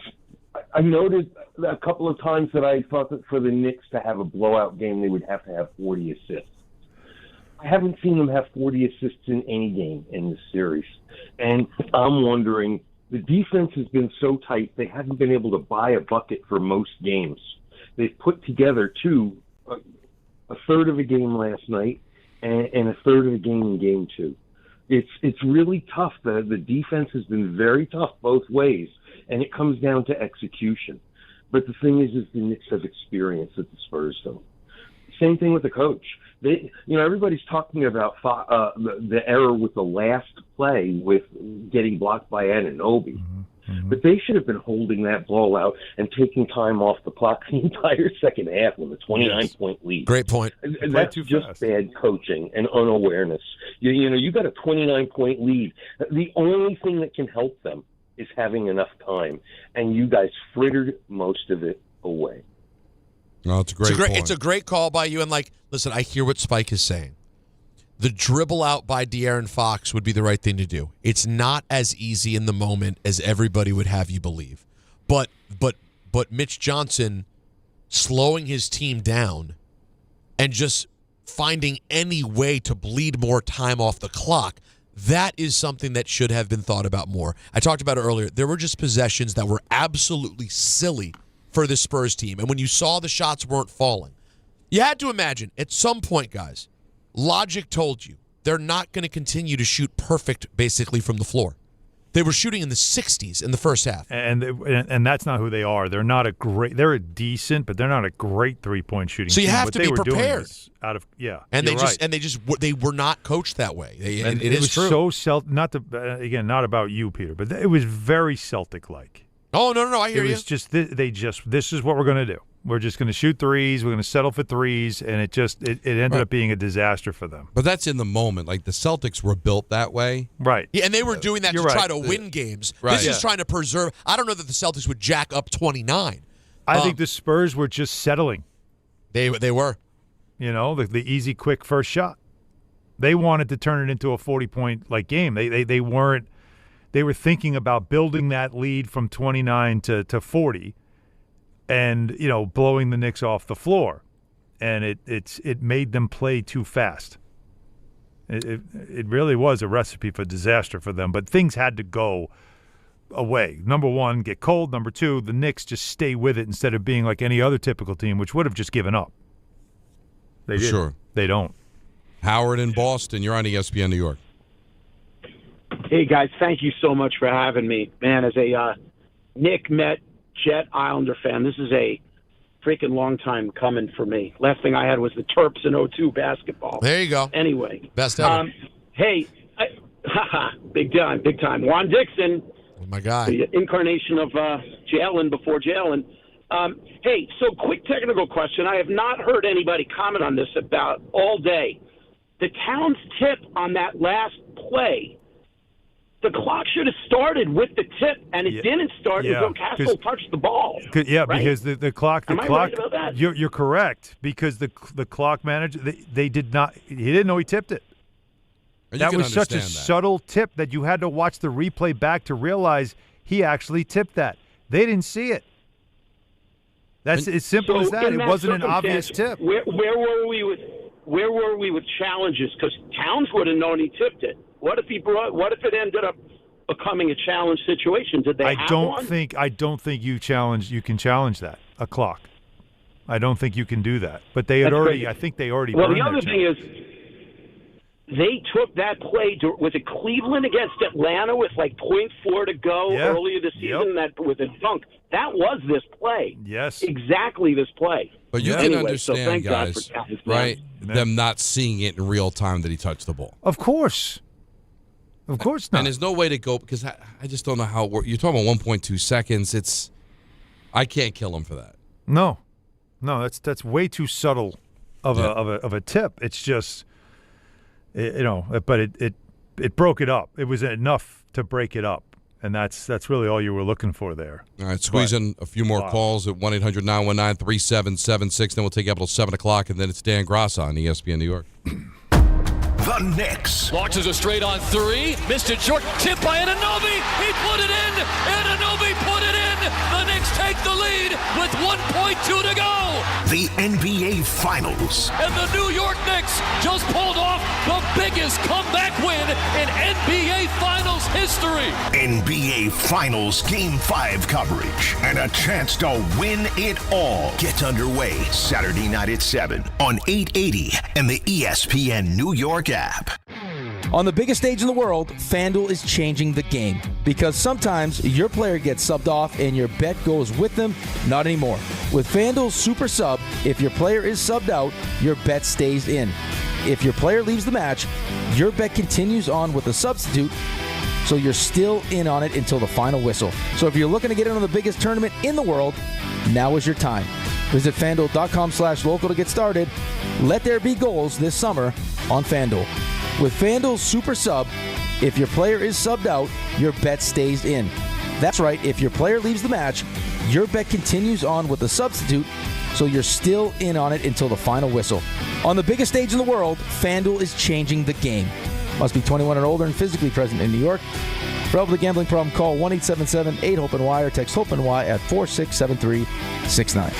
I noted a couple of times that I thought that for the Knicks to have a blowout game, they would have to have 40 assists. I haven't seen them have 40 assists in any game in this series. And I'm wondering, the defense has been so tight, they haven't been able to buy a bucket for most games. They've put together a third of a game last night and a third of a game in Game 2. It's really tough. The defense has been very tough both ways, and it comes down to execution. But the thing is the Knicks have experience that the Spurs don't. Same thing with the coach. Everybody's talking about the error with the last play with getting blocked by Anunoby. Mm-hmm. But they should have been holding that ball out and taking time off the clock the entire second half with a 29-point lead. Great point. That's just bad coaching and unawareness. You got a 29-point lead. The only thing that can help them is having enough time, and you guys frittered most of it away. No, it's a great point. It's a great call by you. And, listen, I hear what Spike is saying. The dribble out by De'Aaron Fox would be the right thing to do. It's not as easy in the moment as everybody would have you believe. But Mitch Johnson slowing his team down and just finding any way to bleed more time off the clock, that is something that should have been thought about more. I talked about it earlier. There were just possessions that were absolutely silly for the Spurs team. And when you saw the shots weren't falling, you had to imagine at some point, guys, logic told you they're not going to continue to shoot perfect basically from the floor. They were shooting in the 60s in the first half. And that's not who they are. They're not a great. They're a decent, but they're not a great 3-point shooting So you team. have What to they be were doing prepared. is out of And you're they were not coached that way. It was is true. so not about you, Peter, but it was very Celtic-like. Oh no, I hear you. It was just this is what we're going to do. We're just going to shoot threes. We're going to settle for threes, and it ended up being a disaster for them. But that's in the moment. Like the Celtics were built that way, right? Yeah, and they were doing that to try to win games. Right. This is trying to preserve. I don't know that the Celtics would jack up 29. I think the Spurs were just settling. They were. The easy, quick first shot. They wanted to turn it into a 40-point game. They weren't. They were thinking about building that lead from 29 to 40. And blowing the Knicks off the floor, and it made them play too fast. It really was a recipe for disaster for them. But things had to go away. Number one, get cold. Number two, the Knicks just stay with it instead of being like any other typical team, which would have just given up. They did. Sure. They don't. Howard in Boston, you're on ESPN New York. Hey guys, thank you so much for having me, man. As a Knick, Met, Jet, Islander fan, this is a freaking long time coming for me. Last thing I had was the Terps in 02 basketball. There you go. Anyway. Best ever. Hey, big time. Juan Dixon. Oh, my guy. The incarnation of Jalen before Jalen. Hey, so quick technical question. I have not heard anybody comment on this about all day. The Towns tip on that last play, the clock should have started with the tip, and it didn't start until Castle touched the ball. Yeah, right? because the clock. Am I right about that? You're correct, because the clock manager, they did not. He didn't know he tipped it. That was such a subtle tip that you had to watch the replay back to realize he actually tipped that. They didn't see it. That's as simple as that. It wasn't an obvious tip. Where were we with challenges? Because Towns would have known he tipped it. What if it ended up becoming a challenge situation? Did they have one? I don't think you can challenge that, a clock. I don't think you can do that. But they had already. I think they already. Well, burned the other their thing is, they took that play. Was it Cleveland against Atlanta with like 0.4 to go earlier this season? That with a dunk. That was this play. Yes, exactly this play. But you can understand, guys, right? Them not seeing it in real time that he touched the ball. Of course. Of course not. And there's no way to go, because I just don't know how it works. You're talking about 1.2 seconds. I can't kill him for that. No, that's way too subtle of a tip. It's just, but it broke it up. It was enough to break it up, and that's really all you were looking for there. All right, squeeze in a few more calls at 1-800-919-3776. Then we'll take you up until 7 o'clock, and then it's Dan Grassa on ESPN New York. The Knicks. Launches a straight on three. Missed it short. Tip by Anunoby. He put it in. Anunoby put it in. The Knicks take the lead with 1.2 to go. The NBA Finals. And the New York Knicks just pulled off the biggest comeback win in NBA Finals history. NBA Finals Game 5 coverage and a chance to win it all. Get underway Saturday night at 7 on 880 and the ESPN New York app. On the biggest stage in the world, FanDuel is changing the game, because sometimes your player gets subbed off and your bet goes with them. Not anymore. With FanDuel Super Sub, if your player is subbed out, your bet stays in. If your player leaves the match, your bet continues on with a substitute, so you're still in on it until the final whistle. So if you're looking to get in on the biggest tournament in the world, now is your time. Visit FanDuel.com/local to get started. Let there be goals this summer on FanDuel. With FanDuel Super Sub, if your player is subbed out, your bet stays in. That's right, if your player leaves the match, your bet continues on with a substitute, so you're still in on it until the final whistle. On the biggest stage in the world, FanDuel is changing the game. Must be 21 and older and physically present in New York. For help with a gambling problem, call 1-877-8-HOPE-NY or text HOPE-NY at 467-369.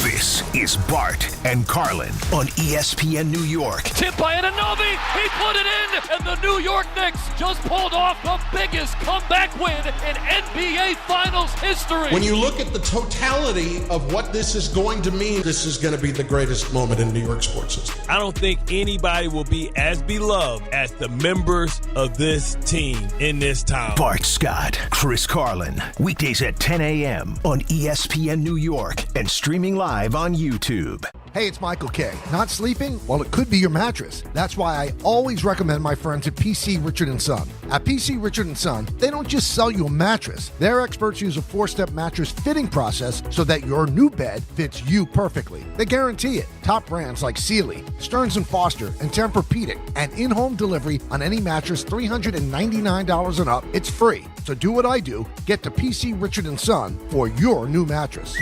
This is Bart and Carlin on ESPN New York. Tip by Anunoby. He put it in, and the New York Knicks just pulled off the biggest comeback win in NBA Finals history. When you look at the totality of what this is going to mean, this is going to be the greatest moment in New York sports history. I don't think anybody will be as beloved as the members of this team in this town. Bart Scott, Chris Carlin, weekdays at 10 a.m. on ESPN New York and streaming live on YouTube. Hey, it's Michael K. Not sleeping? Well, it could be your mattress. That's why I always recommend my friends at PC Richard & Son. At PC Richard & Son, they don't just sell you a mattress. Their experts use a 4-step mattress fitting process so that your new bed fits you perfectly. They guarantee it. Top brands like Sealy, Stearns & Foster, and Tempur-Pedic, and in-home delivery on any mattress $399 and up. It's free. So do what I do. Get to PC Richard & Son for your new mattress.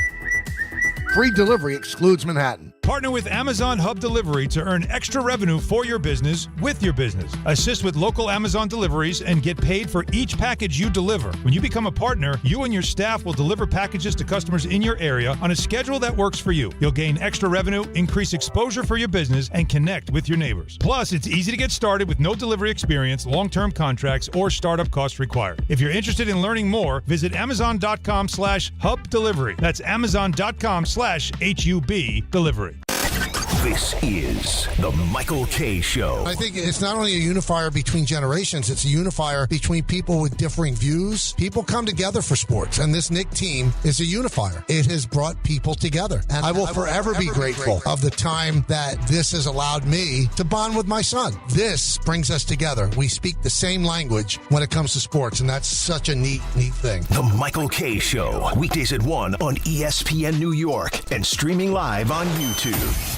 Free delivery excludes Manhattan. Partner with Amazon Hub Delivery to earn extra revenue for your business with your business. Assist with local Amazon deliveries and get paid for each package you deliver. When you become a partner, you and your staff will deliver packages to customers in your area on a schedule that works for you. You'll gain extra revenue, increase exposure for your business, and connect with your neighbors. Plus, it's easy to get started with no delivery experience, long-term contracts, or startup costs required. If you're interested in learning more, visit Amazon.com/Hub Delivery. That's Amazon.com/HUB Delivery. This is the Michael K. Show. I think it's not only a unifier between generations, it's a unifier between people with differing views. People come together for sports, and this Knick team is a unifier. It has brought people together, and I will forever be grateful of the time that this has allowed me to bond with my son. This brings us together. We speak the same language when it comes to sports, and that's such a neat thing. The Michael K. Show, weekdays at 1 on ESPN New York and streaming live on YouTube.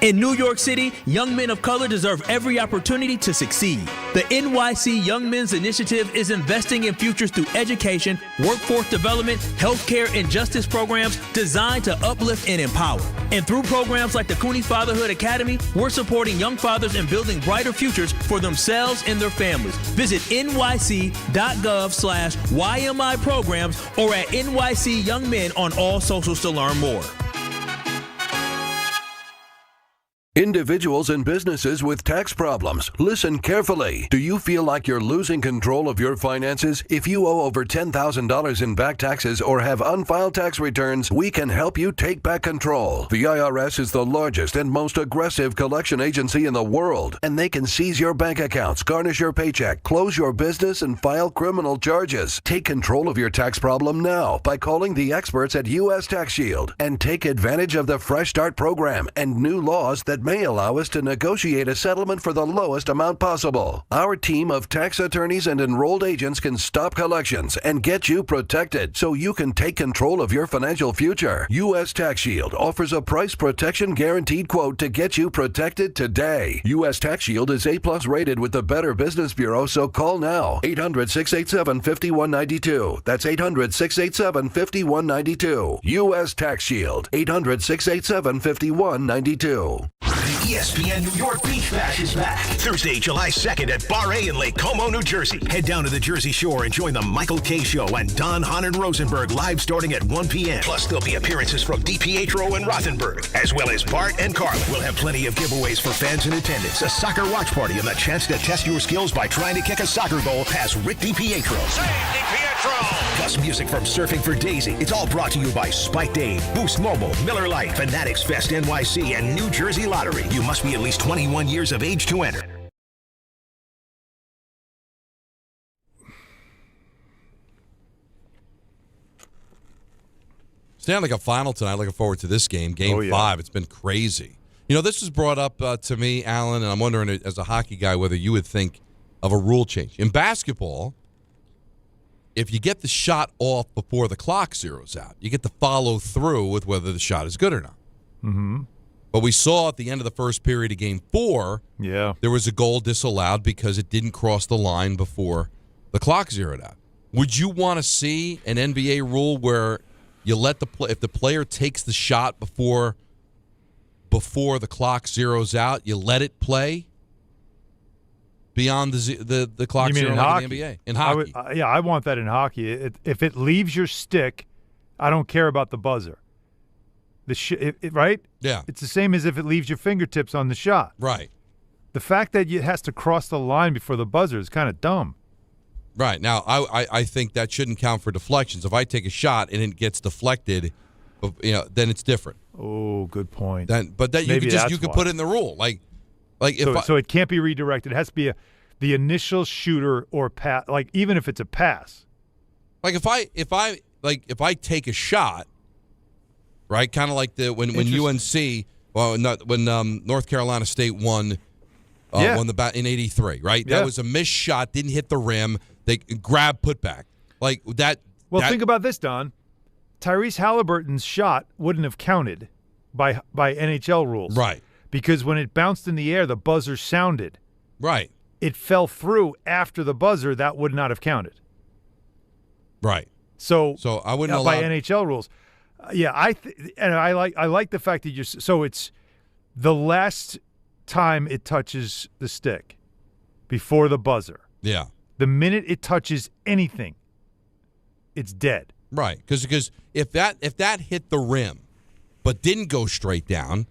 In New York City, young men of color deserve every opportunity to succeed. The NYC Young Men's Initiative is investing in futures through education, workforce development, healthcare, and justice programs designed to uplift and empower. And through programs like the Cooney Fatherhood Academy, we're supporting young fathers and building brighter futures for themselves and their families. Visit nyc.gov/YMI programs or at NYC Young Men on all socials to learn more. Individuals and businesses with tax problems, listen carefully. Do you feel like you're losing control of your finances? If you owe over $10,000 in back taxes or have unfiled tax returns, we can help you take back control. The IRS is the largest and most aggressive collection agency in the world, and they can seize your bank accounts, garnish your paycheck, close your business, and file criminal charges. Take control of your tax problem now by calling the experts at U.S. Tax Shield and take advantage of the Fresh Start program and new laws that may allow us to negotiate a settlement for the lowest amount possible. Our team of tax attorneys and enrolled agents can stop collections and get you protected so you can take control of your financial future. U.S. Tax Shield offers a price protection guaranteed quote to get you protected today. U.S. Tax Shield is A+ rated with the Better Business Bureau, so call now. 800-687-5192. That's 800-687-5192. U.S. Tax Shield. 800-687-5192. The ESPN New York Beach Bash is back. Thursday, July 2nd at Bar A in Lake Como, New Jersey. Head down to the Jersey Shore and join the Michael K. Show and Hahn Rosenberg live starting at 1 p.m. Plus, there'll be appearances from DiPietro and Rothenberg, as well as Bart and Carlin. We'll have plenty of giveaways for fans in attendance, a soccer watch party, and the chance to test your skills by trying to kick a soccer goal past Rick DiPietro. Save DiPietro! Plus music from Surfing for Daisy. It's all brought to you by Spike Dave, Boost Mobile, Miller Lite, Fanatics Fest NYC, and New Jersey Lottery. You must be at least 21 years of age to enter. Stanley Cup final tonight. Looking forward to this game. Game 5. It's been crazy. You know, this was brought up to me, Alan, and I'm wondering, as a hockey guy, whether you would think of a rule change. In basketball, if you get the shot off before the clock zeroes out, you get to follow through with whether the shot is good or not. Mm-hmm. But we saw at the end of the first period of Game 4, there was a goal disallowed because it didn't cross the line before the clock zeroed out. Would you want to see an NBA rule where you let if the player takes the shot before the clock zeroes out, you let it play beyond the clock zero like in the NBA? In hockey. I want that in hockey. If it leaves your stick, I don't care about the buzzer. Right? Yeah. It's the same as if it leaves your fingertips on the shot. Right. The fact that it has to cross the line before the buzzer is kind of dumb. Right. Now, I think that shouldn't count for deflections. If I take a shot and it gets deflected, then it's different. Oh, good point. But you could put it in the rule. So it can't be redirected. It has to be the initial shooter or pass. Like even if it's a pass. Like if I take a shot, right? Kind of like when UNC, when North Carolina State won the bat in '83, right? Yeah. That was a missed shot, didn't hit the rim. They grab putback like that. Well, think about this, Don. Tyrese Halliburton's shot wouldn't have counted by NHL rules, right? Because when it bounced in the air, the buzzer sounded. Right. It fell through after the buzzer. That would not have counted. Right. So I wouldn't by allow NHL rules. I like the fact that it's the last time it touches the stick before the buzzer. Yeah. The minute it touches anything, it's dead. Right. Because if that hit the rim but didn't go straight down,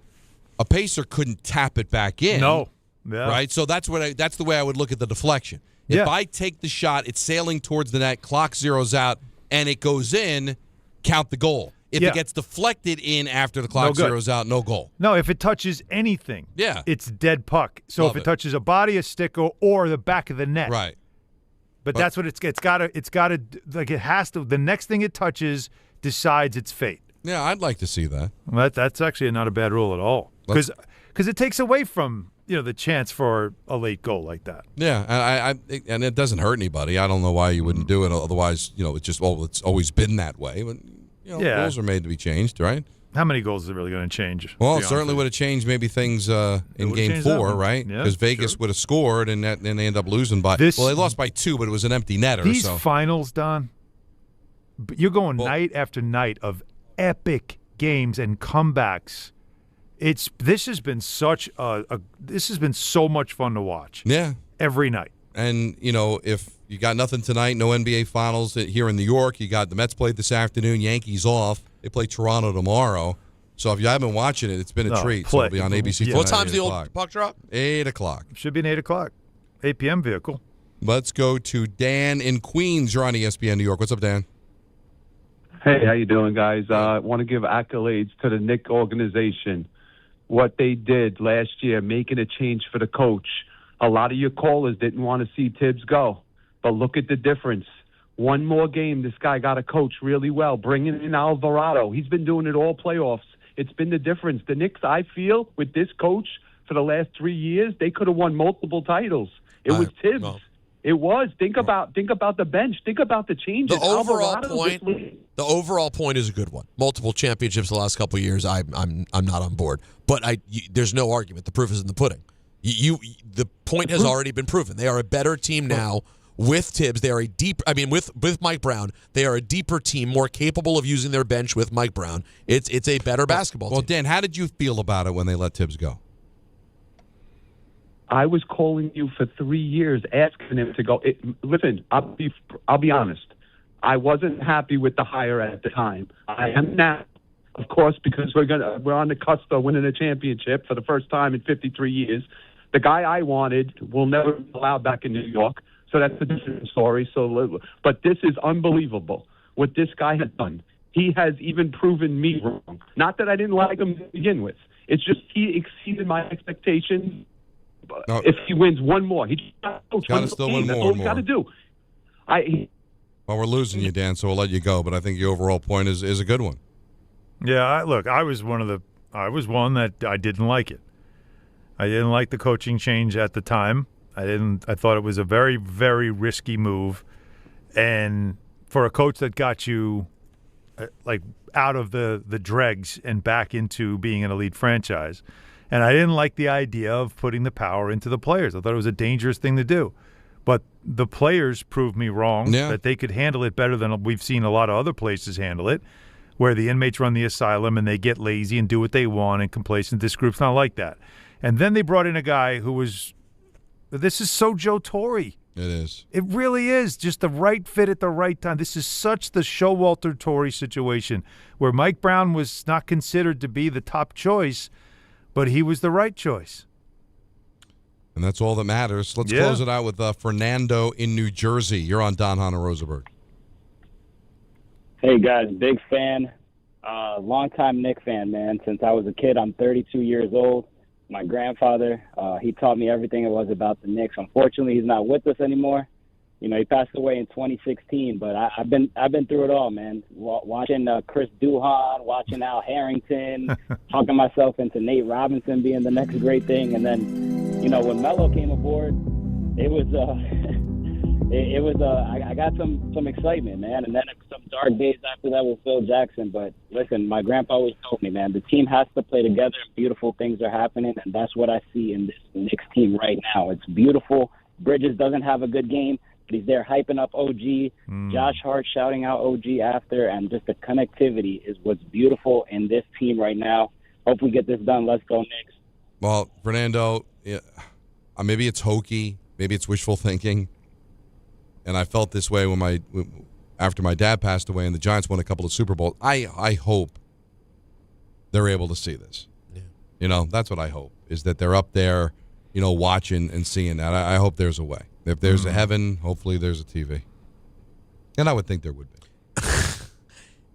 a pacer couldn't tap it back in. No. Yeah. Right? So that's the way I would look at the deflection. If I take the shot, it's sailing towards the net, clock zeroes out, and it goes in, count the goal. If it gets deflected in after the clock zeroes out, no goal. No, if it touches anything, it's dead puck. So if it touches a body, a stick, or the back of the net. Right. But that's what it's got to like it has to. The next thing it touches decides its fate. Yeah, I'd like to see that. Well, that's actually not a bad rule at all because it takes away from the chance for a late goal like that. Yeah, and it doesn't hurt anybody. I don't know why you wouldn't do it. Otherwise, it's just it's always been that way. But rules are made to be changed, right? How many goals is it really going to change? Well, it certainly would have changed maybe things in Game 4, right? Because Vegas would have scored, and then they end up losing by. They lost by 2, but it was an empty netter. These finals, Don, you're going night after night of epic games and comebacks. This has been so much fun to watch. Yeah, every night. And if you got nothing tonight, no NBA Finals here in New York. You got the Mets played this afternoon, Yankees off. They play Toronto tomorrow. So if you haven't been watching it, it's been a treat. So it'll be on ABC. What time's the old puck drop? 8 o'clock. Should be an 8 o'clock. 8 p.m. vehicle. Let's go to Dan in Queens. You're on ESPN New York. What's up, Dan? Hey, how you doing, guys? I want to give accolades to the Knicks organization. What they did last year, making a change for the coach. A lot of your callers didn't want to see Tibbs go. But look at the difference. One more game, this guy got to coach really well. Bringing in Alvarado. He's been doing it all playoffs. It's been the difference. The Knicks, I feel, with this coach for the last 3 years, they could have won multiple titles. It was Tibbs. No. It was. Think about the bench. Think about the changes. The overall point is a good one. Multiple championships the last couple of years. I'm not on board, but there's no argument. The proof is in the pudding. The point has already been proven. They are a better team now with Tibbs. They are with Mike Brown. They are a deeper team, more capable of using their bench with Mike Brown. It's a better basketball team. Well, Dan, how did you feel about it when they let Tibbs go? I was calling you for 3 years, asking him to go. Listen, I'll be honest. I wasn't happy with the hire at the time. I am now, of course, because we're on the cusp of winning a championship for the first time in 53 years. The guy I wanted will never be allowed back in New York, so that's a different story. But this is unbelievable what this guy has done. He has even proven me wrong. Not that I didn't like him to begin with. It's just he exceeded my expectations. No. If he wins one more, he's got to still win That's more. all he's got to do. Well, we're losing you, Dan, so we'll let you go. But I think your overall point is a good one. Yeah, I was one that I didn't like it. I didn't like the coaching change at the time. I thought it was a very, very risky move, and for a coach that got you out of the dregs and back into being an elite franchise. And I didn't like the idea of putting the power into the players. I thought it was a dangerous thing to do. But the players proved me wrong, that they could handle it better than we've seen a lot of other places handle it, where the inmates run the asylum and they get lazy and do what they want and complacent. This group's not like that. And then they brought in a guy who was – this is so Joe Torre. It is. It really is. Just the right fit at the right time. This is such the Showalter Torrey situation where Mike Brown was not considered to be the top choice, but he was the right choice. And that's all that matters. Let's close it out with Fernando in New Jersey. You're on Don, Hahn, and Rosenberg. Hey, guys. Big fan. Longtime Knicks fan, man. Since I was a kid, I'm 32 years old. My grandfather, he taught me everything it was about the Knicks. Unfortunately, he's not with us anymore. You know, he passed away in 2016, but I've been through it all, man. Watching Chris Duhon, watching Al Harrington, talking myself into Nate Robinson being the next great thing, and then, you know, when Melo came aboard, it was I got some excitement, man, and then some dark days after that with Phil Jackson. But listen, my grandpa always told me, man, the team has to play together, and beautiful things are happening, and that's what I see in this Knicks team right now. It's beautiful. Bridges doesn't have a good game, but he's there hyping up OG. Josh Hart shouting out OG after, and just the connectivity is what's beautiful in this team right now. Hope we get this done. Let's go Knicks. Well, Fernando, maybe it's hokey, maybe it's wishful thinking. And I felt this way after my dad passed away and the Giants won a couple of Super Bowls. I hope they're able to see this. Yeah. You know, that's what I hope, is that they're up there, you know, watching and seeing that. I hope there's a way. If there's a heaven, hopefully there's a TV. And I would think there would be.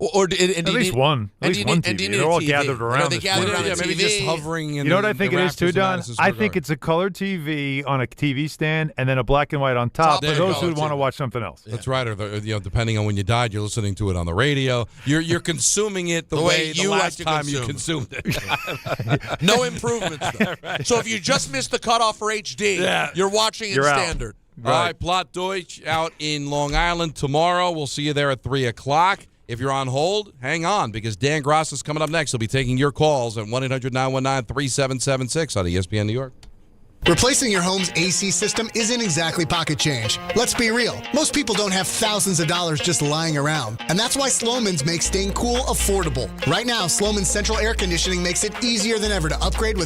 At least one TV. They're all gathered around. They gather around maybe just hovering. You know what I think it is too, Don? I think it's a color TV on a TV stand and then a black and white on top for those who want to watch something else. That's right. Or depending on when you died, you're listening to it on the radio. You're consuming it the way the last time you consumed it. No improvements. Right. So if you just missed the cutoff for HD, you're watching in standard. All right, Blatt Deutsch out in Long Island tomorrow. We'll see you there at 3 o'clock. If you're on hold, hang on, because Dan Gross is coming up next. He'll be taking your calls at 1-800-919-3776 on ESPN New York. Replacing your home's AC system isn't exactly pocket change. Let's be real. Most people don't have thousands of dollars just lying around. And that's why Slomin's makes staying cool affordable. Right now, Slomin's central air conditioning makes it easier than ever to upgrade with